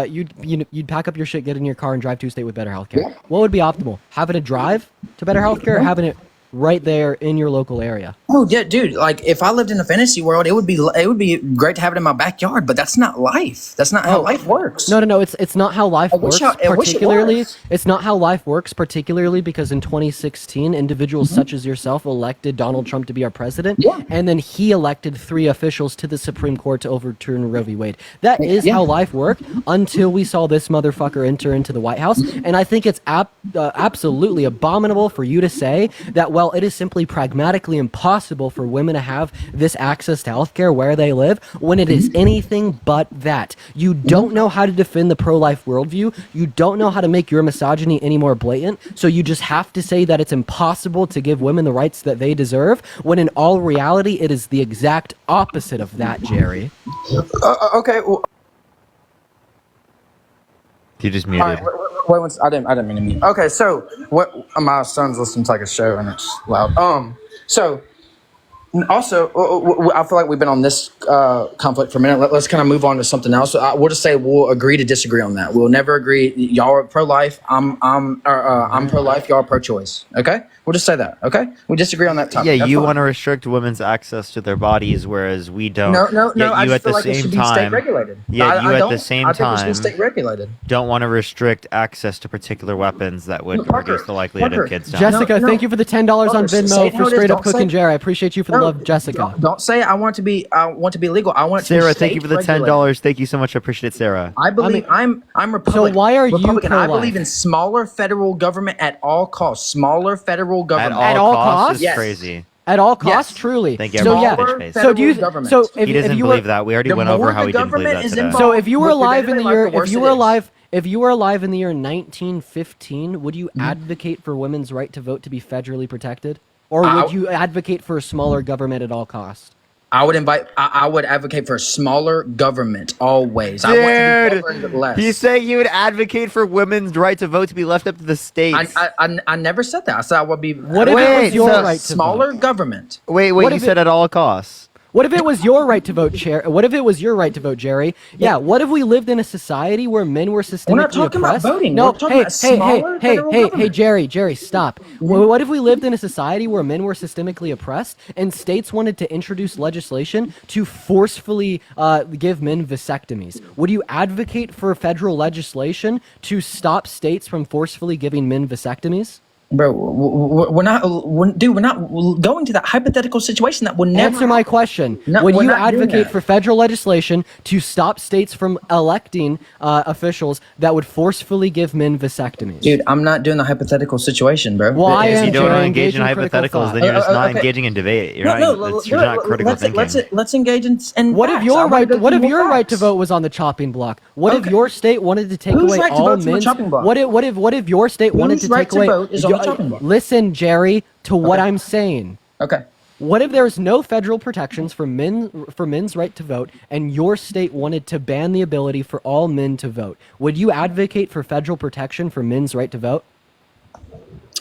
you'd pack up your shit, get in your car, and drive to a state with better healthcare. What would be optimal? Having to drive to better healthcare, or having it right there in your local area?
Oh yeah, dude. Like if I lived in a fantasy world, it would be great to have it in my backyard. But that's not life. That's not how life works.
No. It's not how life works.
I wish it
Particularly,
was.
it's not how life works. Particularly because in 2016, individuals
Mm-hmm.
such as yourself elected Donald Trump to be our president, and then he elected 3 officials to the Supreme Court to overturn Roe v. Wade. That is how life worked until we saw this motherfucker enter into the White House. And I think it's absolutely abominable for you to say that. Well, it is simply pragmatically impossible for women to have this access to healthcare where they live when it is anything but that. You don't know how to defend the pro-life worldview. You don't know how to make your misogyny any more blatant. So you just have to say that it's impossible to give women the rights that they deserve, when in all reality, it is the exact opposite of that, Jerry.
Okay. Well,
You just
all
muted.
right, wait, I didn't mean to mute. Okay, so what? My son's listening to like a show and it's loud. So also, I feel like we've been on this conflict for a minute. Let's kind of move on to something else. We'll just say we'll agree to disagree on that. We'll never agree. Y'all are pro-life. I'm pro-life. Y'all are pro-choice. Okay, we'll just say that. Okay, we disagree on that topic.
Yeah,
That's
you
fine.
want to restrict women's access to their bodies, whereas we don't.
No.
Yet
I
you
just
at
feel
the
like it
same
should be state
time,
regulated.
yet
I
you at
don't.
the same
I think it should be
time
state regulated.
don't want to restrict access to particular weapons that would
Parker,
reduce the likelihood
Parker,
of kids dying.
Jessica, thank you for the $10 on
Parker, say
Venmo
it how
for
it is.
straight up
Don't
cooking
say-
Jerry. I appreciate you for the love, Jessica.
Don't say I want it to be. I want it to be legal. I want it to be
Sarah,
state
thank you for the
regulated.
$10. Thank you so much. I appreciate it, Sarah.
I believe I'm Republican.
So why are you
Republican. I
pro-life?
believe in smaller federal government at all costs. Smaller federal government
At all costs
costs?
is
Yes.
crazy.
At all costs,
Yes.
truly.
Thank you,
So
everyone.
yeah.
Bitch face.
So do you?
Government.
So if,
He doesn't
if you
believe
were,
that. We already
the
went
more
over how
the
he didn't believe
government
that
is
today.
involved-
So if you were
With the
alive in
day-to-day
the
life,
year,
the
if
worse
you
it
were
is.
alive, if you were alive in the year 1915, would you
Mm-hmm.
advocate for women's right to vote to be federally protected, or
I-
would you advocate for a smaller government at all costs?
I would advocate for a smaller government always. I want to be governed less.
He's saying you would advocate for women's right to vote to be left up to the states.
I never said that. I said I would be.
What if it was your right to
smaller government?
Wait,
What
you
if
said at all costs.
What if it was your right to vote, What if it was your right to vote, Jerry? Yeah. What if we lived in a society where men were systemically
We're not talking about
oppressed?
voting.
No,
We're talking about smaller federal government.
Jerry, stop. What if we lived in a society where men were systemically oppressed and states wanted to introduce legislation to forcefully give men vasectomies? Would you advocate for federal legislation to stop states from forcefully giving men vasectomies?
Bro, we're not going to that hypothetical situation that will never
Answer my question.
No,
Would
we're
you
not doing
advocate
that.
for federal legislation to stop states from electing officials that would forcefully give men vasectomies?
Dude, I'm not doing the hypothetical situation, bro.
Well, I
If
am.
you don't
Jerry,
engage in
critical
hypotheticals,
thought.
then you're just not
Okay.
engaging in debate. You're
No,
you're not critical thinking.
let's engage in.
What if
facts. I
your
wanna
right?
go
What
through
if
more
your right to
facts.
vote was on the chopping block? What if
Okay.
your state wanted to take
Whose
away
right to
all
vote's on the
men's?
chopping block?
What if your state wanted
Whose
to
right
take
to
away?
vote is on the chopping block?
Listen, Jerry, to what
Okay.
I'm saying.
Okay.
What if there's no federal protections for men's right to vote, and your state wanted to ban the ability for all men to vote? Would you advocate for federal protection for men's right to vote?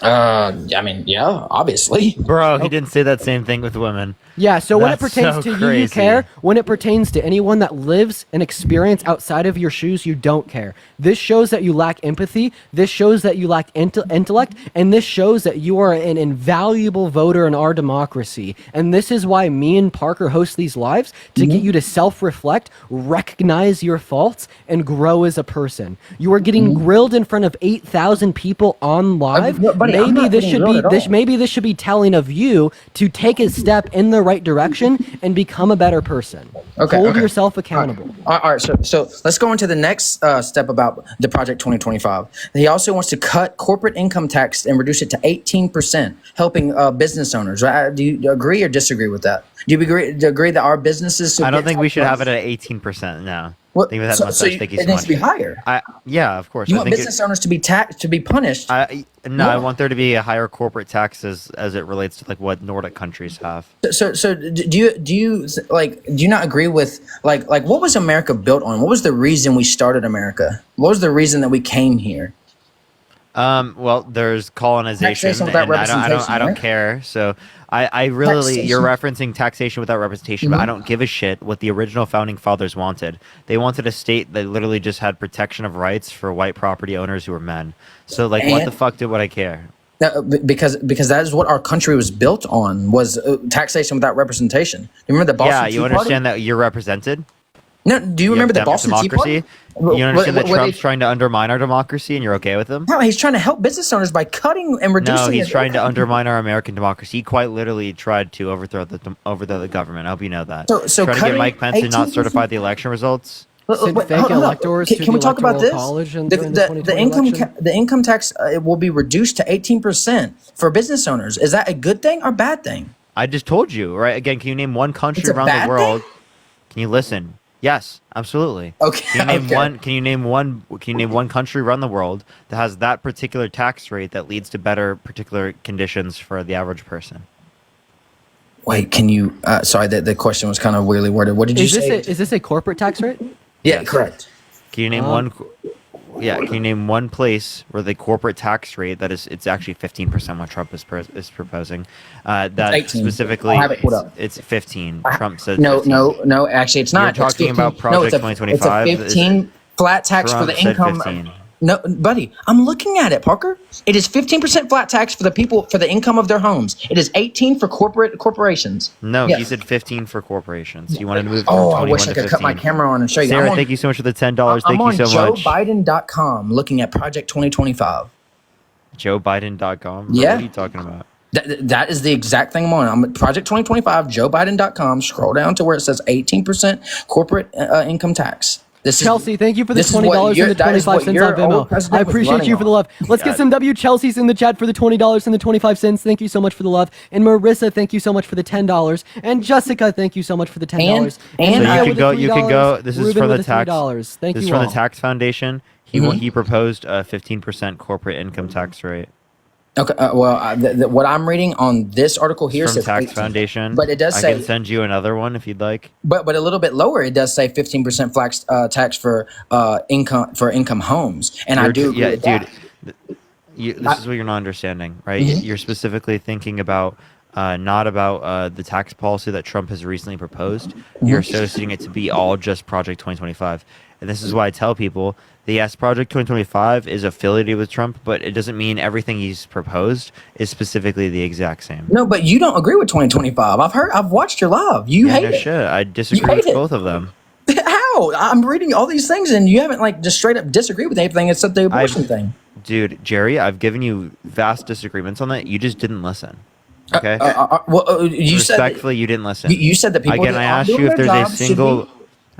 I mean, yeah, obviously.
Bro, he didn't say that same thing with women.
Yeah, so when it
That's
pertains
so
to you, you
crazy.
care. When it pertains to anyone that lives an experience outside of your shoes, you don't care. This shows that you lack empathy. This shows that you lack intellect. And this shows that you are an invaluable voter in our democracy. And this is why me and Parker host these lives, to get you to self-reflect, recognize your faults, and grow as a person. You are getting grilled in front of 8,000 people on live.
Buddy, I'm
Maybe
not
this
getting
should
grilled
be
at all.
maybe this should be telling of you to take a step in the right direction and become a better person.
Okay,
Hold
okay.
yourself accountable.
All right, so let's go into the next step about the Project 2025. He also wants to cut corporate income tax and reduce it to 18%, helping business owners. Do you agree or disagree with that? Do you agree that our businesses should
I don't
get
think we should
taxed
have it at 18% now.
What?
Thank you for that
So
mustache.
you-
Thank you
it
so
needs
much.
to be higher.
Yeah, of course.
You
I
want
think
business owners to be taxed, to be punished?
I
No.
want there to be a higher corporate tax as it relates to like what Nordic countries have.
So do you not agree with like what was America built on? What was the reason we started America? What was the reason that we came here?
Well, there's colonization,
Taxation
and
without
I don't
representation,
care. So I really, you're
Taxation.
referencing taxation without representation, but I don't give a shit what the original founding fathers wanted. They wanted a state that literally just had protection of rights for white property owners who were men. So like, what the
And-
fuck would I care?
Because that is what our country was built on, was taxation without representation. You remember the Boston
Yeah,
Tea
you
Party?
understand that you're represented.
No, do you remember the
have
Boston Tea
democracy?
Party?
You understand that
Where they-
Trump's trying to undermine our democracy, and you're okay with him?
No, he's trying to help business owners by cutting and reducing.
No, he's
his
trying to
income.
undermine our American democracy. He quite literally tried to overthrow the government. I hope you know that.
So
trying to get
cutting
Mike Pence to not
18%?
certify the election results.
Send
Wait,
fake
hold on.
electors
Can,
to
can
the
we talk about
Electoral
this?
College and
The,
during
the,
the
the
2020
income
election?
the income tax will be reduced to 18% for business owners. Is that a good thing or bad thing?
I just told you, right? Again, can you name one country
It's a
around
bad
the world?
thing?
Can you listen? Yes, absolutely.
Okay.
Can you name
okay.
one? Can you name one? Can you name one country around the world that has that particular tax rate that leads to better particular conditions for the average person?
Wait, can you? Sorry, the question was kind of weirdly worded. What did you say?
Is this a corporate tax rate?
Yeah, correct.
Can you name one? Yeah, can you name one place where the corporate tax rate that is it's actually 15% what Trump is proposing? That
18.
specifically
I'll have it put up.
it's 15. Trump said
No,
15.
no. Actually, it's not.
You're
It's
talking
15.
about
No, it's
Project
a, it's
2025.
a 15 flat tax
Trump
for the
said
income.
15.
No, buddy, I'm looking at it, Parker. It is 15% flat tax for the people for the income of their homes. It is 18 for corporations.
No,
Yes.
he said 15 for corporations. You wanted to move from
Oh,
21
I wish
to
I could
15.
cut my camera on and show you.
Sarah,
I'm on,
thank you so much for the $10.
I'm
Thank
on
you so much.
JoeBiden.com looking at Project 2025.
JoeBiden.com?
Yeah.
What are you talking about?
That is the exact thing I'm on. I'm at Project 2025, JoeBiden.com. Scroll down to where it says 18% corporate income tax.
Chelsea, thank you for the
this is what
$20
your-
and the
that is
25
what
cents
your
on Venmo.
old president
I
was
appreciate
running
you for the
on.
love. Let's get some Chelsea's in the chat for the $20 and the 25 cents. Thank you so much for the love. And Marissa, thank you so much for the $10. And Jessica, thank you so much for the $10.
And
So
Mia
you
with
can
the
go. You can
$3.
go. This is
Ruben
from
with
the
the
tax.
$3. Thank
This is
you
from
all.
the tax foundation. He proposed a 15% corporate income tax rate.
Okay, what I'm reading on this article here
From
says
Tax
18.
Foundation.
But it does
I
say,
can send you another one if you'd like.
but a little bit lower. It does say 15% tax for income homes, and I do agree with that.
This is what you're not understanding, right? You're specifically thinking about not about the tax policy that Trump has recently proposed. You're associating it to be all just Project 2025. And this is why I tell people that yes, Project 2025 is affiliated with Trump, but it doesn't mean everything he's proposed is specifically the exact same.
No, but you don't agree with 2025. I've watched your live. You hate
no
it.
shit. I disagree
hate
with
it.
both of them.
How? I'm reading all these things, and you haven't just straight up disagreed with anything except the abortion thing.
Dude, Jerry, I've given you vast disagreements on that. You just didn't listen. Okay.
You said
respectfully, you didn't listen.
You said that people
again.
that
I
aren't
asked
doing
you if
their
there's a
jobs should
single.
be-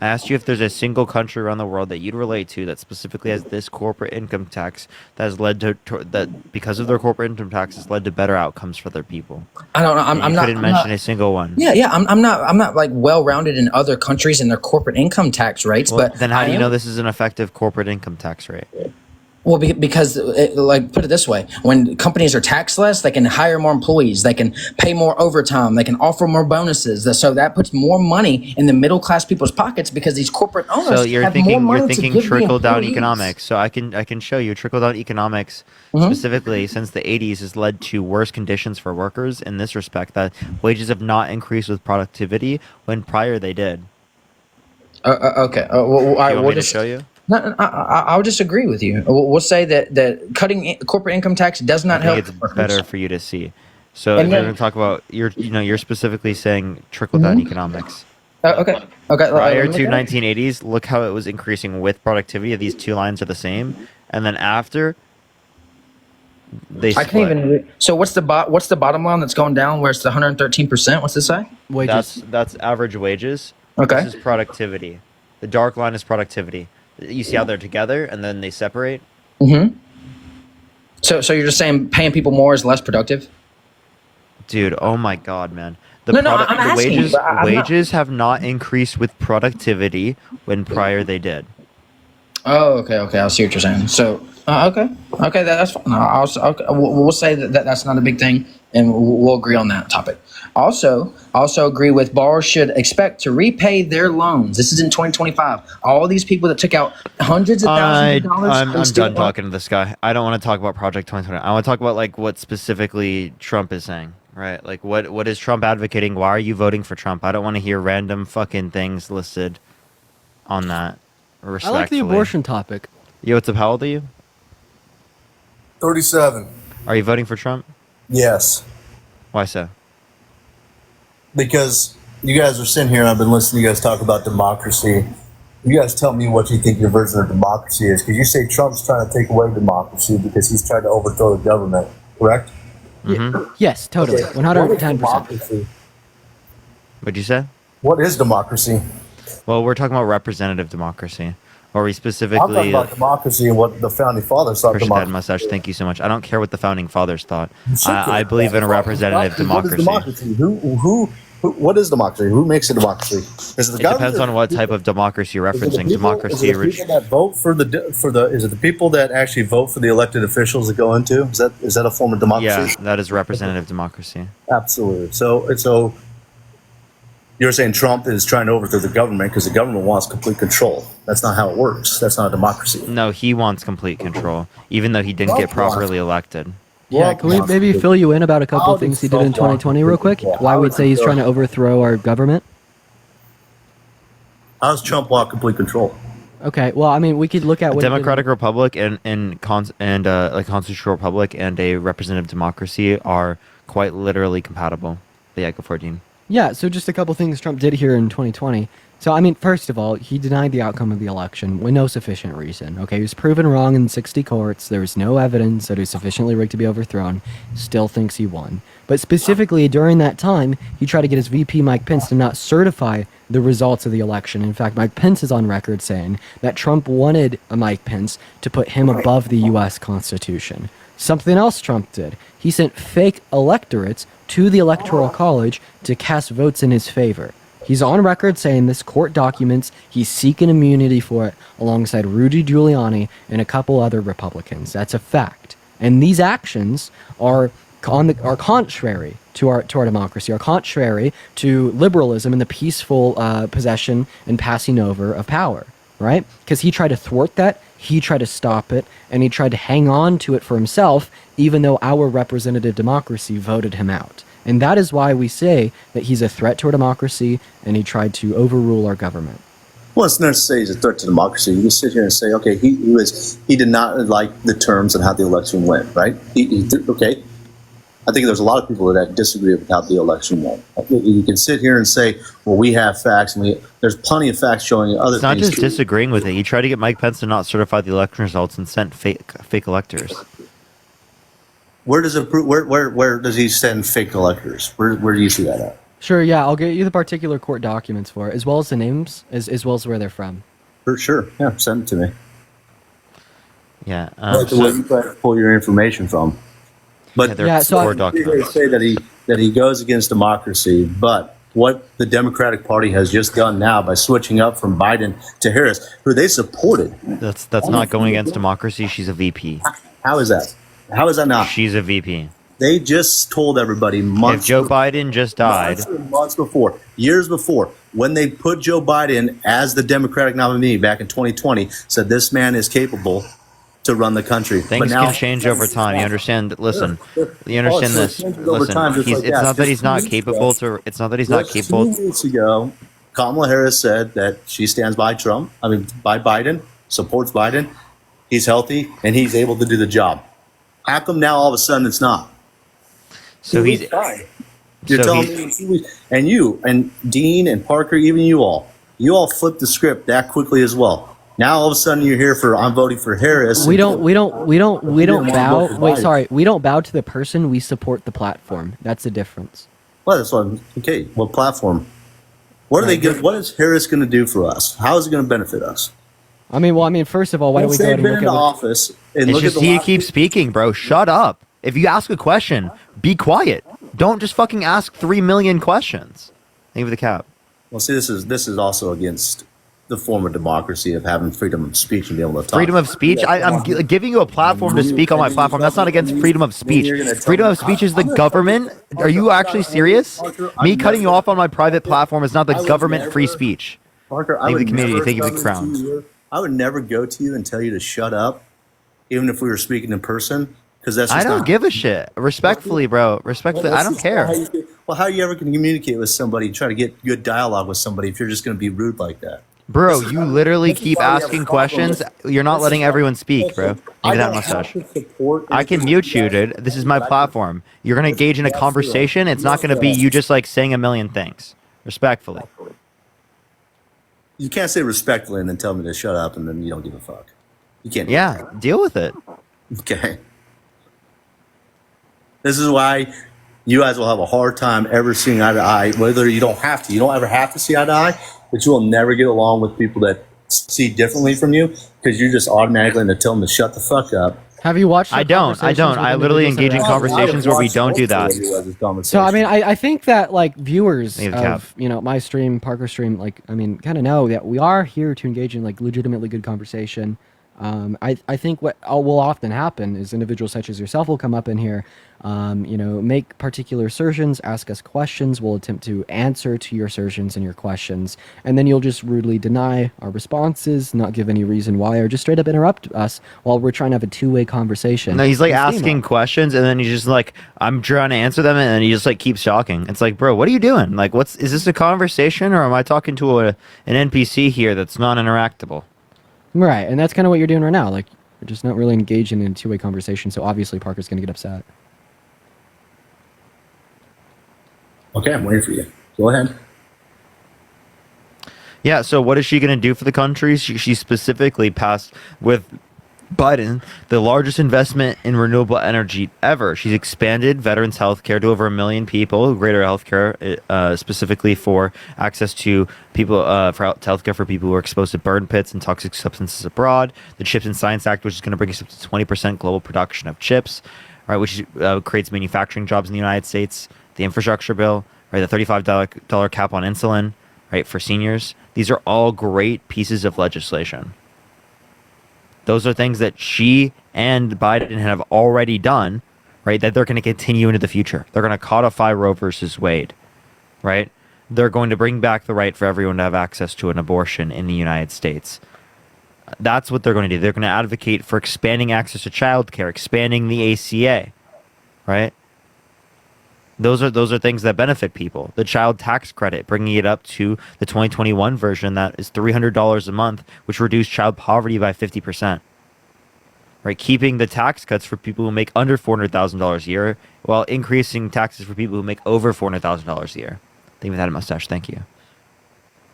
I asked you if there's a single country around the world that you'd relate to that specifically has this corporate income tax that has led to that because of their corporate income tax has led to better outcomes for their people.
I don't know.
And
I'm
you
not.
couldn't
I'm
mention
not-
a single one.
Yeah. I'm not like well rounded in other countries and their corporate income tax rates.
Well,
but
then how
I
do you
am-
know this is an effective corporate income tax rate?
Well, because, like, put it this way: when companies are taxed less, they can hire more employees, they can pay more overtime, they can offer more bonuses. So that puts more money in the middle class people's pockets because these corporate owners
So you're
have
thinking
more money
you're
to
thinking
give the
trickle down
employees.
economics. So I can show you trickle down economics specifically since the 80s has led to worse conditions for workers in this respect, that wages have not increased with productivity when prior they did.
Okay.
Do you want
we'll
me to
just
show you?
No, I'll disagree with you. We'll say that cutting corporate income tax does not
I
help.
think it's better for you to see. So
And
if you're
then-
going to talk about you're specifically saying trickle down economics.
Okay.
Prior
let me
to
look at it.
1980s, look how it was increasing with productivity. These two lines are the same, and then after they
I
split.
can't even. So what's the bottom line that's going down? Where it's the 113%? What's this say?
That's average wages.
Okay.
This is productivity. The dark line is productivity. You see how they're together and then they separate?
Mm-hmm. So you're just saying paying people more is less productive?
Dude, oh my god, man.
No, I'm asking you, but I'm not-
wages have not increased with productivity when prior they did.
Oh, okay. I see what you're saying. So, okay, that's fine. Okay. We'll say that that's not a big thing, and we'll agree on that topic. Also agree with borrowers should expect to repay their loans. This is in 2025. All these people that took out hundreds of thousands of dollars.
I'm
they still
done talking to this guy. I don't want to talk about Project 2020. I want to talk about like what specifically Trump is saying, right? Like what is Trump advocating? Why are you voting for Trump? I don't want to hear random fucking things listed on that.
I like the
Respectfully.
abortion topic.
Yo, what's up? How old are you?
37.
Are you voting for Trump?
Yes.
Why so?
Because you guys are sitting here and I've been listening to you guys talk about democracy. You guys tell me what you think your version of democracy is. Because you say Trump's trying to take away democracy because he's trying to overthrow the government, correct?
Yes, totally.
Okay, what is
110%.
democracy?
What'd you say?
What is democracy?
Well, we're talking about representative democracy. Or we
I'm
specifically...
talking about democracy and what the founding fathers thought
Appreciate that
democracy.
mustache. Thank you so much. I don't care what the founding fathers thought.
You should care
I believe in a representative
What is
democracy.
democracy? What is democracy? Who makes a democracy? Is it the
It
government?
depends on what type of democracy you're
Is it the
referencing.
people-
Democracy.
Is it the people that vote for the? Is it the people that actually vote for the elected officials that go into? Is that a form of democracy?
Yeah, that is representative democracy.
Absolutely. So you're saying Trump is trying to overthrow the government because the government wants complete control. That's not how it works. That's not a democracy.
No, he wants complete control, even though he didn't get properly elected.
Yeah, can we maybe fill you in about a couple of things he did in 2020 real quick? Why we'd say he's trying to overthrow our government?
How does Trump want complete control?
Okay, well, I mean, we could look at
A
what he did-
democratic republic and a constitutional republic and a representative democracy are quite literally compatible. But yeah, go for it, Dean.
Yeah, so just a couple things Trump did here in 2020. So, I mean, first of all, he denied the outcome of the election with no sufficient reason. Okay, he was proven wrong in 60 courts. There was no evidence that he was sufficiently rigged to be overthrown. Still thinks he won. But specifically, during that time, he tried to get his VP, Mike Pence, to not certify the results of the election. In fact, Mike Pence is on record saying that Trump wanted Mike Pence to put him above the U.S. Constitution. Something else Trump did. He sent fake electorates to the Electoral College to cast votes in his favor. He's on record saying this court documents he's seeking immunity for it alongside Rudy Giuliani and a couple other Republicans. That's a fact. And these actions are contrary to our democracy, are contrary to liberalism and the peaceful possession and passing over of power, right? Because he tried to thwart that, he tried to stop it, and he tried to hang on to it for himself, even though our representative democracy voted him out. And that is why we say that he's a threat to our democracy and he tried to overrule our government.
Well, it's not to say he's a threat to democracy. You can sit here and say, okay, he did not like the terms and how the election went, right? Okay. I think there's a lot of people that disagree with how the election went. You can sit here and say, well, we have facts, and there's plenty of facts showing other
It's not
things.
just disagreeing with it. He tried to get Mike Pence to not certify the election results and sent fake electors.
Where does he send fake electors? Where do you see that at?
Sure, yeah, I'll get you the particular court documents for it, as well as the names, as well as where they're from.
For sure, yeah, send it to me.
Yeah,
That's where you try to pull your information from. But
Yeah, so
court documents say that he goes against democracy, but what the Democratic Party has just done now by switching up from Biden to Harris, who they supported.
That's not going against democracy. She's a VP.
How is that? How is that not?
She's a VP.
They just told everybody months.
If Joe Biden just died,
months before, years before, when they put Joe Biden as the Democratic nominee back in 2020, said this man is capable to run the country.
things can change over time. You understand? Listen, you understand this. Listen, it's not that he's not capable to. It's not that he's not capable.
2 weeks ago, Kamala Harris said that she stands by Trump. I mean, by Biden, supports Biden. He's healthy and he's able to do the job. How come now all of a sudden it's not?
So he's.
You're telling me, and you and Dean and Parker, even you all flipped the script that quickly as well. Now all of a sudden you're here for I'm voting for Harris.
We don't bow. Wait, sorry. We don't bow to the person. We support the platform. That's the difference.
Well, that's what. Okay, what platform? What are they? What is Harris going to do for us? How is it going to benefit us?
I mean, first of all, why don't we go and look at
office and
It's
look
just
at the
he keeps speaking, bro. Shut up. If you ask a question, be quiet. Don't just fucking ask 3 million questions. Thank you for the cap.
Well, see, this is also against the form of democracy of having freedom of speech and be able to talk.
Freedom of speech? I'm giving you a platform to speak on my platform. That's not against freedom of speech. Freedom of speech is the government. Are you actually serious? Me cutting you off on my private platform is not the government free speech.
Parker,
Thank you for the community. Thank you for the crown.
I would never go to you and tell you to shut up, even if we were speaking in person, because that's.
I don't give a shit. Respectfully, bro. Respectfully, I don't care.
How are you ever going to communicate with somebody, try to get good dialogue with somebody if you're just going to be rude like that?
Bro, you literally keep asking questions. You're not letting everyone speak, bro. Even that mustache. I can mute you, dude. This is my platform. You're going to engage in a conversation. It's not going to be you just like saying a million things. Respectfully.
You can't say respectfully and then tell me to shut up and then you don't give a fuck. You can't.
Yeah, deal with it.
Okay. This is why you guys will have a hard time ever seeing eye to eye, whether you don't have to. You don't ever have to see eye to eye, but you will never get along with people that see differently from you because you're just automatically going to tell them to shut the fuck up.
Have you watched?
I don't. I literally engage in conversations where we don't do that.
So I mean, I think that like viewers of my stream, Parker stream, like I mean, kind of know that we are here to engage in like legitimately good conversation. I think what will often happen is individuals such as yourself will come up in here, make particular assertions, ask us questions, we'll attempt to answer to your assertions and your questions, and then you'll just rudely deny our responses, not give any reason why, or just straight up interrupt us while we're trying to have a two-way conversation.
No, he's like asking questions, and then he's just like, I'm trying to answer them, and then he just like keeps talking. It's like, bro, what are you doing? Like, is this a conversation, or am I talking to an NPC here that's non-interactable?
Right, and that's kind of what you're doing right now. Like, you're just not really engaging in a two-way conversation, so obviously Parker's going to get upset.
Okay, I'm waiting for you. Go ahead.
Yeah, so what is she going to do for the country? She specifically passed with Biden the largest investment in renewable energy ever. She's expanded veterans health care to over 1 million people, greater health care specifically for access to people for health care for people who are exposed to burn pits and toxic substances abroad. The Chips and Science Act, which is going to bring us up to 20% global production of chips, right, which creates manufacturing jobs in the United States. The infrastructure bill, right, the $35 cap on insulin, right, for seniors. These are all great pieces of legislation. Those are things that she and Biden have already done, right, that they're going to continue into the future. They're going to codify Roe versus Wade, right? They're going to bring back the right for everyone to have access to an abortion in the United States. That's what they're going to do. They're going to advocate for expanding access to childcare, expanding the ACA, right? Those are things that benefit people. The child tax credit, bringing it up to the 2021 version that is $300 a month, which reduced child poverty by 50%. Right, keeping the tax cuts for people who make under $400,000 a year, while increasing taxes for people who make over $400,000 a year. Thank you for that, mustache. Thank you.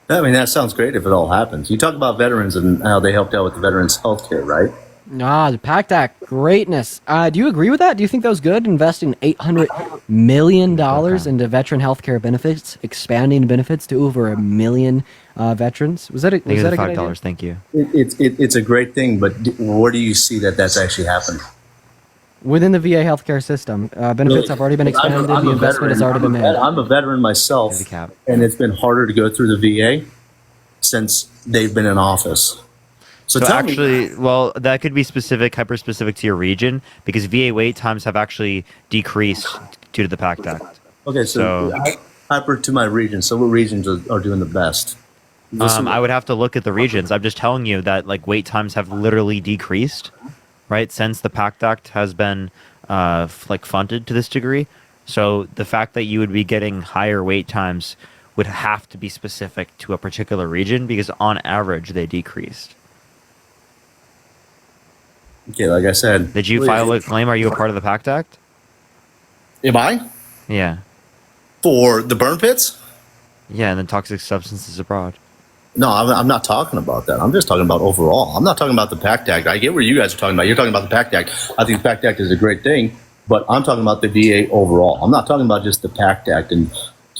I mean, that sounds great if it all happens. You talk about veterans and how they helped out with the veterans health care, right?
The PACT Act, greatness. Do you agree with that? Do you think that was good? Investing $800 million into veteran health care benefits, expanding benefits to over 1 million veterans. Was that a good idea?
$5. Thank you.
It's a great thing, but where do you see that that's actually happened?
within the VA healthcare system. Benefits have already been expanded. The investment has already been made.
I'm a veteran myself, and it's been harder to go through the VA since they've been in office. So tell me-
actually, well, that could be hyper specific to your region, because VA wait times have actually decreased due to the PACT Act.
Okay, so hyper to my region. So what regions are doing the best?
I would have to look at the regions. I'm just telling you that like wait times have literally decreased, right, since the PACT Act has been funded to this degree. So the fact that you would be getting higher wait times would have to be specific to a particular region, because on average they decreased.
Okay, like I said.
Did you file a claim? Are you a part of the PACT Act?
Am I?
Yeah.
For the burn pits?
Yeah, and then toxic substances abroad.
No, I'm not talking about that. I'm just talking about overall. I'm not talking about the PACT Act. I get what you guys are talking about. You're talking about the PACT Act. I think the PACT Act is a great thing, but I'm talking about the VA overall. I'm not talking about just the PACT Act and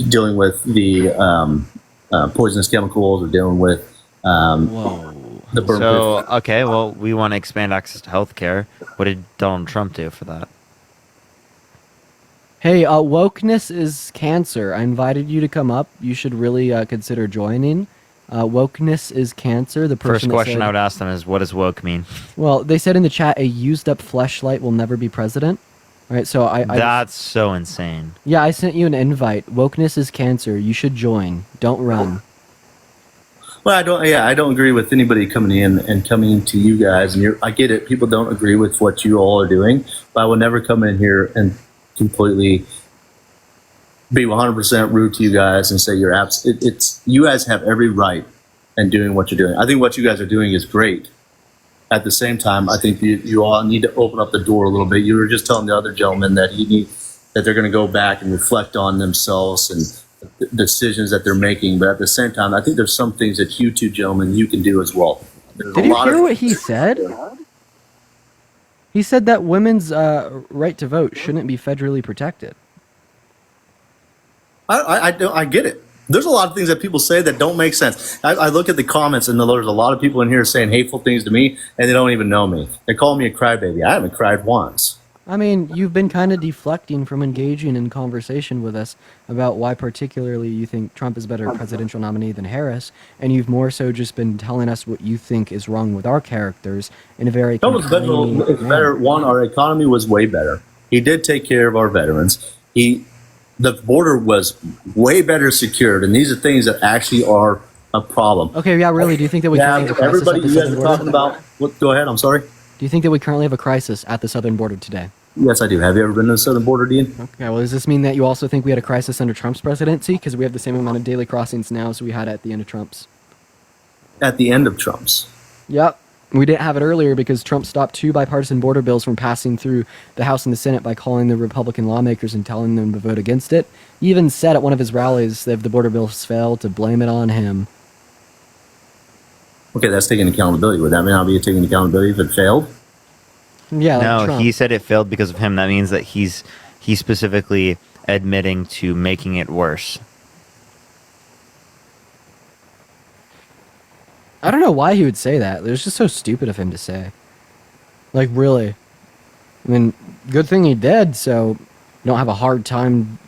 dealing with the poisonous chemicals or dealing with the burn pits.
Okay, well, we want to expand access to healthcare. What did Donald Trump do for that?
Hey, wokeness is cancer. I invited you to come up. You should really consider joining. Wokeness is cancer. The
First
person
question
said,
I would ask them is, what does woke mean?
Well, they said in the chat, a used-up fleshlight will never be president. All right, so
That's so insane.
Yeah, I sent you an invite. Wokeness is cancer. You should join. Don't run.
Well, I don't agree with anybody coming in and coming to you guys. And I get it. People don't agree with what you all are doing, but I will never come in here and completely be 100% rude to you guys and say you're it's you guys have every right in doing what you're doing. I think what you guys are doing is great. At the same time, I think you all need to open up the door a little bit. You were just telling the other gentleman that that they're going to go back and reflect on themselves and the decisions that they're making. But at the same time, I think there's some things that you two gentlemen, you can do as well.
Did you hear what he said? He said that women's right to vote shouldn't be federally protected.
I get it. There's a lot of things that people say that don't make sense. I look at the comments and there's a lot of people in here saying hateful things to me and they don't even know me. They call me a crybaby. I haven't cried once.
I mean, you've been kind of deflecting from engaging in conversation with us about why particularly you think Trump is a better presidential nominee than Harris, and you've more so just been telling us what you think is wrong with our characters in a very
Trump was better. One, our economy was way better. He did take care of our veterans. The border was way better secured, and these are things that actually are a problem.
Okay, yeah, really. Do you think that we currently have a crisis
everybody
at the
you guys
southern
are
border?
talking about? Go ahead. I'm sorry.
Do you think that we currently have a crisis at the southern border today?
Yes, I do. Have you ever been to the southern border, Dean?
Okay, well, does this mean that you also think we had a crisis under Trump's presidency? Because we have the same amount of daily crossings now as we had at the end of Trump's.
At the end of Trump's.
Yep. We didn't have it earlier because Trump stopped 2 bipartisan border bills from passing through the House and the Senate by calling the Republican lawmakers and telling them to vote against it. He even said at one of his rallies that if the border bills failed, to blame it on him.
Okay, that's taking accountability. Would that mean I'll be taking accountability if it failed?
Yeah.
No,
Trump.
he said it failed because of him. That means that he's specifically admitting to making it worse.
I don't know why he would say that. It was just so stupid of him to say. Like, really. I mean, good thing he did, so you don't have a hard time,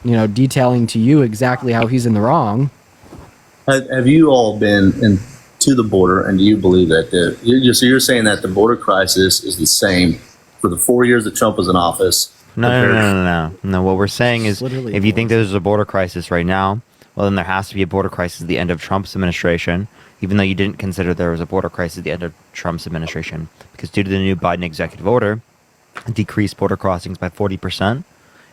detailing to you exactly how he's in the wrong.
Have you all been to the border, and do you believe that so you're saying that the border crisis is the same for the 4 years that Trump was in office?
No. What we're saying is,
literally
if you think there's a border crisis right now, well, then there has to be a border crisis at the end of Trump's administration, even though you didn't consider there was a border crisis at the end of Trump's administration, because due to the new Biden executive order, it decreased border crossings by 40%, and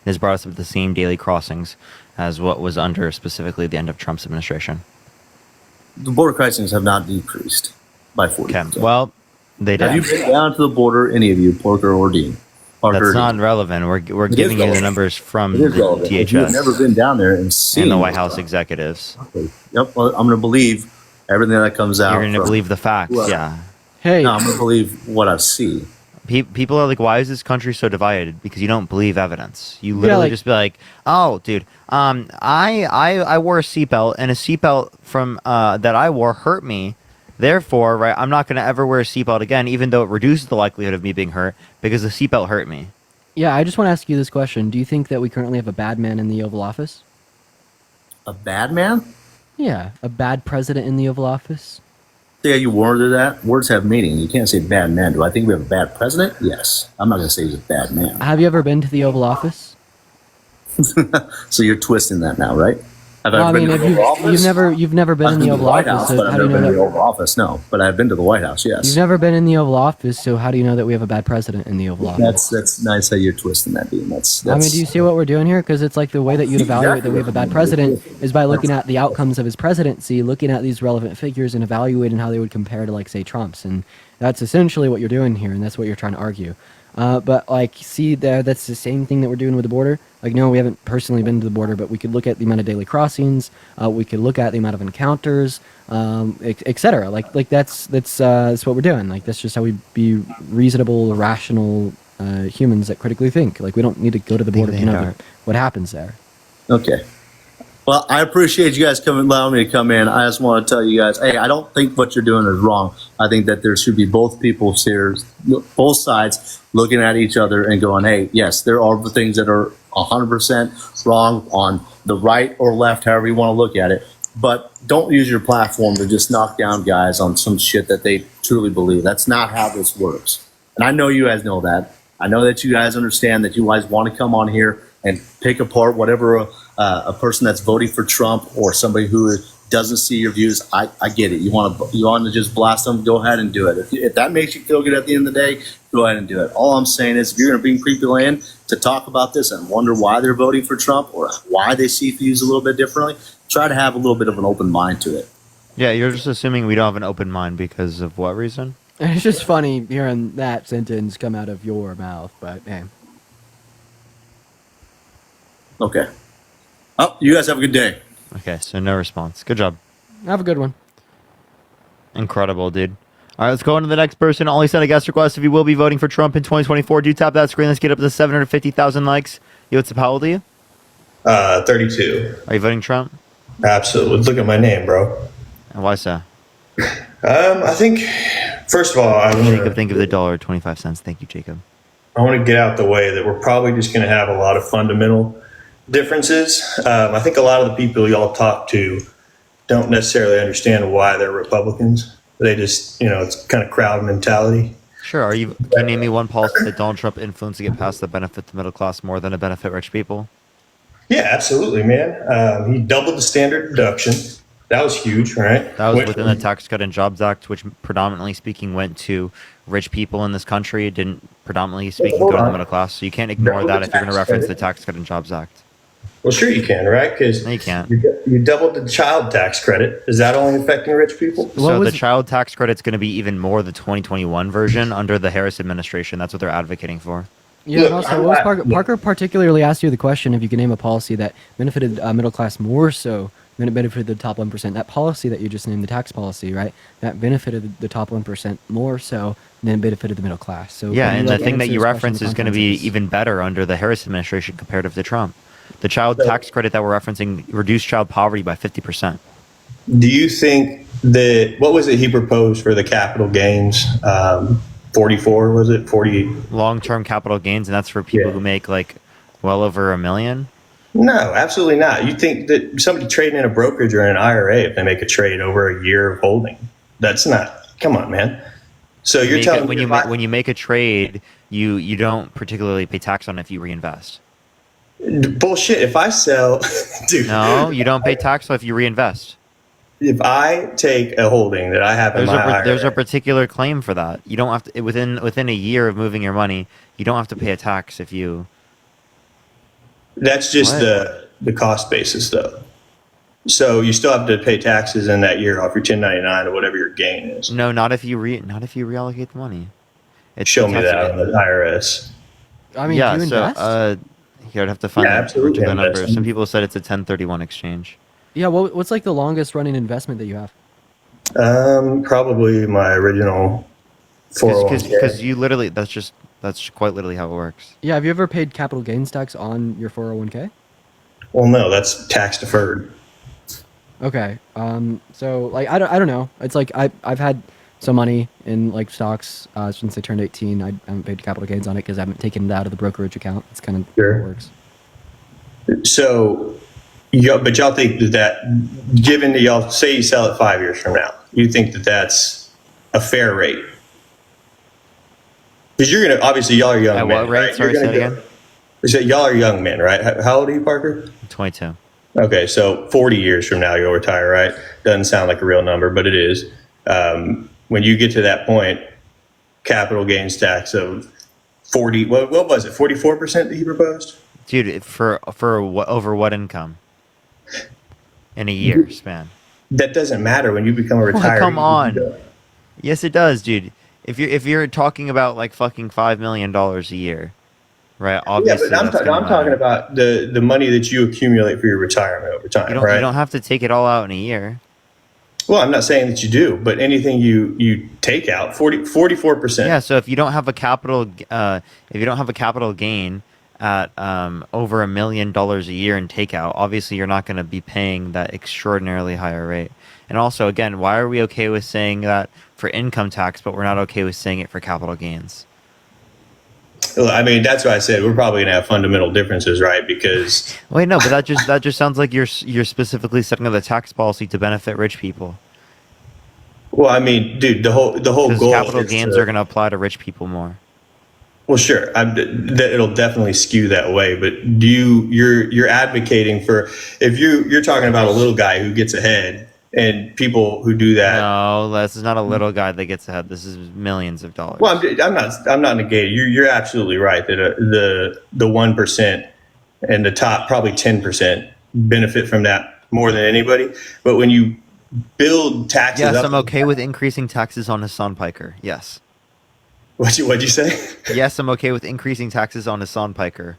has brought us up to the same daily crossings as what was under specifically the end of Trump's administration.
The border crossings have not decreased by 40%.
Okay, well, they did.
Have you been down to the border, any of you, Parker or Dean?
That's not relevant. We're giving you the numbers from the DHS.
You've never been down there and seen
and the White House executives.
Okay. Yep. Well, I'm going to believe everything that comes out.
You're going to believe the facts, yeah.
Hey.
No, I'm going to believe what I see.
People are like, why is this country so divided? Because you don't believe evidence. You literally just be like, oh, dude, I wore a seatbelt, and a seatbelt from that I wore hurt me Therefore, right, I'm not going to ever wear a seatbelt again, even though it reduces the likelihood of me being hurt because the seatbelt hurt me.
Yeah, I just want to ask you this question. Do you think that we currently have a bad man in the Oval Office?
A bad man?
Yeah, a bad president in the Oval Office?
Yeah, you worded that. Words have meaning. You can't say bad man. Do I think we have a bad president? Yes. I'm not going to say he's a bad man.
Have you ever been to the Oval Office?
So you're twisting that now, right? Have
Well,
I
I
been
mean,
to
if
the Oval Office?
you've never been
I've
in
been
the
to
Oval
White
Office,
House, but
so
I've
how do
never
you know
been to the
that?
Oval Office. No, but I've been to the White House. Yes.
You've never been in the Oval Office, so how do you know that we have a bad president in the Oval Office?
That's nice how you're twisting that, Dean. That's.
I mean, do you see what we're doing here? Because it's like the way that you'd evaluate that we have a bad president is by looking at the outcomes of his presidency, looking at these relevant figures, and evaluating how they would compare to, like, say, Trump's. And that's essentially what you're doing here, and that's what you're trying to argue. But, like, see, there, that's the same thing that we're doing with the border. Like, no, we haven't personally been to the border, but we could look at the amount of daily crossings. We could look at the amount of encounters, et cetera. Like that's what we're doing. Like, that's just how we be reasonable, rational humans that critically think. Like, we don't need to go to the border to know what happens there.
Okay. Well, I appreciate you guys allowing me to come in. I just want to tell you guys, hey, I don't think what you're doing is wrong. I think that there should be both people here, both sides, looking at each other and going, hey, yes, there are the things that are 100% wrong on the right or left, however you want to look at it. But don't use your platform to just knock down guys on some shit that they truly believe. That's not how this works. And I know you guys know that. I know that you guys understand that you guys want to come on here and pick apart whatever a person that's voting for Trump or somebody who doesn't see your views. I get it. You want to just blast them, go ahead and do it. If that makes you feel good at the end of the day, go ahead and do it. All I'm saying is if you're going to bring people in to talk about this and wonder why they're voting for Trump or why they see views a little bit differently, try to have a little bit of an open mind to it.
Yeah, you're just assuming we don't have an open mind because of what reason?
It's just funny hearing that sentence come out of your mouth, but hey.
Okay. Oh, you guys have a good day.
Okay, so no response. Good job.
Have a good one.
Incredible, dude. All right, let's go on to the next person. Ollie sent a guest request. If you will be voting for Trump in 2024, do tap that screen. Let's get up to 750,000 likes. Yo, what's up? How old are you?
32.
Are you voting Trump?
Absolutely. Look at my name, bro.
And why so?
I think, first of all,
Jacob, think of the $1.25. Thank you, Jacob.
I want to get out the way that we're probably just going to have a lot of fundamental differences. I think a lot of the people y'all talk to don't necessarily understand why they're Republicans. They just, it's kind of crowd mentality.
Sure. Can you name me one policy that Donald Trump influenced to get past that benefit the middle class more than to benefit rich people?
Yeah, absolutely, man. He doubled the standard deduction. That was huge, right?
That was within the Tax Cut and Jobs Act, which predominantly speaking went to rich people in this country. It didn't predominantly speaking go to the middle class. So you can't ignore that if you're going to reference the Tax Cut and Jobs Act.
Well, sure you can, right? Because
no, you can't.
You doubled the child tax credit. Is that only affecting rich people?
So the child tax credit's going to be even more the 2021 version under the Harris administration. That's what they're advocating for.
Yeah, and also, what was Parker particularly asked you the question if you could name a policy that benefited middle class more so than it benefited the top 1%. That policy that you just named, the tax policy, right? That benefited the top 1% more so than it benefited the middle class. So
yeah, and the thing that you reference is going to be even better under the Harris administration comparative to Trump. The child tax credit that we're referencing reduced child poverty by 50%.
Do you think that, what was it he proposed for the capital gains? 44, was it? 40?
Long-term capital gains, and that's for people who make like well over $1 million?
No, absolutely not. You think that somebody trading in a brokerage or an IRA, if they make a trade over a year of holding, that's not, come on, man. So you're telling me
when you make a trade, you don't particularly pay tax on it if you reinvest.
Bullshit. If I sell, dude.
No, you don't pay tax if you reinvest.
If I take a holding that I have in my IRA,
there's a particular claim for that. You don't have to within a year of moving your money. You don't have to pay a tax if you.
That's just the cost basis, though. So you still have to pay taxes in that year off your 1099 or whatever your gain is.
No, not if you reallocate the money.
Show me that on the IRS.
I mean,
yeah.
do you invest?
Here I'd have to find
absolutely
the number. Some people said it's a 1031 exchange.
Yeah, what's like the longest running investment that you have?
Probably my original 401k.
Because you literally, that's quite literally how it works.
Yeah, have you ever paid capital gains tax on your 401k?
Well, no, that's tax deferred.
Okay. So like I don't know. It's like I've had some money in like stocks since I turned 18. I haven't paid capital gains on it because I haven't taken it out of the brokerage account. It's kind of how it works.
So, but y'all think that given that y'all say you sell it 5 years from now, you think that that's a fair rate? Because you're gonna obviously y'all are young
At
men.
what rate?
Right?
Sorry,
You're
say
gonna
it
go-
again.
You said y'all are young men, right? How old are you, Parker?
22.
Okay, so 40 years from now you'll retire, right? Doesn't sound like a real number, but it is. When you get to that point, capital gains tax of 40. What was it? 44% that he proposed?
Dude, for what, over what income? In a year span.
That doesn't matter when you become a
Oh,
retiree.
come on. Yes, it does, dude. If you're talking about like fucking $5 million a year, right?
Yeah,
Obviously,
but I'm,
that's gonna
I'm talking
matter.
about the money that you accumulate for your retirement over time, right?
You don't have to take it all out in a year.
Well, I'm not saying that you do, but anything you take out, 44%.
Yeah. So if you don't have a capital, gain at over $1 million a year in takeout, obviously you're not going to be paying that extraordinarily higher rate. And also, again, why are we okay with saying that for income tax, but we're not okay with saying it for capital gains?
Well, I mean, that's why I said we're probably going to have fundamental differences, right? Because
Wait, no, but that just sounds like you're specifically setting up the tax policy to benefit rich people.
well, I mean, dude, the whole
Because
goal
capital
is
gains
to-
are going to apply to rich people more.
Well, sure, it'll definitely skew that way. But you're advocating for if you're talking about a little guy who gets ahead and people who do that.
No, this is not a little guy that gets ahead. This is millions of dollars.
Well, I'm not negating. You're absolutely right that the 1% and the top probably 10% benefit from that more than anybody. But when you build taxes
Yes,
up,
I'm okay with increasing taxes on Hassan Piker. Yes.
What'd you say?
Yes, I'm okay with increasing taxes on Hassan Piker.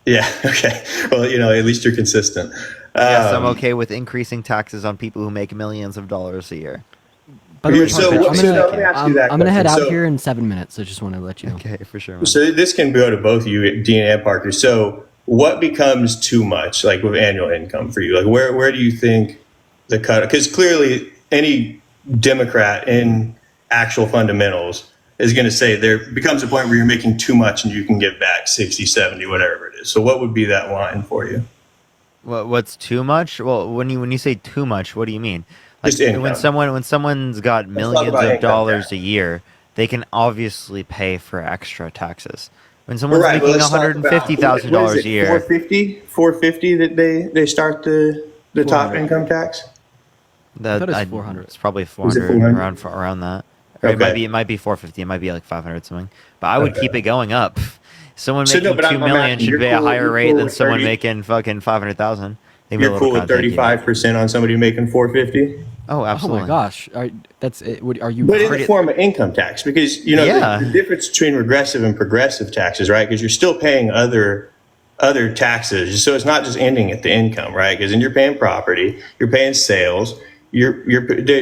Yeah. Okay. Well, at least you're consistent.
Yes, I'm okay with increasing taxes on people who make millions of dollars a year.
By the way,
So
Parker,
what- so let me ask you that
I'm gonna head
question.
out
So-
here in 7 minutes. So just want to let you know.
Okay, for sure. Man.
So this can go to both you, Dean and Parker. So what becomes too much, like with annual income for you? Like where do you think the cut? Because clearly any Democrat in actual fundamentals is going to say there becomes a point where you're making too much and you can give back 60, 70, whatever it is. So what would be that line for you?
What's too much? Well, when you say too much, what do you mean? Like
Just income.
when someone's got
talk
millions
about
of
income
dollars
tax.
a year, they can obviously pay for extra taxes. When someone's
Right, well,
making
let's talk about-
$150,000
what is
a
it,
year,
450 that they start the top
400.
income tax?
that
thought it was 400.
It's probably
Is it
400,
400?
around that. Or
Okay.
it might be 450. It might be like 500 something. But I would
Okay.
keep it going up. Someone
So,
making
no, but I'm
2 million
asking,
should
you're
pay a
cool-
higher
you're
rate
cool
than
with
someone
30
making fucking 500,000.
You're cool with 35% on somebody making 450?
Oh,
Oh
absolutely.
my gosh, that's it. Are you?
But in
pretty-
the form of income tax, because
Yeah.
the difference between regressive and progressive taxes, right? Because you're still paying other taxes, so it's not just ending at the income, right? Because then you're paying property, you're paying sales, you're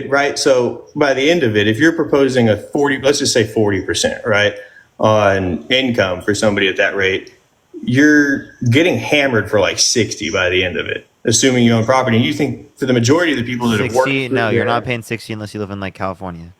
right. So by the end of it, if you're proposing a 40, let's just say 40%, right, on income for somebody at that rate, you're getting hammered for like 60 by the end of it, assuming you own property. And you think for the majority of the people that have worked,
60? No,
through
you're
their-
not paying 60 unless you live in like California.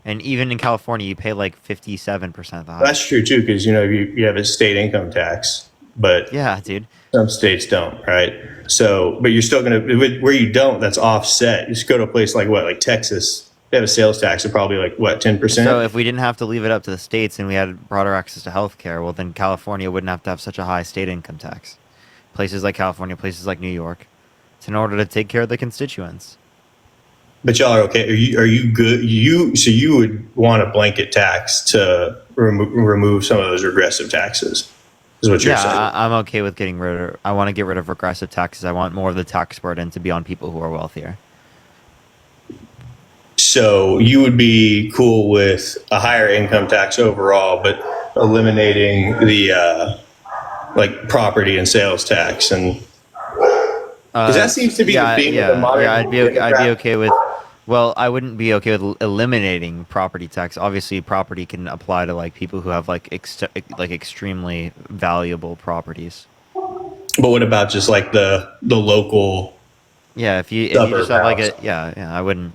And even in California, you pay like 57% of the highest.
That's true too, because you have a state income tax, but
Yeah, dude.
some states don't, right? So, but you're still going to where you don't. That's offset. You just go to a place like Texas. They have a sales tax of probably 10%.
So if we didn't have to leave it up to the states and we had broader access to health care, well, then California wouldn't have to have such a high state income tax. Places like California, places like New York. It's in order to take care of the constituents.
But y'all are okay. Are you good? So you would want a blanket tax to remove some of those regressive taxes, is what you're saying.
I'm okay with getting rid of. I want to get rid of regressive taxes. I want more of the tax burden to be on people who are wealthier.
So you would be cool with a higher income tax overall, but eliminating the property and sales tax, and because that seems to be the theme of the modern.
I'd be
Democrat.
okay with. Well, I wouldn't be okay with eliminating property tax. Obviously, property can apply to people who have extremely valuable properties.
But what about just the local
Yeah, if you
Suburb
just have like
house.
I wouldn't.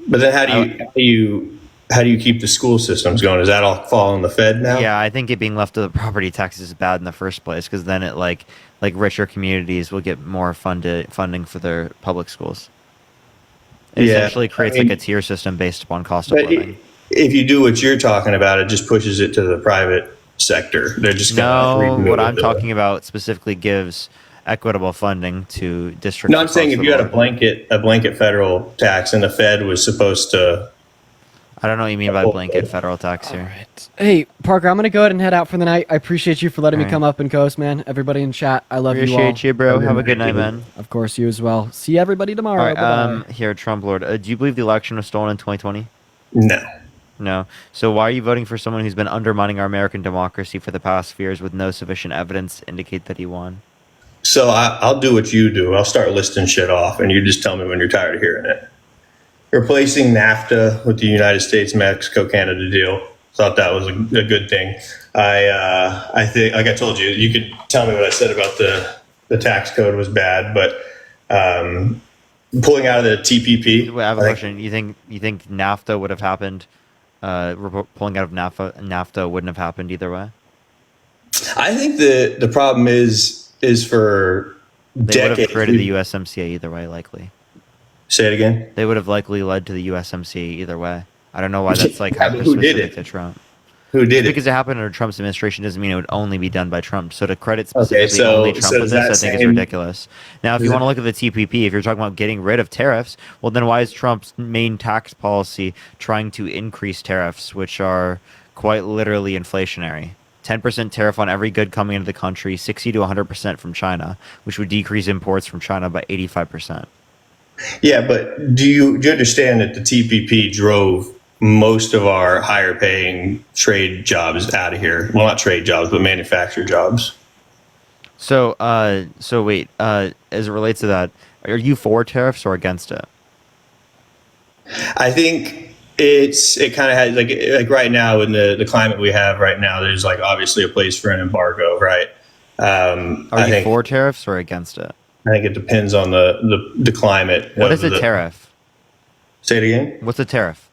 But then how do you keep the school systems going? Does that all fall on the Fed now?
Yeah, I think it being left to the property taxes is bad in the first place because then it like richer communities will get more funding for their public schools. It essentially creates like a tier system based upon cost of
But
living.
if you do what you're talking about, it just pushes it to the private sector. They're just
No, what I'm talking about specifically gives equitable funding to districts.
No, I'm saying
across
if
the
you had
board.
a blanket federal tax and the Fed was supposed to.
I don't know what you mean by blanket federal tax here.
Hey, Parker, I'm gonna go ahead and head out for the night. I appreciate you for letting me
Alright.
come up and coast, man. Everybody in chat, I love you all.
Appreciate you, bro. Have a good night, man.
Of course, you as well. See everybody tomorrow.
All right,
Bye-bye.
here, Trump Lord. Do you believe the election was stolen in 2020?
No.
No. So why are you voting for someone who's been undermining our American democracy for the past few years with no sufficient evidence to indicate that he won?
So I'll do what you do. I'll start listing shit off, and you just tell me when you're tired of hearing it. Replacing NAFTA with the United States Mexico Canada deal. Thought that was a good thing. I think, like I told you, you could tell me what I said about the tax code was bad, but pulling out of the TPP.
Wait, I have a question. You think NAFTA would have happened? Pulling out of NAFTA wouldn't have happened either way.
I think the problem is for
They would have
decades.
created the USMCA either way, likely.
Say it again.
They would have likely led to the USMCA either way. I don't know why that's like
Yeah, but who did
hyper-specific
it?
to Trump.
Who did it?
Because it happened under Trump's administration doesn't mean it would only be done by Trump. So to credit specifically
so-
only Trump
so
with
does
this, I
that
think is
same-
ridiculous. Now, if
does
you want to
that-
look at the TPP, if you're talking about getting rid of tariffs, well, then why is Trump's main tax policy trying to increase tariffs, which are quite literally inflationary? 10% tariff on every good coming into the country, 60 to 100% from China, which would decrease imports from China by 85%.
Yeah, but do you understand that the TPP drove most of our higher paying trade jobs out of here? Well, not trade jobs, but manufactured jobs.
So, wait, as it relates to that, are you for tariffs or against it?
I think it kind of has like right now in the climate we have right now, there's like obviously a place for an embargo, right?
Are you for tariffs or against it?
I think it depends on the climate.
What
of
is a tariff?
Say it again.
What's a tariff?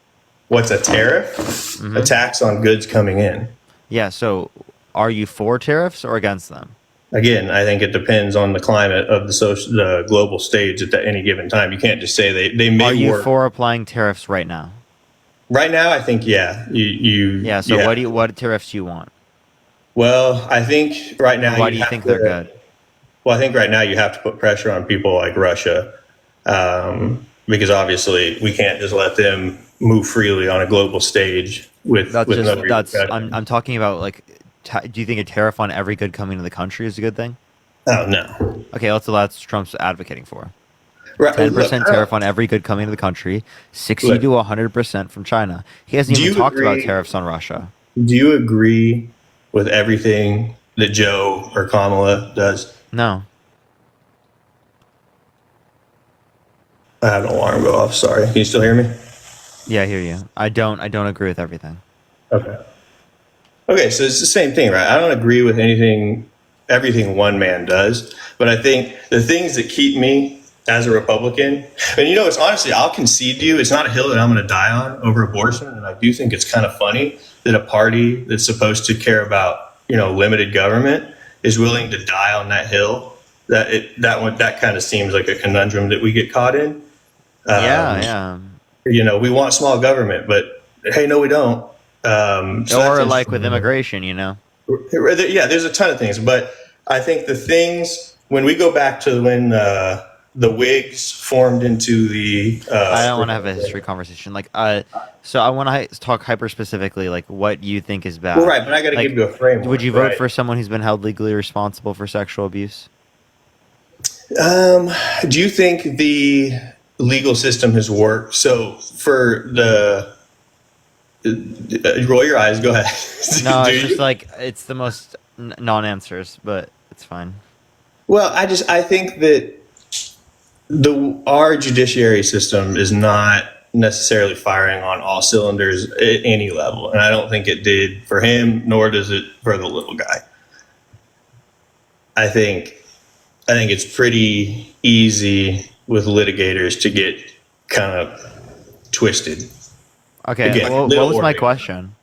What's a tariff? A tax on goods coming in.
Yeah, so are you for tariffs or against them?
Again, I think it depends on the climate of the global stage at any given time. You can't just say they may
Are you
work.
for applying tariffs right now?
Right now, I think yeah.
Yeah. So what tariffs do you want?
Well, I think right now.
Why do you think they're good?
Well, I think right now you have to put pressure on people like Russia, because obviously we can't just let them move freely on a global stage with no repercussions.
I'm talking about like. Do you think a tariff on every good coming into the country is a good thing?
Oh no.
Okay, that's Trump's advocating for.
Right,
10% tariff on every good coming into the country, 60 to 100% from China. He hasn't even talked about tariffs on Russia.
Do you agree with everything that Joe or Kamala does?
No.
I had an alarm go off. Sorry. Can you still hear me?
Yeah, I hear you. I don't agree with everything.
Okay, so it's the same thing, right? I don't agree with everything one man does, but I think the things that keep me as a Republican, and it's honestly, I'll concede to you, it's not a hill that I'm going to die on over abortion, and I do think it's kind of funny that a party that's supposed to care about, limited government is willing to die on that hill. That kind of seems like a conundrum that we get caught in.
Yeah.
We want small government, but hey, no, we don't.
Or like with immigration,
Yeah, there's a ton of things, but I think the things when we go back to when the Whigs formed into the.
I don't want to have a history conversation. So I want to talk hyper specifically, like what you think is bad.
Well, right, but I got to give you a framework.
Would you vote for someone who's been held legally responsible for sexual abuse?
Do you think the legal system has worked? So for the. Roll your eyes. Go ahead.
No, it's just like it's the most non-answers, but it's fine.
Well, I think that our judiciary system is not necessarily firing on all cylinders at any level, and I don't think it did for him, nor does it for the little guy. I think I think it's pretty easy with litigators to get kind of twisted.
Okay,
Again,
well,
little
what was my
organ.
question?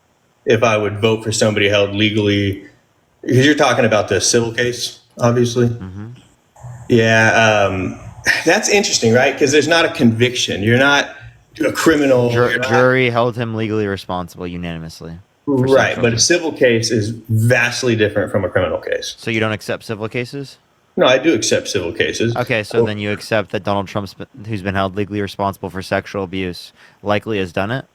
If I would vote for somebody held legally, because you're talking about the civil case, obviously. Yeah, that's interesting, right? Because there's not a conviction. You're not a criminal. you're not-
Jury held him legally responsible unanimously. for
right,
sexual
but a
abuse.
civil case is vastly different from a criminal case.
So you don't accept civil cases?
No, I do accept civil cases.
Okay, so then you accept that Donald Trump, who's been held legally responsible for sexual abuse, likely has done it?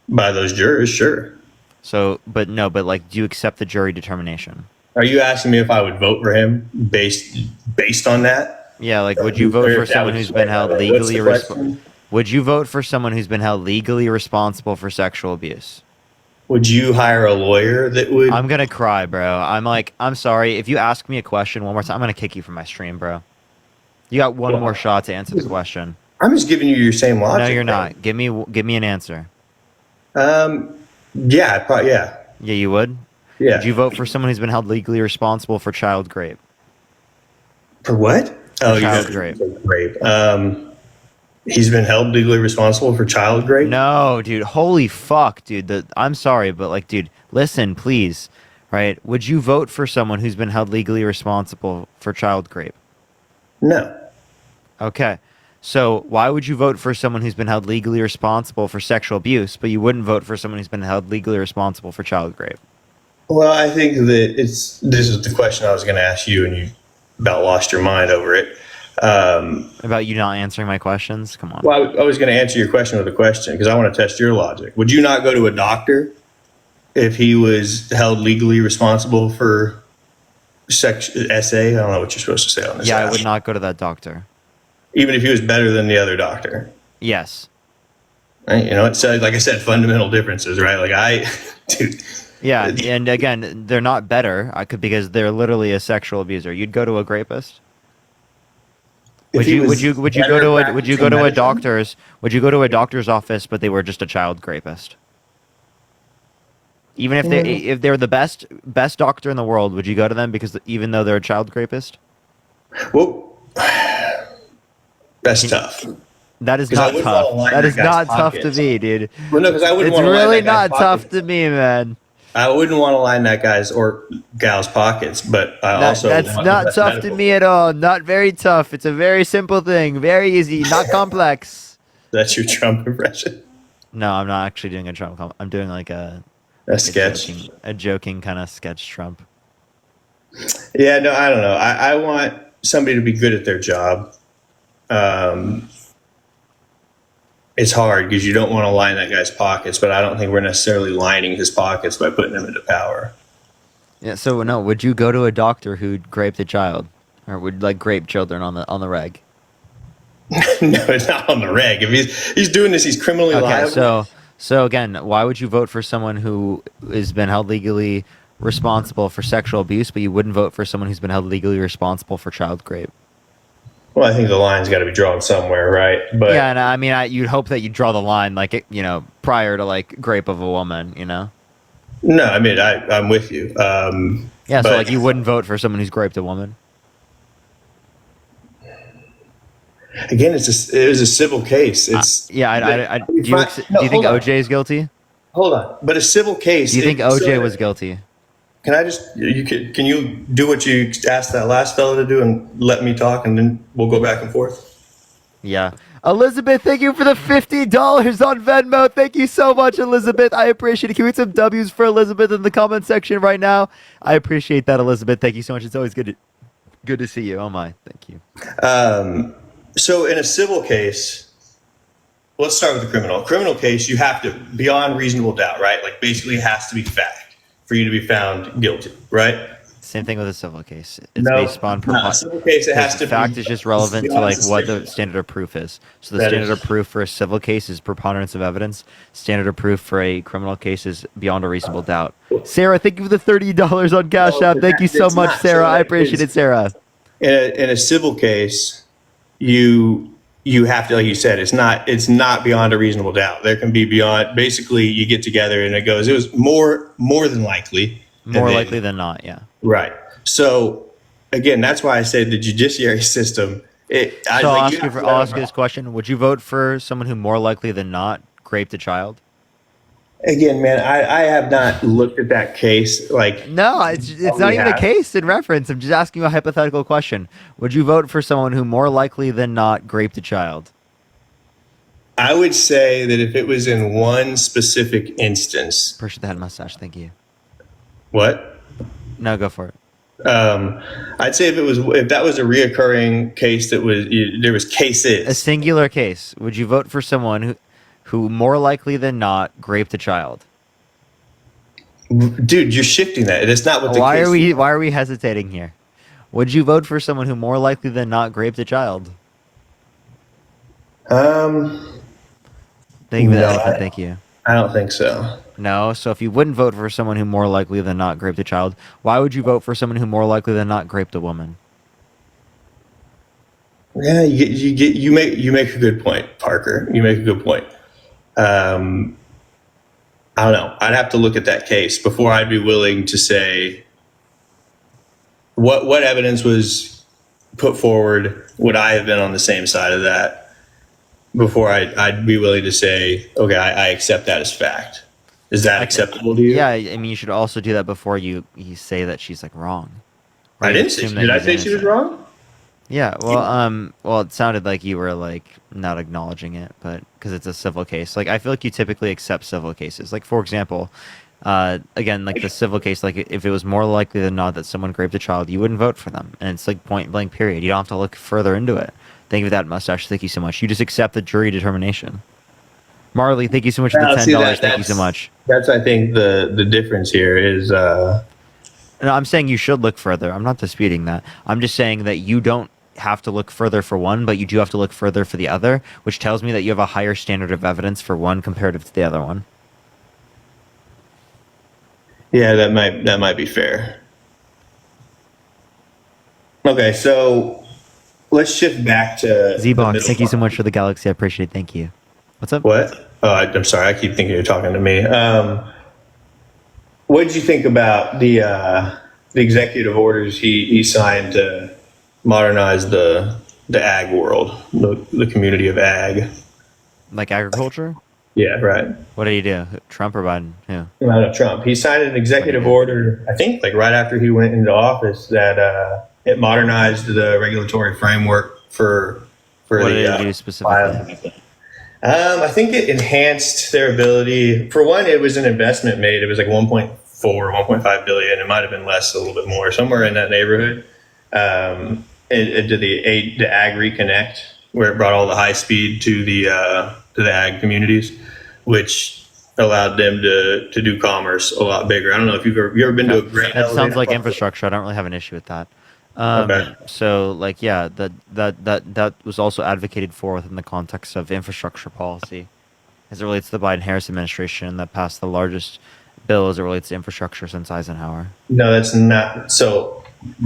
By those jurors, sure.
So, but like, do you accept the jury determination?
Are you asking me if I would vote for him based on that?
Yeah, like, would you vote
Or
for
if that
someone
was-
who's been held
what's the
legally
question?
Would you vote for someone who's been held legally responsible for sexual abuse?
Would you hire a lawyer that would?
I'm gonna cry, bro. I'm sorry. If you ask me a question one more time, I'm gonna kick you from my stream, bro. You got one more shot to answer the question.
I'm just giving you your same logic.
No, you're
bro.
not. Give me an answer.
Yeah, probably, yeah.
Yeah, you would?
Yeah.
Would you vote for someone who's been held legally responsible for child rape?
For what? Oh,
child
you
rape.
rape. He's been held legally responsible for child rape?
No, dude. Holy fuck, dude. I'm sorry, but like, dude, listen, please. Right? Would you vote for someone who's been held legally responsible for child rape?
No.
Okay. So why would you vote for someone who's been held legally responsible for sexual abuse, but you wouldn't vote for someone who's been held legally responsible for child rape?
Well, I think that this is the question I was going to ask you, and you about lost your mind over it.
About you not answering my questions? Come on.
Well, I was going to answer your question with a question because I want to test your logic. Would you not go to a doctor if he was held legally responsible for SA? I don't know what you're supposed to say on this.
Yeah, I
app.
would not go to that doctor.
Even if he was better than the other doctor.
Yes.
Right? You know, it's like I said, fundamental differences, right? Like dude.
Yeah, and again, they're not better because they're literally a sexual abuser. You'd go to a rapist? Would you go to a doctor's office, but they were just a child rapist? Even if they're the best doctor in the world, would you go to them because even though they're a child rapist?
Well, that's tough.
That is
'Cause I
not
wouldn't
tough.
wanna line
That
that
is
guy's
not tough to
pockets.
me, dude.
Well, no, 'cause I wouldn't
It's
wanna line
really
that guy's
not tough
pockets.
to me, man.
I wouldn't want to line that guy's or gal's pockets, but
That's not tough to me at all. Not very tough. It's a very simple thing. Very easy. Not complex.
That's your Trump impression.
No, I'm not actually doing a Trump. I'm doing like a
sketch.
a joking kind of sketch Trump.
Yeah, no, I don't know. I want somebody to be good at their job. It's hard because you don't want to line that guy's pockets, but I don't think we're necessarily lining his pockets by putting him into power.
Yeah. So no, would you go to a doctor who raped a child, or would like rape children on the reg?
No, it's not on the reg. If he's doing this, he's criminally liable.
So again, why would you vote for someone who has been held legally responsible for sexual abuse, but you wouldn't vote for someone who's been held legally responsible for child rape?
Well, I think the line's got to be drawn somewhere, right? But
yeah, and I mean, you'd hope that you draw the line, like prior to like rape of a woman,
No, I mean, I'm with you.
Yeah, so like you wouldn't vote for someone who's raped a woman.
Again, it was a civil case. It's
do you think OJ is guilty?
Hold on, but a civil case.
Do you think OJ was guilty?
Can I just can you do what you asked that last fellow to do and let me talk, and then we'll go back and forth?
Yeah. Elizabeth, thank you for the $50 on Venmo. Thank you so much, Elizabeth. I appreciate it. Can we get some W's for Elizabeth in the comment section right now? I appreciate that, Elizabeth. Thank you so much. It's always good to see you. Oh my, thank you.
So in a civil case, let's start with the criminal. Criminal case, you have to, beyond reasonable doubt, right? Like basically it has to be fact for you to be found guilty, right?
Same thing with a civil case. It's based on
civil case. It has to
fact
be
is just relevant to like
beyond
what the
suspicion.
standard of proof is. So the
That
standard
is-
of proof for a civil case is preponderance of evidence. Standard of proof for a criminal case is beyond a reasonable doubt. Sarah, thank you for the $30 on Cash App. Thank you so
It's
much,
not.
Sarah.
So
I appreciate it, Sarah.
In a civil case, you have to, like you said, it's not beyond a reasonable doubt. There can be beyond. Basically, you get together and it was more than likely.
More likely than not, yeah.
Right. So again, that's why I say the judiciary system.
So I'll ask you this question: would you vote for someone who more likely than not raped a child?
Again, man, I have not looked at that case. Like,
no, it's not even a case in reference. I'm just asking you a hypothetical question. Would you vote for someone who more likely than not raped a child?
I would say that if it was in one specific instance.
Person that had a mustache. Thank you.
What?
No, go for it.
I'd say if that was a reoccurring case there was cases.
A singular case. Would you vote for someone who more likely than not raped a child?
Dude, you're shifting that. It's not what the
why
case.
Why are we hesitating here? Would you vote for someone who more likely than not raped a child? Thank you.
I don't think so.
No, so if you wouldn't vote for someone who more likely than not raped a child, why would you vote for someone who more likely than not raped a woman?
Yeah, you make a good point, Parker. You make a good point. I don't know. I'd have to look at that case before I'd be willing to say what evidence was put forward. Would I have been on the same side of that before I'd be willing to say, okay, I accept that as fact. Is that acceptable to you?
Yeah, I mean, you should also do that before you say that she's like wrong.
I didn't say. Did I say she was wrong?
Yeah. Well, it sounded like you were like not acknowledging it, but because it's a civil case, like I feel like you typically accept civil cases. Like for example, again, like the civil case, like if it was more likely than not that someone raped a child, you wouldn't vote for them, and it's like point blank period. You don't have to look further into it. Thank you for that, mustache. Thank you so much. You just accept the jury determination. Marley, thank you so much for the $10. Thank you so much.
That's, I think, the difference here is.
No, I'm saying you should look further. I'm not disputing that. I'm just saying that you don't have to look further for one, but you do have to look further for the other, which tells me that you have a higher standard of evidence for one comparative to the other one.
Yeah, that might be fair. Okay, so let's shift back to
Z-Box. Thank you so much for the galaxy. I appreciate it. Thank you. What's up?
What? Oh, I'm sorry. I keep thinking you're talking to me. What did you think about the executive orders he signed to modernize the ag world, the community of ag?
Like agriculture?
Yeah, right.
What did he do? Trump or Biden? Yeah.
No, Trump. He signed an executive order, I think, like right after he went into office, that it modernized the regulatory framework for
what did it do specifically?
I think it enhanced their ability. For one, it was an investment made. It was like 1.4, 1.5 billion. It might have been less, a little bit more, somewhere in that neighborhood. It did the Ag Reconnect, where it brought all the high speed to the ag communities, which allowed them to do commerce a lot bigger. I don't know if you've ever been to a grain.
That sounds like infrastructure. I don't really have an issue with that.
Okay.
So, like, yeah, that was also advocated for within the context of infrastructure policy, as it relates to the Biden-Harris administration that passed the largest bill as it relates to infrastructure since Eisenhower.
No, that's not. So,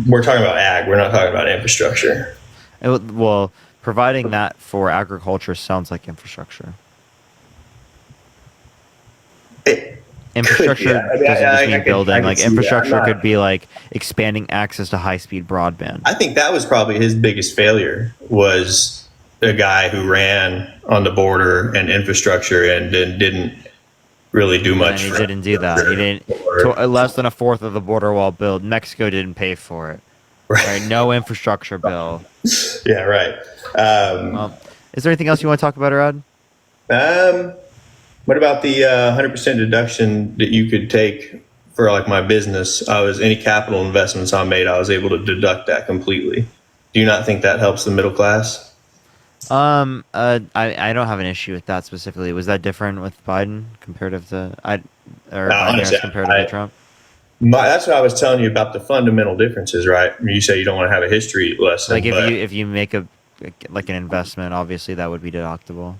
we're talking about ag. We're not talking about infrastructure.
Well, providing that for agriculture sounds like infrastructure. Infrastructure doesn't just mean building. Like infrastructure could be like expanding access to high-speed broadband.
I think that was probably his biggest failure, was a guy who ran on the border and infrastructure and then didn't really do much.
And he didn't do that. He didn't. Less than a fourth of the border wall build. Mexico didn't pay for it. Right? No infrastructure bill.
Yeah, right.
Is there anything else you want to talk about, Rod?
What about the 100% deduction that you could take for like my business? Any capital investments I made, I was able to deduct that completely. Do you not think that helps the middle class?
I don't have an issue with that specifically. Was that different with Biden comparative to Biden comparative to Trump?
That's what I was telling you about the fundamental differences, right? You say you don't want to have a history lesson.
Like if you make an investment, obviously that would be deductible.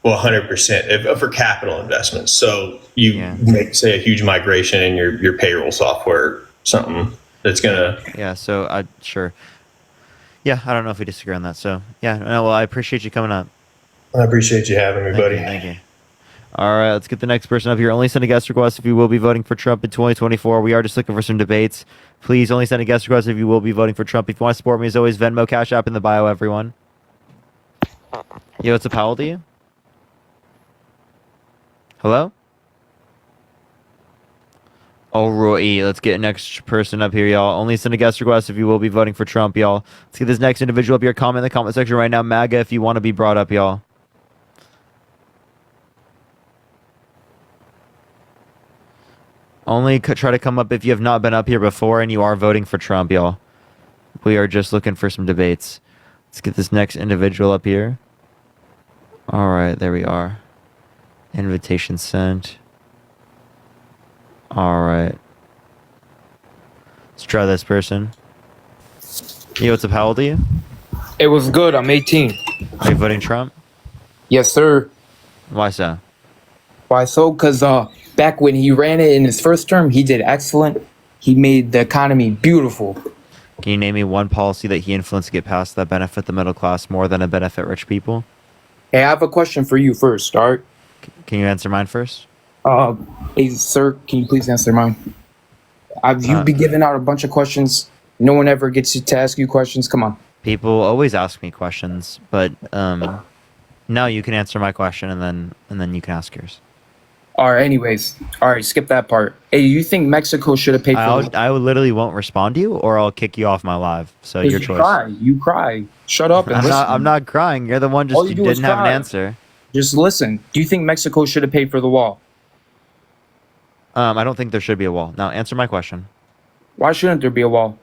Well, 100% for capital investments. So you make, say, a huge migration in your payroll software, something that's gonna.
Yeah. So sure. Yeah, I don't know if we disagree on that. So yeah. No, well, I appreciate you coming up.
I appreciate you having me, buddy.
Thank you. All right, let's get the next person up here. Only send a guest request if you will be voting for Trump in 2024. We are just looking for some debates. Please only send a guest request if you will be voting for Trump. If you want to support me, as always, Venmo, Cash App in the bio, everyone. Yo, what's up? How old are you? Hello? Alrighty, let's get next person up here, y'all. Only send a guest request if you will be voting for Trump, y'all. Let's get this next individual up here. Comment in the comment section right now. MAGA if you want to be brought up, y'all. Only try to come up if you have not been up here before and you are voting for Trump, y'all. We are just looking for some debates. Let's get this next individual up here. All right, there we are. Invitation sent. All right. Let's try this person. Yo, what's up? How old are you?
It was good. I'm 18.
Are you voting Trump?
Yes, sir.
Why so?
Why so? Because back when he ran it in his first term, he did excellent. He made the economy beautiful.
Can you name me one policy that he influenced to get passed that benefit the middle class more than it benefit rich people?
Hey, I have a question for you first, all right?
Can you answer mine first?
Hey, sir, can you please answer mine? You've been giving out a bunch of questions. No one ever gets to ask you questions. Come on.
People always ask me questions, but no, you can answer my question and then you can ask yours.
All right, anyways. All right, skip that part. Hey, you think Mexico should have paid for
I literally won't respond to you or I'll kick you off my live. So your choice.
You cry. Shut up and listen.
I'm not crying. You're the one just you didn't have an answer.
Just listen. Do you think Mexico should have paid for the wall?
I don't think there should be a wall. Now answer my question.
Why shouldn't there be a wall?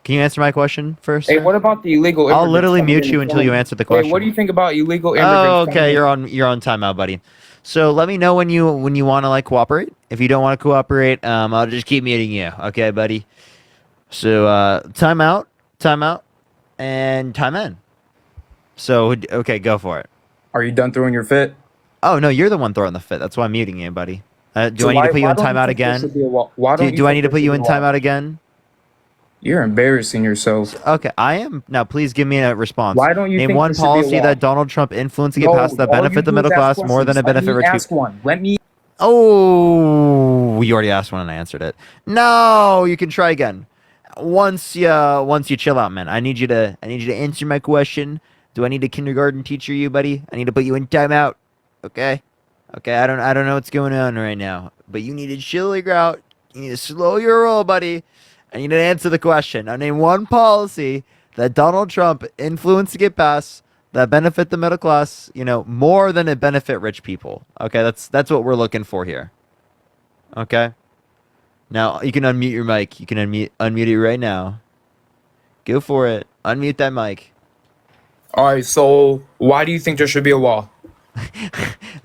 Can you answer my question first?
Hey, what about the illegal immigrants?
I'll literally mute you until you answer the question.
Hey, what do you think about illegal immigrants?
Oh, okay, you're on timeout, buddy. So let me know when you want to like cooperate. If you don't want to cooperate, I'll just keep muting you. Okay, buddy. So timeout, and time in. So okay, go for it.
Are you done throwing your fit?
Oh no, you're the one throwing the fit. That's why I'm muting you, buddy. Do I need to put you in timeout again? Do I need to put you in timeout again?
You're embarrassing yourself.
Okay, I am. Now, please give me a response.
Why don't you
name
think
one policy that Donald Trump influenced to get past that benefit the middle class more than it benefit rich people?
Let me.
Oh, you already asked one and I answered it. No, you can try again. Once you chill out, man. I need you to answer my question. Do I need a kindergarten teacher, you buddy? I need to put you in timeout. Okay. I don't know what's going on right now, but you need to chill your out. You need to slow your roll, buddy. I need to answer the question. Now name one policy that Donald Trump influenced to get passed that benefit the middle class, more than it benefit rich people. Okay, that's what we're looking for here. Okay. Now you can unmute your mic. You can unmute it right now. Go for it. Unmute that mic.
All right. So why do you think there should be a wall?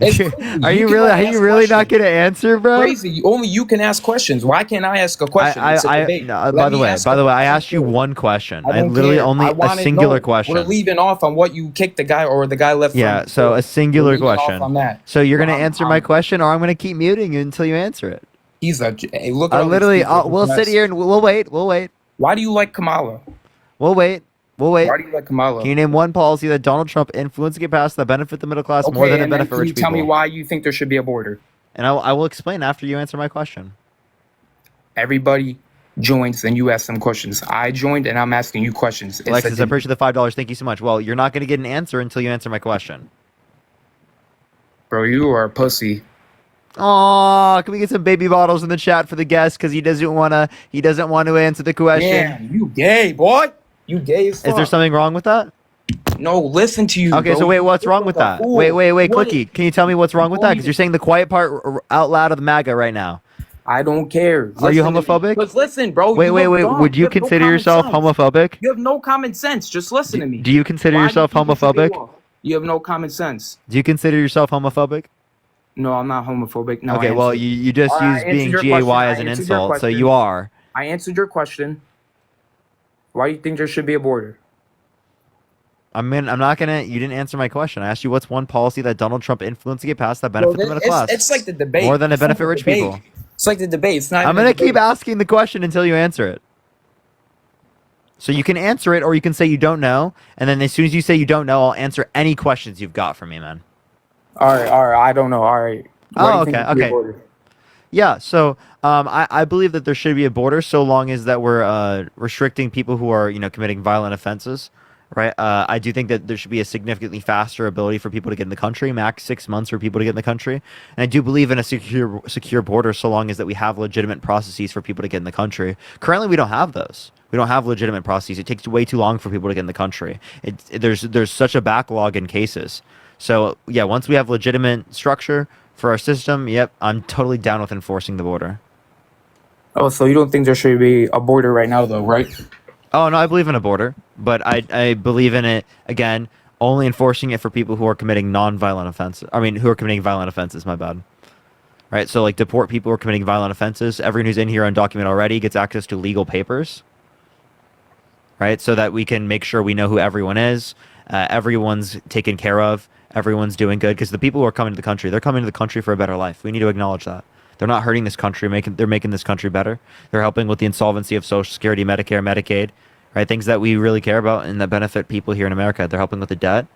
Are you really not going to answer, bro?
Crazy. Only you can ask questions. Why can't I ask a question?
By the way, I asked you one question. I literally only a singular question.
We're leaving off on what you kicked the guy or the guy left.
Yeah, so a singular question. So you're going to answer my question, or I'm going to keep muting you until you answer it.
Hey, look.
We'll sit here and we'll wait.
Why do you like Kamala?
We'll wait.
Why do you like Kamala?
Can you name one policy that Donald Trump influenced to get passed that benefit the middle class more than it benefit rich people?
Can you tell me why you think there should be a border?
And I will explain after you answer my question.
Everybody joins and you ask them questions. I joined and I'm asking you questions.
Alexis, I appreciate the $5. Thank you so much. Well, you're not going to get an answer until you answer my question.
Bro, you are a pussy.
Aw, can we get some baby bottles in the chat for the guest because he doesn't want to answer the question?
Damn, you gay, boy. You gay as fuck.
Is there something wrong with that?
No, listen to you.
Okay,
bro.
So wait, what's wrong with that? Wait, Clicky, can you tell me what's wrong with that? Because you're saying the quiet part out loud of the MAGA right now.
I don't care.
Are you homophobic?
Because listen, bro.
Wait. Would you consider yourself homophobic?
You have no common sense. Just listen to me.
Do you consider yourself homophobic?
You have no common sense.
Do you consider yourself homophobic?
No, I'm not homophobic. No.
Okay, well, you just used being GAY as an insult, so you are.
I answered your question. Why do you think there should be a border?
I mean, I'm not gonna. You didn't answer my question. I asked you what's one policy that Donald Trump influenced to get passed that benefit the middle class.
It's like the debate.
More than it benefit rich people.
It's like the debate. It's not.
I'm gonna keep asking the question until you answer it. So you can answer it, or you can say you don't know, and then as soon as you say you don't know, I'll answer any questions you've got for me, man.
All right. I don't know. All right.
Oh, okay. Yeah, so I believe that there should be a border so long as that we're restricting people who are committing violent offenses, right? I do think that there should be a significantly faster ability for people to get in the country, max 6 months for people to get in the country, and I do believe in a secure border so long as that we have legitimate processes for people to get in the country. Currently, we don't have those. We don't have legitimate processes. It takes way too long for people to get in the country. There's such a backlog in cases. So yeah, once we have legitimate structure for our system, yep, I'm totally down with enforcing the border.
Oh, so you don't think there should be a border right now, though, right?
Oh, no, I believe in a border, but I believe in it, again, only enforcing it for people who are committing non-violent offenses. I mean, who are committing violent offenses, my bad. Right, so like deport people who are committing violent offenses. Everyone who's in here undocumented already gets access to legal papers. Right, so that we can make sure we know who everyone is. Everyone's taken care of. Everyone's doing good, because the people who are coming to the country, they're coming to the country for a better life. We need to acknowledge that. They're not hurting this country, they're making this country better. They're helping with the insolvency of Social Security, Medicare, Medicaid, right? Things that we really care about and that benefit people here in America. They're helping with the debt.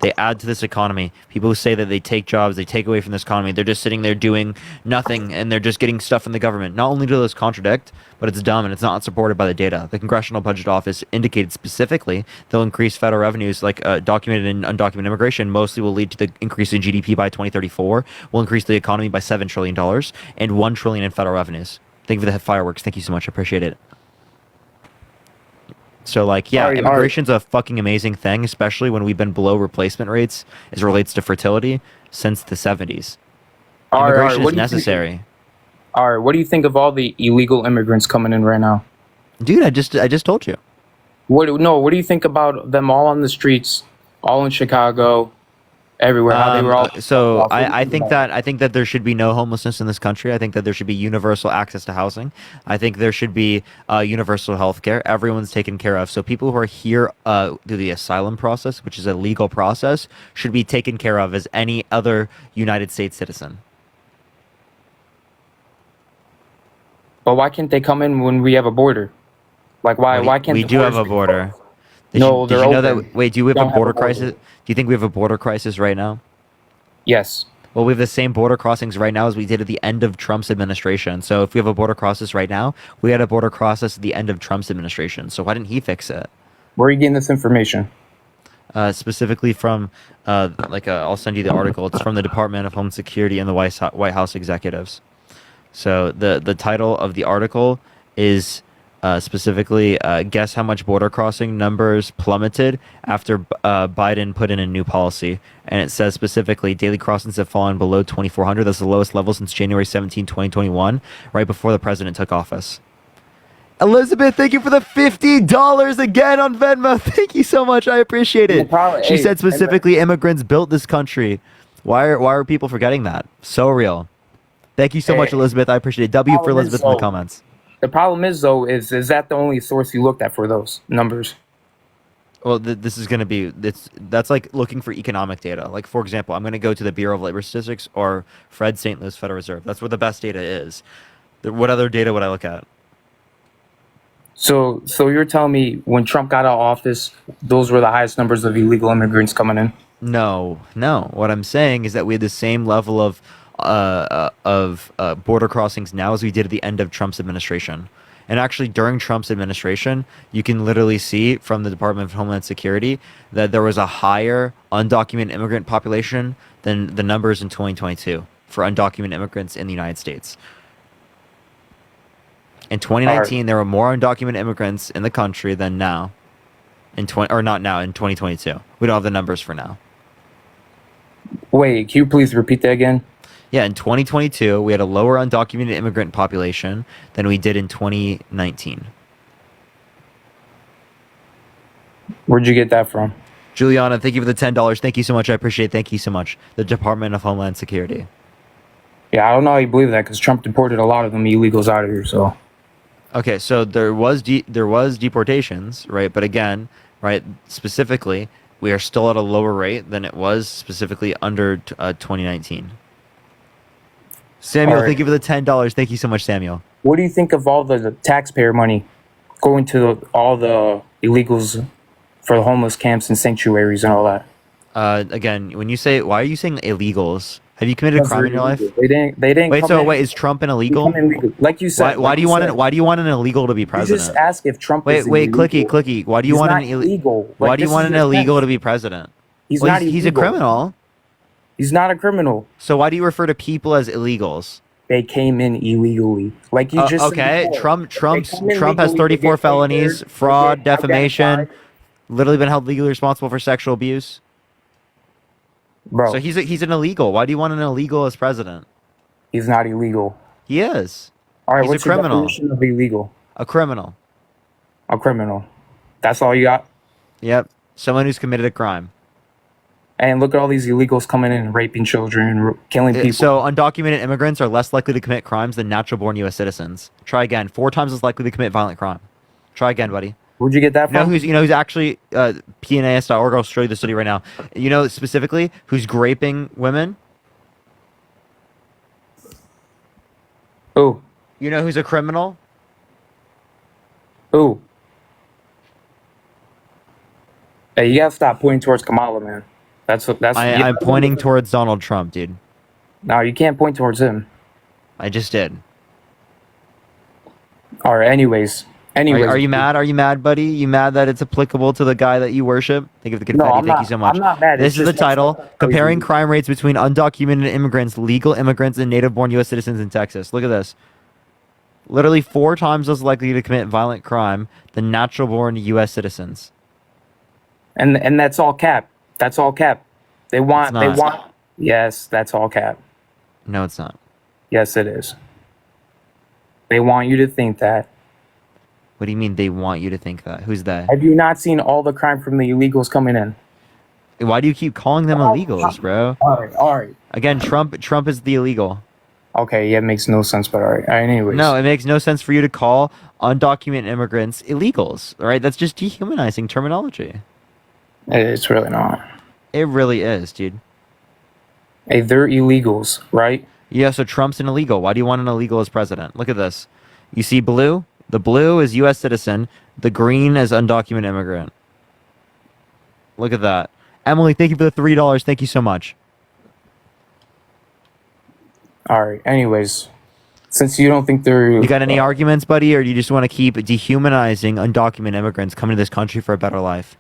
They add to this economy. People who say that they take jobs, they take away from this economy, they're just sitting there doing nothing, and they're just getting stuff from the government. Not only do those contradict, but it's dumb and it's not supported by the data. The Congressional Budget Office indicated specifically they'll increase federal revenues, like documented and undocumented immigration, mostly will lead to the increase in GDP by 2034, will increase the economy by $7 trillion, and $1 trillion in federal revenues. Thank you for the fireworks. Thank you so much. I appreciate it. So, like, yeah, immigration's a fucking amazing thing, especially when we've been below replacement rates as it relates to fertility since the 70s. Immigration is necessary.
All right, what do you think of all the illegal immigrants coming in right now?
Dude, I just told you.
What do you think about them all on the streets, all in Chicago, everywhere? How they were all
I think that there should be no homelessness in this country. I think that there should be universal access to housing. I think there should be universal health care. Everyone's taken care of. So people who are here through the asylum process, which is a legal process, should be taken care of as any other United States citizen.
But why can't they come in when we have a border? Like, why can't
we do have a border? Did you know that? Wait, do we have a border crisis? Do you think we have a border crisis right now?
Yes.
Well, we have the same border crossings right now as we did at the end of Trump's administration. So if we have a border crisis right now, we had a border crisis at the end of Trump's administration. So why didn't he fix it?
Where are you getting this information?
Specifically from, I'll send you the article. It's from the Department of Homeland Security and the White House executives. So the title of the article is specifically, guess how much border crossing numbers plummeted after Biden put in a new policy. And it says specifically, daily crossings have fallen below 2,400. That's the lowest level since January 17, 2021, right before the president took office. Elizabeth, thank you for the $50 again on Venmo. Thank you so much. I appreciate it. She said specifically, immigrants built this country. Why are people forgetting that? So real. Thank you so much, Elizabeth. I appreciate it. W for Elizabeth in the comments.
The problem is, though, is that the only source you looked at for those numbers?
Well, this is going to be, that's like looking for economic data. Like, for example, I'm going to go to the Bureau of Labor Statistics or Fred St. Louis Federal Reserve. That's where the best data is. What other data would I look at?
So you're telling me when Trump got out of office, those were the highest numbers of illegal immigrants coming in?
No. What I'm saying is that we had the same level of border crossings now as we did at the end of Trump's administration. And actually, during Trump's administration, you can literally see from the Department of Homeland Security that there was a higher undocumented immigrant population than the numbers in 2022 for undocumented immigrants in the United States. In 2019, there were more undocumented immigrants in the country than now. In 2022. We don't have the numbers for now.
Wait, can you please repeat that again?
Yeah, in 2022, we had a lower undocumented immigrant population than we did in 2019.
Where'd you get that from?
Juliana, thank you for the $10. Thank you so much. I appreciate it. Thank you so much. The Department of Homeland Security.
Yeah, I don't know how you believe that because Trump deported a lot of them illegals out of here, so...
Okay, so there was deportations, right? But again, right, specifically, we are still at a lower rate than it was specifically under 2019. Samuel, thank you for the $10. Thank you so much, Samuel.
What do you think of all the taxpayer money going to all the illegals for the homeless camps and sanctuaries and all that?
Again, when you say, why are you saying illegals? Have you committed a crime in your life?
They didn't.
Wait,
come
so
in-
wait, is Trump an
they
illegal?
come in legal. Like you said.
Why
like
do you want
said.
an Why do you want an illegal to be
You
president?
just ask if Trump
Wait,
is
wait,
illegal.
clicky. Why do you
He's
want
not
an
illegal.
Why
Like,
do you
this
want
is
an
your
illegal
offense.
to be president?
He's
Well,
not
he's a
illegal.
criminal.
He's not a criminal.
So why do you refer to people as illegals?
They came in illegally. Like you just said
Okay,
before.
Trump
They come in
has
legally, they
34
get
felonies,
fingered,
fraud,
they get
defamation,
identified.
literally been held legally responsible for sexual abuse.
Bro,
So he's an illegal. Why do you want an illegal as president?
he's not illegal.
He is.
All right,
He's
what's
a
your
criminal.
definition of illegal?
A criminal.
A criminal. That's all you got?
Yep. Someone who's committed a crime.
And look at all these illegals coming in and raping children, killing people.
So undocumented immigrants are less likely to commit crimes than natural-born U.S. citizens. Try again. 4 times as likely to commit violent crime. Try again, buddy.
Where'd you get that from?
You know who's actually PNAS.org. I'll show you the study right now. You know specifically who's graping women?
Who?
You know who's a criminal?
Who? Hey, you gotta stop pointing towards Kamala, man.
I'm pointing towards Donald Trump, dude.
No, you can't point towards him.
I just did.
All right. Anyways.
Are you mad? Are you mad, buddy? You mad that it's applicable to the guy that you worship? Think of the confetti.
I'm
Thank
not-
you so much.
I'm not mad.
This
It's
is the
just
title:
crazy.
Comparing crime rates between undocumented immigrants, legal immigrants, and native-born U.S. citizens in Texas. Look at this. Literally 4 times as likely to commit violent crime than natural-born U.S. citizens.
And that's all cap. That's all cap. They want. They
not.
want. Yes, that's all cap.
No, it's not.
Yes, it is. They want you to think that.
What do you mean they want you to think that? Who's they?
Have you not seen all the crime from the illegals coming in?
Why do you keep calling them illegals, bro?
All right.
Again, Trump is the illegal.
Okay, yeah, it makes no sense, but all right. Anyways.
No, it makes no sense for you to call undocumented immigrants illegals. All right, that's just dehumanizing terminology.
It's really not.
It really is, dude.
Hey, they're illegals, right?
Yeah, so Trump's an illegal. Why do you want an illegal as president? Look at this. You see blue? The blue is U.S. citizen. The green is undocumented immigrant. Look at that. Emily, thank you for the $3. Thank you so much.
All right. Anyways, since you don't think they're...
You got any arguments, buddy, or do you just want to keep dehumanizing undocumented immigrants coming to this country for a better life?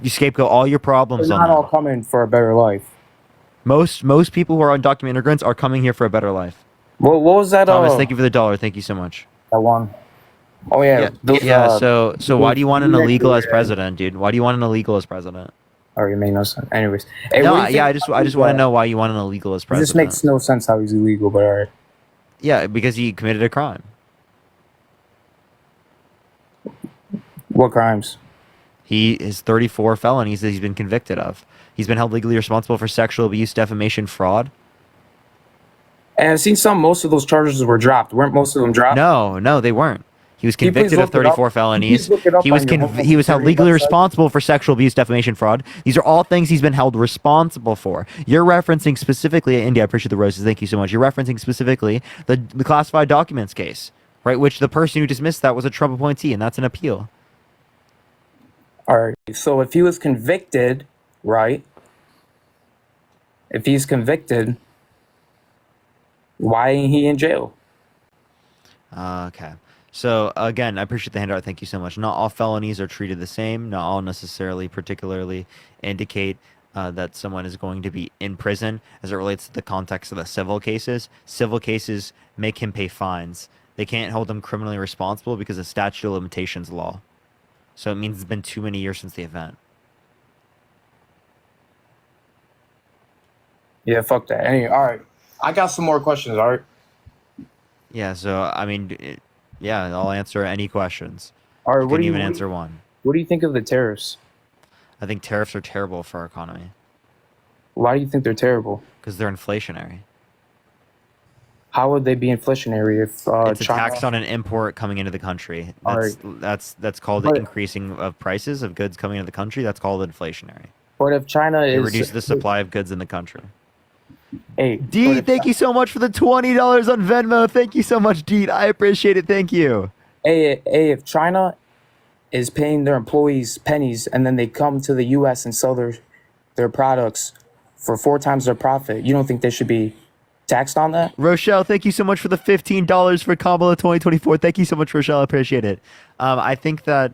You scapegoat all your problems
They're
on
not
that.
all coming for a better life.
Most people who are undocumented immigrants are coming here for a better life.
What was that?
Thomas, thank you for the $1. Thank you so much.
That one. Oh yeah.
So why do you want an illegal as president, dude? Why do you want an illegal as president?
All right, it made no sense. Anyways, hey,
No,
what do you
I
think-
just want to know why you want an illegal as
It
president.
just makes no sense how he's illegal, but all right.
Yeah, because he committed a crime.
What crimes?
He is 34 felonies that he's been convicted of. He's been held legally responsible for sexual abuse, defamation, fraud.
And I've seen most of those charges were dropped. Weren't most of them dropped?
No, they weren't. He was
Can you please
convicted of
look it up?
34
Can you
felonies.
please look it up
He was
on your Homeland
he was held
Security
legally
website?
responsible for sexual abuse, defamation, fraud. These are all things he's been held responsible for. You're referencing specifically, India, I appreciate the roses. Thank you so much. You're referencing specifically the classified documents case, right? Which the person who dismissed that was a Trump appointee, and that's an appeal.
All right. So if he was convicted, right? If he's convicted, why ain't he in jail?
Okay. So again, I appreciate the handout. Thank you so much. Not all felonies are treated the same. Not all necessarily particularly indicate that someone is going to be in prison as it relates to the context of the civil cases. Civil cases make him pay fines. They can't hold him criminally responsible because of statute of limitations law. So it means it's been too many years since the event.
Yeah, fuck that. Anyway, all right. I got some more questions, all right?
Yeah, so I mean, yeah, I'll answer any questions.
All right,
I
what
can
do you
even answer one.
What do you think of the tariffs?
I think tariffs are terrible for our economy
Why do you think they're terrible?
because they're inflationary.
How would they be inflationary if
It's a
China...
tax on an import coming into the country.
All
That's called the
But-
increasing of prices of goods coming into the country. That's called inflationary.
But if China
It
is...
reduces the supply of goods in the country.
Hey,
Deet, thank you so much for the $20 on Venmo. Thank you so much, Deet. I appreciate it. Thank you.
Hey, if China is paying their employees pennies and then they come to the U.S. and sell their their products for 4 times their profit, you don't think they should be taxed on that?
Rochelle, thank you so much for the $15 for Kamala 2024. Thank you so much, Rochelle. I appreciate it. I think that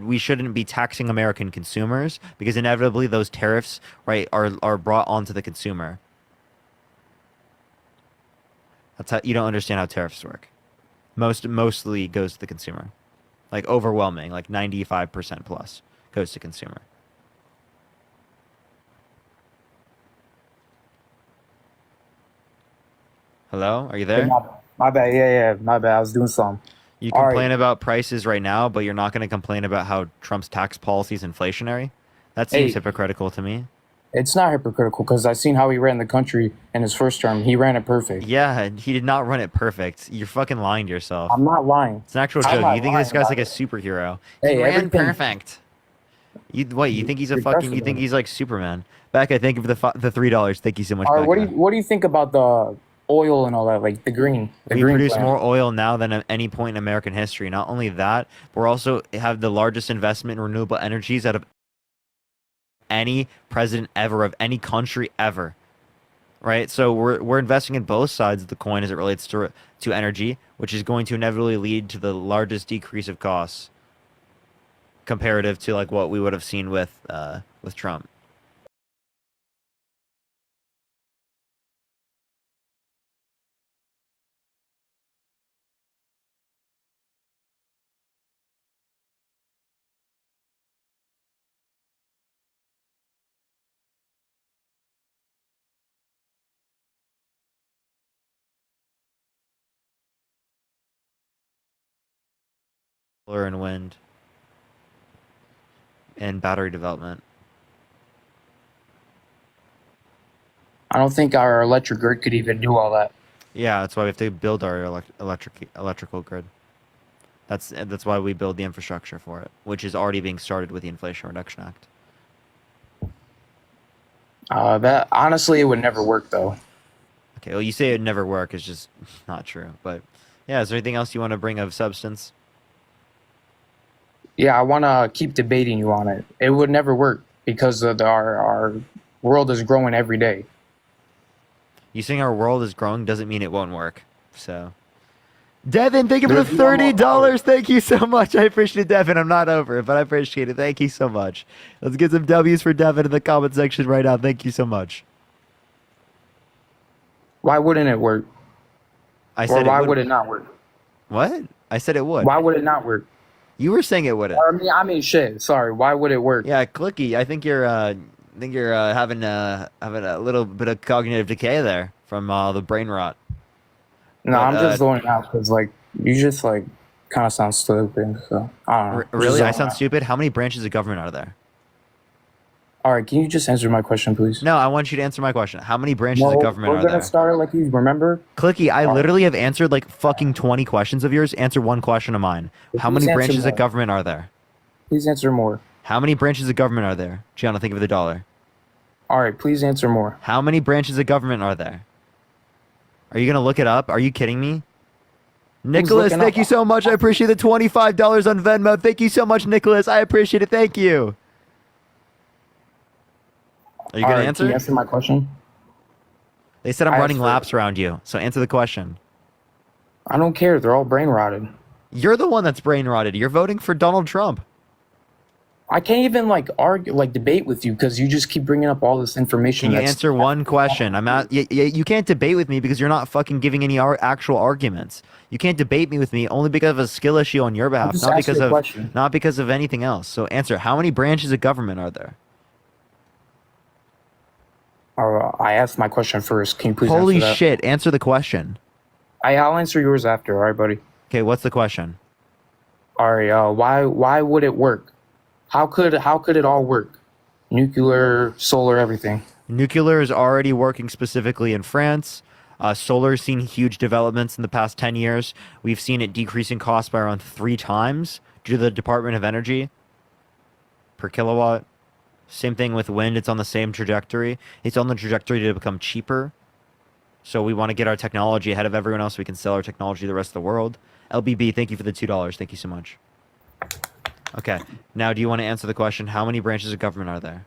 we shouldn't be taxing American consumers because inevitably those tariffs, right, are brought onto the consumer. That's how you don't understand how tariffs work. Mostly goes to the consumer, like overwhelming, like 95% plus goes to consumer. Hello, are you there?
My bad. Yeah, my bad. I was doing something.
You
All
complain
right.
about prices right now, but you're not going to complain about how Trump's tax policy is inflationary? That seems
Hey.
hypocritical to me.
It's not hypocritical because I've seen how he ran the country in his first term. He ran it perfect.
Yeah, he did not run it perfect. You're fucking lying to yourself.
I'm not lying.
It's an actual
I'm
joke.
not
You think this
lying
guy's like a
about
superhero?
Hey,
He ran
everything-
perfect. You think he's a
You're
fucking? You
definitely-
think he's like Superman? Becca, thank you for the $3. Thank you so much,
All right,
Becca.
what do you think about the oil and all that, like the green?
We
green
produce
plan?
more oil now than at any point in American history. Not only that, but we're also have the largest investment in renewable energies out of any president ever of any country ever. Right? So we're investing in both sides of the coin as it relates to energy, which is going to inevitably lead to the largest decrease of costs comparative to like what we would have seen with Trump. Solar and wind and battery development.
I don't think our electric grid could even do all that.
Yeah, that's why we have to build our electrical grid. That's why we build the infrastructure for it, which is already being started with the Inflation Reduction Act.
That honestly, it would never work though.
Okay, well, you say it'd never work. It's just not true. But yeah, is there anything else you want to bring of substance?
Yeah, I want to keep debating you on it. It would never work because of our world is growing every day.
You saying our world is growing doesn't mean it won't work. So, Devin, thank you for the $30. Thank you so much. I appreciate it, Devin. I'm not over it, but I appreciate it. Thank you so much. Let's get some W's for Devin in the comment section right now. Thank you so much.
Why wouldn't it work?
I said
why
it
would it not work?
What? I said it would.
Why would it not work?
You were saying it wouldn't.
I mean, shit. Sorry. Why would it work?
Yeah, Clicky. I think you're having a little bit of cognitive decay there from the brain rot.
No,
But,
I'm just zoning out because like you just like kind of sound stupid. So I don't know.
Really,
Just
I
zoning
sound
out.
stupid. How many branches of government are there?
All right, can you just answer my question, please?
No, I want you to answer my question. How many branches of government
we're
are
gonna
there?
start like you remember.
Clicky, I literally have answered like fucking 20 questions of yours. Answer one question of mine. How many
Please answer
branches
more.
of government are there?
Please answer more.
How many branches of government are there? Gianna, think of the dollar.
All right, please answer more.
How many branches of government are there? Are you gonna look it up? Are you kidding me? Nicholas,
looking
thank
up?
you so much. I appreciate the $25 on Venmo. Thank you so much, Nicholas. I appreciate it. Thank you. Are you
All
gonna
right,
answer?
Can you answer my question?
They said I'm
I
running
asked for-
laps around you, so answer the question.
I don't care. They're all brain rotted.
You're the one that's brain rotted. You're voting for Donald Trump.
I can't even like argue, like debate with you because you just keep bringing up all this information.
Can you
that's-
answer one question? You can't debate with me because you're not fucking giving any actual arguments. You can't debate me with me only because of a skill issue on your behalf,
just
not
asking
because
a
of
question.
not because of anything else. So answer: how many branches of government are there?
I asked my question first. Can you please
Holy
answer that?
shit! Answer the question.
I'll answer yours after. All right, buddy.
Okay, what's the question?
All right. Why would it work? How could it all work? Nuclear, solar, everything.
Nuclear is already working specifically in France. Solar has seen huge developments in the past 10 years. We've seen it decrease in cost by around 3 times due to the Department of Energy per kilowatt. Same thing with wind. It's on the same trajectory. It's on the trajectory to become cheaper. So we want to get our technology ahead of everyone else so we can sell our technology to the rest of the world. LBB, thank you for the $2. Thank you so much. Okay. Now, do you want to answer the question, how many branches of government are there?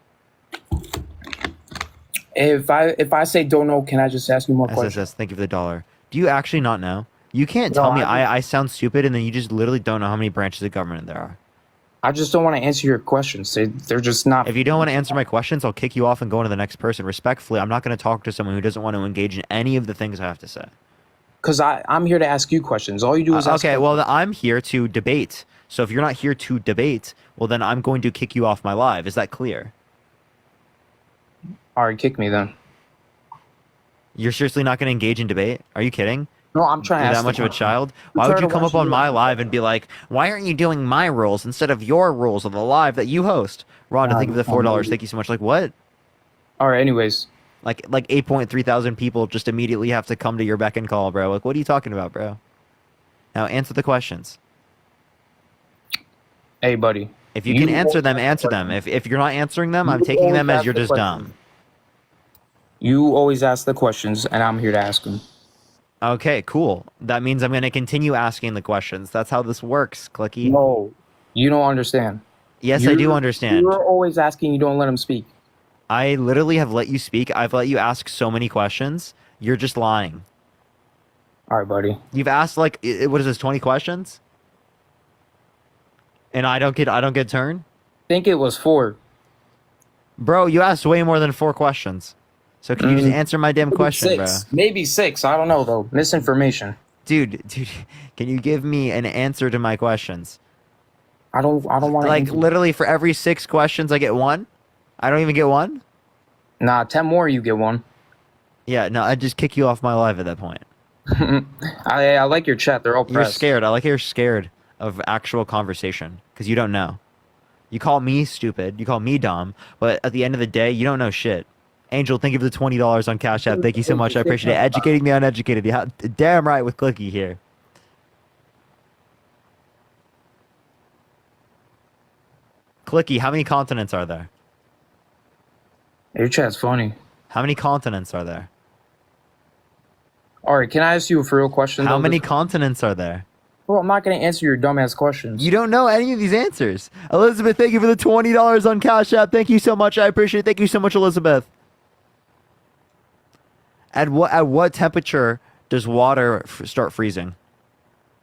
If I say don't know, can I just ask you more questions?
SSS, thank you for the dollar. Do you actually not know? You can't
No,
tell me
I
I sound stupid and then you just literally don't know how many branches of government there are.
I just don't want to answer your questions. They're just not.
If you don't want to answer my questions, I'll kick you off and go on to the next person. Respectfully, I'm not going to talk to someone who doesn't want to engage in any of the things I have to say.
Because I'm here to ask you questions. All you do is ask.
Okay, well, I'm here to debate. So if you're not here to debate, well, then I'm going to kick you off my live. Is that clear?
All right, kick me then.
You're seriously not going to engage in debate? Are you kidding?
No, I'm trying to
You're
ask
that much
the
of a
question.
child?
I'm
Why would
tired
you
of
come up
watching
on
you
my
like
live and be like, why aren't you doing my rules instead of your rules of the live that you host? Rhonda, thank you for the $4. Thank you so much. Like, what?
All right, anyways.
Like 8.3 thousand people just immediately have to come to your beck and call, bro. Like, what are you talking about, bro? Now answer the questions.
Hey, buddy.
If you can answer them, answer them. If you're not answering them, I'm taking them as you're just dumb.
You always ask the questions, and I'm here to ask them.
Okay, cool. That means I'm going to continue asking the questions. That's how this works, Clicky.
No, you don't understand.
Yes, I do understand.
You're always asking. You don't let them speak.
I literally have let you speak. I've let you ask so many questions. You're just lying.
All right, buddy.
You've asked like what is this, 20 questions? And I don't get turn?
I think it was 4.
Bro, you asked way more than 4 questions. So can you just answer my damn question, bro?
Maybe 6. I don't know though. Misinformation.
Dude, can you give me an answer to my questions?
I don't want to.
Like literally for every 6 questions I get 1? I don't even get 1?
Nah, 10 more you get 1.
Yeah, no, I'd just kick you off my live at that point.
I like your chat. They're all
You're
pressed.
scared. I like how you're scared of actual conversation because you don't know. You call me stupid. You call me dumb. But at the end of the day, you don't know shit. Angel, thank you for the $20 on Cash App. Thank you so much. I appreciate it. Educating the uneducated. Yeah, damn right with Clicky here. Clicky, how many continents are there?
Your chat's funny.
How many continents are there?
All right, can I ask you a real question?
How
though?
many continents are there?
Well, I'm not going to answer your dumbass questions.
You don't know any of these answers. Elizabeth, thank you for the $20 on Cash App. Thank you so much. I appreciate it. Thank you so much, Elizabeth. At what temperature does water start freezing?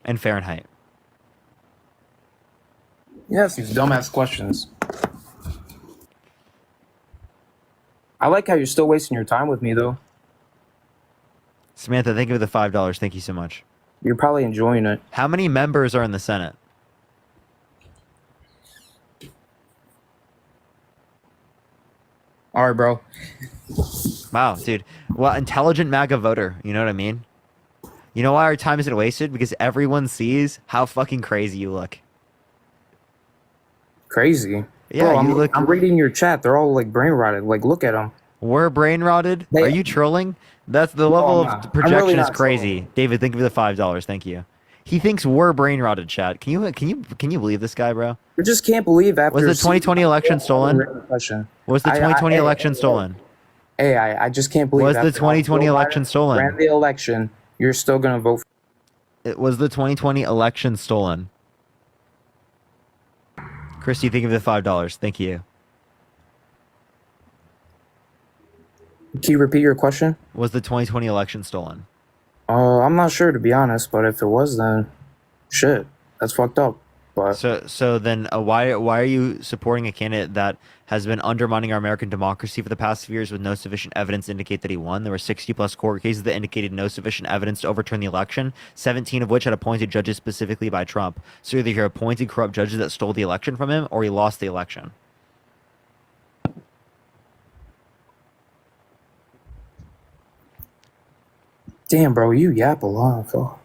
In Fahrenheit.
Yes, these dumbass questions. I like how you're still wasting your time with me, though.
Samantha, thank you for the $5. Thank you so much.
You're probably enjoying it.
How many members are in the Senate?
All right, bro.
Wow, dude. Well, intelligent MAGA voter. You know what I mean? You know why our time isn't wasted? Because everyone sees how fucking crazy you look.
Crazy.
Yeah,
Bro, I'm reading your chat. They're all like brain rotted. Like, look at them.
We're brain rotted? Are you trolling? That's the level
I'm
of
not.
projection
I'm really
is
not
crazy. David, thank you for the $5. Thank you. He thinks we're brain rotted, chat. Can you believe this guy, bro?
You just can't believe after.
Was the 2020 election stolen? Was the 2020 election stolen?
Hey, I just can't believe.
Was the
after
2020
Joe
election
Biden
stolen?
ran the election, you're still gonna vote.
It was the 2020 election stolen. Christy, thank you for the $5. Thank you.
Can you repeat your question?
Was the 2020 election stolen?
I'm not sure to be honest, but if it was, then shit, that's fucked up. But
So then why are you supporting a candidate that has been undermining our American democracy for the past few years with no sufficient evidence to indicate that he won? There were 60 plus court cases that indicated no sufficient evidence to overturn the election, 17 of which had appointed judges specifically by Trump. So either he appointed corrupt judges that stole the election from him or he lost the election.
damn, bro, you yap a lot. Fuck.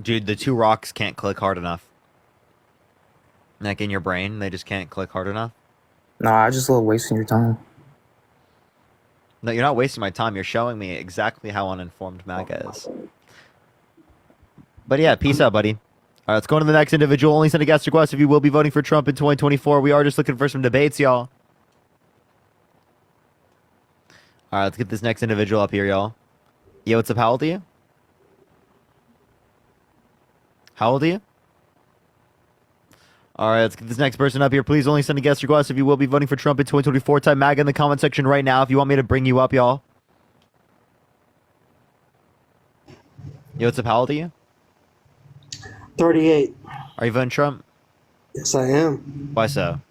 Dude, the 2 rocks can't click hard enough. Like in your brain, they just can't click hard enough.
Nah, I just love wasting your time.
No, you're not wasting my time. You're showing me exactly how uninformed MAGA is. But yeah, peace out, buddy. All right, let's go on to the next individual. Only send a guest request if you will be voting for Trump in 2024. We are just looking for some debates, y'all. All right, let's get this next individual up here, y'all. Yo, what's up? How old are you? How old are you? All right, let's get this next person up here. Please only send a guest request if you will be voting for Trump in 2024. Type MAGA in the comment section right now if you want me to bring you up, y'all. Yo, what's up? How old are you?
38.
Are you voting Trump?
Yes, I am.
Why so?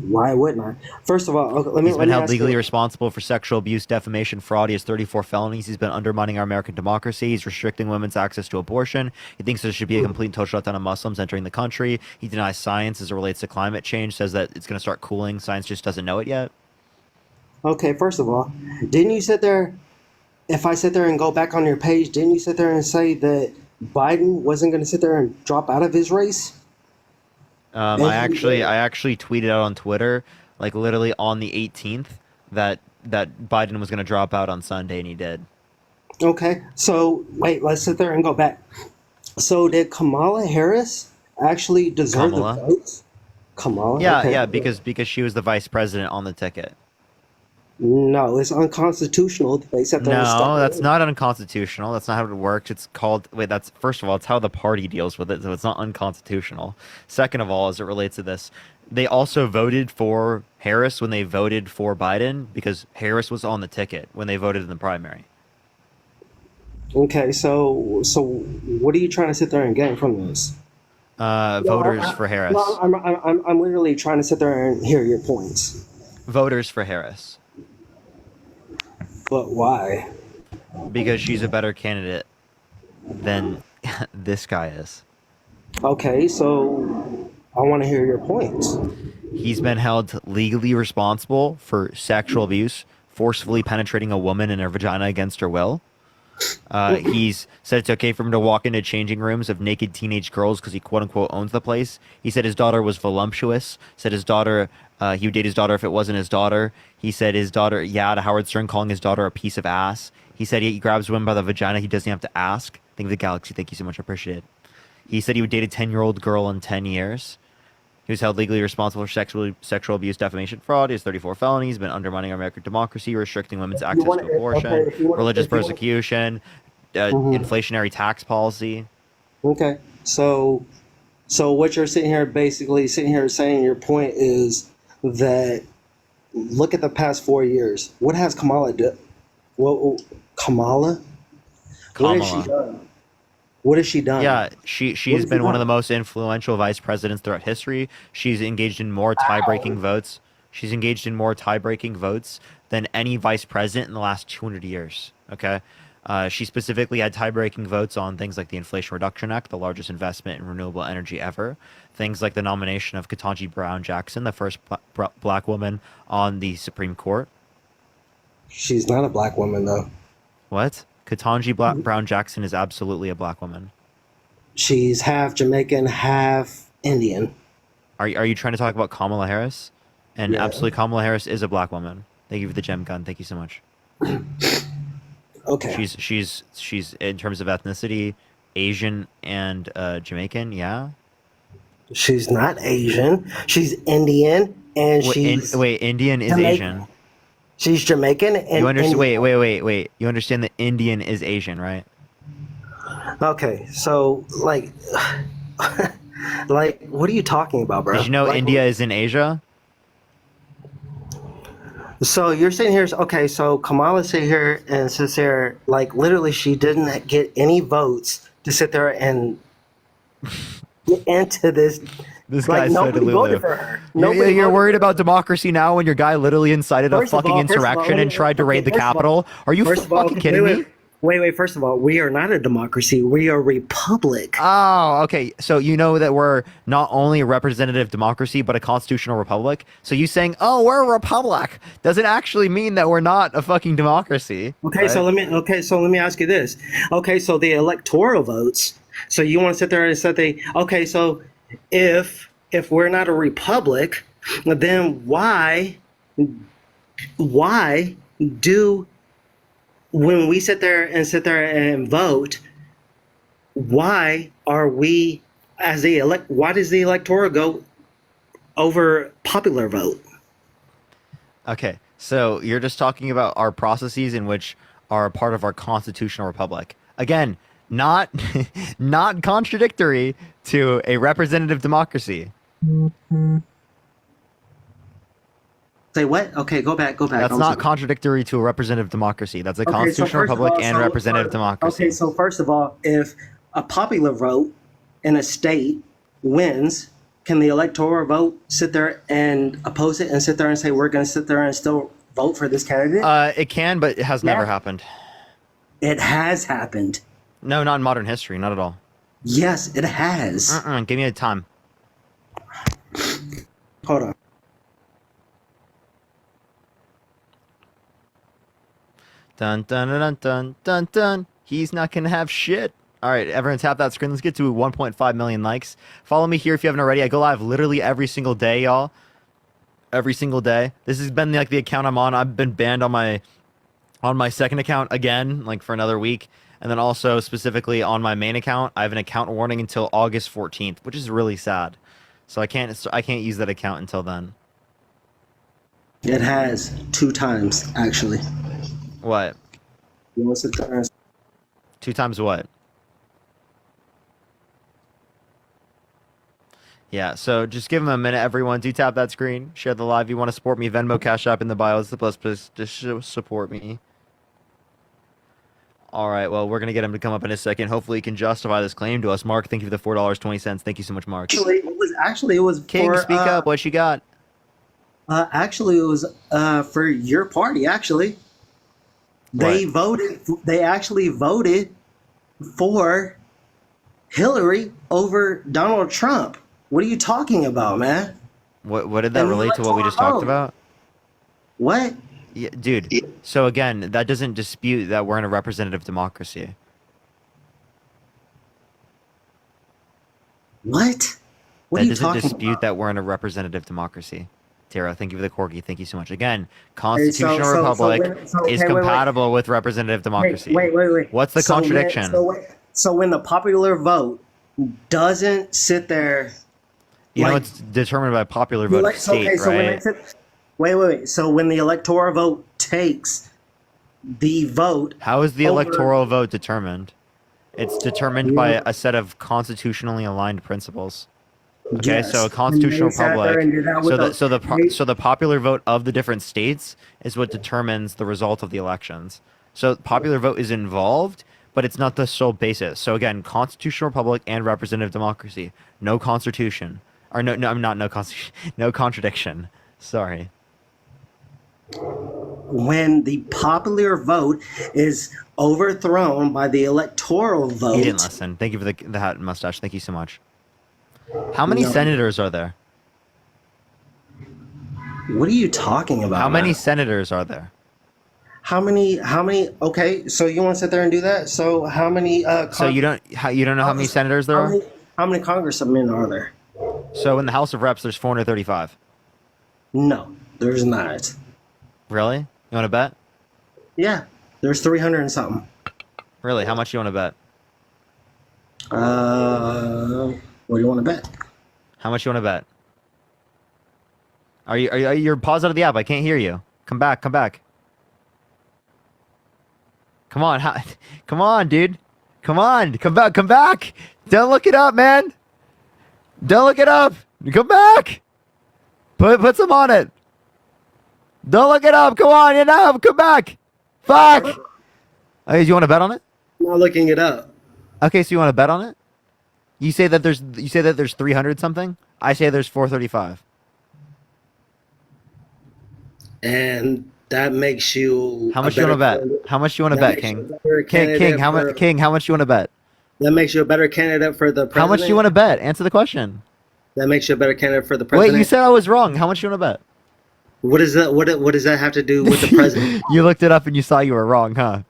Why wouldn't I? First of all, okay, let me.
He's been held legally responsible for sexual abuse, defamation, fraud. He has 34 felonies. He's been undermining our American democracy. He's restricting women's access to abortion. He thinks there should be a complete and total shutdown of Muslims entering the country. He denies science as it relates to climate change, says that it's going to start cooling. Science just doesn't know it yet.
Okay, first of all, didn't you sit there? If I sit there and go back on your page, didn't you sit there and say that Biden wasn't going to sit there and drop out of his race?
I actually tweeted out on Twitter, like literally on the 18th, that Biden was going to drop out on Sunday, and he did.
Okay, so wait, let's sit there and go back. So did Kamala Harris actually deserve the votes? Kamala?
Yeah,
Okay.
yeah, because she was the vice president on the ticket.
No, it's unconstitutional. They sat there and
No,
stuck
that's
it.
not unconstitutional. That's not how it works. It's called that's first of all, it's how the party deals with it, so it's not unconstitutional. Second of all, as it relates to this, they also voted for Harris when they voted for Biden because Harris was on the ticket when they voted in the primary.
Okay, so what are you trying to sit there and gain from this?
Voters for Harris.
No, I'm literally trying to sit there and hear your points.
Voters for Harris.
But why?
Because she's a better candidate than this guy is.
Okay, so I want to hear your points.
He's been held legally responsible for sexual abuse, forcefully penetrating a woman in her vagina against her will. He's said it's okay for him to walk into changing rooms of naked teenage girls because he quote unquote owns the place. He said his daughter was voluptuous. Said his daughter, he would date his daughter if it wasn't his daughter. He said his daughter, to Howard Stern, calling his daughter a piece of ass. He said he grabs women by the vagina. He doesn't have to ask. Think of the galaxy. Thank you so much. I appreciate it. He said he would date a 10-year-old girl in 10 years. He was held legally responsible for sexual abuse, defamation, fraud. He has 34 felonies. Been undermining our American democracy, restricting women's access to abortion, religious persecution, inflationary tax policy.
Okay, so what you're sitting here saying your point is that look at the past 4 years. What has Kamala done? Well, Kamala? What has she done? What has she done?
Yeah, she's been one of the most influential vice presidents throughout history. She's engaged in more tie-breaking votes. She's engaged in more tie-breaking votes than any vice president in the last 200 years. Okay, she specifically had tie-breaking votes on things like the Inflation Reduction Act, the largest investment in renewable energy ever. Things like the nomination of Ketanji Brown Jackson, the first black woman on the Supreme Court.
She's not a black woman, though.
What? Ketanji Brown Jackson is absolutely a black woman.
She's half Jamaican, half Indian.
Are you trying to talk about Kamala Harris? And
Yeah.
absolutely, Kamala Harris is a black woman. Thank you for the gem gun. Thank you so much.
Okay.
She's in terms of ethnicity, Asian and Jamaican. Yeah.
She's not Asian. She's Indian, and she's
Indian is
Jamaican.
Asian.
She's Jamaican, and
You understand?
Indian.
Wait. You understand that Indian is Asian, right?
Okay, so like, what are you talking about, bro?
Did you know
Like,
India is in Asia?
So you're sitting here, okay, so Kamala sit here and sits there, like literally she didn't get any votes to sit there and get into this.
This
like,
guy's so
nobody voted
delulu.
for her.
You're
Nobody
you're
voted
worried
for
about democracy now when your guy literally incited a
First of
fucking
all,
insurrection
let
and
me-
tried to raid the
first of all-
Capitol? Are you
first of all,
fucking kidding me?
Wait, first of all, we are not a democracy. We are a republic.
Oh, okay. So you know that we're not only a representative democracy, but a constitutional republic. So you saying, "Oh, we're a republic," doesn't actually mean that we're not a fucking democracy.
Okay,
right?
so let me ask you this. Okay, so the electoral votes. So you want to sit there and say, okay, so if we're not a republic, then why do when we sit there and vote, why are we as the why does the electoral go over popular vote?
Okay, so you're just talking about our processes in which are a part of our constitutional republic. Again, not not contradictory to a representative democracy.
Say what? Okay, go back.
That's
I'm
not
sorry.
contradictory to a representative democracy. That's a
Okay, so
constitutional
first of
republic
all,
and representative democracy.
Okay, so first of all, if a popular vote in a state wins, can the electoral vote sit there and oppose it and sit there and say we're going to sit there and still vote for this candidate?
It can, but it has never happened.
It has happened.
No, not in modern history, not at all.
Yes, it has.
Give me a time.
Hold on.
Dun dun dun dun dun dun. He's not gonna have shit. All right, everyone tap that screen. Let's get to 1.5 million likes. Follow me here if you haven't already. I go live literally every single day, y'all. Every single day. This has been like the account I'm on. I've been banned on my second account again, like for another week. And then also specifically on my main account, I have an account warning until August 14th, which is really sad. So I can't use that account until then.
It has 2 times, actually.
What?
You want to sit there and
2 times what? Yeah, so just give him a minute, everyone. Do tap that screen. Share the live. You want to support me, Venmo, Cash App in the bio. It's the best place to support me. All right, well, we're going to get him to come up in a second. Hopefully he can justify this claim to us. Mark, thank you for the $4.20. Thank you so much, Mark.
Actually, it was
King,
for,
speak up. What you got?
Actually, it was for your party, actually. They actually voted for Hillary over Donald Trump. What are you talking about, man?
What did that relate to what we just talked about?
What?
Yeah, dude. So again, that doesn't dispute that we're in a representative democracy.
What? What are you talking
dispute
about?
that we're in a representative democracy. Tara, thank you for the corgi. Thank you so much. Again, constitutional republic is compatible with representative democracy.
Wait.
What's the contradiction?
So when the popular vote doesn't sit there,
you know, it's determined by popular vote of state, right?
Wait. So when the electoral vote takes the vote,
how is the electoral vote determined? It's determined by a set of constitutionally aligned principles. Okay,
yes.
so a constitutional republic. So the popular vote of the different states is what determines the result of the elections. So popular vote is involved, but it's not the sole basis. So again, constitutional republic and representative democracy. No constitution. Or no, I'm not no constitution. No contradiction. Sorry.
When the popular vote is overthrown by the electoral vote.
You didn't listen. Thank you for the hat and mustache. Thank you so much. How many senators are there?
What are you talking about?
How many senators are there?
How many? Okay, so you want to sit there and do that? So how many?
So you don't know how many senators there are?
How many congressmen are there?
So in the House of Reps, there's 435.
No, there's not.
Really? You want to bet?
Yeah, there's 300 and something.
Really? How much do you want to bet?
What do you want to bet?
How much you want to bet? You're paused out of the app. I can't hear you. Come back. Come on. Come on, dude. Come on. Come back. Don't look it up, man. Don't look it up. Come back. Put some on it. Don't look it up. Come on. Come back. Fuck. Okay, do you want to bet on it?
I'm not looking it up.
Okay, so you want to bet on it? You say that there's 300 something? I say there's 435.
And that makes you.
How much do you want to bet? How much do you want to bet, King? King, how much? King, how much do you want to bet?
That makes you a better candidate for the president.
How much do you want to bet? Answer the question.
That makes you a better candidate for the president.
Wait, you said I was wrong. How much do you want to bet?
What is that? What does that have to do with the president?
You looked it up and you saw you were wrong, huh?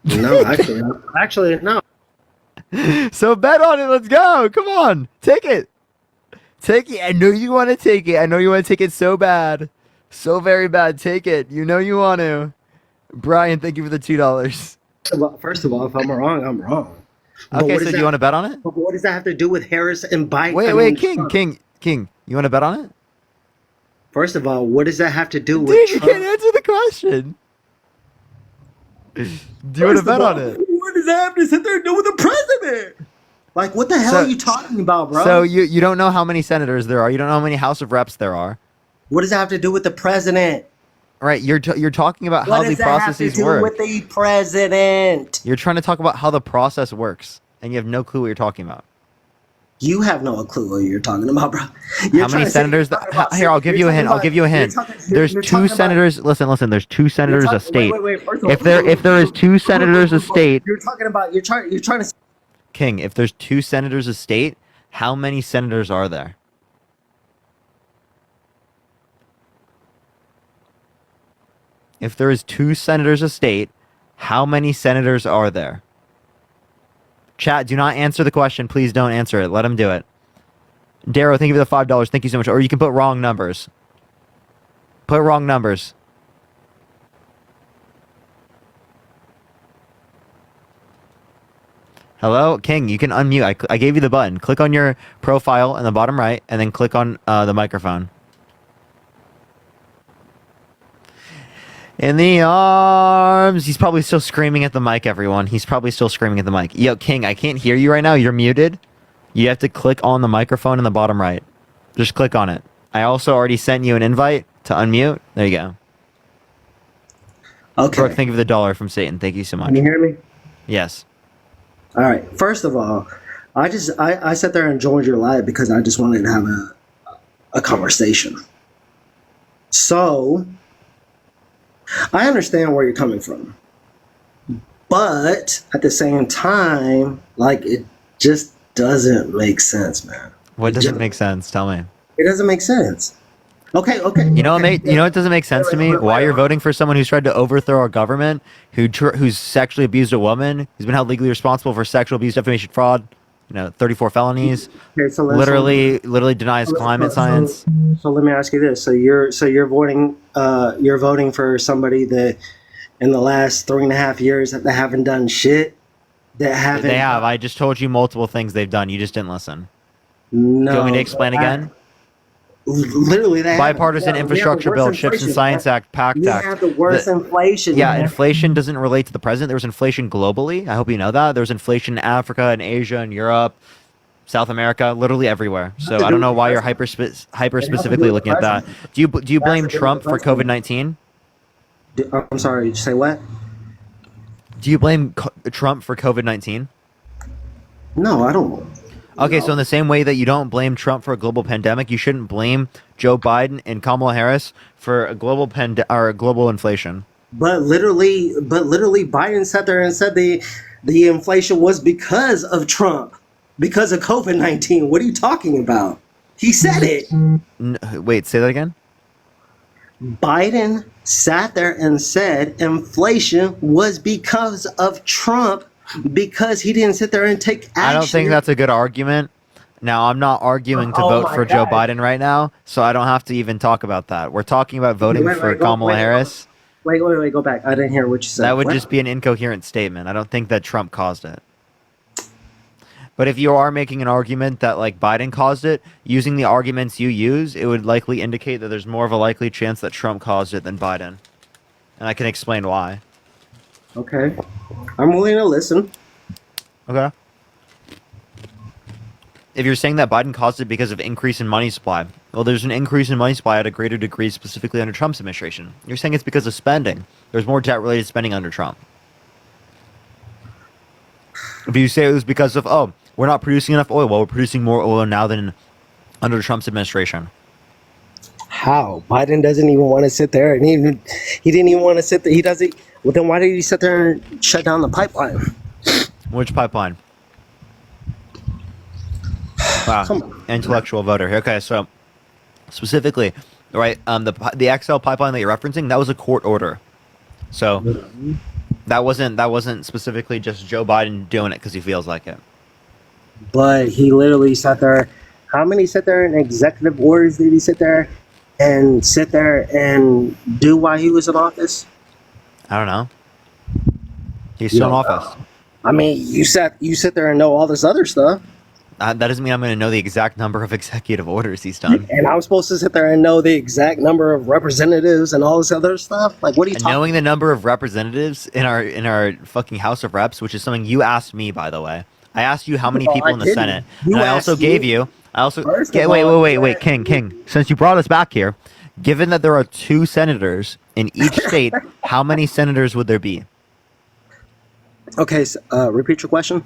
No, actually, no.
So bet on it. Let's go. Come on, take it. I know you want to take it. I know you want to take it so bad, so very bad. Take it. You know you want to. Brian, thank you for the $2.
First of all, if I'm wrong, I'm wrong.
Okay, so do you want to bet on it?
But what does that have to do with Harris and Biden?
Wait, King. You want to bet on it?
First of all, what does that have to do with
Dude, you can't answer the question. Do you want to bet on it?
What does that have to sit there and do with the president? Like, what the hell are you talking about, bro?
So you don't know how many senators there are. You don't know how many House of Reps there are.
What does that have to do with the president?
Right, you're talking about how the processes work.
What does that have to do with the president?
You're trying to talk about how the process works, and you have no clue what you're talking about.
You have no clue what you're talking about, bro.
How many senators? Here, I'll give you a hint. I'll give you a hint. There's two senators. Listen. There's two senators a state. If there is two senators a state,
You're talking about. You're trying to.
King, if there's two senators a state, how many senators are there? If there is two senators a state, how many senators are there? Chat, do not answer the question. Please don't answer it. Let him do it. Darrow, thank you for the $5. Thank you so much. Or you can put wrong numbers. Put wrong numbers. Hello? King, you can unmute. I gave you the button. Click on your profile in the bottom right, and then click on the microphone. In the arms. He's probably still screaming at the mic, everyone. He's probably still screaming at the mic. Yo, King, I can't hear you right now. You're muted. You have to click on the microphone in the bottom right. Just click on it. I also already sent you an invite to unmute. There you go.
Okay.
Brooke, thank you for the $1 from Satan. Thank you so much.
Can you hear me?
Yes.
All right. First of all, I sat there and joined your live because I just wanted to have a conversation. So I understand where you're coming from, but at the same time, like, it just doesn't make sense, man.
What doesn't make sense? Tell me.
It doesn't make sense. Okay.
You know what doesn't make sense to me? Why you're voting for someone who's tried to overthrow our government, who's sexually abused a woman, who's been held legally responsible for sexual abuse, defamation, fraud, 34 felonies,
Okay, so
literally denies climate science.
So let me ask you this: so you're voting for somebody that in the last 3.5 years that they haven't done shit. They have.
I just told you multiple things they've done. You just didn't listen.
No.
Do you want me to explain again?
Literally, they
bipartisan
have,
infrastructure bill, Chips and Science Act, PACT
we
Act.
have the worst inflation.
Yeah,
man.
inflation doesn't relate to the president. There was inflation globally. I hope you know that. There was inflation in Africa and Asia and Europe, South America, literally everywhere. So I don't know why you're hyper specifically looking at that. Do you blame Trump for COVID-19?
I'm sorry. Say what?
Do you blame Trump for COVID-19?
No, I don't.
Okay, so in the same way that you don't blame Trump for a global pandemic, you shouldn't blame Joe Biden and Kamala Harris for a global global inflation.
But literally, Biden sat there and said the inflation was because of Trump, because of COVID-19. What are you talking about? He said it.
Wait, say that again.
Biden sat there and said inflation was because of Trump, because he didn't sit there and take action.
I don't think that's a good argument. Now, I'm not arguing to vote for Joe Biden right now, so I don't have to even talk about that. We're talking about voting for Kamala Harris.
Wait, go back. I didn't hear what you said.
That would just be an incoherent statement. I don't think that Trump caused it. But if you are making an argument that, like, Biden caused it, using the arguments you use, it would likely indicate that there's more of a likely chance that Trump caused it than Biden. And I can explain why.
Okay. I'm willing to listen.
Okay. If you're saying that Biden caused it because of increase in money supply, well, there's an increase in money supply at a greater degree specifically under Trump's administration. You're saying it's because of spending. There's more debt-related spending under Trump. If you say it was because of, oh, we're not producing enough oil, well, we're producing more oil now than under Trump's administration.
How? Biden doesn't even want to sit there, and he didn't even want to sit there. He doesn't. Well, then why did he sit there and shut down the pipeline?
Which pipeline? Wow, intellectual voter. Okay, so specifically, right, the XL pipeline that you're referencing, that was a court order. So that wasn't specifically just Joe Biden doing it because he feels like it.
But he literally sat there. How many sit there in executive orders did he sit there and do while he was in office?
I don't know. He's still in office.
I mean, you sit there and know all this other stuff.
That doesn't mean I'm going to know the exact number of executive orders he's done.
And I'm supposed to sit there and know the exact number of representatives and all this other stuff? Like, what are you
And
talking
knowing the number of representatives in our fucking House of Reps, which is something you asked me, by the way. I asked you how many
Well,
people
I
in the
didn't.
Senate,
You
and I also
asked
gave
me.
you. I also
First
okay,
of
wait,
all,
King. Since you brought us back here, given that there are 2 senators in each state, how many senators would there be?
Okay, so, repeat your question.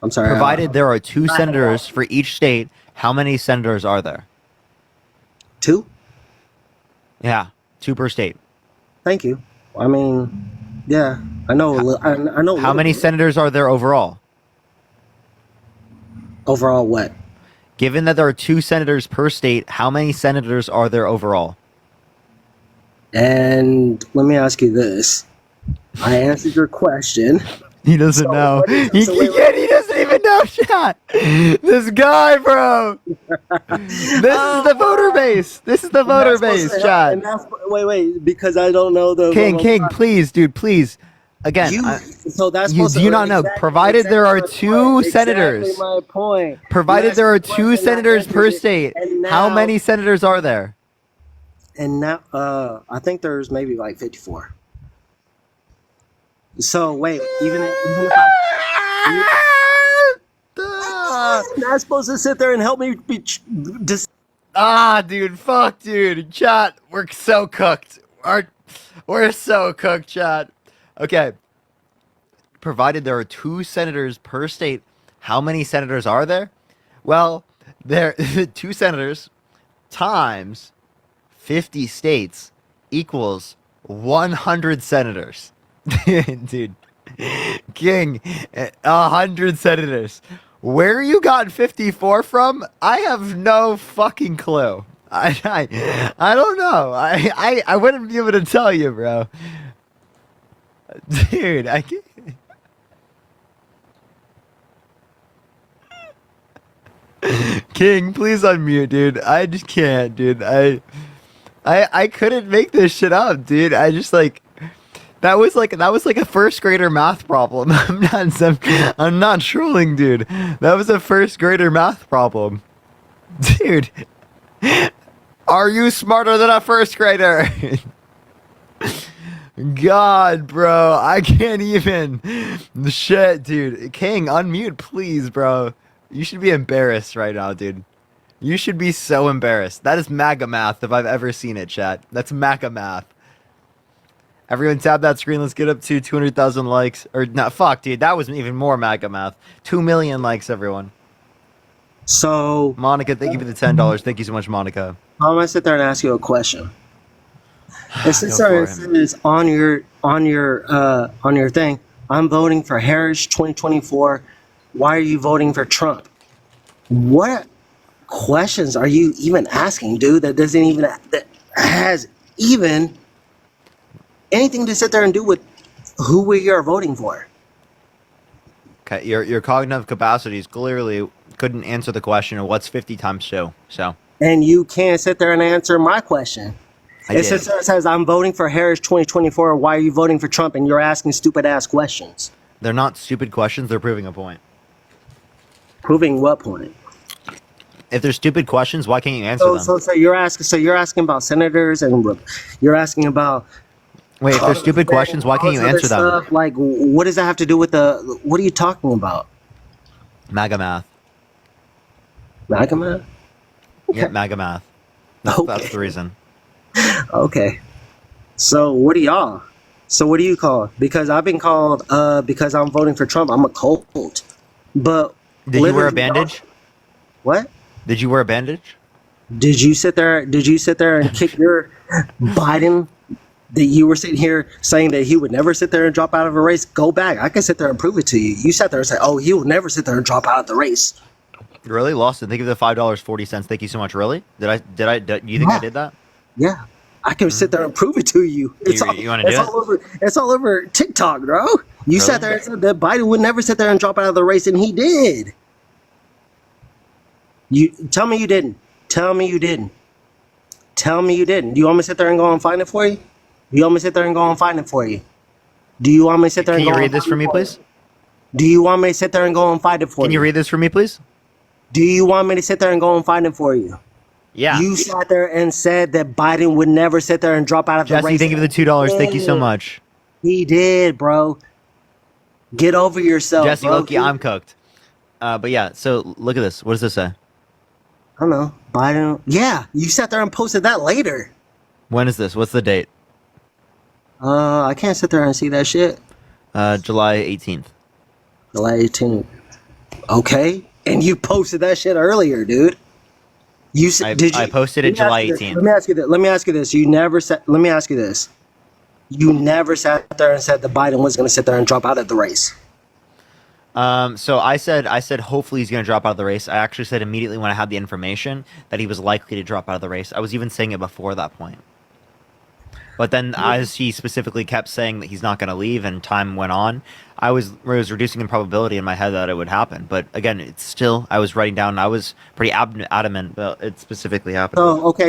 I'm sorry.
Provided there are 2 senators for each state, how many senators are there?
2?
Yeah, 2 per state.
Thank you. I mean, yeah, I know. I know.
How many senators are there overall?
Overall, what?
Given that there are 2 senators per state, how many senators are there overall?
And let me ask you this. I answered your question.
He doesn't know.
wait,
He doesn't even know, chat. This guy, bro. This is the voter base. This is the voter base, chat.
Wait, because I don't know the
King, please, dude, please. Again,
so that's
you
supposed to
do not know.
exactly-
Provided there are
exactly
2
my
senators.
Exactly my point.
Provided
You
there are
asked me a
2
question, I
senators per
answered it,
state,
and
how
now-
many senators are there?
And now, I think there's maybe like 54. So wait, even if I, you're not supposed to sit there and help me be
Dude, fuck, dude. Chat, we're so cooked. We're so cooked, chat. Okay. Provided there are 2 senators per state, how many senators are there? Well, there 2 senators times 50 states equals 100 senators. Dude. King, 100 senators. Where you got 54 from? I have no fucking clue. I don't know. I wouldn't be able to tell you, bro. Dude, I can't. King, please unmute, dude. I just can't, dude. I couldn't make this shit up, dude. I just like that was like a first grader math problem. I'm not trolling, dude. That was a first grader math problem. Dude. Are you smarter than a first grader? God, bro. I can't even. Shit, dude. King, unmute, please, bro. You should be embarrassed right now, dude. You should be so embarrassed. That is MAGA math if I've ever seen it, chat. That's MAGA math. Everyone tap that screen. Let's get up to 200,000 likes. Or, no, fuck, dude. That was even more MAGA math. 2 million likes, everyone.
So,
Monica, thank you for the $10. Thank you so much, Monica.
I'm gonna sit there and ask you a question. It sits
Go
there
for
and says on your thing, I'm voting for Harris 2024. Why are you voting for Trump? What questions are you even asking, dude? That has even anything to sit there and do with who we are voting for.
Okay, your cognitive capacities clearly couldn't answer the question of what's 50 times 2. So,
And you can't sit there and answer my question.
I
It
did.
says, I'm voting for Harris 2024. Why are you voting for Trump? And you're asking stupid ass questions.
They're not stupid questions. They're proving a point.
Proving what point?
If they're stupid questions, why can't you answer them?
So you're asking about senators and you're asking about.
Wait, if they're stupid questions, why can't you answer them?
Stuff. Like, what does that have to do with the? What are you talking about?
MAGA math.
MAGA math?
Yeah, MAGA math. That's the reason.
Okay. So what do y'all? So what do you call? Because I've been called because I'm voting for Trump. I'm a cult. But
Did you wear a bandage?
What?
Did you wear a bandage?
Did you sit there and kick your Biden that you were sitting here saying that he would never sit there and drop out of a race? Go back. I can sit there and prove it to you. You sat there and say, "Oh, he will never sit there and drop out of the race."
Really? Lawson, thank you for the $5.40. Thank you so much. Really? Did you think I did that?
Yeah. I can sit there and prove it to you. It's
You wanna do it?
all over. It's all over TikTok, bro. You sat there and said that Biden would never sit there and drop out of the race, and he did. You tell me you didn't. Tell me you didn't. Tell me you didn't. Do you want me to sit there and go and find it for you? Do you want me to sit there and go and find it for you? Do you want me to sit there and
Can
go?
you read this for me, please?
Do you want me to sit there and go and find it for you?
Can you read this for me, please?
Do you want me to sit there and go and find it for you?
Yeah.
You sat there and said that Biden would never sit there and drop out of the
Jesse,
race.
thank you for the $2. Thank you so much.
He did, bro. Get over yourself,
Jesse,
bro.
Loki, I'm cooked. But yeah, so look at this. What does this say?
I don't know. Biden. Yeah, you sat there and posted that later.
When is this? What's the date?
I can't sit there and see that shit.
July 18th.
July 18th. Okay. And you posted that shit earlier, dude. You said, did you?
I posted it July 18th.
Let me ask you this. Let me ask you this. You never said. Let me ask you this. You never sat there and said that Biden was going to sit there and drop out of the race.
So I said hopefully he's going to drop out of the race. I actually said immediately when I had the information that he was likely to drop out of the race. I was even saying it before that point. But then as he specifically kept saying that he's not going to leave and time went on, I was reducing the probability in my head that it would happen. But again, it's still, I was writing down, I was pretty adamant that it specifically happened.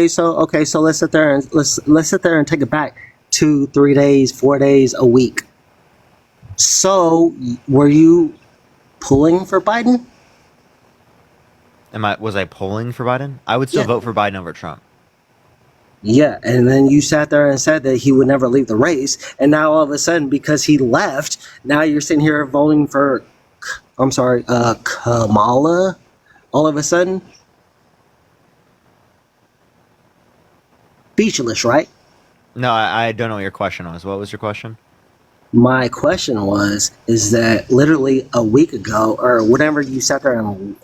So let's sit there and let's sit there and take it back 2, 3 days, 4 days, a week. So were you pulling for Biden?
Was I polling for Biden? I would still vote for Biden over Trump.
Yeah, and then you sat there and said that he would never leave the race, and now all of a sudden, because he left, now you're sitting here voting for, Kamala, all of a sudden? Speechless, right?
No, I don't know what your question was. What was your question?
My question is that literally a week ago, or whenever you sat there and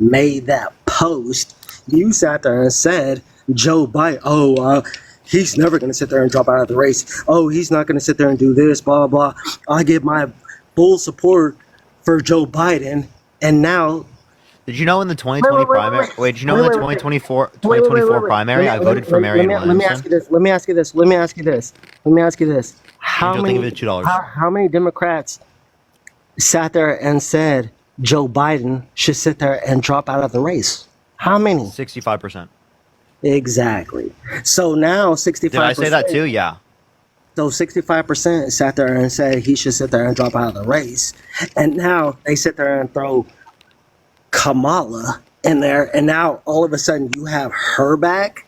made that post, you sat there and said, Joe Biden, he's never going to sit there and drop out of the race. Oh, he's not going to sit there and do this, blah, blah. I give my full support for Joe Biden. And now...
Did you know in the 2020 primary... Wait, did you know in the 2024 primary, I voted for Marianne Williamson?
Let me ask you this. How many Democrats sat there and said Joe Biden should sit there and drop out of the race? How many?
65%.
Exactly. So now 65%.
Did I say that too? Yeah.
So 65% sat there and said he should sit there and drop out of the race. And now they sit there and throw Kamala in there. And now all of a sudden you have her back.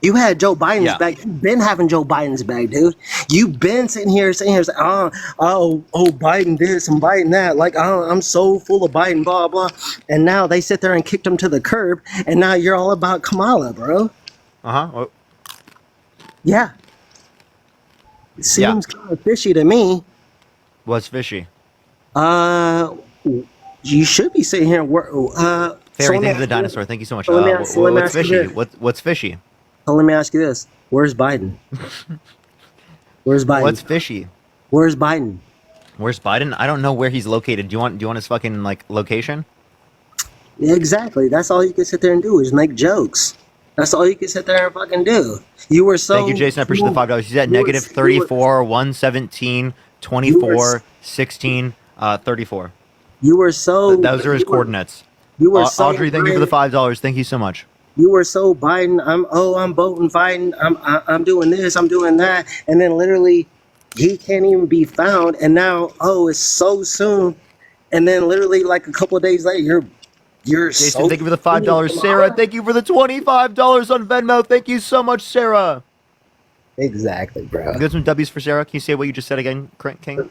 You had Joe Biden's back. You've been having Joe Biden's back, dude. You've been sitting here saying, Biden this and Biden that. Like, I'm so full of Biden, blah, blah. And now they sit there and kicked him to the curb. And now you're all about Kamala, bro.
Uh-huh.
Yeah. It seems kind of fishy to me.
What's fishy?
You should be sitting here.
Fairy, thank you for the dinosaur. Thank you so much. What's fishy? What's fishy?
So let me ask you this. Where's Biden? Where's Biden?
What's fishy?
Where's Biden?
Where's Biden? I don't know where he's located. Do you want his fucking location?
Yeah, exactly. That's all you can sit there and do is make jokes. That's all you can sit there and fucking do. You were so...
Thank you, Jason. I appreciate the $5. He's at negative 34, 117, 24, 16, 34.
You were so...
Those are his coordinates.
You were so...
Audrey, thank you for the $5. Thank you so much.
You were so Biden. I'm voting Biden. I'm doing this. I'm doing that. And then literally, he can't even be found. And now, it's so soon. And then literally, like a couple of days later, you're
Jason, thank you for the $5. Sarah, thank you for the $25 on Venmo. Thank you so much, Sarah.
Exactly, bro.
You got some W's for Sarah? Can you say what you just said again, King?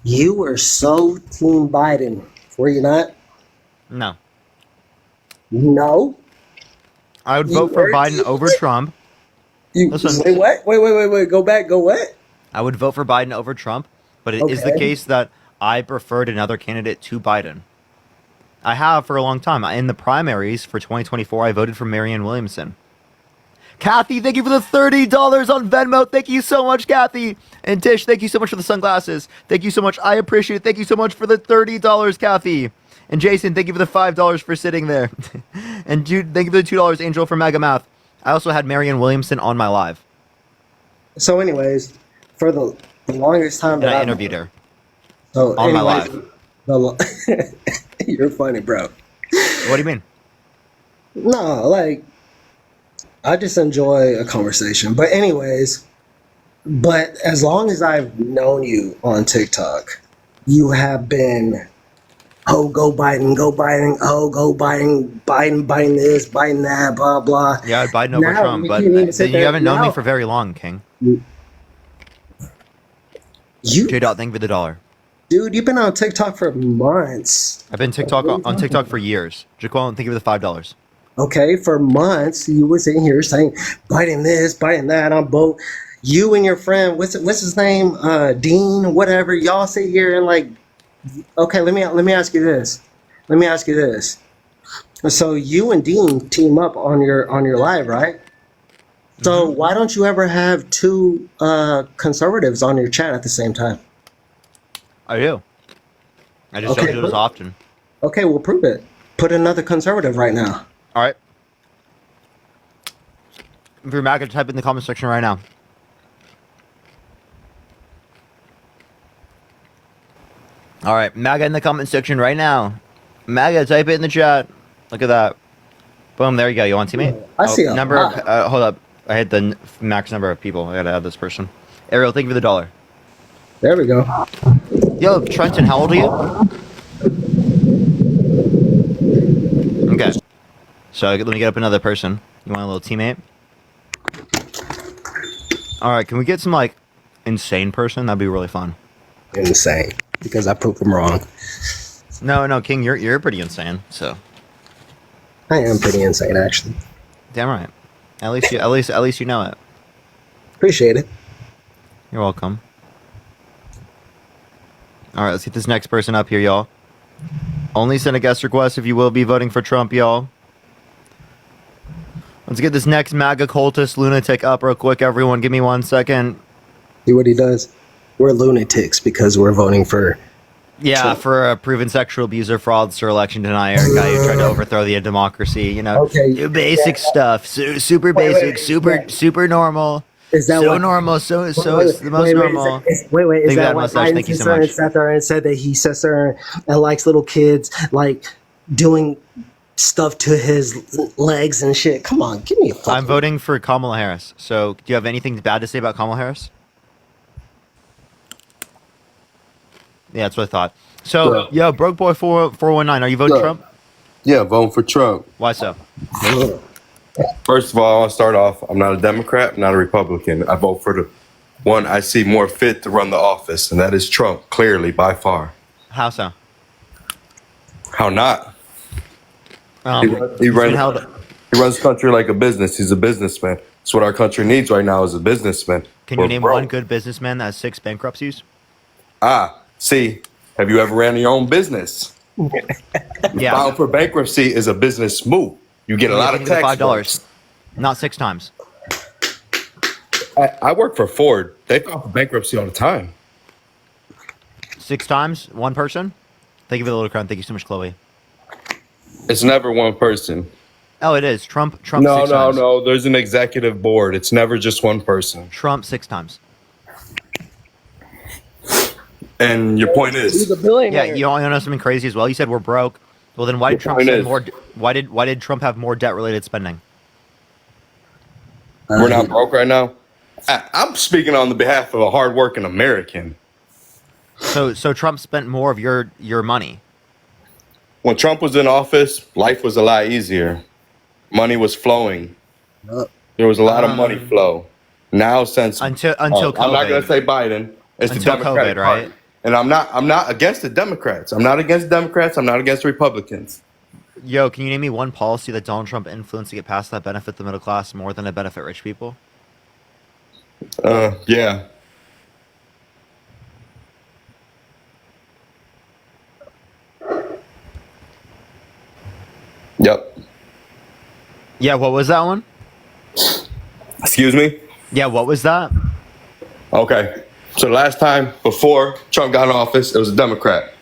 You were so Team Biden, were you not?
No.
No.
I would vote for Biden over Trump.
Listen. Wait, what? Wait. Go back. Go what?
I would vote for Biden over Trump, but it is the case that I preferred another candidate to Biden. I have for a long time. In the primaries for 2024, I voted for Marianne Williamson. Kathy, thank you for the $30 on Venmo. Thank you so much, Kathy. And Tish, thank you so much for the sunglasses. Thank you so much. I appreciate it. Thank you so much for the $30, Kathy. And Jason, thank you for the $5 for sitting there. And Jude, thank you for the $2, Angel, for Mega Math. I also had Marianne Williamson on my live.
So anyways, for the longest time
that I interviewed her.
So
on my live.
You're funny, bro.
What do you mean?
No, like, I just enjoy a conversation. But anyways, as long as I've known you on TikTok, you have been oh, go Biden, oh, go Biden this, Biden that, blah, blah.
Yeah, Biden over
Now,
Trump,
we
but
can't even sit
you
there
haven't known me
now.
for very long, King. J. Dot, thank you for the $1.
Dude, you've been on TikTok for months.
I've been on TikTok for years. Jaquan, thank you for the $5.
Okay, for months, you were sitting here saying Biden this, Biden that on both. You and your friend, what's his name, Dean, whatever. Y'all sit here and like, okay, let me ask you this. So you and Dean team up on your live, right? So why don't you ever have two conservatives on your chat at the same time?
I do. I just don't do it as often.
Okay, well, prove it. Put another conservative right now.
All right. If you're MAGA, type in the comment section right now. All right, MAGA in the comment section right now. MAGA, type it in the chat. Look at that. Boom, there you go. You want teammate?
I see a
number.
lot.
Hold up. I hit the max number of people. I gotta add this person. Ariel, thank you for the $1.
There we go.
Yo, Trenton, how old are you? Okay. So let me get up another person. You want a little teammate? All right, can we get some like insane person? That'd be really fun.
Insane, because I proved them wrong.
No, King, you're pretty insane. So
I am pretty insane, actually.
damn right. At least you know it.
Appreciate it.
You're welcome. All right, let's get this next person up here, y'all. Only send a guest request if you will be voting for Trump, y'all. Let's get this next MAGA cultist lunatic up real quick, everyone. Give me 1 second.
See what he does? We're lunatics because we're voting for...
Yeah,
Trump.
for a proven sexual abuser, fraudster, election denier, guy who tried to overthrow the democracy. You know,
Okay.
basic stuff, super basic, super normal.
Is that
so
what,
normal? So it's the most normal.
Is
Thank
that
you,
what
mustache.
Biden
Thank you so
sat
much.
sat there and said that he sits there and likes little kids, like doing stuff to his legs and shit? Come on, give me a fucking...
I'm voting for Kamala Harris. So, do you have anything bad to say about Kamala Harris? Yeah, that's what I thought. So, yo, Broke Boy 419, are you voting Trump?
Yeah, voting for Trump.
Why so?
First of all, I want to start off. I'm not a Democrat, I'm not a Republican. I vote for the one I see more fit to run the office, and that is Trump, clearly, by far.
How so?
How not?
He's
He
been held-
runs the country like a business. He's a businessman. That's what our country needs right now is a businessman.
Can you
We're
name
broke.
one good businessman that has 6 bankruptcies?
See, have you ever ran your own business?
Yeah.
Filing for bankruptcy is a business move. You get a lot of
Give me the
tax
$5.
breaks.
Not 6 times.
I work for Ford. They file for bankruptcy all the time.
6 times? One person? Thank you for the little crown. Thank you so much, Chloe.
It's never one person.
Oh, it is. Trump
No,
6
no,
times.
no. There's an executive board. It's never just one person.
Trump 6 times.
And your point is,
Yeah, you want to know something crazy as well? You said we're broke. Well, then why did Trump
point
spend
is-
more? Why did Trump have more debt-related spending?
we're not broke right now. I'm speaking on the behalf of a hardworking American.
So Trump spent more of your money.
When Trump was in office, life was a lot easier. Money was flowing. There was a lot of money flow. Now, since
Until
I'm not
COVID.
going to say Biden. It's the
Until
Democratic
COVID, right?
Party. And I'm not against the Democrats. I'm not against Democrats. I'm not against Republicans.
Yo, can you name me one policy that Donald Trump influenced to get past that benefit the middle class more than it benefit rich people?
Yeah. Yep.
Yeah, what was that one?
Excuse me?
Yeah, what was that?
Okay. So the last time before Trump got in office, it was a Democrat.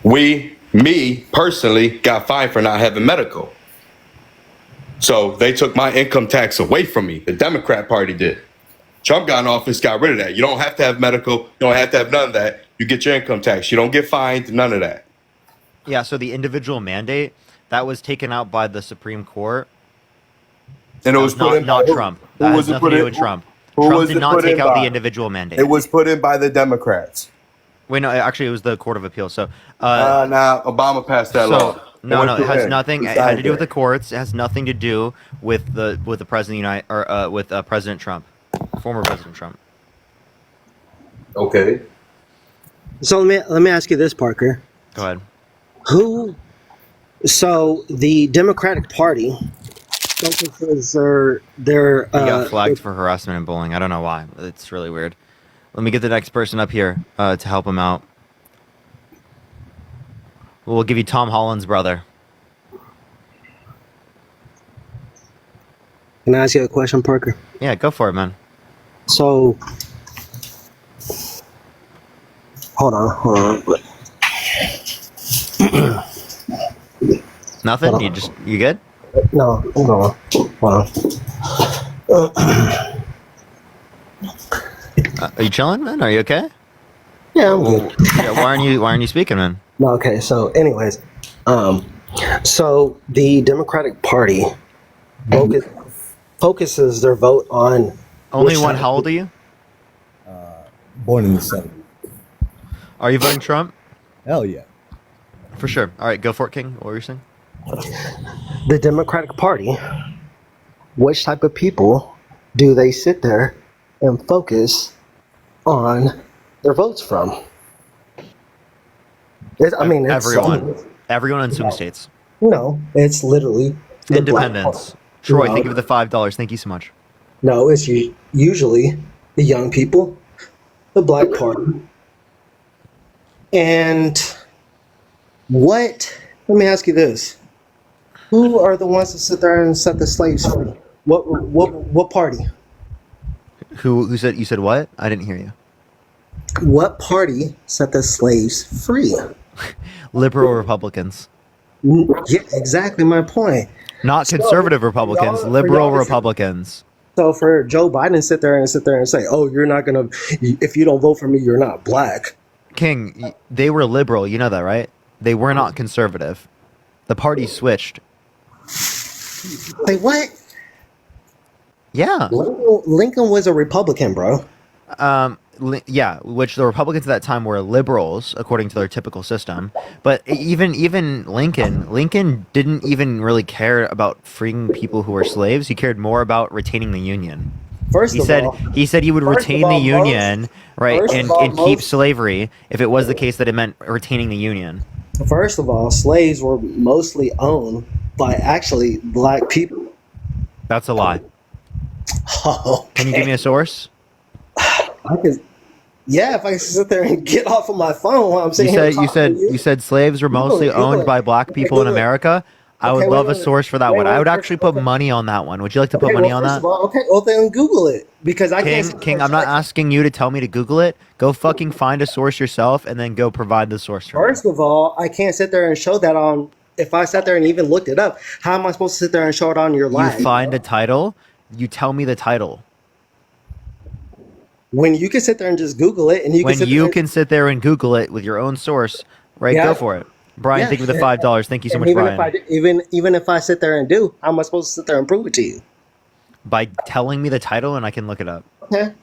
Me personally, got fined for not having medical. So they took my income tax away from me. The Democrat Party did. Trump got in office, got rid of that. You don't have to have medical. You don't have to have none of that. You get your income tax. You don't get fined, none of that.
Yeah, so the individual mandate that was taken out by the Supreme Court.
And it was put in
not
by,
Trump.
Who
That
was
has
it
nothing
put
to do
in?
with Trump.
Who
Trump
was
did
it
not
put
take
in
out
by?
the individual mandate.
It was put in by the Democrats.
Wait, no, actually, it was the Court of Appeal. So,
Nah, Obama passed that law.
No, no, it has
It
nothing. It had to do with the courts. It has nothing to do with the president with President Trump, former President Trump.
Okay.
So let me ask you this, Parker.
Go ahead.
So the Democratic Party focuses their
He got flagged for harassment and bullying. I don't know why. It's really weird. Let me get the next person up here to help him out. We'll give you Tom Holland's brother.
Can I ask you a question, Parker?
Yeah, go for it, man.
So, hold on.
Nothing?
Hold on.
You good?
No, hold on.
Are you chilling, man? Are you okay?
Yeah, I'm good.
Yeah, why aren't you speaking, man?
No, okay. So, anyways, so the Democratic Party focuses their vote on
Only one. How old are you?
Born in the 70s.
Are you voting Trump?
Hell yeah.
For sure. All right, go for it, King. What were you saying?
The Democratic Party. Which type of people do they sit there and focus on their votes from? It's
Everyone in swing states.
No, it's literally the
Independents. Troy, thank you for the $5. Thank you so much.
No, it's usually the young people, the Black Party, and what? Let me ask you this: who are the ones that sit there and set the slaves free? What party?
Who said you said what? I didn't hear you.
What party set the slaves free?
Liberal Republicans.
Yeah, exactly my point.
Not conservative Republicans, liberal Republicans.
So for Joe Biden to sit there and say, "Oh, you're not gonna, if you don't vote for me, you're not black."
King, they were liberal. You know that, right? They were not conservative. The party switched.
Like what?
Yeah.
Lincoln was a Republican, bro.
Yeah, which the Republicans at that time were liberals according to their typical system. But even Lincoln didn't even really care about freeing people who were slaves. He cared more about retaining the Union. He said he would retain the Union, right, and keep slavery if it was the case that it meant retaining the Union.
First of all, slaves were mostly owned by actually black people.
That's a lie.
Oh,
Can you give me a source?
I could. Yeah, if I could sit there and get off of my phone while I'm sitting here.
You said slaves were mostly owned by black people in America. I would love a source for that one. I would actually put money on that one. Would you like to put money on that?
Okay, well then Google it because I can't.
King, I'm not asking you to tell me to Google it. Go fucking find a source yourself and then go provide the source for me.
First of all, I can't sit there and show that on. If I sat there and even looked it up, how am I supposed to sit there and show it on your live?
You find a title. You tell me the title.
When you can sit there and just Google it, and
can sit there and Google it with your own source, right?
Yeah.
Go for it, Brian. Thank you for the $5. Thank you so much, Brian.
Even if I sit there and do, how am I supposed to sit there and prove it to you?
By telling me the title, and I can look it up.
Okay.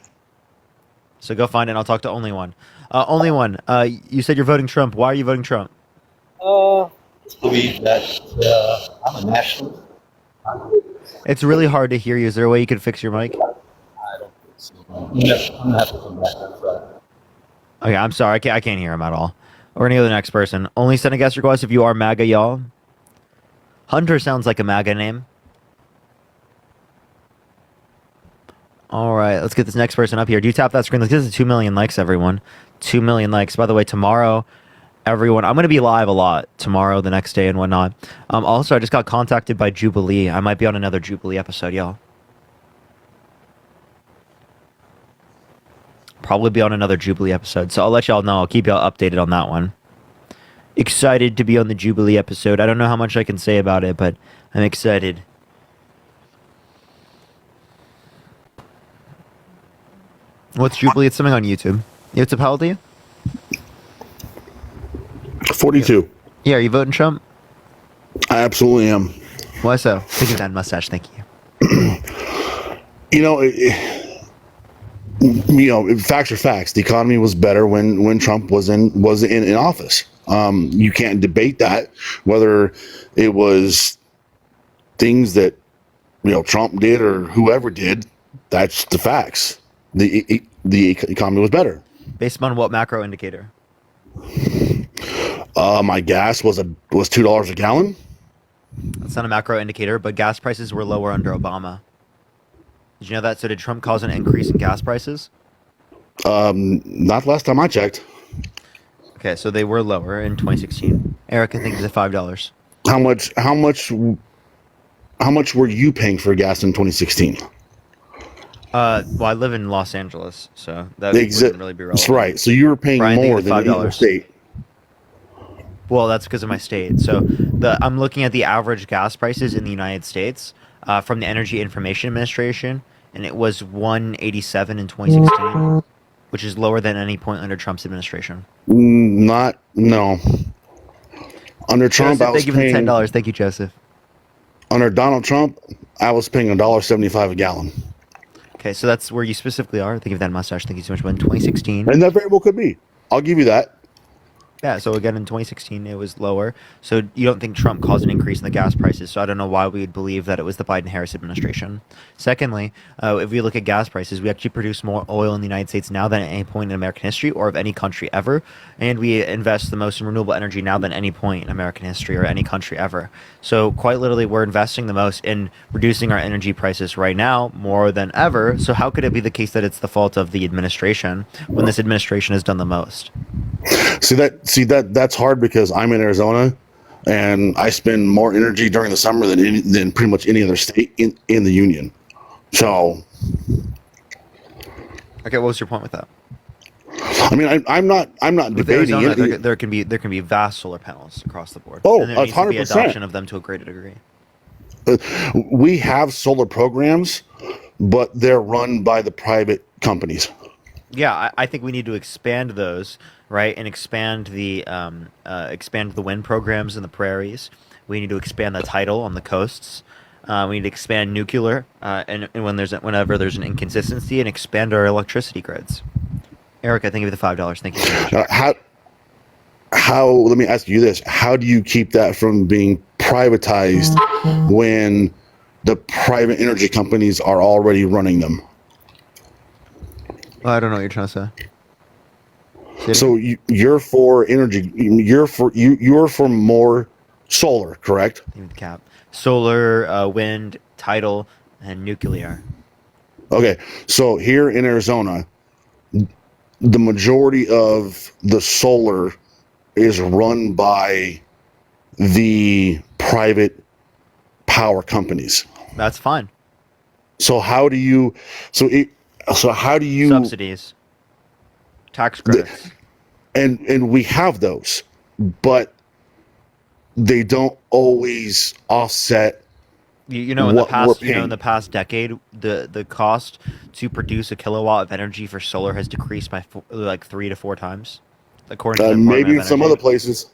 So go find it. And I'll talk to Only One. Only One. You said you're voting Trump. Why are you voting Trump?
Believe that I'm a nationalist.
It's really hard to hear you. Is there a way you could fix your mic?
I don't think so. I'm gonna have to come back on Friday.
Okay, I'm sorry. I can't hear him at all. We're gonna go to the next person. Only send a guest request if you are MAGA, y'all. Hunter sounds like a MAGA name. All right, let's get this next person up here. Do you tap that screen? Let's get this to 2 million likes, everyone. 2 million likes. By the way, tomorrow, everyone, I'm going to be live a lot tomorrow, the next day, and whatnot. Also, I just got contacted by Jubilee. I might be on another Jubilee episode, y'all. Probably be on another Jubilee episode, so I'll let y'all know. I'll keep y'all updated on that one. Excited to be on the Jubilee episode. I don't know how much I can say about it, but I'm excited. What's Jubilee? It's something on YouTube. YouTube, how old are you?
42.
Yeah, are you voting Trump?
I absolutely am.
Why so? Think of that mustache, thank you.
You know, facts are facts. The economy was better when Trump was in office. You can't debate that, whether it was things that Trump did or whoever did. That's the facts. The economy was better.
Based on what macro indicator?
My gas was $2 a gallon.
That's not a macro indicator, but gas prices were lower under Obama. Did you know that? So did Trump cause an increase in gas prices?
Not last time I checked.
Okay, so they were lower in 2016. Eric, I think it's at $5.
How much were you paying for gas in 2016?
Well, I live in Los Angeles, so that wouldn't really be relevant.
That's right. So you were paying
Brian,
more than any other state.
Well, that's because of my state. So I'm looking at the average gas prices in the United States from the Energy Information Administration, and it was $1.87 in 2016, which is lower than any point under Trump's administration.
No. Under Trump,
Joseph,
I was
thank you for the
paying
$10. Thank you, Joseph.
Under Donald Trump, I was paying $1.75 a gallon.
Okay, so that's where you specifically are. Thank you for that mustache. Thank you so much. But in 2016,
And that very well could be. I'll give you that.
yeah. So again, in 2016, it was lower. So you don't think Trump caused an increase in the gas prices? So I don't know why we would believe that it was the Biden-Harris administration. Secondly, if we look at gas prices, we actually produce more oil in the United States now than at any point in American history or of any country ever, and we invest the most in renewable energy now than any point in American history or any country ever. So quite literally, we're investing the most in reducing our energy prices right now more than ever. So how could it be the case that it's the fault of the administration when this administration has done the most?
See that's hard because I'm in Arizona, and I spend more energy during the summer than pretty much any other state in the union. So,
Okay, what was your point with that?
I mean, I'm not
With
debating
Arizona,
it.
there can be vast solar panels across the board.
Oh,
and there needs to be
100%.
adoption of them to a greater degree.
We have solar programs, but they're run by the private companies.
Yeah, I think we need to expand those, right, and expand the wind programs in the prairies. We need to expand the tidal on the coasts. We need to expand nuclear, and whenever there's an inconsistency, and expand our electricity grids. Eric, I think of the $5. Thank you so much.
How? Let me ask you this: how do you keep that from being privatized when the private energy companies are already running them?
Well, I don't know what you're trying to say.
So you're for energy. You're for more solar, correct?
Cap. Solar, wind, tidal, and nuclear.
Okay. So here in Arizona, the majority of the solar is run by the private power companies.
That's fine.
So how do you? So how do you
subsidies, tax credits,
and we have those, but they don't always offset.
In the past decade, the cost to produce a kilowatt of energy for solar has decreased by like 3 to 4 times, according to the Department
Maybe
of
in some
Energy.
other places,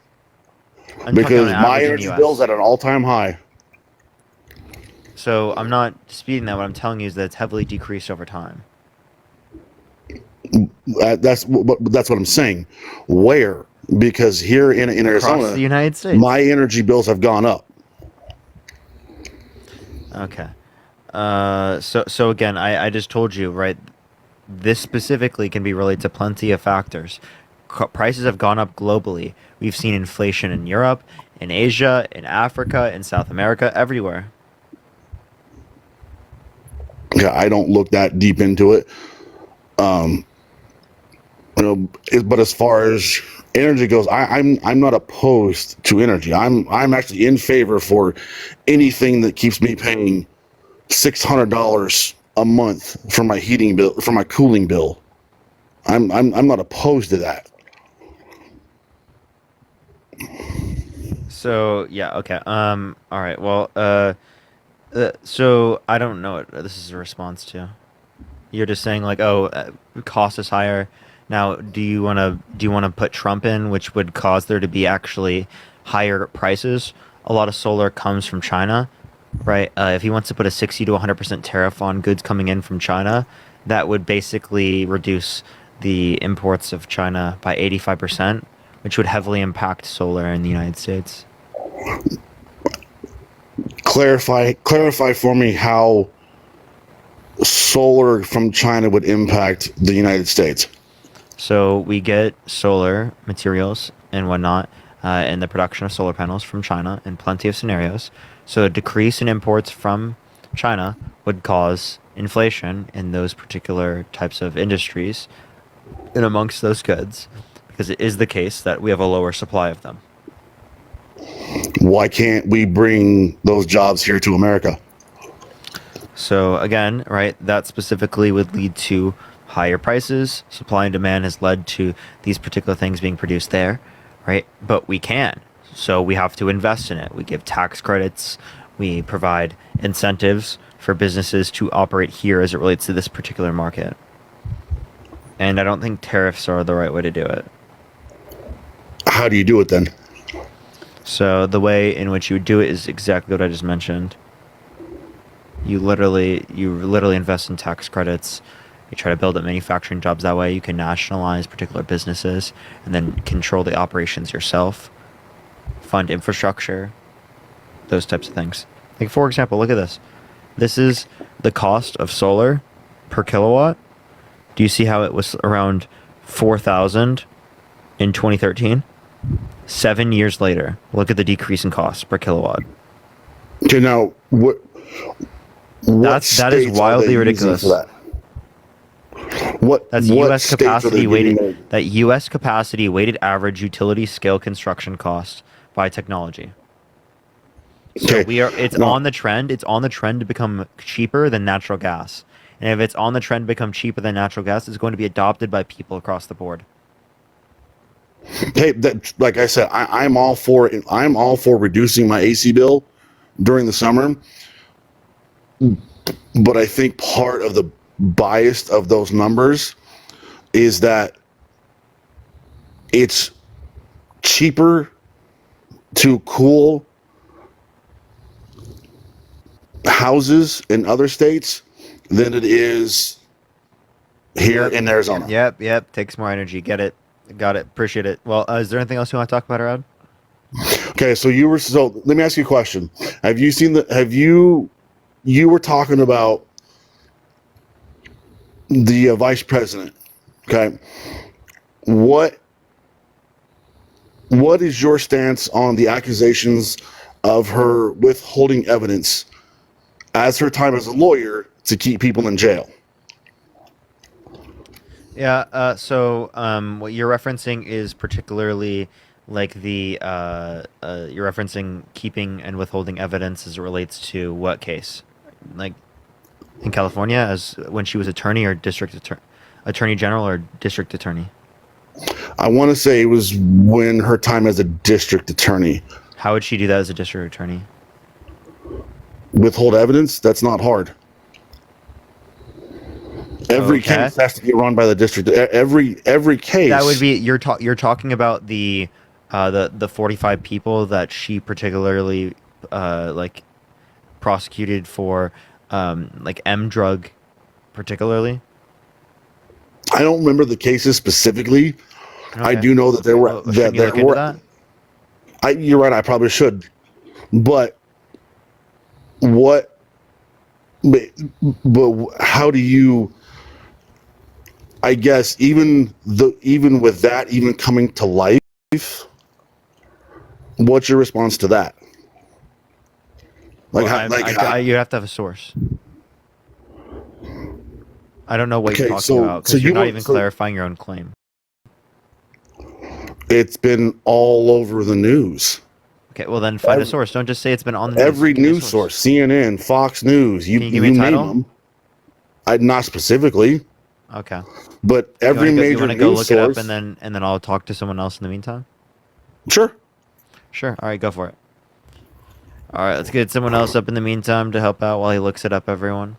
I'm
because
talking on
my
average in
energy
US.
bill's at an all-time high.
So I'm not disputing that. What I'm telling you is that it's heavily decreased over time.
That's what I'm saying. Where? Because here in Arizona,
Across the United States,
my energy bills have gone up.
Okay. So again, I just told you, right? This specifically can be related to plenty of factors. Prices have gone up globally. We've seen inflation in Europe, in Asia, in Africa, in South America, everywhere.
Yeah, I don't look that deep into it. But as far as energy goes, I'm not opposed to energy. I'm actually in favor for anything that keeps me paying $600 a month for my heating bill, for my cooling bill. I'm not opposed to that.
So yeah, okay. All right. Well, so I don't know what this is a response to. You're just saying like, cost is higher. Now, do you want to put Trump in, which would cause there to be actually higher prices? A lot of solar comes from China, right? If he wants to put a 60 to 100% tariff on goods coming in from China, that would basically reduce the imports of China by 85%, which would heavily impact solar in the United States.
Clarify for me how solar from China would impact the United States.
So we get solar materials and whatnot in the production of solar panels from China in plenty of scenarios. So a decrease in imports from China would cause inflation in those particular types of industries and amongst those goods, because it is the case that we have a lower supply of them.
Why can't we bring those jobs here to America?
So again, right, that specifically would lead to higher prices. Supply and demand has led to these particular things being produced there, right? But we can. So we have to invest in it. We give tax credits. We provide incentives for businesses to operate here as it relates to this particular market. And I don't think tariffs are the right way to do it.
How do you do it then?
So the way in which you would do it is exactly what I just mentioned. You literally invest in tax credits. You try to build up manufacturing jobs that way. You can nationalize particular businesses and then control the operations yourself. Fund infrastructure. Those types of things. Like, for example, look at this. This is the cost of solar per kilowatt. Do you see how it was around 4,000 in 2013? 7 years later, look at the decrease in cost per kilowatt.
Okay, now
that is wildly ridiculous. That's U.S. capacity weighted. That U.S. capacity weighted average utility scale construction cost by technology. So it's on the trend. It's on the trend to become cheaper than natural gas. And if it's on the trend to become cheaper than natural gas, it's going to be adopted by people across the board.
Hey, like I said, I'm all for reducing my AC bill during the summer. But I think part of the bias of those numbers is that it's cheaper to cool houses in other states than it is here in Arizona.
Yep. Takes more energy. Get it. Got it. Appreciate it. Well, is there anything else you want to talk about, Arad?
Okay, so let me ask you a question. You were talking about the vice president. Okay. What is your stance on the accusations of her withholding evidence as her time as a lawyer to keep people in jail?
Yeah, so what you're referencing is particularly like you're referencing keeping and withholding evidence as it relates to what case? Like in California, as when she was attorney or attorney general or district attorney?
I want to say it was when her time as a district attorney.
How would she do that as a district attorney?
Withhold evidence? That's not hard. Every case has to be run by the district. Every case.
That would be you're talking about the 45 people that she particularly prosecuted for M drug particularly.
I don't remember the cases specifically. Okay. I do know that there were
that.
You're right. I probably should, but how do you? I guess even with that even coming to life, what's your response to that?
You have to have a source. I don't know what you're talking about because you're not even clarifying your own claim.
It's been all over the news.
Okay, well then find a source. Don't just say it's been on the news.
Every news source, CNN, Fox News, you name them. Not specifically.
Okay.
But every major
you want to go look it up and then I'll talk to someone else in the meantime?
Sure.
All right, go for it. All right, let's get someone else up in the meantime to help out while he looks it up, everyone.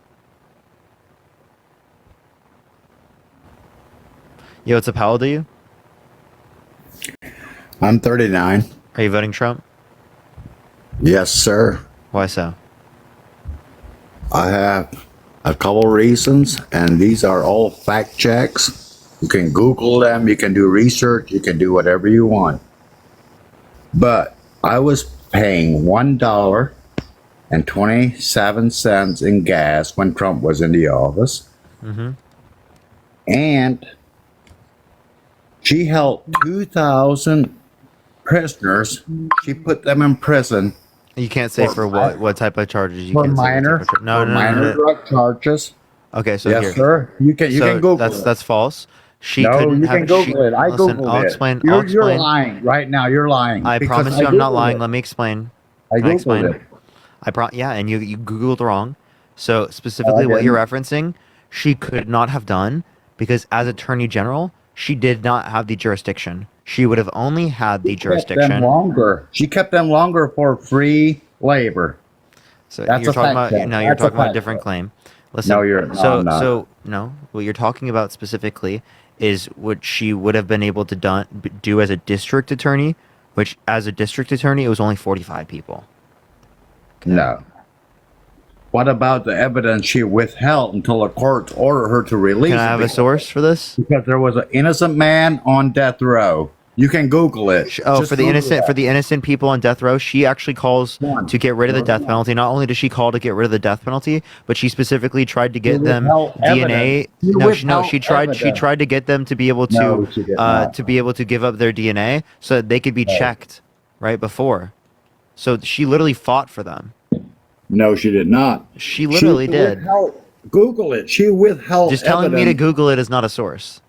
Yo, what's up? How old are you?
I'm 39.
Are you voting Trump?
Yes, sir.
Why so?
I have. a couple reasons, and these are all fact checks. You can Google them, you can do research, you can do whatever you want. But I was paying $1.27 in gas when Trump was in the office.
Mm-hmm.
And she held 2,000 prisoners. She put them in prison.
You can't say for what type of charges. You
For
can't
minor,
say no,
minor drug charges.
Okay, so
yes,
here.
sir. You can Google
that's
it.
that's false. She
No,
couldn't
you
have.
can Google it. I
listen,
Googled
I'll
it.
explain.
You're,
I'll explain.
You're lying right now. You're lying.
I
because
promise you, I'm not
Googled
lying.
it.
Let me explain.
I
Can I
Googled
explain?
it.
Yeah, and you Googled wrong. So specifically, what you're referencing, she could not have done because as Attorney General, she did not have the jurisdiction. She would have only had the
Kept
jurisdiction.
them longer. She kept them longer for free labor.
So
That's
you're
a
talking
fact
about
check.
no, you're
That's a
talking about a
fact
different
check.
claim. Listen,
No, you're- no,
so
I'm not.
so no. What you're talking about specifically is what she would have been able to do as a district attorney, which as a district attorney it was only 45 people.
No. What about the evidence she withheld until the courts ordered her to release
Can I
it?
have a source for this?
Because there was an innocent man on death row. You can Google it.
Oh,
Just
for the
Google
innocent
that.
for the innocent people on death row, she actually calls to get rid of the death penalty. Not only does she call to get rid of the death penalty, but she specifically tried to get them
withheld
DNA.
evidence. You
No,
withheld
she tried. She
evidence.
tried to get them to be able to
No, she did not.
to be able to give up their DNA so that they could be checked right before. So she literally fought for them.
No, she did not.
She literally did.
withheld- Google it. She withheld
Just telling me to
evidence.
Google it is not a source.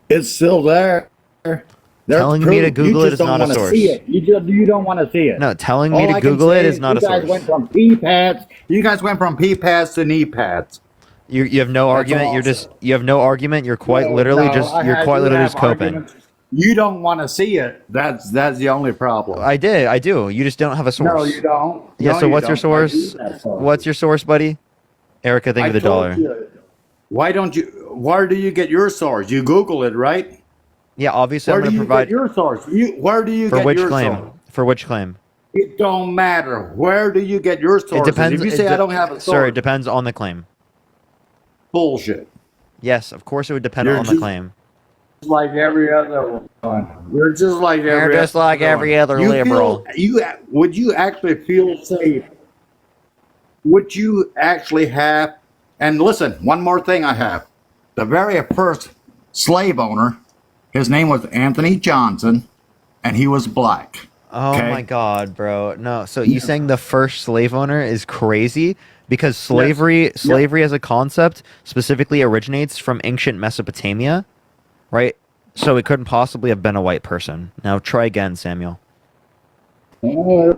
It's still there. There's
Telling me to
proof.
Google
You
it
just
is
don't
not a
wanna
source.
see it. You don't want to see it.
No, telling me
All
to
I can
Google it
say
is not a
you guys
source.
went from pee pads. You guys went from pee pads to knee pads.
You have no argument.
all.
You have no argument. You're quite
No,
literally
no,
just
I
you're
had
quite
to
literally
have
just coping.
arguments. You don't want to see it. That's the only problem.
I do. You just don't have a source.
No, you don't.
Yeah,
No,
so
you
what's your
don't. I do
source?
have source.
What's your source, buddy? Erica, thank you
I
for the
told
dollar.
you. Why don't you? Where do you get your source? You Google it, right?
Yeah, obviously
Where
I'm
do
going
you
to provide
get your source? Where do you
for
get
which
your
claim?
source?
For which claim?
It don't matter. Where do you get your sources?
It depends.
If you say I don't have a source,
Sir, it depends on the claim.
bullshit.
Yes, of course it would depend
You're
on the
just-
claim.
Just like every other one. You're just like every.
You're just like every other
You
liberal.
Would you actually feel safe? Would you actually have? And listen, one more thing I have. The very first slave owner, his name was Anthony Johnson, and he was black.
Oh
Okay?
my god, bro. No. So you saying the first slave owner is crazy because slavery as a concept specifically originates from ancient Mesopotamia, right? So it couldn't possibly have been a white person. Now try again, Samuel.
It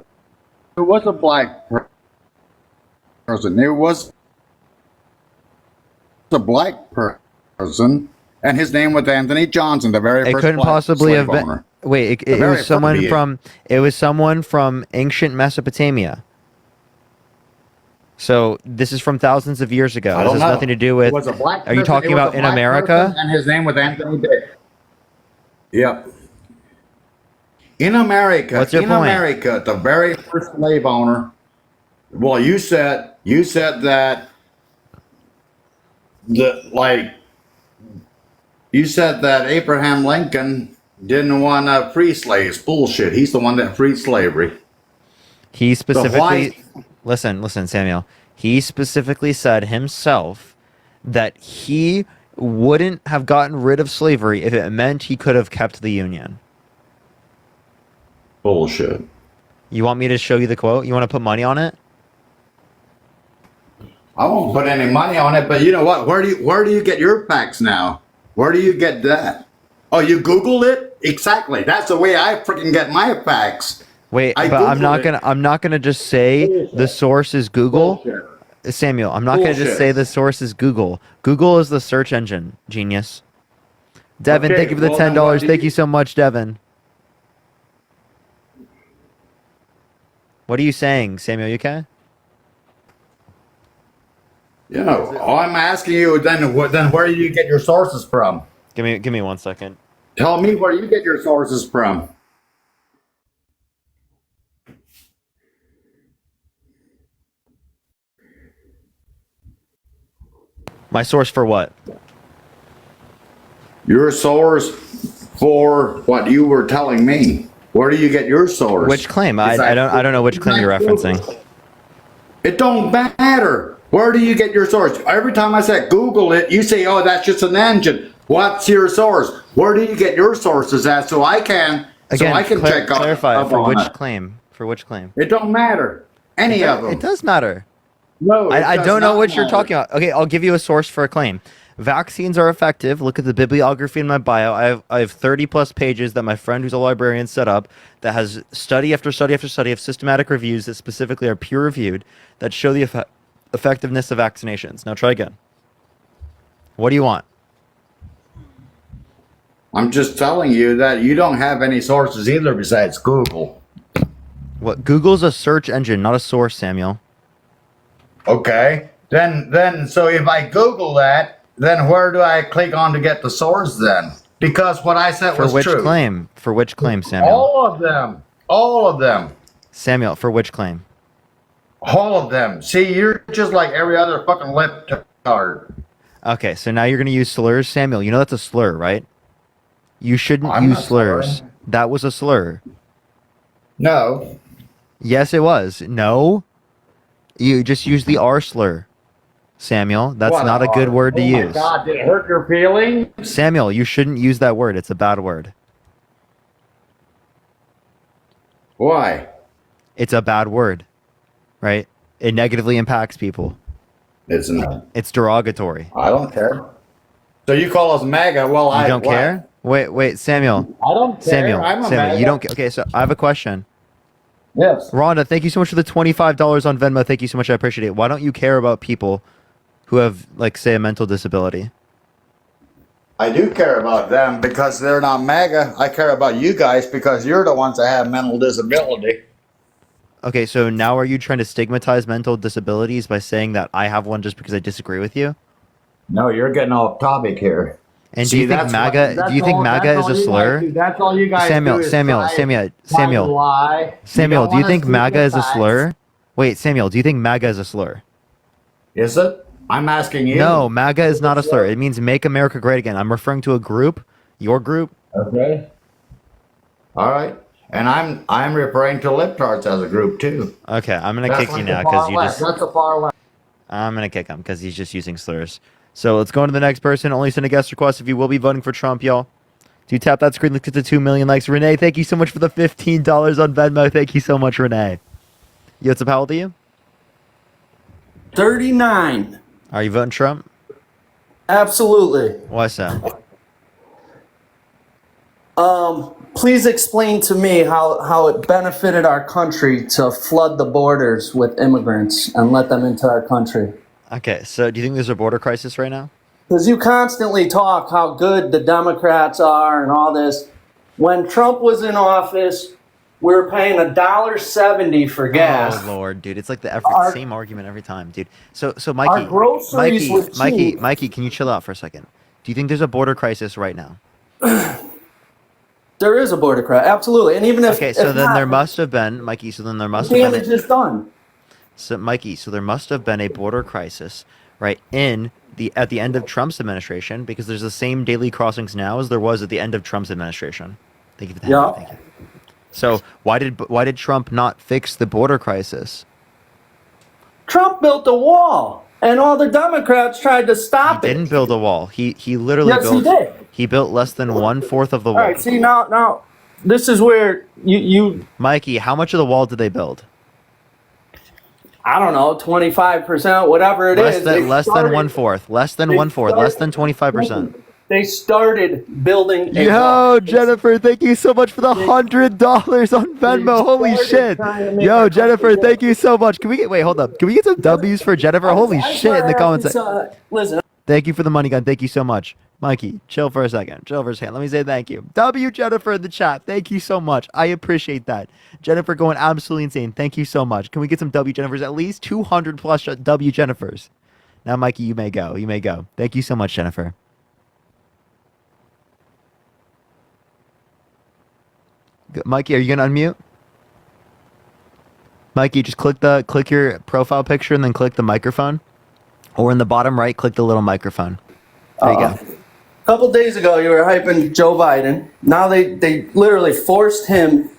was a black person. It was a black person, and his name was Anthony Johnson, the very
It
first
couldn't
black
possibly
slave
have been.
owner.
Wait, it
The very
was
first
someone
being.
from. It was someone from ancient Mesopotamia. So this is from thousands of years ago.
I
This
don't
has
know.
nothing to do
It
with.
was a black
Are you
person.
talking
It was
about
a
in
black
America?
person, and his name was Anthony Day. Yep. In America,
What's your
in
point?
America, the very first slave owner. Well, you said that you said that Abraham Lincoln didn't want to free slaves. Bullshit. He's the one that freed slavery.
He specifically
white-
listen, Samuel. He specifically said himself that he wouldn't have gotten rid of slavery if it meant he could have kept the Union.
Bullshit.
You want me to show you the quote? You want to put money on it?
I won't put any money on it, but you know what? Where do you get your facts now? Where do you get that? Oh, you Googled it? Exactly. That's the way I freaking get my facts.
Wait,
I
but
Googled it.
I'm not gonna just say the source is Google.
Bullshit.
Samuel, I'm not gonna just
Bullshit.
say the source is Google. Google is the search engine, genius. Devin,
Okay,
thank you for the
well, then
$10.
what
Thank
do
you so much, Devin. What are you saying, Samuel? You okay?
You know, I'm asking you then where do you get your sources from?
Give me 1 second.
Tell me where you get your sources from.
My source for what?
Your source for what you were telling me. Where do you get your source?
Which claim? I don't know which claim you're referencing.
It don't matter. Where do you get your source? Every time I say Google it, you say, "Oh, that's just an engine." What's your source? Where do you get your sources at? So I can check out.
Clarify
up
for
on
which
it.
claim. For which claim?
It don't matter. Any of them.
It does matter.
No,
I
does
don't know
not
what you're
matter.
talking about. Okay, I'll give you a source for a claim. Vaccines are effective. Look at the bibliography in my bio. I have 30 plus pages that my friend who's a librarian set up that has study after study after study of systematic reviews that specifically are peer reviewed that show the effectiveness of vaccinations. Now try again. What do you want?
I'm just telling you that you don't have any sources either besides Google.
What? Google's a search engine, not a source, Samuel.
Okay. Then so if I Google that, then where do I click on to get the source then? Because what I said
For
was
which
true.
claim? For which claim, Samuel?
All of them. All of them.
Samuel, for which claim?
All of them. See, you're just like every other fucking lip-tard.
Okay, so now you're going to use slurs. Samuel, you know that's a slur, right? You shouldn't
I'm
use
not
slurs.
slurring.
That was a slur.
No.
Yes, it was. No. You just used the R slur. Samuel, that's
What
not a good
R?
word to
Oh my
use.
God, did it hurt your feelings?
Samuel, you shouldn't use that word. It's a bad word.
Why?
It's a bad word, right? It negatively impacts people.
Isn't it?
It's derogatory.
I don't care. So you call us MAGA? Well,
You don't care? Wait, Samuel.
I don't care.
Samuel,
I'm a
Samuel,
MAGA.
you don't care. Okay, so I have a question.
Yes.
Rhonda, thank you so much for the $25 on Venmo. Thank you so much. I appreciate it. Why don't you care about people who have, like, say, a mental disability?
I do care about them because they're not MAGA. I care about you guys because you're the ones that have mental disability.
Okay, so now are you trying to stigmatize mental disabilities by saying that I have one just because I disagree with you?
No, you're getting off topic here.
And
See,
do you think
that's
MAGA?
what-
Do you think
that's
MAGA
all
is a
you
slur?
guys do. That's all you guys
Samuel,
do is
Samuel,
try-
Samuel,
try to
Samuel,
lie.
Samuel.
don't
Do you
wanna
think
speak
MAGA
the
is a
facts.
slur? Wait, Samuel. Do you think MAGA is a slur?
Is it? I'm asking you.
No, MAGA is not a slur. It means "Make America Great Again." I'm referring to a group, your group.
Okay. All right. And I'm referring to lip-tards as a group too.
Okay, I'm gonna
That's
kick
like
you
the
now
far
because you
left.
just.
That's the far left.
I'm gonna kick him because he's just using slurs. So let's go on to the next person. Only send a guest request if you will be voting for Trump, y'all. Do you tap that screen? Let's get to 2 million likes. Renee, thank you so much for the $15 on Venmo. Thank you so much, Renee. What's up? How old are you?
39.
Are you voting Trump?
Absolutely.
Why so?
Please explain to me how it benefited our country to flood the borders with immigrants and let them into our country.
Okay, so do you think there's a border crisis right now?
Because you constantly talk how good the Democrats are and all this. When Trump was in office, we were paying $1.70 for gas.
Oh Lord, dude, it's like the same argument every time, dude. So Mikey,
Our groceries were cheap.
Mikey, can you chill out for a second? Do you think there's a border crisis right now?
There is a border crisis, absolutely. And even if
Okay, so
if
then
not,
there must have been, Mikey. So then there must have
damage
been.
is done.
So Mikey, so there must have been a border crisis, right? At the end of Trump's administration, because there's the same daily crossings now as there was at the end of Trump's administration. Thank you for that.
Yeah.
Thank you. So why did Trump not fix the border crisis?
Trump built a wall, and all the Democrats tried to stop
He
it.
didn't build a wall. He literally
Yes, he
built.
did.
He built less than 1/4 of the
All
wall.
right, see now, this is where you
Mikey, how much of the wall did they build?
I don't know, 25%, whatever it is.
Less than 1/4. Less than
they
1/4. Less than 25%.
They started building a
Yo,
wall.
Jennifer, thank you so much for the $100 on Venmo. Holy shit. Yo, Jennifer, thank you so much. Wait, hold up. Can we get some W's for Jennifer? Holy shit in the comments.
Listen,
Thank you for the money gun. Thank you so much. Mikey, chill for a second. Chill for a second. Let me say thank you. W Jennifer in the chat. Thank you so much. I appreciate that. Jennifer going absolutely insane. Thank you so much. Can we get some W Jennifers? At least 200 plus W Jennifers. Now, Mikey, you may go. You may go. Thank you so much, Jennifer. Mikey, are you gonna unmute? Mikey, just click your profile picture and then click the microphone. Or in the bottom right, click the little microphone. There you go.
A couple days ago, you were hyping Joe Biden. Now they literally forced him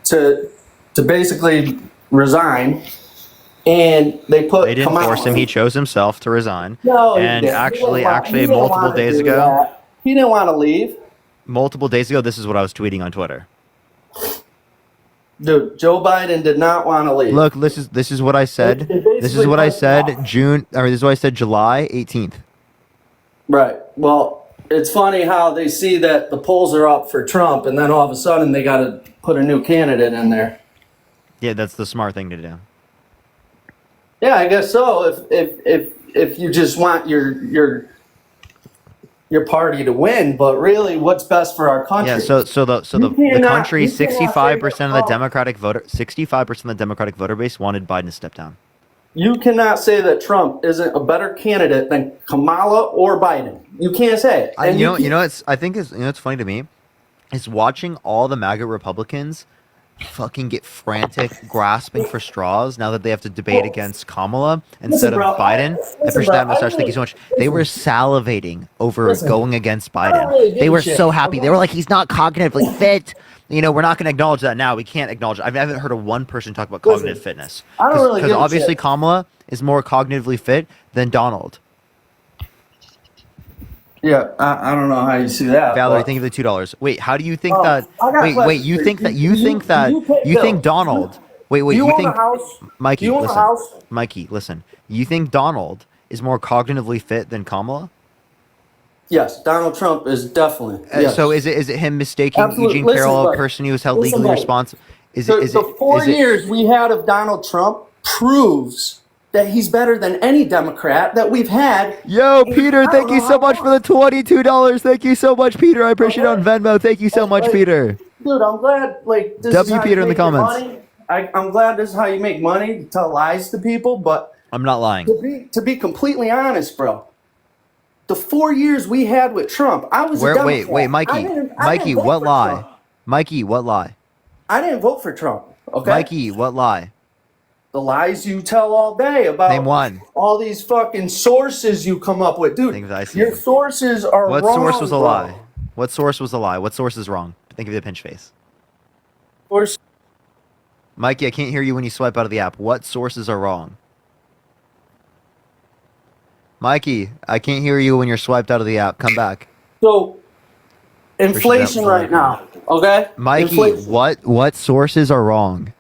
to basically resign, and they put.
They didn't force him. He chose himself to resign.
No,
and
he didn't.
actually,
He didn't
multiple
want to
days
do
ago,
that. He didn't want to leave.
multiple days ago, this is what I was tweeting on Twitter.
Dude, Joe Biden did not want to leave.
Look, this is what I said. This is what I said this is what I said July 18th.
Right. Well, it's funny how they see that the polls are up for Trump, and then all of a sudden they got to put a new candidate in there.
Yeah, that's the smart thing to do.
Yeah, I guess so. If you just want your party to win, but really, what's best for our country?
Yeah, so the country, 65% of the Democratic voter, 65% of the Democratic voter base wanted Biden to step down.
You cannot say that Trump isn't a better candidate than Kamala or Biden. You can't say it. And
It's funny to me is watching all the MAGA Republicans fucking get frantic, grasping for straws now that they have to debate against Kamala instead of Biden. I appreciate that mustache. Thank you so much. They were salivating over going against Biden. They were so happy. They were like, he's not cognitively fit. You know, we're not going to acknowledge that now. We can't acknowledge it. I haven't heard of one person talk about cognitive fitness.
I don't really
Because
give a
obviously
shit.
Kamala is more cognitively fit than Donald.
Yeah, I don't know how you see that.
Valerie,
but-
thank you for the $2. Wait, how do you think
Oh,
that?
I got
Wait,
questions
you
for
think
you.
that you think that
you pay
you think
bills.
Donald? Wait,
you
you
own
think
a house?
Mikey?
You own a
Listen,
house?
Mikey, listen. You think Donald is more cognitively fit than Kamala?
Yes, Donald Trump is definitely. Yes.
So is it him mistaking
Absolutely.
Eugene
Listen,
Carroll, a
buddy.
person who was held
Listen,
legally
buddy.
responsible?
The 4 years we had of Donald Trump proves that he's better than any Democrat that we've had.
Yo, Peter, thank you so much for the $22. Thank you so much, Peter. I appreciate it on Venmo. Thank you so much, Peter.
Dude, I'm glad. Like this
W
is how
Peter
you
in the
make your
comments.
money. I'm glad this is how you make money. To tell lies to people, but
I'm not lying.
to be completely honest, bro. The 4 years we had with Trump, I was a Democrat.
Wait, Mikey.
I didn't
Mikey,
vote
what
for
lie?
Trump.
Mikey, what lie?
I didn't vote for Trump. Okay.
Mikey, what lie?
The lies you tell all day about
Name one.
all these fucking sources you come up with, dude.
Things I see.
Your sources are
What
wrong.
source was a
bro.
lie? What source was a lie? What source is wrong? Think of the pinch face.
Source-
Mikey, I can't hear you when you swipe out of the app. What sources are wrong? Mikey, I can't hear you when you're swiped out of the app. Come back.
So, inflation right now, okay?
Mikey,
Inflation.
what sources are wrong?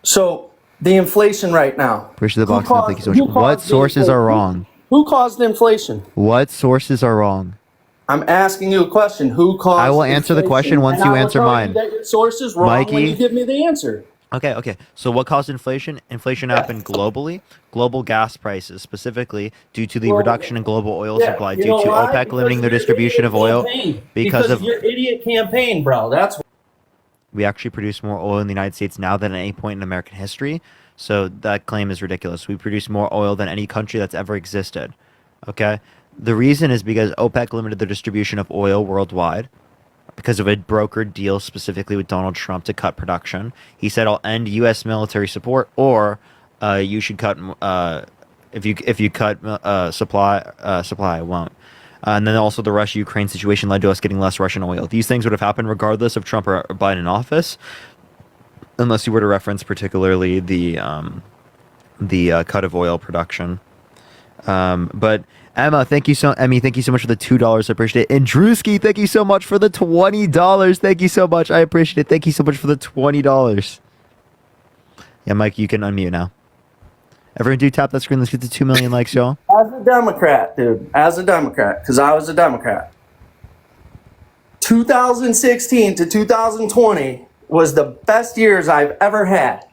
So, the inflation right now.
Appreciate the
Who
box. Thank you so much.
who
What
caused the
sources are
inflation?
wrong?
Who caused inflation?
What sources are wrong?
I'm asking you a question. Who caused
I will answer the
inflation?
question once
And
you
I will
answer
tell you
mine.
that your source is wrong when
Mikey?
you give me the answer.
Okay. So what caused inflation? Inflation happened globally. Global gas prices, specifically due to the
Well,
reduction in global oil
Yeah,
supply,
you
due
know
to
why?
OPEC
Because
limiting their
your
distribution of
idiot
oil
campaign.
because of
your idiot campaign, bro. That's
we actually produce more oil in the United States now than at any point in American history. So that claim is ridiculous. We produce more oil than any country that's ever existed. Okay? The reason is because OPEC limited the distribution of oil worldwide because of a brokered deal specifically with Donald Trump to cut production. He said, "I'll end U.S. military support, or you should cut if you cut supply, I won't." And then also the Russia-Ukraine situation led to us getting less Russian oil. These things would have happened regardless of Trump or Biden in office, unless you were to reference particularly the cut of oil production. But Emmy, thank you so much for the $2. I appreciate it. And Drewski, thank you so much for the $20. Thank you so much. I appreciate it. Thank you so much for the $20. Yeah, Mike, you can unmute now. Everyone do tap that screen. Let's get to 2 million likes, y'all.
as a Democrat, dude. As a Democrat, because I was a Democrat. 2016 to 2020 was the best years I've ever had,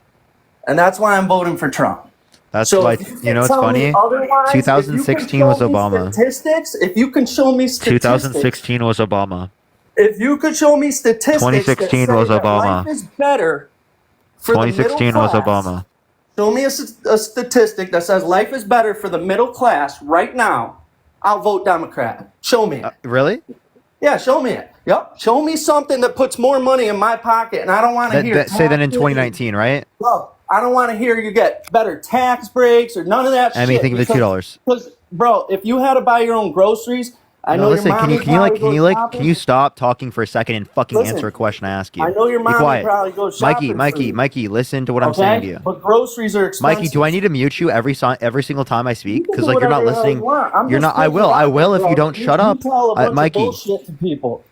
and that's why I'm voting for Trump.
That's
So
why,
if
you know, it's
tell me
funny.
otherwise, if you can
2016
show
was
me
Obama.
Statistics. If you can show me statistics.
2016 was Obama.
If you could show me statistics.
2016
that say
was
that
Obama.
Life is better for the middle
2016 was
class.
Obama.
Show me a statistic that says life is better for the middle class right now. I'll vote Democrat. Show me it.
Really?
Yeah, show me it. Yep. Show me something that puts more money in my pocket, and I don't want to hear.
Say that in 2019, right?
Bro, I don't want to hear you get better tax breaks or none of that
Emmy,
shit.
think of the $2.
Because, bro, if you had to buy your own groceries, I
No,
know
listen.
your mommy probably goes shopping.
Can you stop talking for a second and fucking
Listen,
answer a question I ask you?
I know your
Be
mommy
quiet.
probably goes shopping for you.
Mikey, listen to what I'm saying to you.
But groceries are expensive.
Mikey, do I need to mute you every single time I speak?
You can
Because
do
like you're not
whatever the hell you
listening.
want. I'm
You're
just
not. I will.
thinking
I
out
will
there,
if you
bro.
don't shut up,
You tell a bunch of
Mikey.
bullshit to people.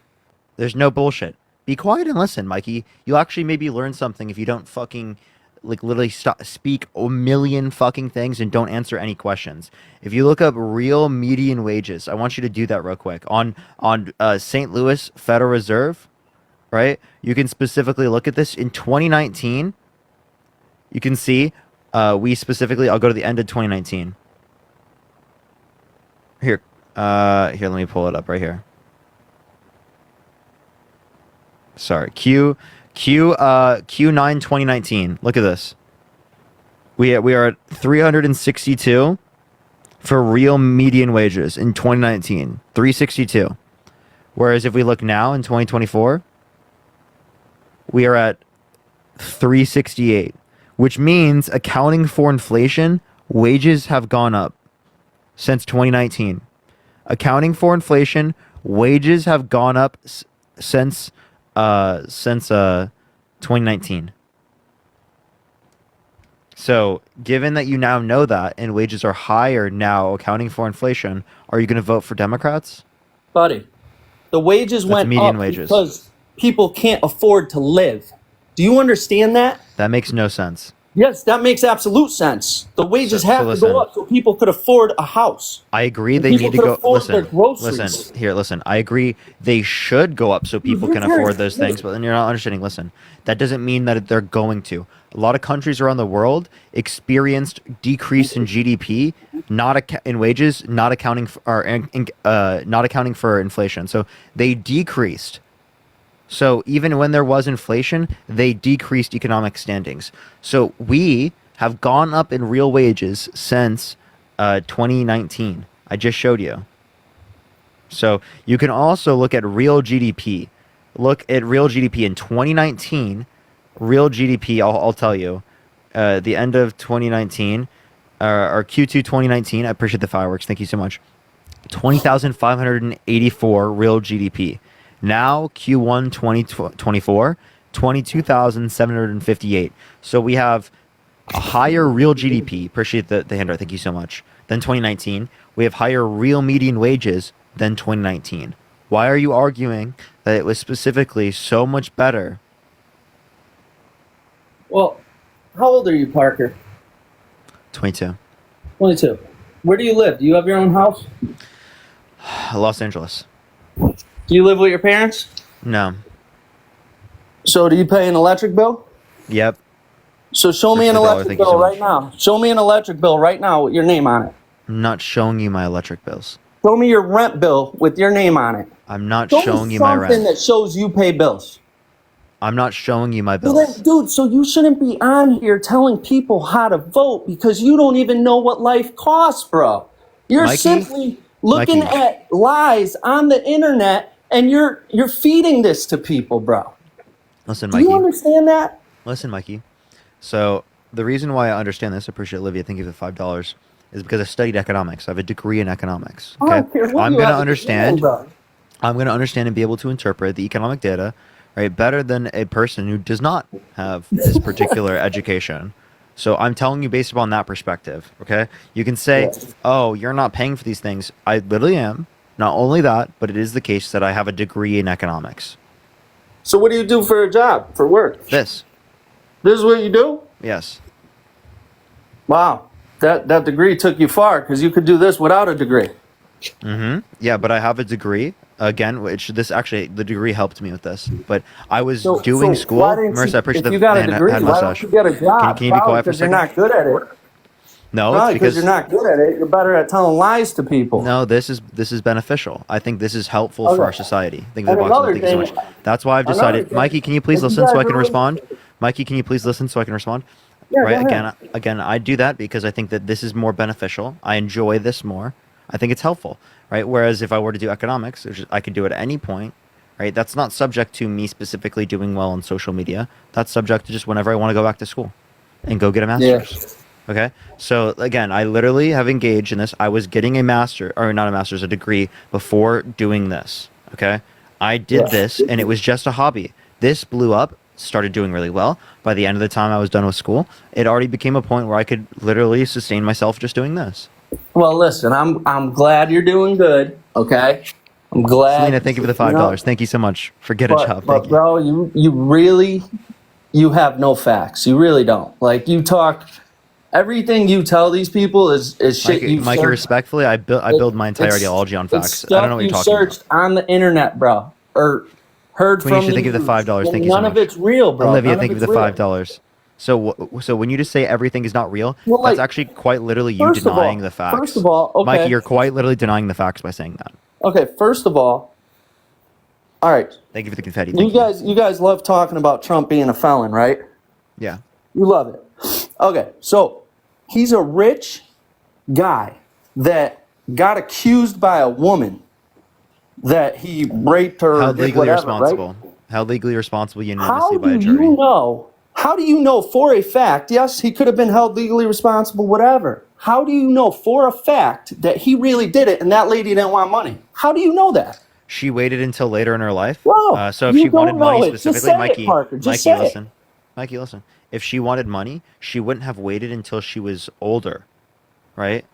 There's no bullshit. Be quiet and listen, Mikey. You'll actually maybe learn something if you don't fucking like literally speak a million fucking things and don't answer any questions. If you look up real median wages, I want you to do that real quick on St. Louis Federal Reserve, right? You can specifically look at this in 2019. You can see we specifically. I'll go to the end of 2019. Here, let me pull it up right here. Sorry, Q9 2019. Look at this. We are at 362 for real median wages in 2019. 362. Whereas if we look now in 2024, we are at 368, which means accounting for inflation, wages have gone up since 2019. Accounting for inflation, wages have gone up since 2019. So, given that you now know that and wages are higher now, accounting for inflation, are you going to vote for Democrats?
Buddy, the wages
That's
went
median
up
wages.
because people can't afford to live. Do you understand that?
That makes no sense.
Yes, that makes absolute sense. The wages have to
listen.
go up so people could afford a house.
I agree
And
they
people
need to
could
go.
afford their groceries.
Listen. I agree they should go up so people can
very
afford those things, but then you're not understanding. Listen, that doesn't mean that they're going to. A lot of countries around the world experienced decrease in GDP, in wages, not accounting for not accounting for inflation. So they decreased. So even when there was inflation, they decreased economic standings. So we have gone up in real wages since 2019. I just showed you. So you can also look at real GDP. Look at real GDP in 2019. Real GDP, I'll tell you, the end of 2019, or Q2 2019. I appreciate the fireworks. Thank you so much. 20,584 real GDP. Now Q1 2024, 22,758. So we have a higher real GDP. Appreciate the handout. Thank you so much. Than 2019. We have higher real median wages than 2019. Why are you arguing that it was specifically so much better?
Well, how old are you, Parker?
22.
22. Where do you live? Do you have your own house?
Los Angeles.
Do you live with your parents?
No.
So do you pay an electric bill?
Yep.
So show me an electric bill right now. Show me an electric bill right now with your name on it.
I'm not showing you my electric bills.
Show me your rent bill with your name on it.
I'm not
Show
showing
me
you my
something
rent.
that shows you pay bills.
I'm not showing you my
Well,
bills.
then, dude, so you shouldn't be on here telling people how to vote because you don't even know what life costs, bro. You're
Mikey?
simply looking
Mikey.
at lies on the internet and you're feeding this to people, bro.
Listen,
Do
Mikey.
you understand that?
Listen, Mikey. So the reason why I understand this, I appreciate Olivia, thank you for the $5, is because I studied economics. I have a degree in economics.
I
Okay,
don't care what
I'm
you
gonna
have to do,
understand.
bro.
I'm gonna understand and be able to interpret the economic data, right, better than a person who does not have this particular education. So I'm telling you based upon that perspective. Okay, you can say, "Oh, you're not paying for these things." I literally am. Not only that, but it is the case that I have a degree in economics.
So what do you do for a job, for work?
This.
This is what you do?
Yes.
Wow. That degree took you far because you could do this without a degree.
Mm-hmm. Yeah, but I have a degree. Again, which this actually, the degree helped me with this. But I was doing
So
school.
why didn't
Marissa, I appreciate
if you got a
hand
degree, why
massage.
don't you get a job?
Can you be quiet for a
Because you're
second?
not good at it.
No,
Probably
it's because
you're not good at it. You're better at telling lies to people.
No, this is beneficial. I think this is helpful for our society. Thank you,
And
for the box.
another
Thank you so
thing-
much. That's why I've
another
decided.
thing-
Mikey, can you please
if you
listen so
guys
I can
really-
respond? Mikey, can you please listen so I can respond?
Yeah,
right.
go ahead.
Again, I do that because I think that this is more beneficial. I enjoy this more. I think it's helpful. Right. Whereas if I were to do economics, which I could do it at any point. Right. That's not subject to me specifically doing well on social media. That's subject to just whenever I want to go back to school. and go get a master's. Okay. So again, I literally have engaged in this. I was getting a master, or not a master's, a degree before doing this. Okay. I did this, and it was just a hobby. This blew up, started doing really well. By the end of the time I was done with school, it already became a point where I could literally sustain myself just doing this.
Well, listen, I'm glad you're doing good. Okay, I'm glad.
Selena, thank you for the $5. Thank you so much for Get a Job.
But bro, you really, you have no facts. You really don't. Like, you talk, everything you tell these people is shit.
Mikey, respectfully, I build my entire ideology on facts. I don't know what you're talking
searched on the internet, bro, or heard from.
Thank you for the $5. Thank you so much.
None of it's real, bro.
Olivia, thank you for the $5. So when you just say everything is not real, that's actually quite literally you denying the facts.
First of all, okay.
Mikey, you're quite literally denying the facts by saying that.
Okay, first of all right.
Thank you for the confetti.
You guys love talking about Trump being a felon, right?
Yeah.
You love it. Okay, so he's a rich guy that got accused by a woman that he raped her.
Held legally
whatever,
responsible.
Right?
Held legally responsible unanimously by a jury.
How do you know for a fact, yes, he could have been held legally responsible, whatever. How do you know for a fact that he really did it and that lady didn't want money? How do you know that?
She waited until later in her life.
Whoa,
So if
you
she wanted
don't know
money
it. Just
specifically,
say it,
Mikey,
Parker. Just
Mikey,
say it.
listen. Mikey, listen. If she wanted money, she wouldn't have waited until she was older, right?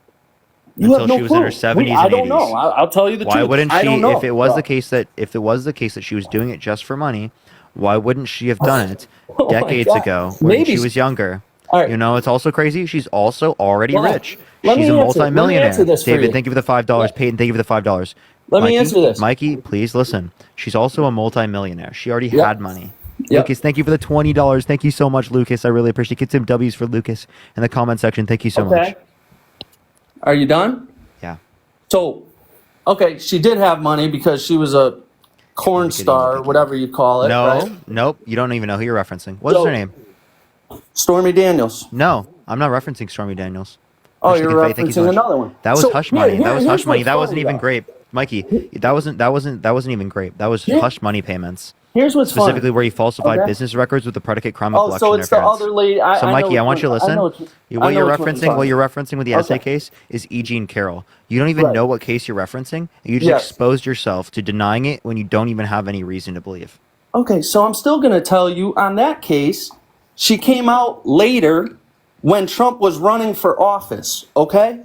You
until
have no
she was in her
clue.
70s and 80s.
I don't know. I'll tell you the truth.
Why wouldn't
I
she?
don't know,
If it was
bro.
the case that she was doing it just for money, why wouldn't she have done it
Oh my
decades
God.
ago when
Maybe
she was younger?
right.
You know, it's also crazy. She's also already
Well,
rich.
let
She's
me
a
answer- let me
multimillionaire.
answer this for
David,
you.
thank you for the $5. Peyton, thank you for the $5.
Let me
Mikey,
answer this.
Mikey, please listen. She's also a multimillionaire. She already
Yep.
had money.
Yep.
Lucas, thank you for the $20. Thank you so much, Lucas. I really appreciate it. Get some W's for Lucas in the comment section. Thank you so much.
Are you done?
Yeah.
So, okay, she did have money because she was a corn star, whatever you call it.
No,
right?
nope. You don't even know who you're referencing. What's
So-
her name?
Stormy Daniels.
No, I'm not referencing Stormy Daniels.
Oh,
Actually,
you're
Confetti, thank you so
referencing
much.
another one.
That was
So,
hush
here-
money.
here-
That was
here's
hush money.
what's
That wasn't
funny,
even
though.
grape. Mikey, that wasn't even grape. That was
Here-
hush money payments.
Here's what's funny.
Specifically where he falsified
Okay.
business records with the predicate crime of
Oh,
election
so it's the
interference.
other lady.
So Mikey, I want you to listen.
What
What you're
you're
referencing with the essay case is E. Jean Carroll. You don't even
Right.
know what case you're referencing. You just
Yes.
exposed yourself to denying it when you don't even have any reason to believe.
Okay, so I'm still going to tell you on that case, she came out later when Trump was running for office, okay?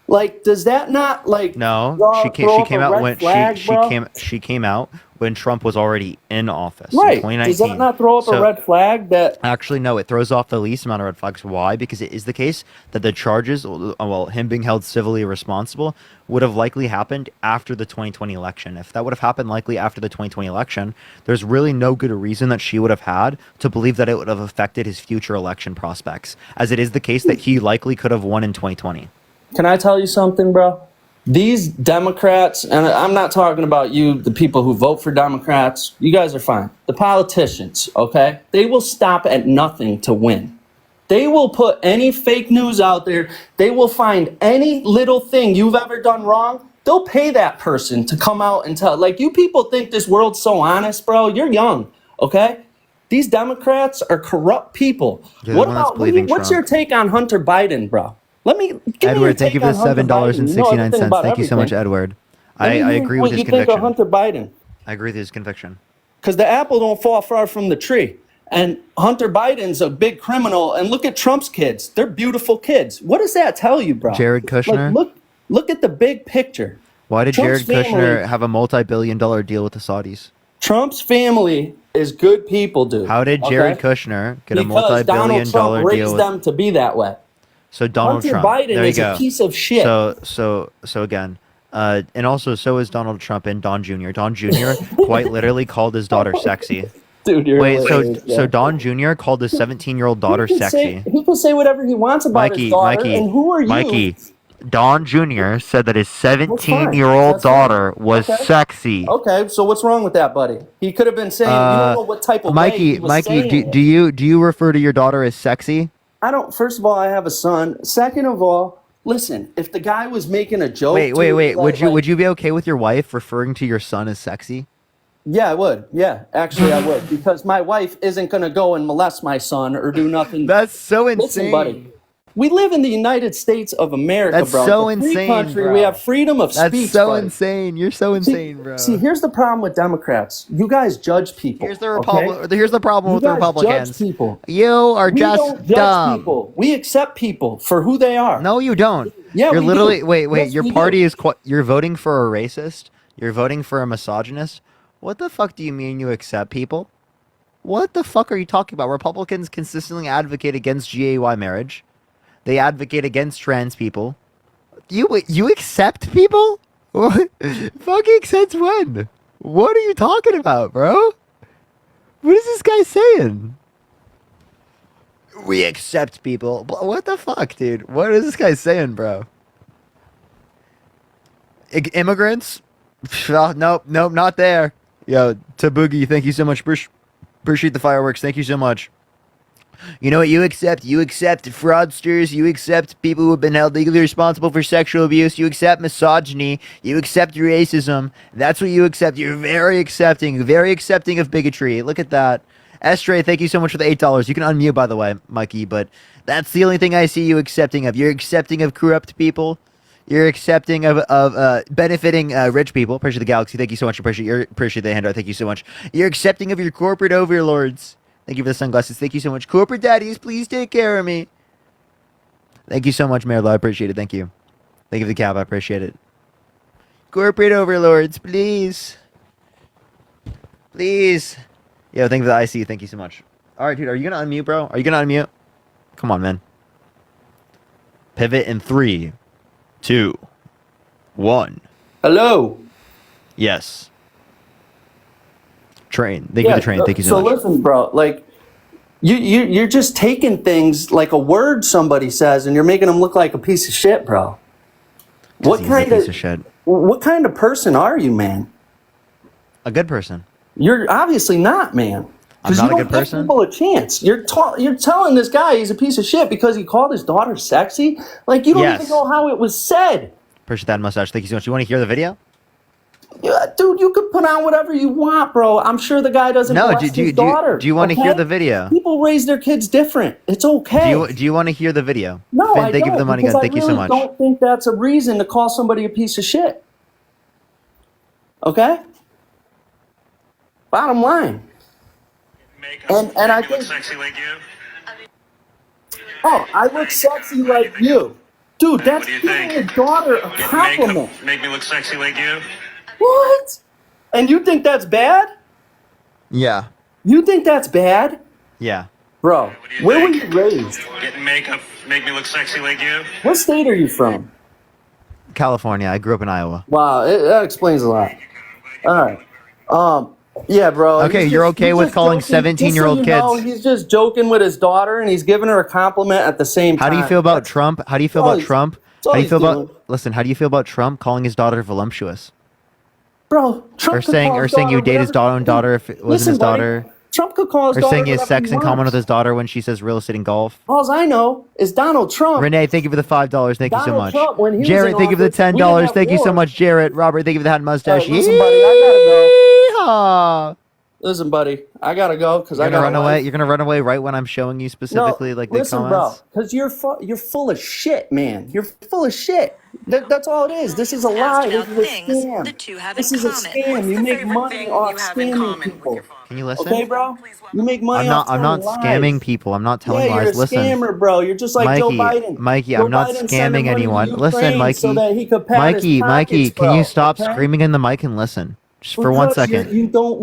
Like, does that not, like,
No,
throw
she
up
came
a
out
red
when
flag, bro?
she came out when Trump was already in office in
Right.
2019.
Does that not throw up a
So-
red flag that
Actually, no, it throws off the least amount of red flags. Why? Because it is the case that the charges, well, him being held civilly responsible, would have likely happened after the 2020 election. If that would have happened likely after the 2020 election, there's really no good reason that she would have had to believe that it would have affected his future election prospects, as it is the case that he likely could have won in 2020.
Can I tell you something, bro? These Democrats, and I'm not talking about you, the people who vote for Democrats, you guys are fine. The politicians, okay? They will stop at nothing to win. They will put any fake news out there. They will find any little thing you've ever done wrong. They'll pay that person to come out and tell. Like, you people think this world's so honest, bro. You're young, okay? These Democrats are corrupt people.
You're the one that's believing
what's
Trump.
your take on Hunter Biden, bro? Give me your
Edward, thank you
take
for the
on Hunter Biden. You know everything
$7.69.
about
Thank you so much,
everything.
Edward.
Let
I
me hear
agree
what
with his
you think of
conviction.
Hunter Biden.
I agree with his conviction.
Because the apple don't fall far from the tree. And Hunter Biden's a big criminal. And look at Trump's kids. They're beautiful kids. What does that tell you, bro?
Jared Kushner?
Like, look at the big picture.
Why did
Trump's
Jared Kushner
family-
have a multi-billion-dollar deal with the Saudis?
Trump's family is good people, dude.
How did Jared
okay?
Kushner get a
Because Donald
multi-billion-dollar
Trump
deal
raised
with?
them to be that way.
So Donald
Hunter
Trump.
Biden
there
is
you
a
go.
piece of shit.
So again, and also so is Donald Trump and Don Jr. Don Jr. quite literally called his daughter sexy.
Dude, you're
Wait,
hilarious,
so Don Jr. called his 17-year-old daughter
He can
sexy.
He can say whatever he wants about his daughter. And who are you?
Mikey, Don Jr. said that his
fine.
17-year-old
That's fine.
daughter was
Okay.
sexy.
Okay, so what's wrong with that, buddy? He could have been saying, you don't know what type of way he was
Mikey,
saying it.
do you refer to your daughter as sexy?
I don't. First of all, I have a son. Second of all, listen. If the guy was making a joke,
Wait.
dude,
Would
like-
you be okay with your wife referring to your son as sexy?
Yeah, I would. Yeah, actually, I would, because my wife isn't gonna go and molest my son or do nothing.
That's so
Listen,
insane.
buddy. We live in the United States of America,
That's
bro.
so
It's a free
insane,
country.
bro.
We have freedom of
That's
speech.
so
buddy.
insane. You're so insane, bro.
See, here's the problem with Democrats. You guys judge people.
Here's the
okay?
Here's the problem
You
with the
guys
Republicans.
judge people.
You are
We
just
don't judge
dumb.
people. We accept people for who they are.
No, you don't.
Yeah,
you're
we
literally
do.
wait.
Yes,
Your
we
party
do.
is you're voting for a racist. You're voting for a misogynist. What the fuck do you mean you accept people? What the fuck are you talking about? Republicans consistently advocate against GAY marriage. They advocate against trans people. You accept people? What? Fucking since when? What are you talking about, bro? What is this guy saying? We accept people. What the fuck, dude? What is this guy saying, bro? Immigrants? Nope, not there. Yo, to Boogie, thank you so much. Appreciate the fireworks. Thank you so much. You know what you accept? You accept fraudsters. You accept people who have been held legally responsible for sexual abuse. You accept misogyny. You accept racism. That's what you accept. You're very accepting of bigotry. Look at that. Estray, thank you so much for the $8. You can unmute, by the way, Mikey, but that's the only thing I see you accepting of. You're accepting of corrupt people. You're accepting of benefiting rich people. Appreciate the Galaxy. Thank you so much. Appreciate the handout. Thank you so much. You're accepting of your corporate overlords. Thank you for the sunglasses. Thank you so much. Corporate daddies, please take care of me. Thank you so much, Marilyn. I appreciate it. Thank you. Thank you for the cap. I appreciate it. Corporate overlords, please. Please. Yo, thank you for the IC. Thank you so much. All right, dude. Are you going to unmute, bro? Are you going to unmute? Come on, man. Pivot in 3, 2, 1.
Hello.
Yes. Train. Thank you for the train. Thank you so much.
Listen, bro, like you're just taking things like a word somebody says and you're making them look like a piece of shit, bro. What kind
piece of shit?
What kind of person are you, man?
A good person.
You're obviously not, man.
I'm
'Cause
not
you
a
don't
good
give
person?
people a chance. You're telling this guy he's a piece of shit because he called his daughter sexy. Like you don't
Yes.
even know how it was said.
Appreciate that mustache. Thank you so much. You want to hear the video?
Yeah, dude, you could put on whatever you want, bro. I'm sure the guy doesn't
No,
molest his daughter.
do you want to hear the video?
People raise their kids different. It's okay.
Do you want to hear the video?
No,
Finn,
I
thank
don't.
you for the money,
because
gun. Thank you so
I
much.
really don't think that's a reason to call somebody a piece of shit. Okay? Bottom line. And I think.
Sexy like you?
Oh, I look sexy like you. Dude, that's giving your daughter a compliment.
Make me look sexy like you?
What? And you think that's bad?
Yeah.
You think that's bad?
Yeah.
Bro, where were you raised?
Getting makeup, make me look sexy like you?
What state are you from?
California. I grew up in Iowa.
Wow, that explains a lot. All right. Yeah, bro.
Okay,
he's
you're
just-
okay
he's
with
just
calling
joking.
17-year-old
Just so you know,
kids?
he's just joking with his daughter, and he's giving her a compliment at the same time.
How do you feel about Trump? How do you feel
all
about
he's-
Trump?
that's all
How do you
he's
feel
doing.
about Listen, how do you feel about Trump calling his daughter voluptuous?
Bro, Trump
Or
could
saying
call
or
his
saying you
daughter
date his
whatever-
own daughter if it wasn't
Listen,
his
buddy,
daughter?
Trump could call his
Or
daughter
saying he has
whatever
sex
he
in common
wants.
with his daughter when she says real estate and golf?
All I know is Donald Trump.
Renee, thank you for the $5. Thank you so
Donald
much.
Trump, when he was
Jarrett,
in
thank you for the
office, we didn't
$10.
have
Thank you so
wars.
much, Jarrett. Robert, thank you for the hat and mustache.
Listen, buddy, I gotta go.
Yeehaw!
Listen, buddy, I gotta go because
You're
I
gonna
gotta
run away. You're gonna run away right when I'm showing you specifically like the
listen,
comments.
bro, because you're full of shit, man. You're full of shit. That's all it is. This is a lie. This is a scam. This is a scam. You make money off scamming people.
Can you listen?
Okay, bro? You make money off
I'm not
telling
scamming
lies.
people. I'm not telling
Yeah,
lies.
you're a
Listen.
scammer, bro. You're just like Joe Biden.
Mikey,
Joe
I'm not
Biden sending
scamming
money to
anyone. Listen,
Ukraine
Mikey.
so that he could pat his
Mikey,
pockets,
can you
bro,
stop
okay?
screaming in the mic and listen? Just for 1
Because
second.
You don't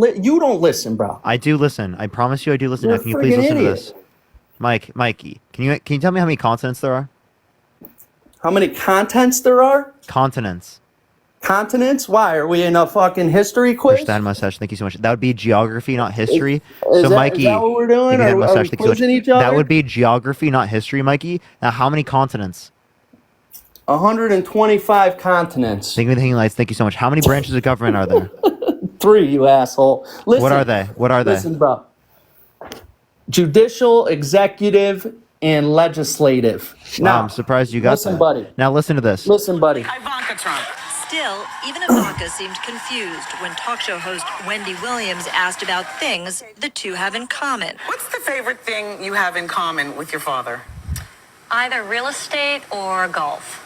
listen, bro.
I do listen. I promise you I do listen.
You're
Now,
a
can you please
friggin'
listen to
idiot.
this? Mikey, can you tell me how many consonants there are?
How many contents there are?
Continents.
Continents? Why? Are we in a fucking history quiz?
Understand mustache. Thank you so much. That would be geography, not history.
Is
So,
that-
Mikey,
is that what we're doing?
give me that
Are we
mustache. Thank you so much.
quizzing each
That
other?
would be geography, not history, Mikey. Now, how many continents?
125 continents.
Think of the lights. Thank you so much. How many branches of government are there?
3, you asshole. Listen,
What are they? What are they?
Listen, bro. Judicial, executive, and legislative.
Wow, I'm surprised you got
listen,
that.
buddy.
Now listen to this.
Listen, buddy.
Ivanka Trump,
Still, even Ivanka seemed confused when talk show host Wendy Williams asked about things the two have in common.
What's the favorite thing you have in common with your father?
Either real estate or golf.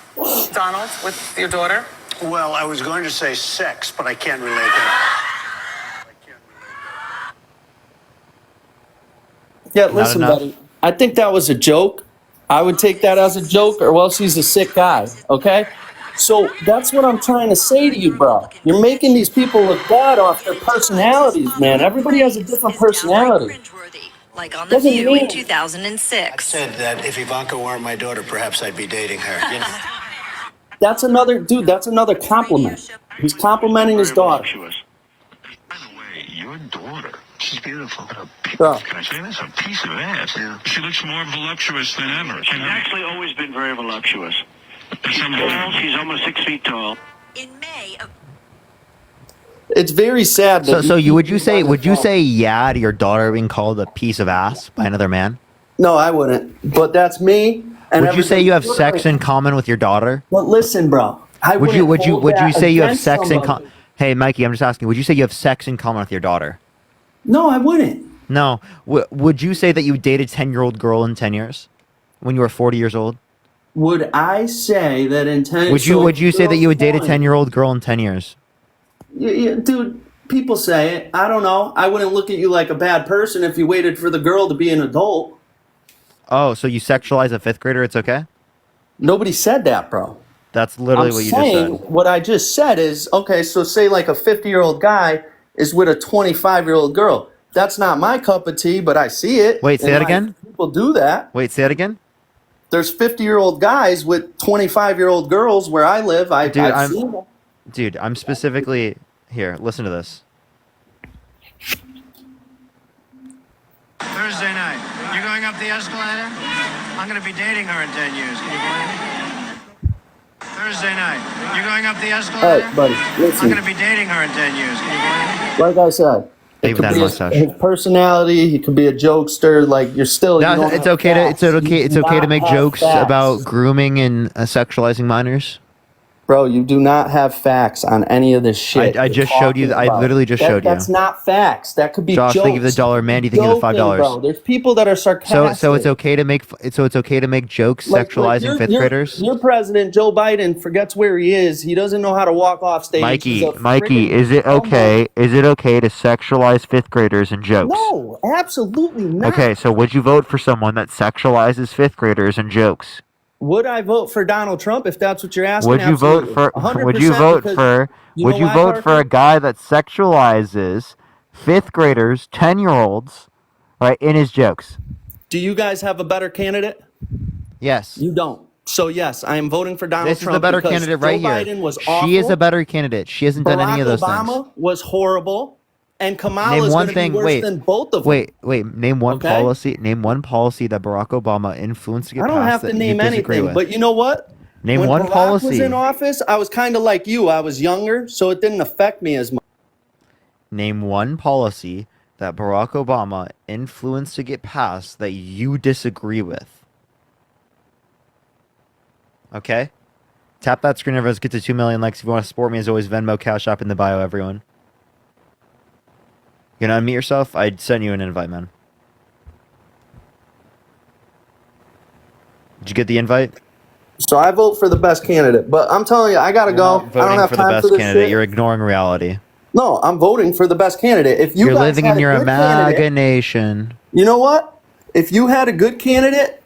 Donald, with your daughter?
Well, I was going to say sex, but I can't relate that.
Yeah, listen,
enough?
buddy. I think that was a joke. I would take that as a joke, or else he's a sick guy. Okay? So that's what I'm trying to say to you, bro. You're making these people look bad off their personalities, man. Everybody has a different personality.
Like on The
Doesn't
View
mean-
in 2006.
Said that if Ivanka weren't my daughter, perhaps I'd be dating her. You know?
That's another compliment. He's complimenting his daughter.
By the way, your daughter, she's beautiful.
Bro.
Can I say this? A piece of ass. Yeah. She looks more voluptuous than ever. She's actually always been very voluptuous. She's tall. She's almost 6 feet tall.
It's very sad that
So would you say yeah to your daughter being called a piece of ass by another man?
No, I wouldn't. But that's me. And
Would you say
everybody
you have
else.
sex in common with your daughter?
But listen, bro.
Would you say you have sex in common? Hey, Mikey, I'm just asking. Would you say you have sex in common with your daughter?
No, I wouldn't.
No. Would you say that you dated 10-year-old girl in 10 years, when you were 40 years old?
Would I say that in 10
Would you say that you would date a 10-year-old girl in 10 years?
Yeah, dude, people say it. I don't know. I wouldn't look at you like a bad person if you waited for the girl to be an adult.
Oh, so you sexualize a 5th grader? It's okay?
Nobody said that, bro.
That's literally
I'm
what you just
saying,
said.
what I just said is, okay, so say like a 50-year-old guy is with a 25-year-old girl. That's not my cup of tea, but I see it.
Wait, say
And
that again?
People do that.
Wait, say that again?
There's 50-year-old guys with 25-year-old girls where I live. I've seen them.
Dude, I'm specifically here. Listen to this.
Thursday night. You going up the escalator? I'm going to be dating her in 10 years. Can you believe it? Thursday night. You going up the escalator?
Hey, buddy, listen.
I'm going to be dating her in 10 years. Can you believe it?
Like I said, it
Leave
could
that
be
mustache.
his personality. He could be a jokester. Like you're still.
No,
you don't
it's
have
okay
facts.
it's
You
okay
do
to make
not have
jokes
facts.
about grooming and sexualizing minors.
Bro, you do not have facts on any of this shit.
I
you're
just showed you.
talking
I
about.
literally just showed you.
That's not facts. That could be
Josh,
jokes.
thank you for the dollar. Mandy, thank you for the
Joking,
$5.
bro. There's people that are sarcastic.
So it's okay to make jokes sexualizing
your-
5th
your-
graders.
Your president, Joe Biden, forgets where he is. He doesn't know how to walk off stage. He's a
Mikey,
friggin'
is it okay? Is it okay to sexualize 5th graders in jokes?
No, absolutely not.
Okay, so would you vote for someone that sexualizes 5th graders in jokes?
Would I vote for Donald Trump if that's what you're asking?
Would you vote
Absolutely.
for?
100%
Would you vote
because
for?
you
Would
know
you
why,
vote for
Harper?
a guy that sexualizes 5th graders, 10-year-olds, right, in his jokes?
Do you guys have a better candidate?
Yes.
You don't. So yes, I am voting for Donald
This is
Trump.
the better
because
candidate right
Joe
here.
Biden was
She is
awful.
a better candidate. She hasn't done any of those
Barack
things.
Obama was horrible, and Kamala
Name
is
one
going to be
thing.
worse
Wait.
than both of them.
Wait. Name one
Okay?
policy. Name one policy that Barack Obama influenced to get
I don't
passed
have to
that
name
you disagree
anything,
with.
but you know what?
Name
when
one
Barack
policy.
was in office, I was kind of like you. I was younger, so it didn't affect me as much.
Name one policy that Barack Obama influenced to get passed that you disagree with. Okay? Tap that screen over. Let's get to 2 million likes. If you want to support me, as always, Venmo, Cash App in the bio, everyone. You gonna unmute yourself? I sent you an invite, man. Did you get the invite?
So I vote for the best candidate, but I'm telling you, I gotta go. I don't
Voting
have
for the
time
best
for this
candidate.
shit.
You're ignoring reality.
No, I'm voting for the best candidate. If
You're
guys
living
had
in
a
your
good candidate-
imagination.
You know what? If you had a good candidate,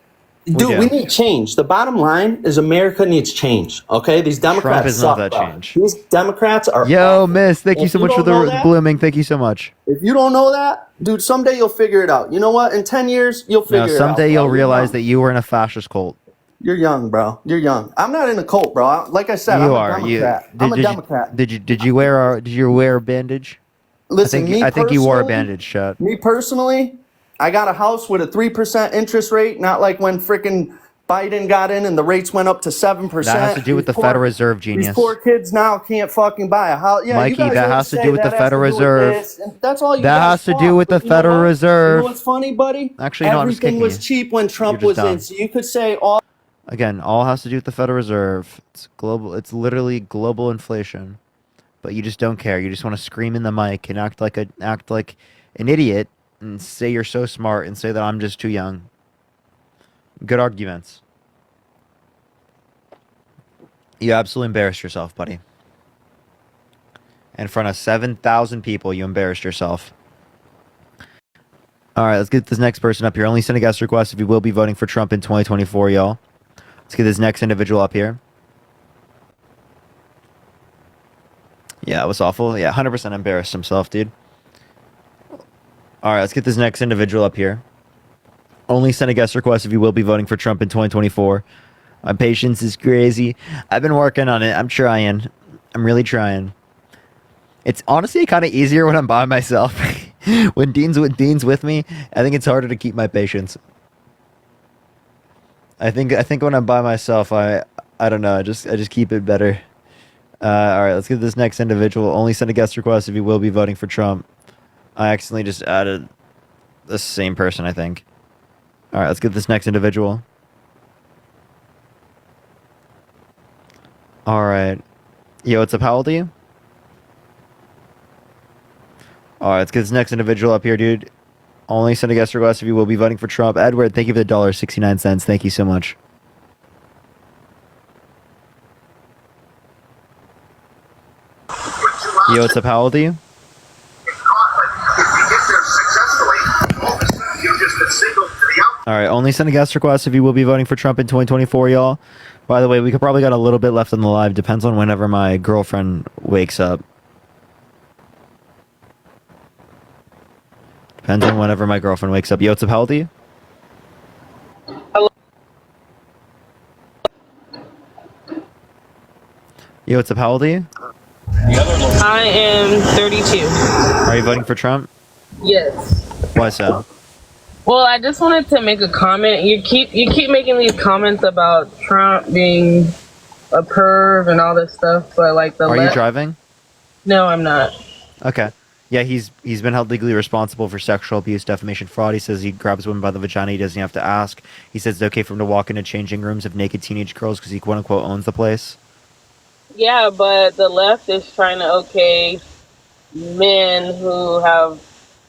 dude, we need change. The bottom line is America needs change. Okay, these Democrats
Trump is not
suck,
that
bro.
change.
These Democrats are.
Yo, miss, thank you
If
so
you
much for
don't know
the
that-
blooming. Thank you so much.
If you don't know that, dude, someday you'll figure it out. You know what? In 10 years, you'll figure
No,
it out.
someday
bro.
you'll
You're
realize
young.
that you were in a fascist cult.
You're young, bro. You're young. I'm not in a cult, bro. Like I said,
You
I'm
are.
a Democrat. I'm a Democrat.
Did you wear a bandage?
Listen,
I think you wore a
personally-
bandage, chat.
Me personally, I got a house with a 3% interest rate, not like when frickin' Biden got in and the rates went up to 7%.
That has to do with the Federal Reserve, genius.
These poor kids now can't fucking buy a house. Yeah,
Mikey,
you guys
that
always
has to
say
do with the
that has to
Federal
do with
Reserve.
this, and that's all you
That
guys
has to
talk,
do with
but
the
you know
Federal
what?
Reserve.
You know what's funny, buddy?
Actually, no, I'm just
Everything
kicking
was
you.
cheap when Trump
You're
was
just
in,
dumb.
so you could say all.
Again, all has to do with the Federal Reserve. It's global. It's literally global inflation. But you just don't care. You just want to scream in the mic and act like an idiot and say you're so smart and say that I'm just too young. Good arguments. You absolutely embarrassed yourself, buddy. In front of 7,000 people, you embarrassed yourself. All right, let's get this next person up here. Only send a guest request if you will be voting for Trump in 2024, y'all. Let's get this next individual up here. Yeah, it was awful. Yeah, 100% embarrassed himself, dude. All right, let's get this next individual up here. Only send a guest request if you will be voting for Trump in 2024. My patience is crazy. I've been working on it. I'm trying. I'm really trying. It's honestly kind of easier when I'm by myself. When Dean's with me, I think it's harder to keep my patience. I think when I'm by myself, I don't know. I just keep it better. All right, let's get this next individual. Only send a guest request if you will be voting for Trump. I accidentally just added the same person, I think. All right, let's get this next individual. All right. Yo, what's up? How old are you? All right, let's get this next individual up here, dude. Only send a guest request if you will be voting for Trump. Edward, thank you for the $1.69. Thank you so much. Yo, what's up? How old are you? All right, only send a guest request if you will be voting for Trump in 2024, y'all. By the way, we could probably got a little bit left on the live. Depends on whenever my girlfriend wakes up. Depends on whenever my girlfriend wakes up. Yo, what's up? How old are you?
Hello.
Yo, what's up? How old are you?
I am 32.
Are you voting for Trump?
Yes.
Why so?
Well, I just wanted to make a comment. You keep making these comments about Trump being a perv and all this stuff, but like the
Are you driving?
No, I'm not.
Okay. Yeah, he's been held legally responsible for sexual abuse, defamation, fraud. He says he grabs women by the vagina. He doesn't have to ask. He says it's okay for him to walk into changing rooms of naked teenage girls because he quote unquote owns the place.
Yeah, but the left is trying to okay men who have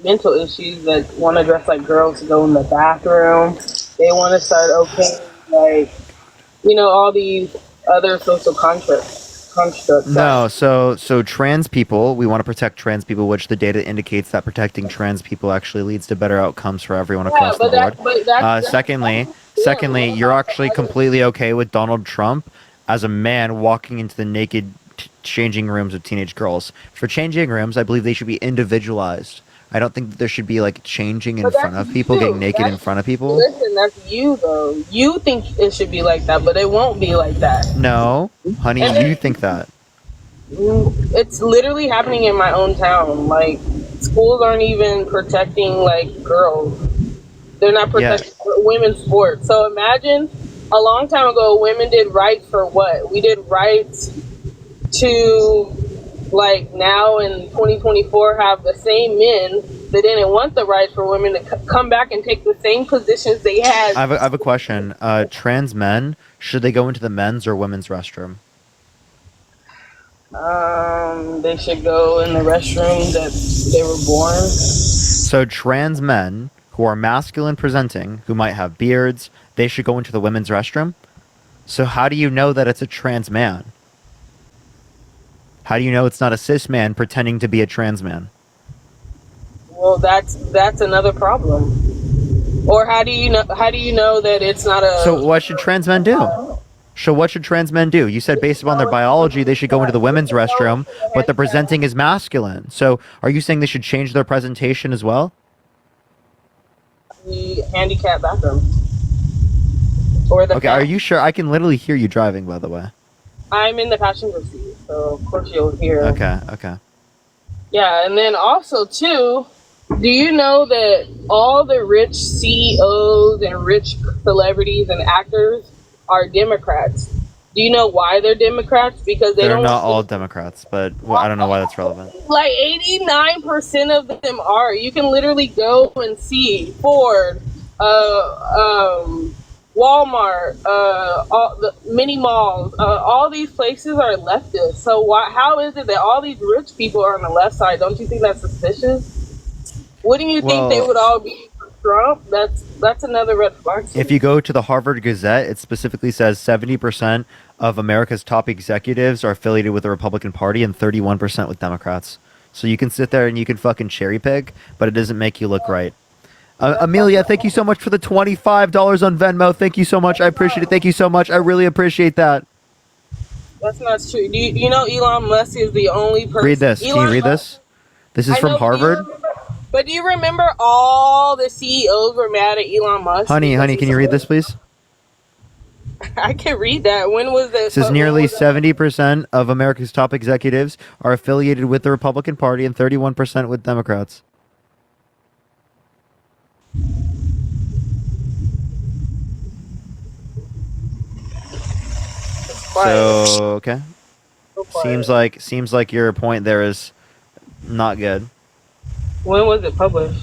mental issues that want to dress like girls to go in the bathroom. They want to start okaying, like, all these other social constructs.
No, so trans people, we want to protect trans people, which the data indicates that protecting trans people actually leads to better outcomes for everyone across the board. Secondly, you're actually completely okay with Donald Trump as a man walking into the naked changing rooms of teenage girls. For changing rooms, I believe they should be individualized. I don't think that there should be like changing in front of people, getting naked in front of people.
Listen, that's you though. You think it should be like that, but it won't be like that.
No, honey, you think that.
It's literally happening in my own town. Like, schools aren't even protecting like girls. They're not protecting women's sports. So imagine a long time ago, women did rights for what? We did rights to, like, now in 2024 have the same men that didn't want the rights for women to come back and take the same positions they had.
I have a question. Trans men, should they go into the men's or women's restroom?
They should go in the restroom that they were born.
So trans men who are masculine presenting, who might have beards, they should go into the women's restroom? So how do you know that it's a trans man? How do you know it's not a cis man pretending to be a trans man?
Well, that's another problem. Or how do you know that it's not a...
So what should trans men do? So what should trans men do? You said based upon their biology, they should go into the women's restroom, but the presenting is masculine. So are you saying they should change their presentation as well?
The handicap bathroom. Or the
Okay, are you sure? I can literally hear you driving, by the way.
I'm in the passenger seat, so of course you'll hear.
Okay.
Yeah, and then also too, do you know that all the rich CEOs and rich celebrities and actors are Democrats? Do you know why they're Democrats? Because
They're not all Democrats, but I don't know why that's relevant.
Like 89% of them are. You can literally go and see Ford, Walmart, all the mini malls, all these places are leftist. So why? How is it that all these rich people are on the left side? Don't you think that's suspicious? Wouldn't you think they would all be for Trump? That's another red flag.
If you go to the Harvard Gazette, it specifically says 70% of America's top executives are affiliated with the Republican Party and 31% with Democrats. So you can sit there and you can fucking cherry pick, but it doesn't make you look right. Amelia, thank you so much for the $25 on Venmo. Thank you so much. I appreciate it. Thank you so much. I really appreciate that.
That's not true. Do you know Elon Musk is the only person?
Read this. Can you read this? This is
I
from
know,
Harvard.
But do you remember all the CEOs were mad at Elon Musk?
Honey, can you read this, please?
I can read that. When was this?
It says nearly 70% of America's top executives are affiliated with the Republican Party and 31% with Democrats. So okay, seems like your point there is not good.
When was it published?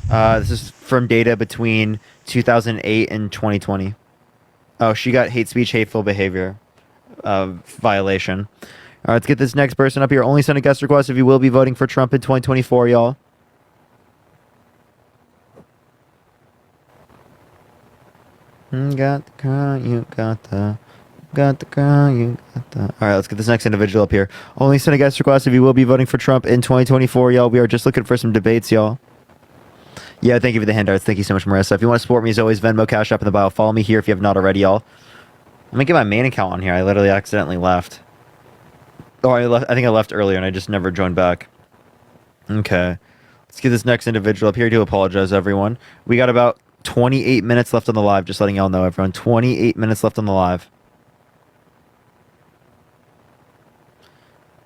This is from data between 2008 and 2020. Oh, she got hate speech, hateful behavior violation. All right, let's get this next person up here. Only send a guest request if you will be voting for Trump in 2024, y'all. Got the girl, you got the girl, you got the... All right, let's get this next individual up here. Only send a guest request if you will be voting for Trump in 2024, y'all. We are just looking for some debates, y'all. Yeah, thank you for the handouts. Thank you so much, Marissa. If you want to support me, as always, Venmo, Cash App in the bio. Follow me here if you have not already, y'all. Let me get my main account on here. I literally accidentally left. Oh, I think I left earlier and I just never joined back. Okay. Let's get this next individual up here. I do apologize, everyone. We got about 28 minutes left on the live. Just letting y'all know, everyone. 28 minutes left on the live.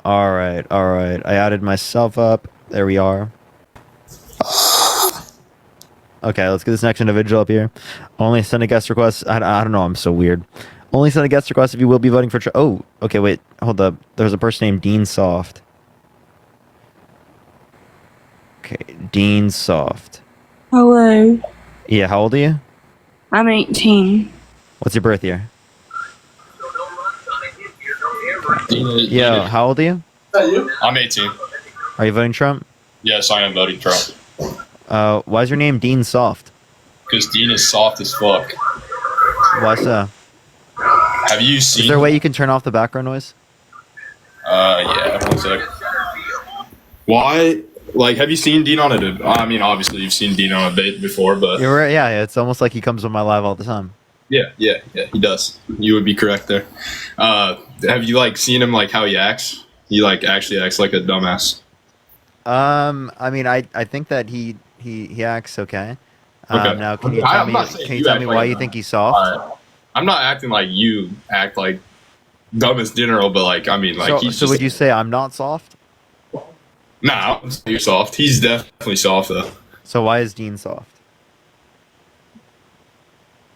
All right. I added myself up. There we are. Okay, let's get this next individual up here. Only send a guest request. I don't know. I'm so weird. Only send a guest request if you will be voting for... Oh, okay, wait. Hold up. There's a person named Dean Soft. Okay, Dean Soft.
Hello.
Yeah, how old are you?
I'm 18.
What's your birth year? Yeah, how old are you?
I'm 18.
Are you voting Trump?
Yes, I am voting Trump.
Why is your name Dean Soft?
Because Dean is soft as fuck.
Why so?
Have you seen...
Is there a way you can turn off the background noise?
Yeah, one sec. Why... Like, have you seen Dean on a debate? I mean, obviously you've seen Dean on a debate before, but...
You're right, yeah, it's almost like he comes on my live all the time.
Yeah, he does. You would be correct there. Have you, like, seen him, like, how he acts? He, like, actually acts like a dumbass.
I mean, I think that he acts okay.
Okay.
Now, can you tell me why you think he's soft?
I'm not acting like you act like dumb as general, but, like, I mean, like,
so would you say I'm not soft?
Nah, I wouldn't say you're soft. He's definitely soft, though.
So why is Dean soft?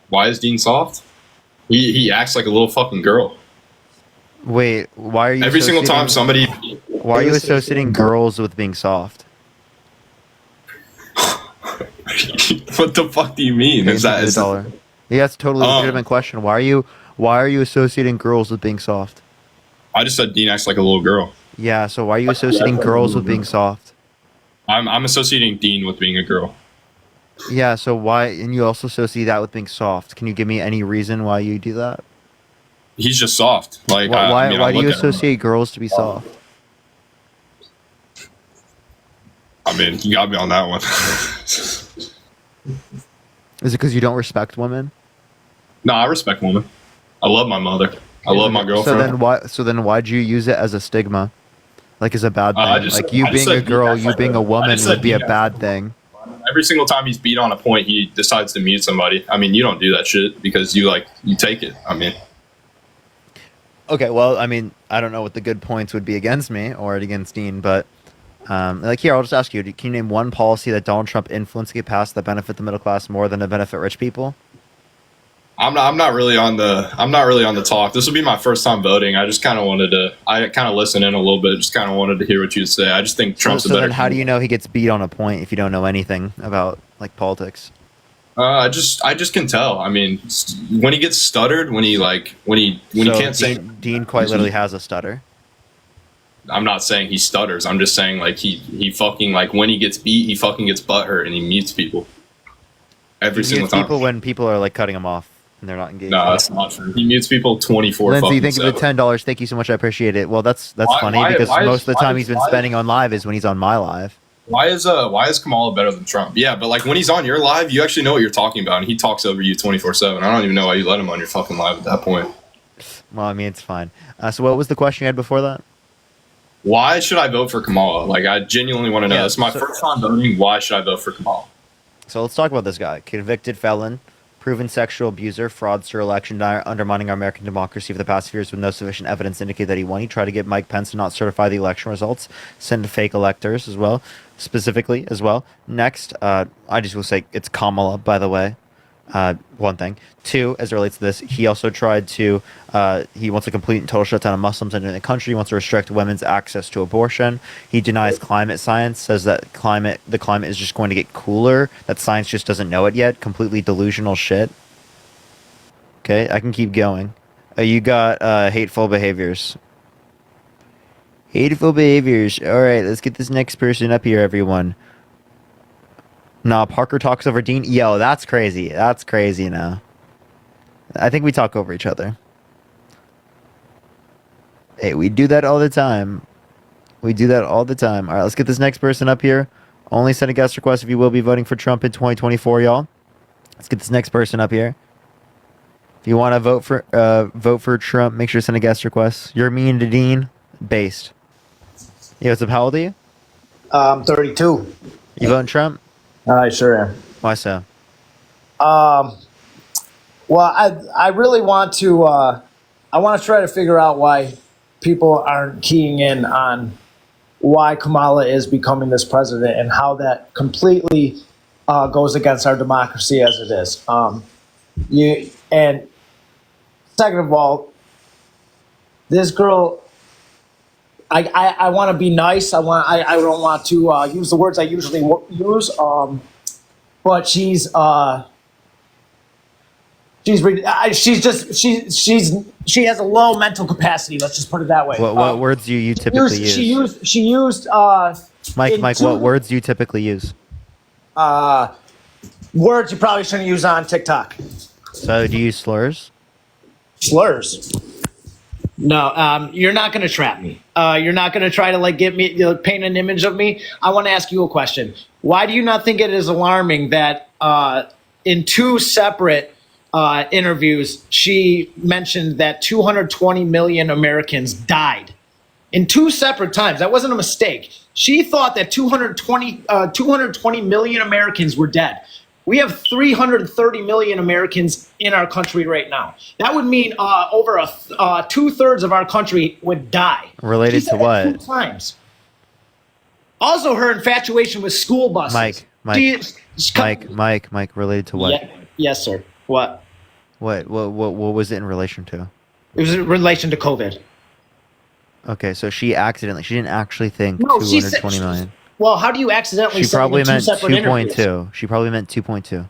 Why is Dean soft? He acts like a little fucking girl.
Wait, why are you...
Every single time somebody...
Why are you associating girls with being soft?
What the fuck do you mean? Is that...
Yeah, that's a totally legitimate question. Why are you associating girls with being soft?
I just said Dean acts like a little girl.
Yeah, so why are you associating girls with being soft?
I'm associating Dean with being a girl.
Yeah, so why... And you also associate that with being soft. Can you give me any reason why you do that?
He's just soft. Like,
why do you associate girls to be soft?
I mean, you got me on that one.
Is it because you don't respect women?
No, I respect women. I love my mother. I love my girlfriend.
So then why'd you use it as a stigma? Like as a bad thing? Like you being a girl, you being a woman would be a bad thing.
Every single time he's beat on a point, he decides to mute somebody. I mean, you don't do that shit because you take it. I mean...
Okay, well, I mean, I don't know what the good points would be against me or against Dean, but like here, I'll just ask you, can you name one policy that Donald Trump influenced to get passed that benefit the middle class more than to benefit rich people?
I'm not really on the talk. This will be my first time voting. I just kind of listened in a little bit. Just kind of wanted to hear what you would say. I just think Trump's a better.
Then how do you know he gets beat on a point if you don't know anything about like politics?
I just can tell. I mean, when he gets stuttered, when he can't say.
Dean quite literally has a stutter.
I'm not saying he stutters. I'm just saying like he fucking like when he gets beat, he fucking gets butthurt and he mutes people. Every
He
single
mutes
time.
people when people are like cutting him off and they're not engaged.
No, that's not true. He mutes people 24.
Lindsay, thank you for the $10. Thank you so much. I appreciate it. Well, that's funny because most of the time he's been spending on live is when he's on my live.
Why is Kamala better than Trump? Yeah, but like when he's on your live, you actually know what you're talking about, and he talks over you 24/7. I don't even know why you let him on your fucking live at that point.
Well, I mean, it's fine. So what was the question you had before that?
Why should I vote for Kamala? Like, I genuinely want to know.
Yeah,
This is my first time voting. Why should I vote for Kamala?
So let's talk about this guy. Convicted felon, proven sexual abuser, fraudster, election denier, undermining our American democracy for the past few years with no sufficient evidence to indicate that he won. He tried to get Mike Pence to not certify the election results, send fake electors as well, specifically as well. Next, I just will say it's Kamala, by the way. One thing. Two, as it relates to this, he also tried to, he wants a complete and total shutdown of Muslims entering the country. He wants to restrict women's access to abortion. He denies climate science, says that the climate is just going to get cooler, that science just doesn't know it yet. Completely delusional shit. Okay, I can keep going. You got hateful behaviors. Hateful behaviors. All right, let's get this next person up here, everyone. Nah, Parker talks over Dean. Yo, that's crazy. That's crazy now. I think we talk over each other. Hey, we do that all the time. We do that all the time. All right, let's get this next person up here. Only send a guest request if you will be voting for Trump in 2024, y'all. Let's get this next person up here. If you want to vote for Trump, make sure to send a guest request. You're mean to Dean. Based. Yo, what's up? How old are you?
I'm 32.
You voting Trump?
I sure am.
Why so?
Well, I really want to. I want to try to figure out why people aren't keying in on why Kamala is becoming this president and how that completely goes against our democracy as it is. And second of all, this girl. I want to be nice. I don't want to use the words I usually use. But she has a low mental capacity. Let's just put it that way.
What words do you typically use?
She used.
Mike, what words do you typically use?
Words you probably shouldn't use on TikTok.
So do you use slurs?
Slurs. No, you're not going to trap me. You're not going to try to get me, paint an image of me. I want to ask you a question. Why do you not think it is alarming that in two separate interviews, she mentioned that 220 million Americans died in two separate times? That wasn't a mistake. She thought that 220 million Americans were dead. We have 330 million Americans in our country right now. That would mean over 2/3 of our country would die.
Related to what?
2 times. Also, her infatuation with school buses.
Mike, related to what?
Yeah, yes, sir. What?
What was it in relation to?
It was in relation to COVID.
Okay, so she didn't actually think 220 million.
Well, how do you accidentally
She
say
probably
in two
meant
separate interviews?
2.2. She probably meant 2.2.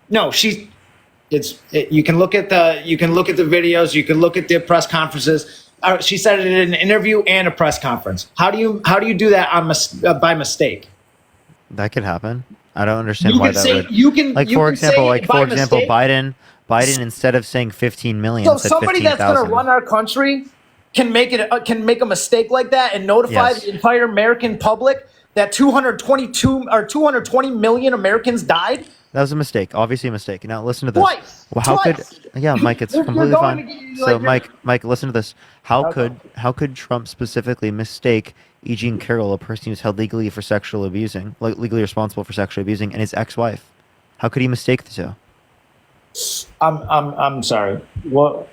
No, you can look at the videos, you can look at the press conferences. She said it in an interview and a press conference. How do you do that by mistake?
That could happen. I don't understand why that would.
For
example, Biden instead of saying 15 million,
so
said
somebody
15,000.
that's going to run our country can make a mistake like that and notify the entire American public that 220 million Americans died.
That was a mistake. Obviously a mistake. Now listen to this.
Twice.
Well, how
Twice.
could? Yeah, Mike, it's
You're
completely
going
fine.
to-
So, Mike, listen to this. How could Trump specifically mistake E. Jean Carroll, a person who's held legally legally responsible for sexually abusing, and his ex-wife? How could he mistake the two?
I'm sorry. What?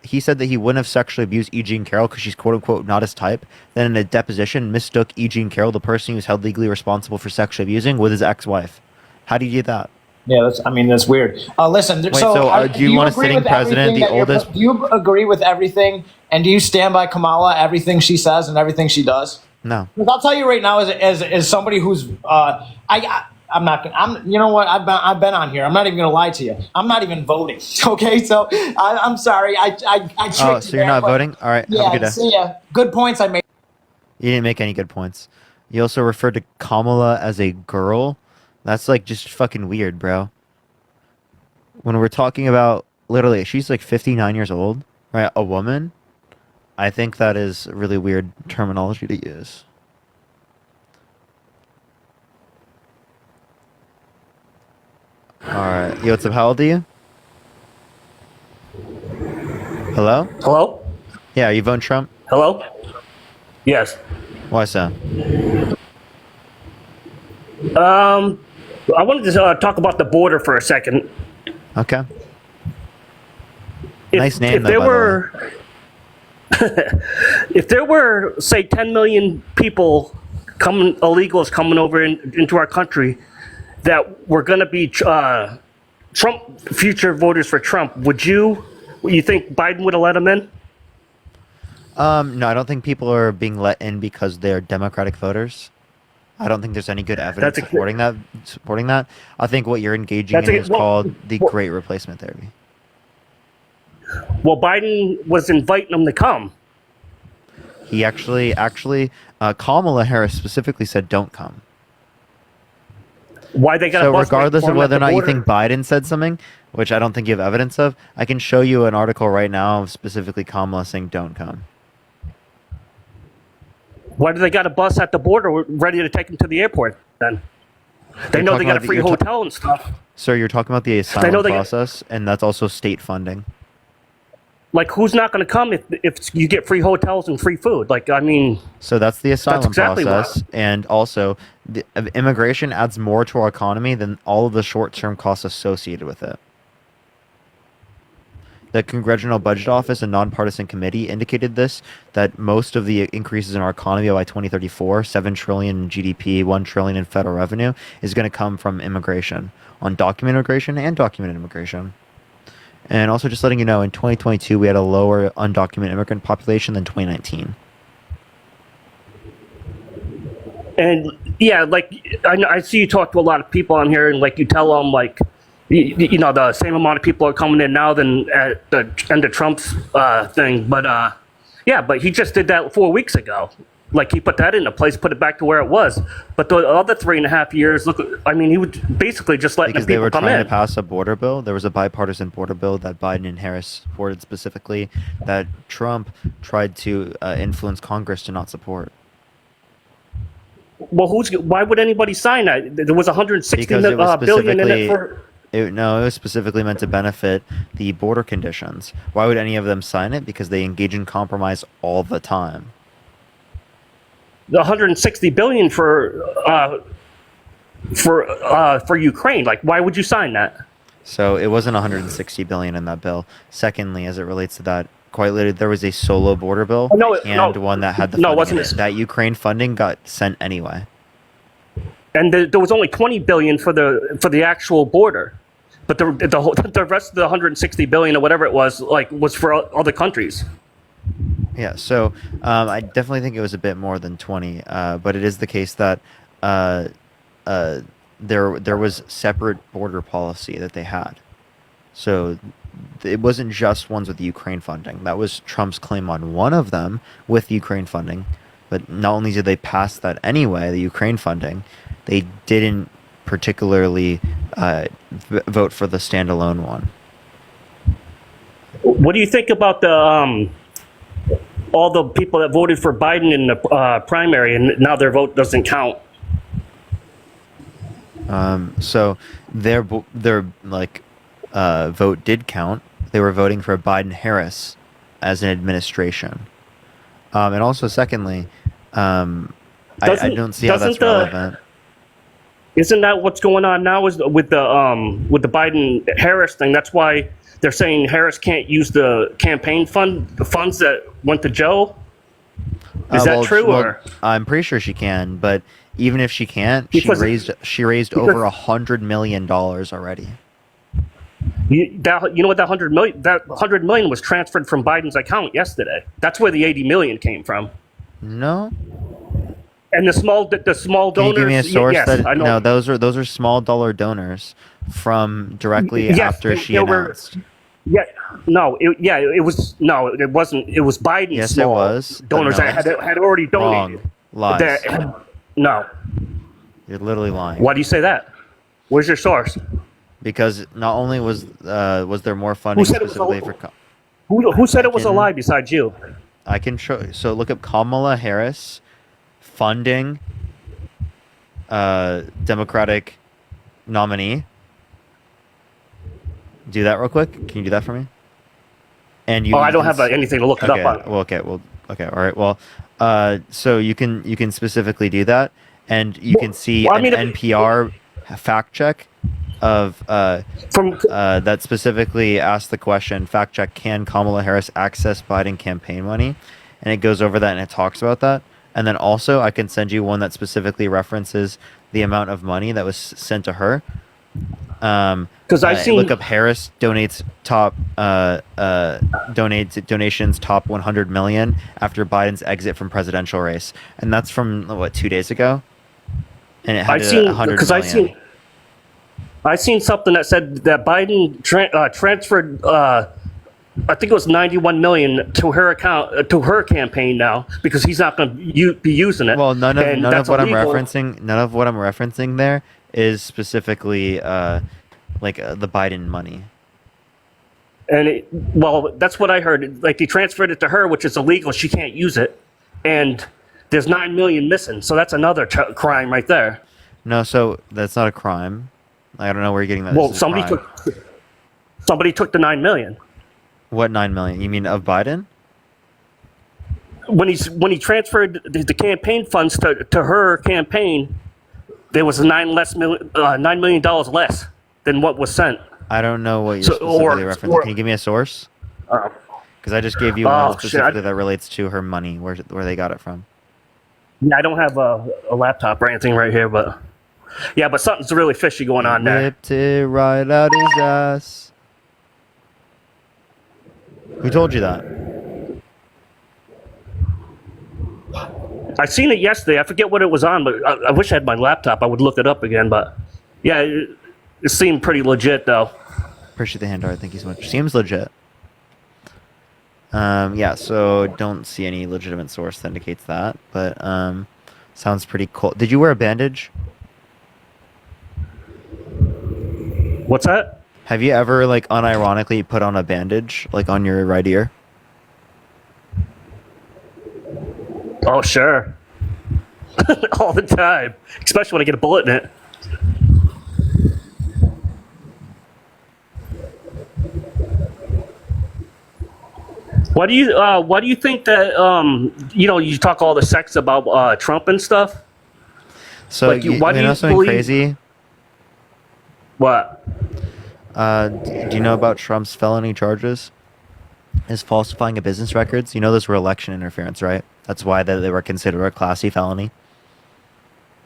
He said that he wouldn't have sexually abused E. Jean Carroll because she's quote unquote not his type. Then in a deposition, mistook E. Jean Carroll, the person who's held legally responsible for sexually abusing, with his ex-wife. How do you do that?
Yeah, that's weird. Listen,
do you want a sitting president, the oldest?
Do you agree with everything, and do you stand by Kamala, everything she says and everything she does?
No.
Because I'll tell you right now, as somebody who's I'm not gonna. You know what? I've been on here. I'm not even gonna lie to you. I'm not even voting. Okay, so I'm sorry. I tricked
Oh,
you
so you're
there,
not
but-
voting? All right. Have a
Yeah.
good day.
See ya. Good points I made.
You didn't make any good points. You also referred to Kamala as a girl. That's like just fucking weird, bro. When we're talking about literally, she's like 59 years old, right? A woman. I think that is really weird terminology to use. All right. Yo, what's up? How old are you? Hello?
Hello?
Yeah, are you voting Trump?
Hello? Yes.
Why so?
I wanted to talk about the border for a second.
Okay. Nice name,
If
though,
there
by the way.
were, if there were, say, 10 million people illegals coming over into our country that were going to be Trump future voters for Trump, you think Biden would have let them in?
No, I don't think people are being let in because they're Democratic voters. I don't think there's any good evidence
That's
supporting that. I think what you're engaging in is called the Great Replacement Therapy.
Well, Biden was inviting them to come.
He actually, Kamala Harris specifically said, "Don't come."
Why they got
So
a bus
regardless
for
of
them at
whether or
the
not you
border?
think Biden said something, which I don't think you have evidence of, I can show you an article right now of specifically Kamala saying, "Don't come."
Why do they got a bus at the border ready to take them to the airport then? They
You're
know they
talking
got a
about
free
you're ta-
hotel and stuff.
Sir, you're talking about the asylum
know they got-
process, and that's also state funding.
Like, who's not going to come if you get free hotels and free food? Like, I mean,
So that's the asylum
exactly
process, and also the immigration adds more to our economy than all of the short-term costs associated with it. The Congressional Budget Office, a nonpartisan committee, indicated that most of the increases in our economy by 2034, 7 trillion in GDP, 1 trillion in federal revenue, is going to come from immigration, undocumented immigration and documented immigration. And also just letting you know, in 2022, we had a lower undocumented immigrant population than 2019.
and yeah, like, I see you talk to a lot of people on here, and like you tell them, like, you know, the same amount of people are coming in now than at the end of Trump's thing. But yeah, but he just did that 4 weeks ago. Like, he put that into place, put it back to where it was. But the other 3.5 years, look, I mean, he would basically just letting
Because
the
they
people
were
come
trying
in.
to pass a border bill. There was a bipartisan border bill that Biden and Harris supported specifically that Trump tried to influence Congress to not support.
Well, why would anybody sign that? There was 160
Because it was
billion in
specifically,
it for.
it was specifically meant to benefit the border conditions. Why would any of them sign it? Because they engage in compromise all the time.
The 160 billion for Ukraine. Like, why would you sign that?
So it wasn't 160 billion in that bill. Secondly, as it relates to that, quite literally, there was a solo border bill and one that had the funding
wasn't
in it.
it?
That Ukraine funding got sent anyway.
And there was only 20 billion for the actual border, but the rest of the 160 billion or whatever it was, like, was for other countries.
Yeah, so I definitely think it was a bit more than 20, but it is the case that there was separate border policy that they had. So it wasn't just ones with the Ukraine funding. That was Trump's claim on one of them with Ukraine funding. But not only did they pass that anyway, the Ukraine funding, they didn't particularly vote for the standalone one.
What do you think about the all the people that voted for Biden in the primary and now their vote doesn't count?
So their vote did count. They were voting for Biden-Harris as an administration. And also, secondly, I don't see how that's relevant.
Isn't that what's going on now? Is with the Biden-Harris thing? That's why they're saying Harris can't use the campaign the funds that went to Joe. Is that true? Or
I'm pretty sure she can, but even if she can't, she raised over $100 million already.
you know what, that 100 million was transferred from Biden's account yesterday. That's where the 80 million came from.
No.
And the small
Can you
donors.
give me a source
yes,
that
I know.
no, those are small dollar donors from directly
Yes,
after she
they were-
announced.
Yeah, no, it was no, it wasn't. It was Biden's
Yes, it
small
was, but
donors
no.
that had already donated.
Wrong. Lies.
No.
You're literally lying.
Why do you say that? Where's your source?
Because not only was there more funding
said it was a-
specifically for
Who said it was a
can-
lie besides you?
I can show. So look up Kamala Harris funding Democratic nominee. Do that real quick. Can you do that for me? And you.
I
you
don't
can
have
s-
anything to look it
okay,
up on.
Well, okay. Well, okay. All right. Well, so you can specifically do that, and you can see
well, I
an
mean, if-
NPR fact check of that specifically asked the question, fact check, can Kamala Harris access Biden campaign money? And it goes over that and it talks about that. And then also I can send you one that specifically references the amount of money that was sent to her.
Because I've seen
look up Harris donates donations top 100 million after Biden's exit from presidential race, and that's from what, 2 days ago, and it had
I've seen
100
because
million.
I seen something that said that Biden transferred. I think it was 91 million to her account to her campaign now because he's not going to be using it.
Well, none of what
illegal.
none of what I'm referencing there is specifically the Biden money.
And well, that's what I heard. Like, they transferred it to her, which is illegal. She can't use it, and there's 9 million missing. So that's another crime right there.
No, so that's not a crime. I don't know where you're getting that.
Well,
this is a crime.
somebody took the 9 million.
What 9 million? You mean of Biden?
When he transferred the campaign funds to her campaign, there was $9 million less than what was sent.
I don't know what you're
So-
specifically
or-
referencing.
or-
Can you give me a source? Because I just gave you one specifically that relates to her money, where they got it from.
Yeah, I don't have a laptop or anything right here, but yeah, but something's really fishy going on there.
Ripped it right out his ass. Who told you that?
I seen it yesterday. I forget what it was on, but I wish I had my laptop. I would look it up again, but yeah, it seemed pretty legit though.
Appreciate the hand art. Thank you so much. Seems legit. Yeah, so don't see any legitimate source that indicates that, but sounds pretty cool. Did you wear a bandage?
What's that?
Have you ever, like, unironically put on a bandage, like, on your right ear?
Oh, sure. All the time, especially when I get a bullet in it. Why do you think that you talk all the sex about Trump and stuff?
So,
Like, why do
you know
you
something
believe-
crazy?
What?
Do you know about Trump's felony charges? Is falsifying a business records. You know those were election interference, right? That's why they were considered a classy felony.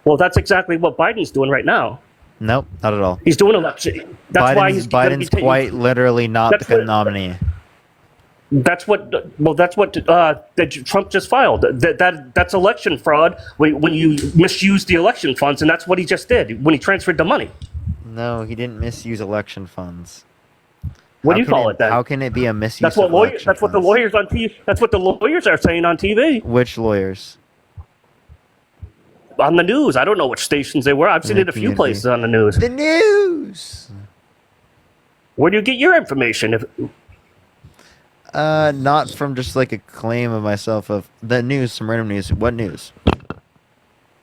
Well, that's exactly what Biden's doing right now.
Nope, not at all.
He's doing election. That's why he's gonna be
Biden's quite literally not
That's
the
what-
nominee.
That's what. Well, that's what that Trump just filed. That's election fraud when you misuse the election funds, and that's what he just did when he transferred the money.
No, he didn't misuse election funds.
What
How
do you
can
call it then?
How can it be a misuse
That's what
of
lawyers.
election
That's what the
funds?
lawyers on TV. That's what the lawyers are saying on TV,
Which lawyers?
on the news. I don't know which stations they were. I've seen
The
it a few
community.
places on the news.
The news.
Where do you get your information?
Not from just like a claim of myself of the news, some random news. What news?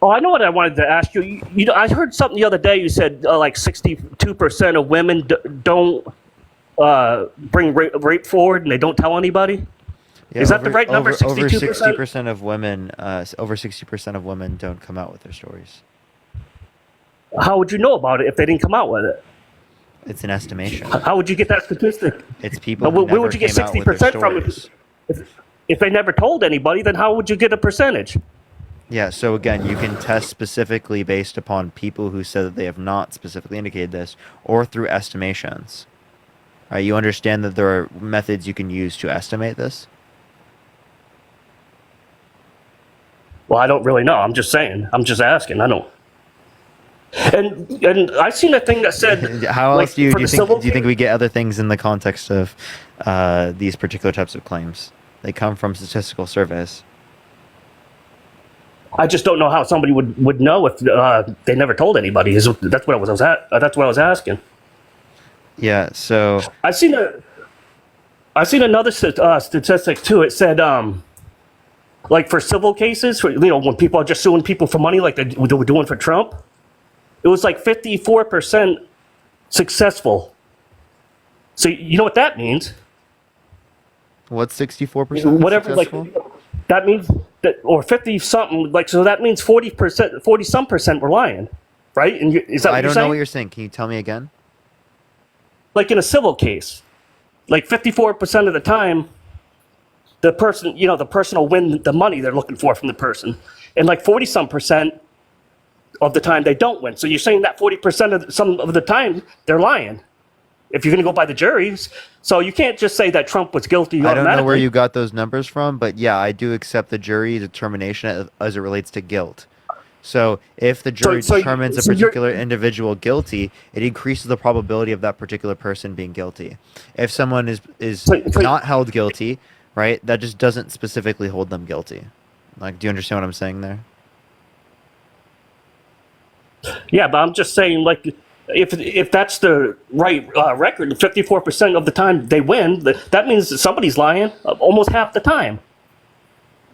Oh, I know what I wanted to ask you. You know, I heard something the other day. You said like 62% of women don't bring rape forward, and they don't tell anybody.
Yeah,
Is that the right number?
Over
62%.
60% of women, over 60% of women don't come out with their stories.
How would you know about it if they didn't come out with it?
It's an estimation.
How would you get that statistic?
It's people.
Where
Who never
would you get
came out with their
60% from?
stories.
If they never told anybody, then how would you get a percentage?
Yeah, so again, you can test specifically based upon people who said that they have not specifically indicated this, or through estimations. All right, you understand that there are methods you can use to estimate this?
Well, I don't really know. I'm just saying. I'm just asking. I don't. And I seen a thing that said,
How
like,
else do you,
for
do you
the
think
civil
do you think we get other things in the context of these particular types of claims? They come from statistical surveys.
I just don't know how somebody would know if they never told anybody. That's what I was at. That's what I was asking.
Yeah. So
I seen another statistic too. It said like for civil cases, when people are just suing people for money, like they were doing for Trump, it was like 54% successful. So you know what that means?
what's 64%?
Whatever,
successful?
like that means that, or 50 something, like, so that means 40%, 40 some percent were lying, right? And is that what
I
you're
don't
saying?
know what you're saying. Can you tell me again?
Like in a civil case, like 54% of the time, the person will win the money they're looking for from the person, and like 40 some percent of the time they don't win. So you're saying that 40% of some of the time they're lying, if you're going to go by the juries. So you can't just say that Trump was guilty
I don't know where
automatically.
you got those numbers from, but yeah, I do accept the jury determination as it relates to guilt. So if the jury determines a particular individual guilty, it increases the probability of that particular person being guilty. If someone is not held guilty, right, that just doesn't specifically hold them guilty. Like, do you understand what I'm saying there?
Yeah, but I'm just saying, like, if that's the right record, 54% of the time they win, that means that somebody's lying almost half the time.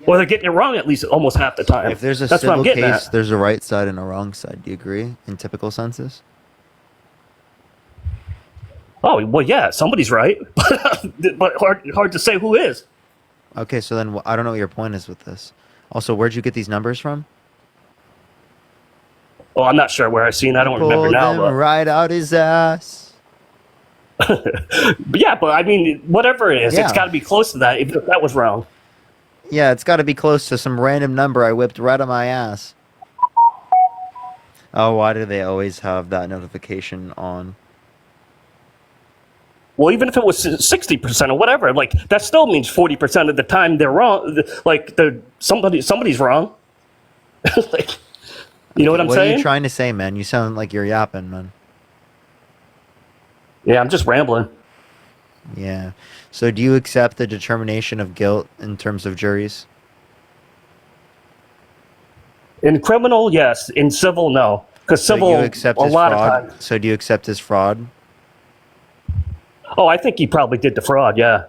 Or they're getting it wrong at least almost half the time.
If there's a
That's what I'm
civil
getting
case,
at.
there's a right side and a wrong side. Do you agree in typical senses?
Oh, well, yeah, somebody's right. But hard to say who is.
Okay, so then I don't know what your point is with this. Also, where'd you get these numbers from?
Oh, I'm not sure where I seen. I don't remember
Pulled
now.
him
But,
right out his ass.
but yeah, but I mean, whatever it is,
Yeah.
it's got to be close to that. If that was wrong.
Yeah, it's got to be close to some random number I whipped right on my ass. Oh, why do they always have that notification on?
Well, even if it was 60% or whatever, like that still means 40% of the time they're wrong. Like somebody's wrong. Like, you know what I'm
What
saying?
are you trying to say, man? You sound like you're yapping, man.
Yeah, I'm just rambling.
Yeah. So do you accept the determination of guilt in terms of juries?
In criminal, yes. In civil, no. Because civil,
So you accept
a
his
lot of
fraud?
times.
So do you accept his fraud?
Oh, I think he probably did the fraud. Yeah.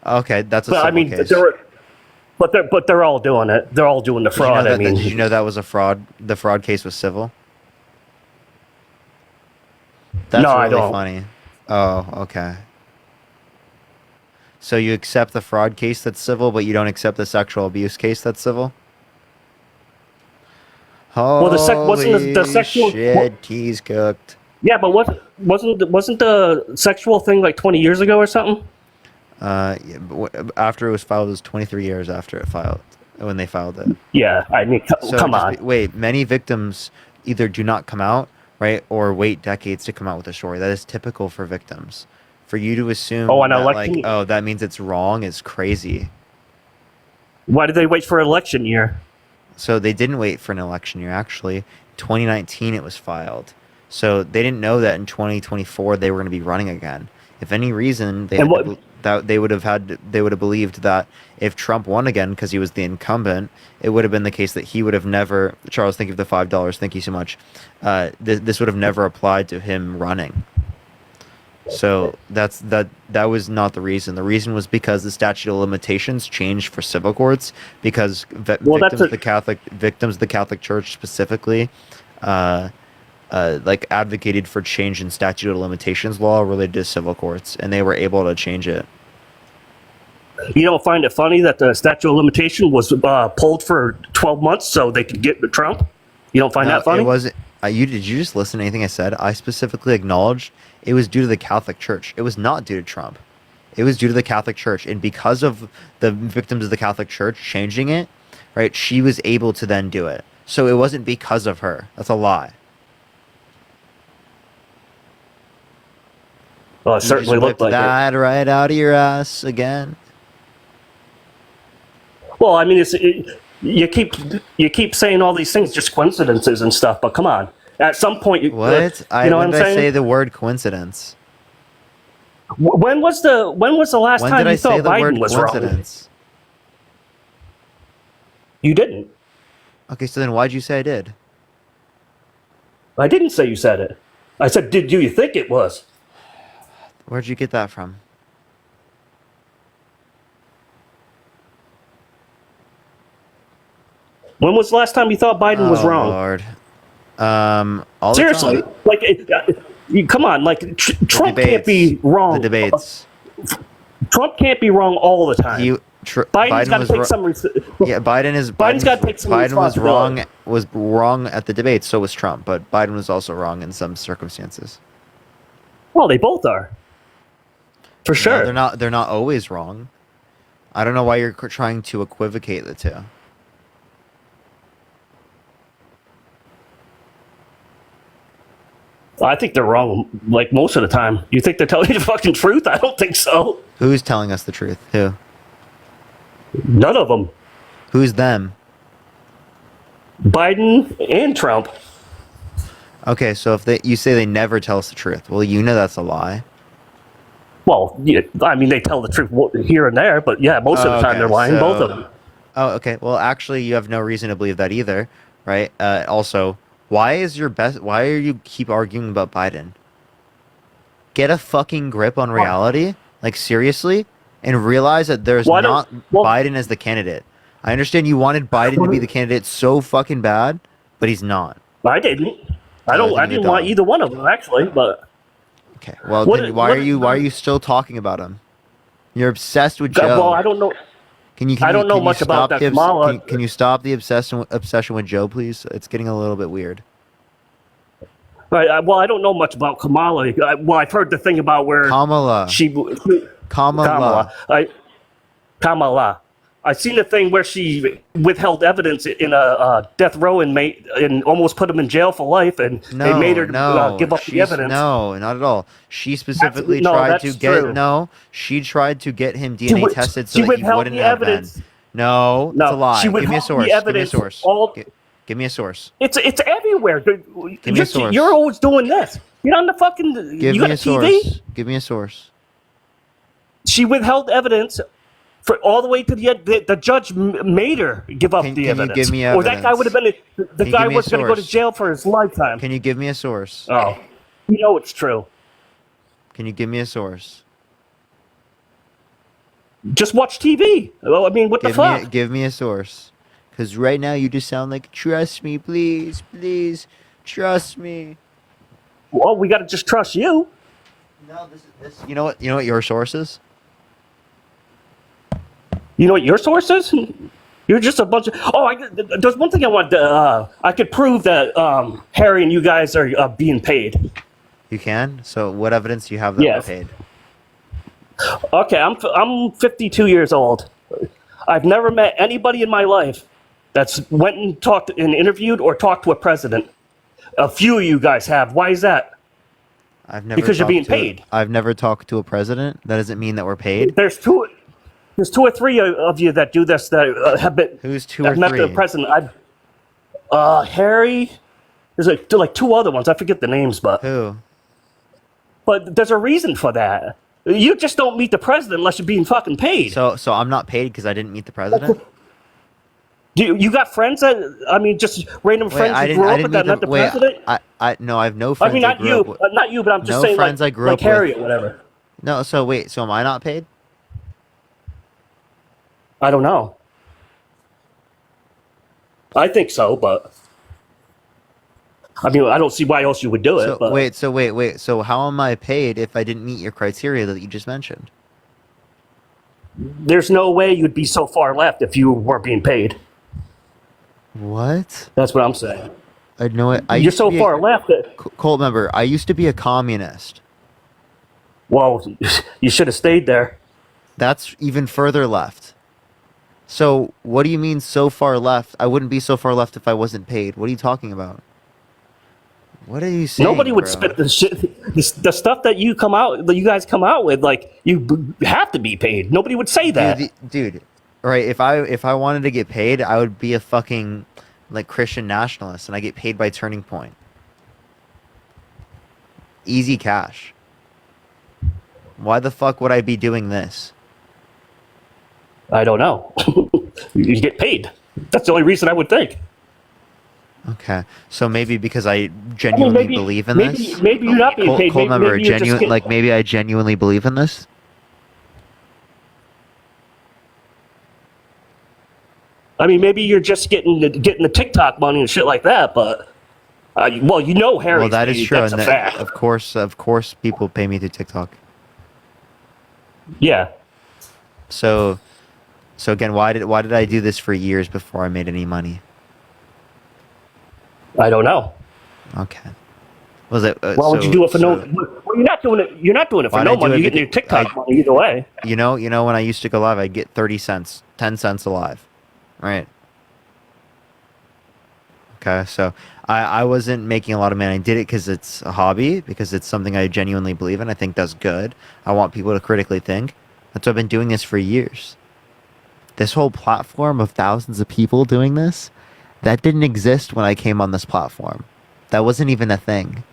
Okay, that's a
But
civil
I mean,
case.
but they're all doing it. They're all doing the
Did you know
fraud.
that,
I mean,
did you know that was a fraud? The fraud case was civil? That's
No, I
really
don't.
funny. Oh, okay. So you accept the fraud case that's civil, but you don't accept the sexual abuse case that's civil?
Well, wasn't the sexual
shit, he's cooked.
Yeah, but wasn't the sexual thing like 20 years ago or something?
Yeah, but after it was filed, it was 23 years after it filed, when they filed it.
Yeah, I mean,
So
come
just
on.
wait, many victims either do not come out, right, or wait decades to come out with a story. That is typical for victims. For you to assume
Oh, and
that,
election-
like, oh, that means it's wrong is crazy.
Why did they wait for election year?
So they didn't wait for an election year, actually. 2019 it was filed. So they didn't know that in 2024 they were going to be running again. If any reason they
And
had to
what-
that they would have believed that if Trump won again because he was the incumbent, it would have been the case that he would have never. Charles, thank you for the $5. Thank you so much. This would have never applied to him running. So that was not the reason. The reason was because the statute of limitations changed for civil courts because victims of the Catholic Church specifically, like advocated for change in statute of limitations law related to civil courts, and they were able to change it.
You don't find it funny that the statute of limitation was pulled for 12 months so they could get Trump? You don't find
No,
that funny?
It wasn't. Did you just listen to anything I said? I specifically acknowledged it was due to the Catholic Church. It was not due to Trump. It was due to the Catholic Church, and because of the victims of the Catholic Church changing it, right? She was able to then do it. So it wasn't because of her. That's a lie.
Well, it
You
certainly
just
looked
whipped
like it.
that right out of your ass again.
Well, I mean, you keep saying all these things, just coincidences and stuff. But come on, at some point, you
What?
know what
When
I'm
did I say
saying?
the word coincidence?
When was the last
When
time
did I
you
say
thought
the word
Biden was wrong?
coincidence?
You didn't.
Okay, so then why'd you say I did?
I didn't say you said it. I said, do you think it was?
Where'd you get that from?
When was the last time you thought Biden was
Oh,
wrong?
Lord. All the
Seriously,
time.
like, come on, like Trump can't be wrong.
The debates.
Trump can't be wrong all the time. Biden's got to
was
take
ro-
some.
Yeah,
Biden's got to take some
Biden
responsibility.
was wrong at the debate. So was Trump, but Biden was also wrong in some circumstances.
Well, they both are. For sure.
No, they're not always wrong. I don't know why you're trying to equivocate the two.
I think they're wrong, like most of the time. You think they're telling you the fucking truth? I don't think so.
Who's telling us the truth? Who?
None of them.
Who's them?
Biden and Trump.
Okay, so if you say they never tell us the truth, well, you know that's a lie.
Well, yeah, I mean, they tell the truth here and there, but yeah, most of the time they're lying, both of them.
Oh, okay. Well, actually, you have no reason to believe that either, right? Also, why are you keep arguing about Biden? Get a fucking grip on reality, like seriously, and realize that there's not Biden as the candidate. I understand you wanted Biden to be the candidate so fucking bad, but he's not.
I didn't. I didn't want either one of them actually, but.
Okay. Well, then why are you still talking about him? You're obsessed with Joe.
Well, I don't know. I don't know much about that Kamala.
Can you stop the obsession with Joe, please? It's getting a little bit weird.
Right. Well, I don't know much about Kamala. Well, I've heard the thing about where
Kamala.
Kamala. I seen the thing where she withheld evidence in a death row inmate and almost put him in jail for life, and they made her give up the evidence.
No, not at all. She specifically she tried to get him DNA tested so that he wouldn't have been. No, it's a lie. Give me a source. Give me a source.
It's everywhere.
Give me a source.
You're always doing this. You're on the fucking.
Give
you
me
got
a source.
TV?
Give me a source.
She withheld evidence for all the way to the end. The judge made her give up the evidence.
Can you give me
Or that guy would have been. The guy was going to go to
source?
jail for his lifetime.
Can you give me a source?
Oh, you know it's true.
Can you give me a source?
Just watch TV. Well, I mean, what the fuck?
Give me a source. Because right now you just sound like, trust me, please, please, trust me.
Well, we got to just trust you.
No, this. You know what your source is?
You know what your source is? You're just a bunch of. Oh, there's one thing I want to. I could prove that Harry and you guys are being paid.
You can? So what evidence do you have that we're paid?
Okay, I'm 52 years old. I've never met anybody in my life that's went and talked and interviewed or talked to a president. A few of you guys have. Why is that? Because you're being paid.
I've never talked to a president. That doesn't mean that we're paid.
There's two or three of you that do this that have been.
Who's two or
met
three?
the president. Harry. There's like two other ones. I forget the names, but.
Who?
But there's a reason for that. You just don't meet the president unless you're being fucking paid.
So I'm not paid because I didn't meet the president?
You got friends that just random friends who grew up with that met the president?
No, I have no friends.
I mean, not you, but I'm just saying
friends I grew
like
up
Harry
with.
or whatever.
No, so am I not paid?
I don't know. I think so, but I mean, I don't see why else you would do it. But.
Wait. So how am I paid if I didn't meet your criteria that you just mentioned?
There's no way you'd be so far left if you weren't being paid.
What?
That's what I'm saying.
I know it.
You're so far left.
Colt, remember, I used to be a communist.
Well, you should have stayed there.
That's even further left. So, what do you mean so far left? I wouldn't be so far left if I wasn't paid. What are you talking about? What are you saying?
Nobody would spit the shit, the stuff that you guys come out with. Like you have to be paid. Nobody would say that,
dude. right, if I wanted to get paid, I would be a fucking like Christian nationalist, and I get paid by Turning Point. Easy cash. Why the fuck would I be doing this?
I don't know. You get paid. That's the only reason I would think.
Okay, so maybe because I genuinely believe in this.
Maybe you're not being paid.
Cold member,
maybe you're just getting-
like maybe I genuinely believe in this.
I mean, maybe you're just getting the TikTok money and shit like that. But well, you know, Harry.
Well, that is true,
That's
and
a fact.
of course, people pay me through TikTok.
Yeah.
So again, why did I do this for years before I made any money?
I don't know.
Okay. Was it?
Why would you do it for no? Well, you're not doing it. You're not doing it for
Why'd
no
I do
money.
it
You're getting your
because
TikTok money either way.
You know, when I used to go live, I'd get 30 cents, 10 cents a live, right? Okay, so I wasn't making a lot of money. I did it because it's a hobby, because it's something I genuinely believe in. I think that's good. I want people to critically think. That's why I've been doing this for years. This whole platform of thousands of people doing this, that didn't exist when I came on this platform. That wasn't even a thing.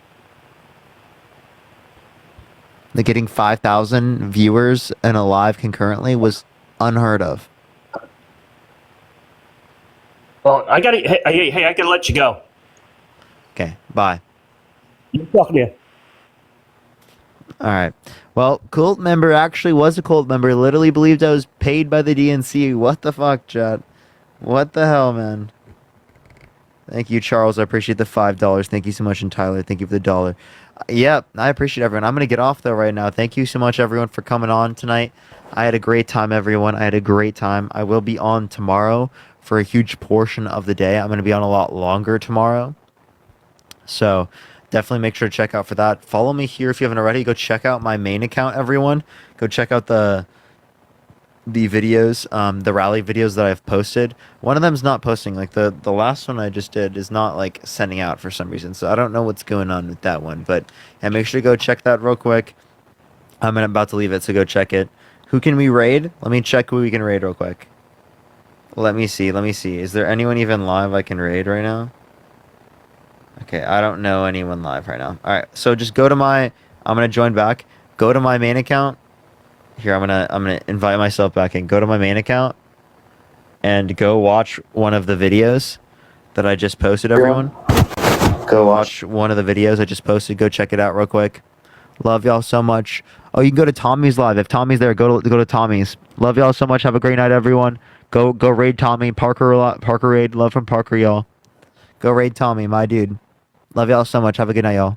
Like getting 5,000 viewers in a live concurrently was unheard of.
Well, I gotta. Hey, I gotta let you go.
Okay, bye.
You talking to you.
All right. Well, cult member actually was a cult member. Literally believed I was paid by the DNC. What the fuck, chat? What the hell, man? Thank you, Charles. I appreciate the $5. Thank you so much, and Tyler, thank you for the $1. Yep, I appreciate everyone. I'm gonna get off though right now. Thank you so much, everyone, for coming on tonight. I had a great time, everyone. I had a great time. I will be on tomorrow for a huge portion of the day. I'm gonna be on a lot longer tomorrow. So definitely make sure to check out for that. Follow me here if you haven't already. Go check out my main account, everyone. Go check out the videos, the rally videos that I've posted. One of them's not posting. Like the last one I just did is not like sending out for some reason. So I don't know what's going on with that one. But yeah, make sure to go check that real quick. I'm about to leave it, so go check it. Who can we raid? Let me check who we can raid real quick. Let me see. Is there anyone even live I can raid right now? Okay, I don't know anyone live right now. All right, so just go to I'm gonna join back. Go to my main account. Here, I'm gonna invite myself back in. Go to my main account and go watch one of the videos that I just posted, everyone. Go watch one of the videos I just posted. Go check it out real quick. Love y'all so much. Oh, you can go to Tommy's live. If Tommy's there, go to Tommy's. Love y'all so much. Have a great night, everyone. Go raid Tommy. Parker raid. Love from Parker, y'all. Go raid Tommy, my dude. Love y'all so much. Have a good night, y'all.